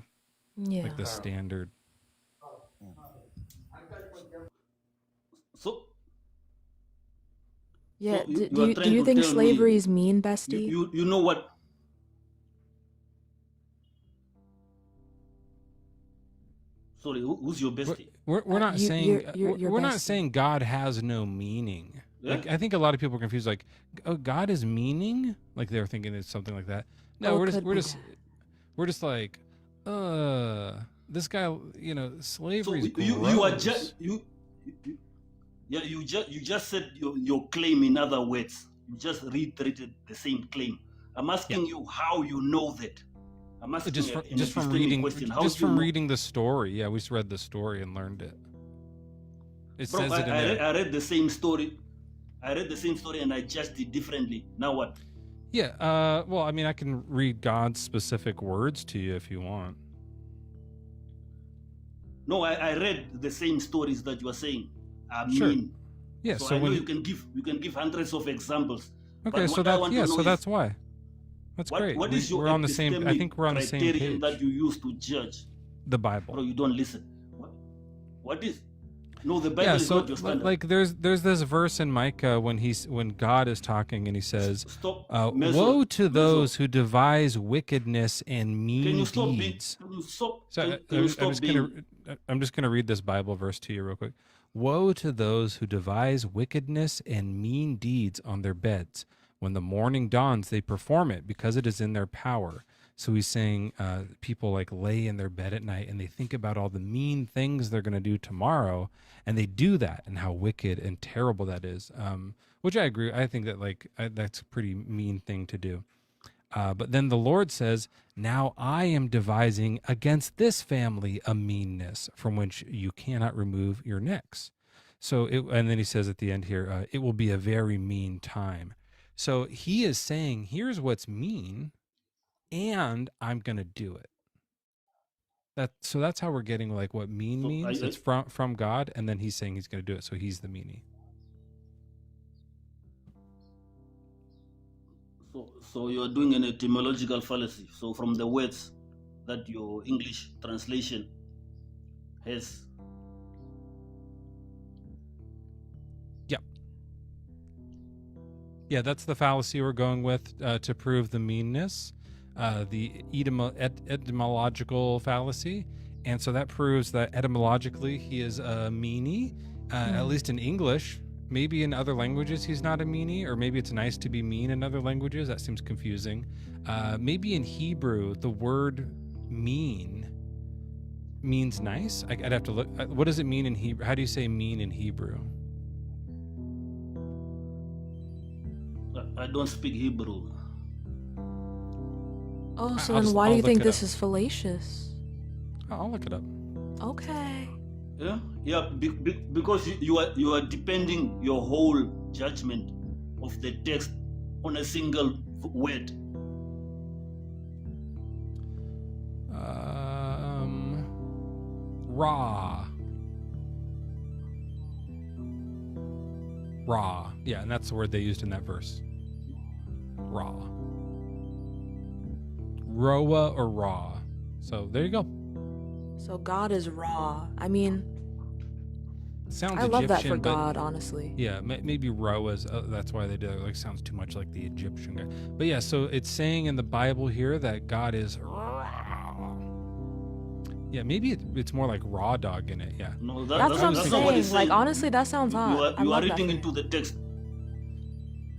Yeah. like the standard. So Yeah, so you do are you trying to think tell slavery me is mean, bestie? you know what? Sorry, who's your bestie? We're not You- saying you're we're not bestie. saying God has no meaning. Yeah? Like I think a lot of people are confused. Like, oh, God is meaning. Like they're thinking it's something like that. No, Oh, we're just could we're be just that. we're just like, this guy. You know, So slavery is you are gross. just you just said your claim in other words. You just reiterated the same claim. I'm asking you how you know that. I'm asking Just you from an just from epistemic reading question. How just do you from know? reading the story. Yeah, we just read the story and learned it. It Bro, says it in there. I read the same story. I read the same story and I judged it differently. Now what? Yeah. Well, I mean, I can read God's specific words to you if you want. No, I read the same stories that you are saying. I Sure. mean, Yeah. so So I know when you can give hundreds of examples. okay, But so what I that's want yeah, to know so is that's why. That's great. what is your We're on the same. I epistemic think we're on the same criterion page. that you use to judge? The Bible. Bro, you don't listen. What is? No, the Bible Yeah, is so not your standard. like there's this verse in Micah when God is talking and he says, Stop. "Woe to those who devise wickedness and Can mean you stop being? deeds." Can you stop? So Can you stop being? I'm just gonna read this Bible verse to you real quick. Woe to those who devise wickedness and mean deeds on their beds. When the morning dawns, they perform it because it is in their power. So he's saying people like lay in their bed at night and they think about all the mean things they're going to do tomorrow, and they do that, and how wicked and terrible that is. Which I agree. I think that that's a pretty mean thing to do. But then the Lord says, "Now I am devising against this family a meanness from which you cannot remove your necks." So, and then he says at the end here, "It will be a very mean time." So he is saying, here's what's mean, and I'm going to do it. So that's how we're getting like what mean means. It's from God, and then he's saying he's going to do it. So he's the meanie. So you're doing an etymological fallacy. So from the words that your English translation has. Yeah, that's the fallacy we're going with to prove the meanness, the etymological fallacy. And so that proves that etymologically he is a meanie, at least in English. Maybe in other languages he's not a meanie, or maybe it's nice to be mean in other languages. That seems confusing. Maybe in Hebrew, the word mean means nice. I'd have to look. What does it mean in Hebrew? How do you say mean in Hebrew? I don't speak Hebrew. Oh, so then why do you think this is fallacious? I'll look it up. Okay. Yeah, because you are depending your whole judgment of the text on a single word. Raw. Yeah, and that's the word they used in that verse. Raw. Roa or raw. So there you go. So God is raw. I mean, sounds I love Egyptian, that for God, honestly. Yeah, maybe Roa's. That's why they did it. Like, sounds too much like the Egyptian guy. But yeah, so it's saying in the Bible here that God is raw. Yeah, maybe it's more like raw dog in it. Yeah. No, that's what I'm saying. Like, honestly, that sounds hot. You are reading into the text.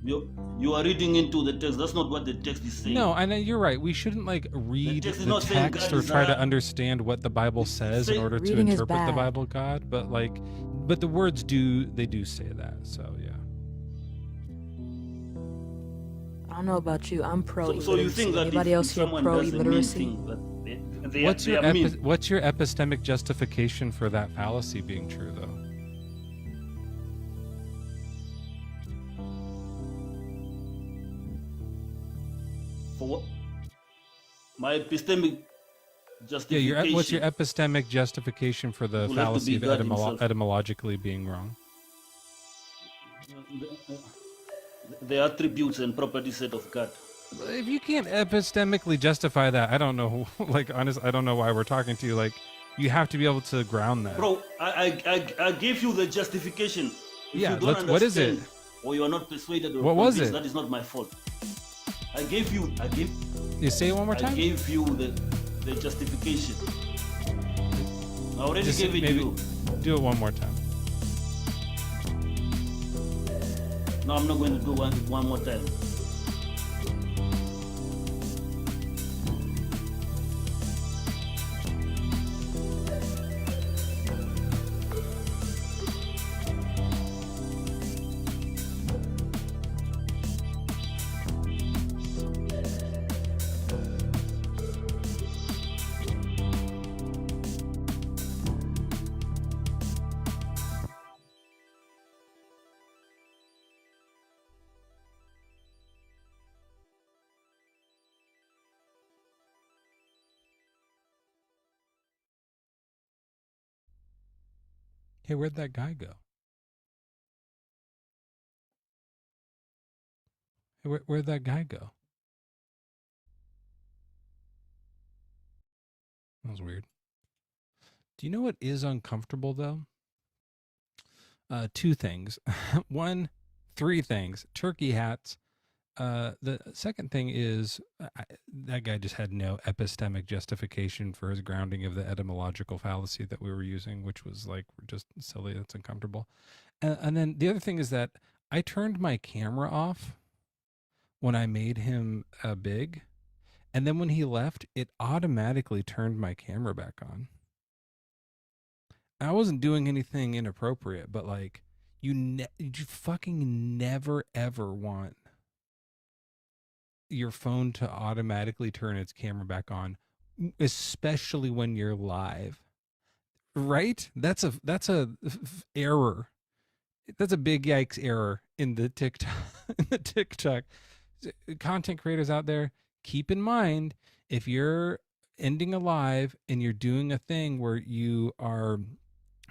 You are reading into the text. That's not what the text is saying. No, I know you're right. We shouldn't like read the text or try to understand what the Bible says in order to interpret the Bible, God. But the words do say that. So yeah. I don't know about you. I'm pro illiteracy. So you think that anybody else here pro illiteracy? What's your epistemic justification for that fallacy being true, though? For what? My epistemic justification. Yeah, what's your epistemic justification for the fallacy of etymologically being wrong? The attributes and properties set of God. If you can't epistemically justify that, I don't know. Like, honestly, I don't know why we're talking to you. Like, you have to be able to ground that. Bro, I gave you the justification. If yeah, you don't understand, what is it? Or you are not persuaded. What was it? That is not my fault. I gave you. You say it one more time. I gave you the justification. I already gave it to you. Do it one more time. No, I'm not going to do one more time. Hey, where'd that guy go? Hey, where'd that guy go? That was weird. Do you know what is uncomfortable, though? Two things. Three things. Turkey hats. The second thing is that guy just had no epistemic justification for his grounding of the etymological fallacy that we were using, which was like just silly. That's uncomfortable. And then the other thing is that I turned my camera off when I made him big, And then when he left, it automatically turned my camera back on. I wasn't doing anything inappropriate, but like you fucking never ever want your phone to automatically turn its camera back on, especially when you're live. Right? That's a error. That's a big yikes error in the TikTok content creators out there. Keep in mind, if you're ending a live and you're doing a thing where you are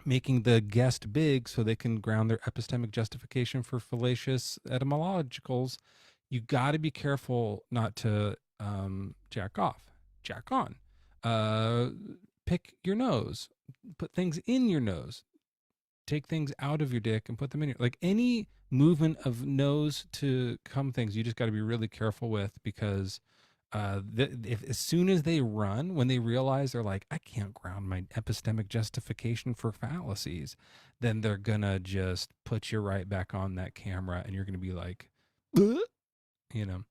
making the guest big so they can ground their epistemic justification for fallacious etymologicals, you got to be careful not to jack off, jack on, pick your nose, put things in your nose, take things out of your dick and put them in your, like any movement of nose to come things, you just got to be really careful with, because if as soon as they run, when they realize they're like, I can't ground my epistemic justification for fallacies, then they're gonna just put you right back on that camera, and you're gonna be like, you know.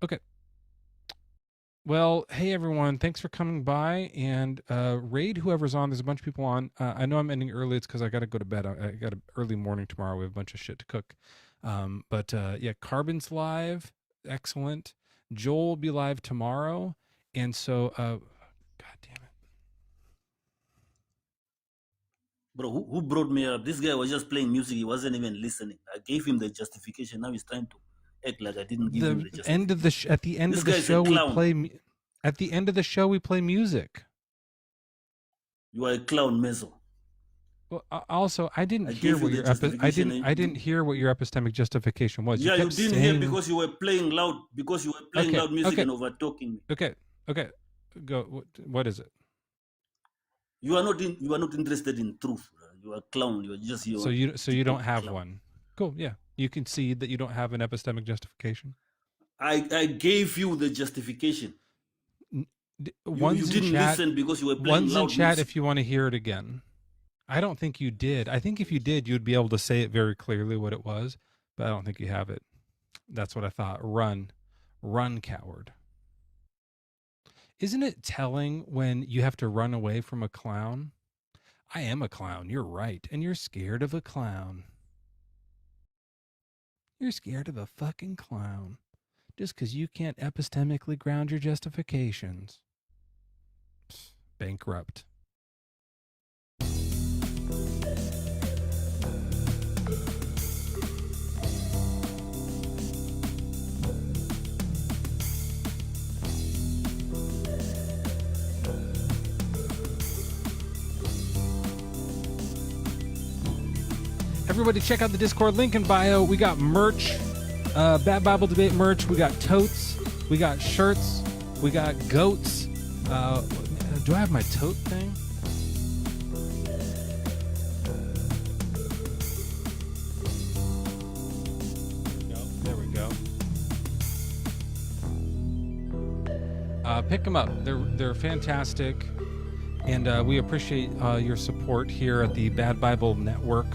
Okay. Well, hey everyone, thanks for coming by, and raid whoever's on. There's a bunch of people on. I know I'm ending early. It's because I got to go to bed. I got an early morning tomorrow. We have a bunch of shit to cook. But yeah, Carbon's live. Excellent. Joel will be live tomorrow. And so, God damn it. Bro, who brought me up? This guy was just playing music. He wasn't even listening. I gave him the justification. Now he's trying to act like I didn't give him the justification. End of the at the end This of the guy's a show, we clown. play. At the end of the show, we play music. You are a clown, Mezzo. Well, also, I didn't I hear gave what you your the justification and I didn't hear what your epistemic justification was. Yeah, you kept didn't saying, hear because you were playing loud. Because you were playing Okay, loud music okay. and over talking me. Okay, go. What is it? You are not interested in truth. Bro. You are a clown. You are just your. So you don't have clown. one. Cool. Yeah, you can see that you don't have an epistemic justification. I gave you the justification. One's you in didn't chat, listen because you were playing one's loud in chat music. if you want to hear it again. I don't think you did. I think if you did, you'd be able to say it very clearly what it was, but I don't think you have it. That's what I thought. Run, coward. Isn't it telling when you have to run away from a clown? I am a clown. You're right. And you're scared of a clown. You're scared of a fucking clown. Just because you can't epistemically ground your justifications. Psst, bankrupt. Everybody check out the Discord link in bio. We got merch, Bad Bible Debate merch. We got totes. We got shirts. We got goats. Do I have my tote thing? No, there we go. Pick them up. They're fantastic, and we appreciate your support here at the Bad Bible Network.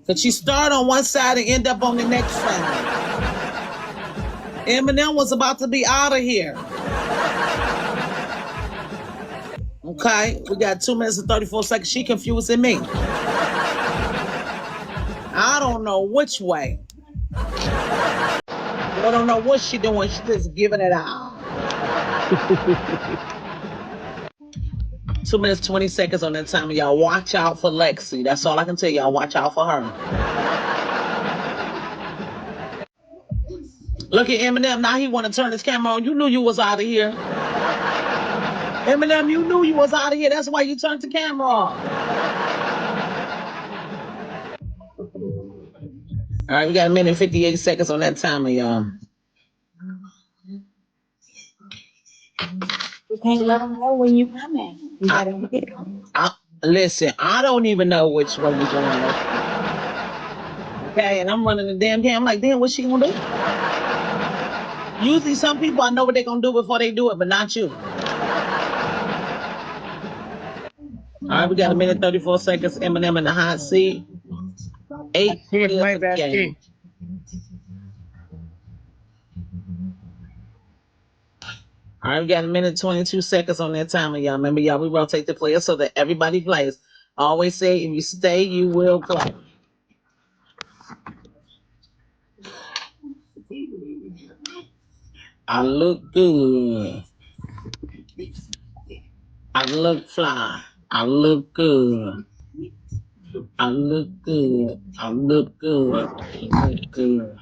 Because she started on one side and end up on the next side. Eminem was about to be out of here. Okay, we got 2 minutes and 34 seconds. She confusing me. I don't know which way. I don't know what she doing. She just giving it out. 2 minutes, 20 seconds on that time. Y'all watch out for Lexi. That's all I can tell y'all. Watch out for her. Look at Eminem. Now he want to turn his camera on. You knew you was out of here. Eminem, you knew you was out of here. That's why you turned the camera off. All right, we got 1 minute and 58 seconds on that timer, y'all. You can't let them know when you coming. You gotta get them. Listen, I don't even know which way you're going. Okay, and I'm running the damn game. I'm like, damn, what's she gonna do? Usually some people, I know what they're gonna do before they do it, but not you. All right, we got 1 minute 34 seconds. Eminem in the hot seat. 8 minutes of the game. All right, we got 1 minute 22 seconds on that timer, y'all. Remember, y'all, we rotate the players so that everybody plays. I always say, if you stay, you will play. I look good. I look fly. I look good. I look good. I look good. I look good.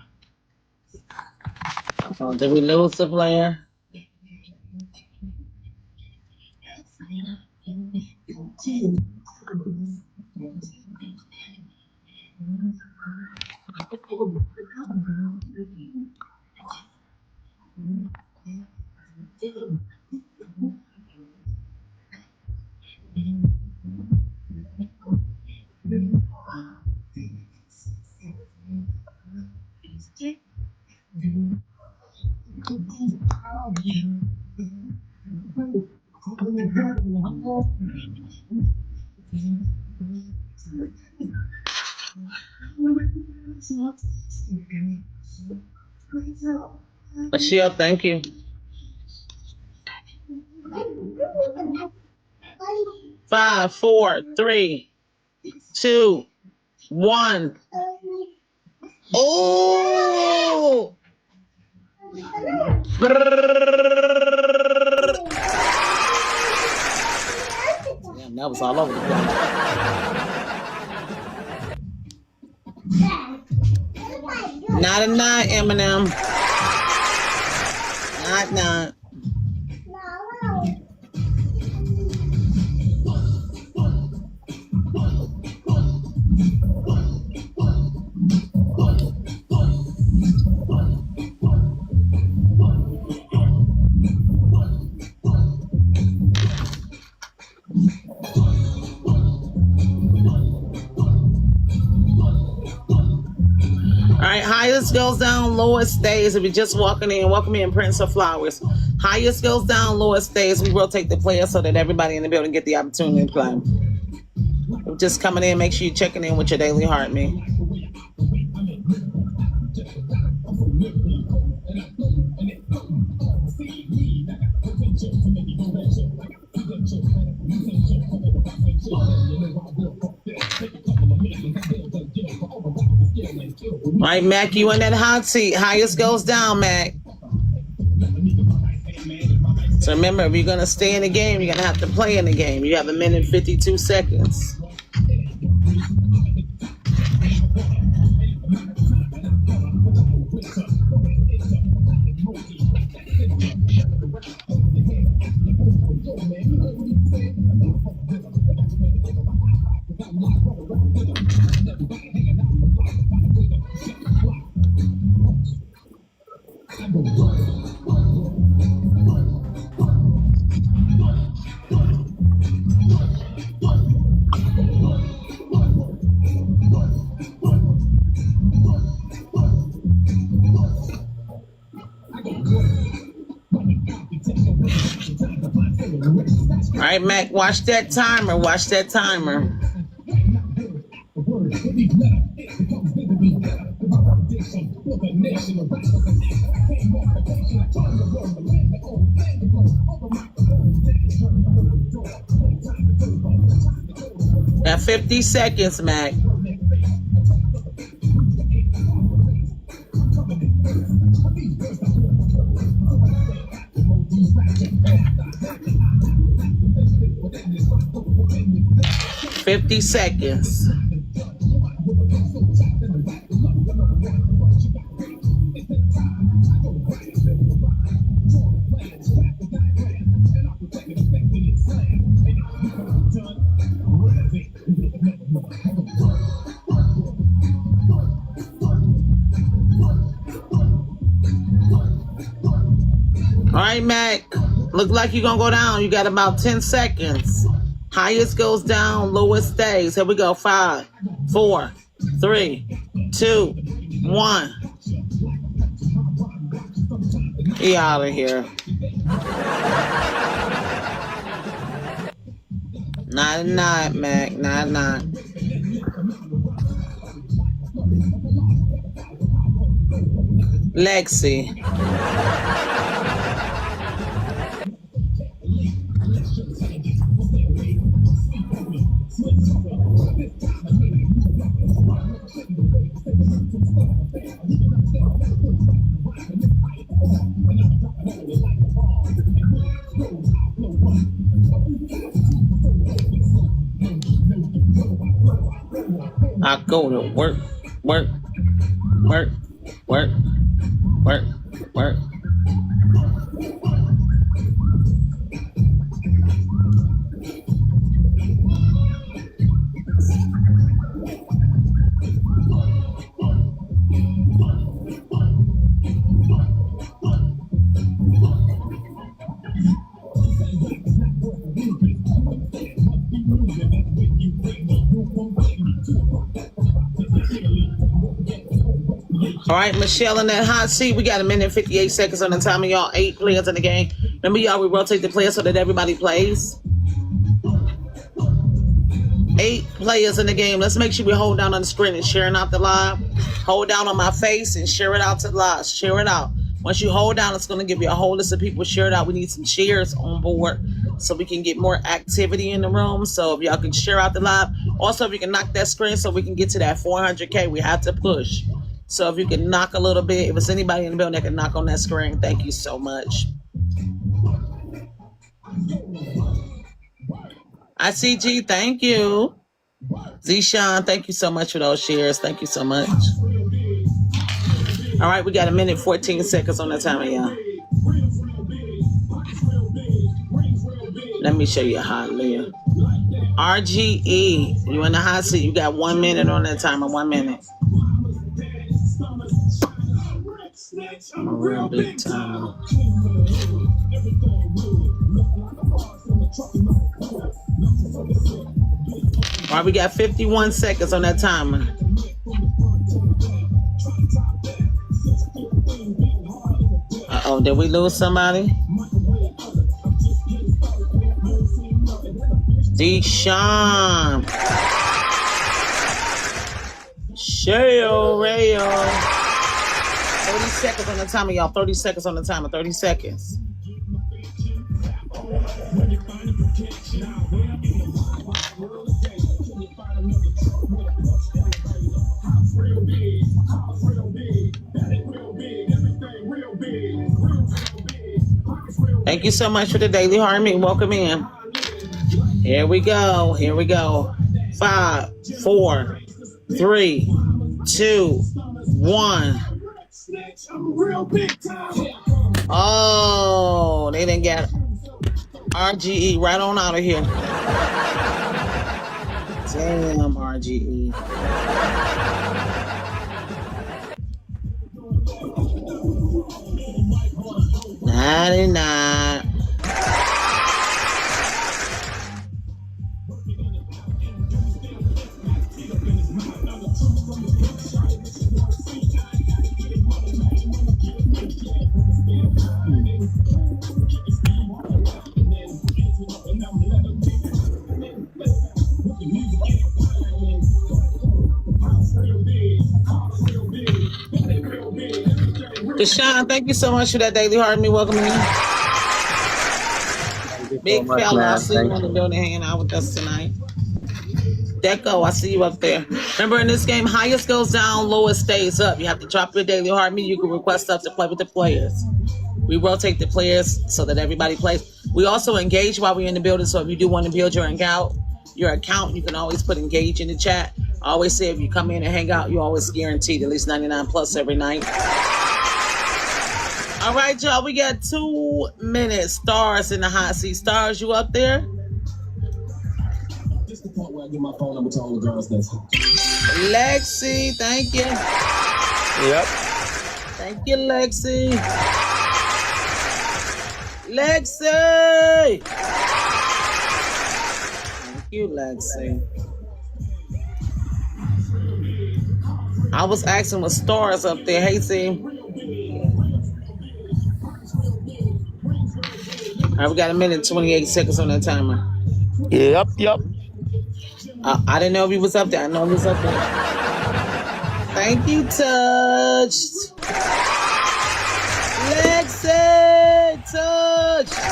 Oh, did we lose the player? Michelle, thank you. 5, 4, 3, 2, 1. Oh! Damn, that was all over the place. Not a 9, Eminem. Not 9. All right, highest goes down, lowest stays. If you're just walking in, welcome in, Prince of Flowers. Highest goes down, lowest stays. We rotate the players so that everybody in the building get the opportunity to play. If just coming in, make sure you're checking in with your daily heartbeat. All right, Mac, you in that hot seat. Highest goes down, Mac. So remember, if you're going to stay in the game, you're going to have to play in the game. You have 1 minute and 52 seconds. All right, Mac, watch that timer. Watch that timer. Got 50 seconds, Mac. $50 seconds. All right, Mac. Look like you're gonna go down. You got about 10 seconds. Highest goes down, lowest stays. Here we go. 5, 4, 3, 2, 1. He out of here. Not, Mac. Not. Lexi. I go to work. All right, Michelle in that hot seat. We got 1 minute 58 seconds on the timer, y'all. 8 players in the game. Remember, y'all, we rotate the players so that everybody plays. 8 players in the game. Let's make sure we hold down on the screen and sharing out the live. Hold down on my face and share it out to the live. Share it out. Once you hold down, it's going to give you a whole list of people. Share it out. We need some shares on board so we can get more activity in the room. So if y'all can share out the live. Also, if you can knock that screen so we can get to that 400K, we have to push. So if you can knock a little bit, if it's anybody in the building that can knock on that screen, thank you so much. ICG, thank you. Zishan, thank you so much for those shares. Thank you so much. All right, we got 1 minute 14 seconds on the timer, y'all. Let me show you how, Leah. RGE, you in the hot seat. You got 1 minute on that timer, 1 minute. I'm a real big time. All right, we got 51 seconds on that timer. Uh-oh, did we lose somebody? Deshaun. Shayo Rayo. 30 seconds on the timer, y'all. 30 seconds on the timer. 30 seconds. Thank you so much for the daily harmony. Welcome in. Here we go. Here we go. 5, 4, 3, 2, 1. Oh, they didn't get RGE right on out of here. Damn, RGE. Not. Deshaun, thank you so much for that daily heart. Me welcoming you. Big much, fella, I man. see you Thank in the you. building hanging out with us tonight. Deco, I see you up there. Remember, in this game, highest goes down, lowest stays up. You have to drop your daily heart. Me, you can request stuff to play with the players. We rotate the players so that everybody plays. We also engage while we're in the building. So if you do want to build your account, you can always put engage in the chat. I always say if you come in and hang out, you always guaranteed at least 99 plus every night. All right, y'all, we got 2 minutes. Stars in the hot seat. Stars, you up there? Lexi, thank you. Yep. Thank you, Lexi. Lexi! Thank you, Lexi. I was asking with stars up there. Hey, see. All right, we got 1:28 on that timer. Yep. I didn't know if he was up there. I know he was up there. Thank you, Touched. Lexi, Touched. Thank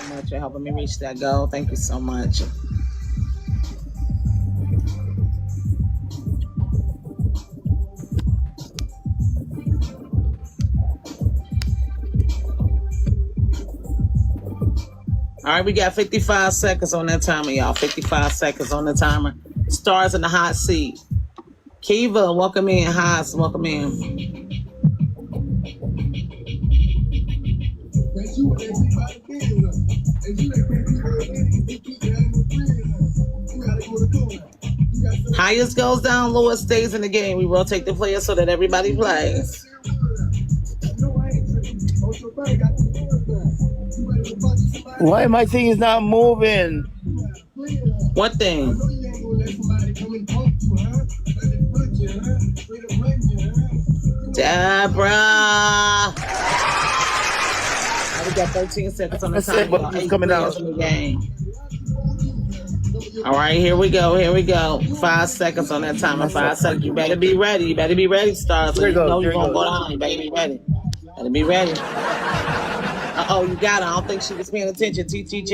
you so much for helping me reach that goal. Thank you so much. All right, we got 55 seconds on that timer, y'all. 55 seconds on the timer. Stars in the hot seat. Kiva, welcome in. Haas, welcome in. Highest goes down, lowest stays in the game. We rotate the players so that everybody plays. Why my thing is not moving? What thing? Deborah. We got 13 seconds on the time. It's coming out. In the game. All right, here we go. 5 seconds on that timer. 5 seconds. You better be ready. Stars. So you know you're gonna go down. You better be ready. Uh-oh, you got her. I don't think she was paying attention. TTG.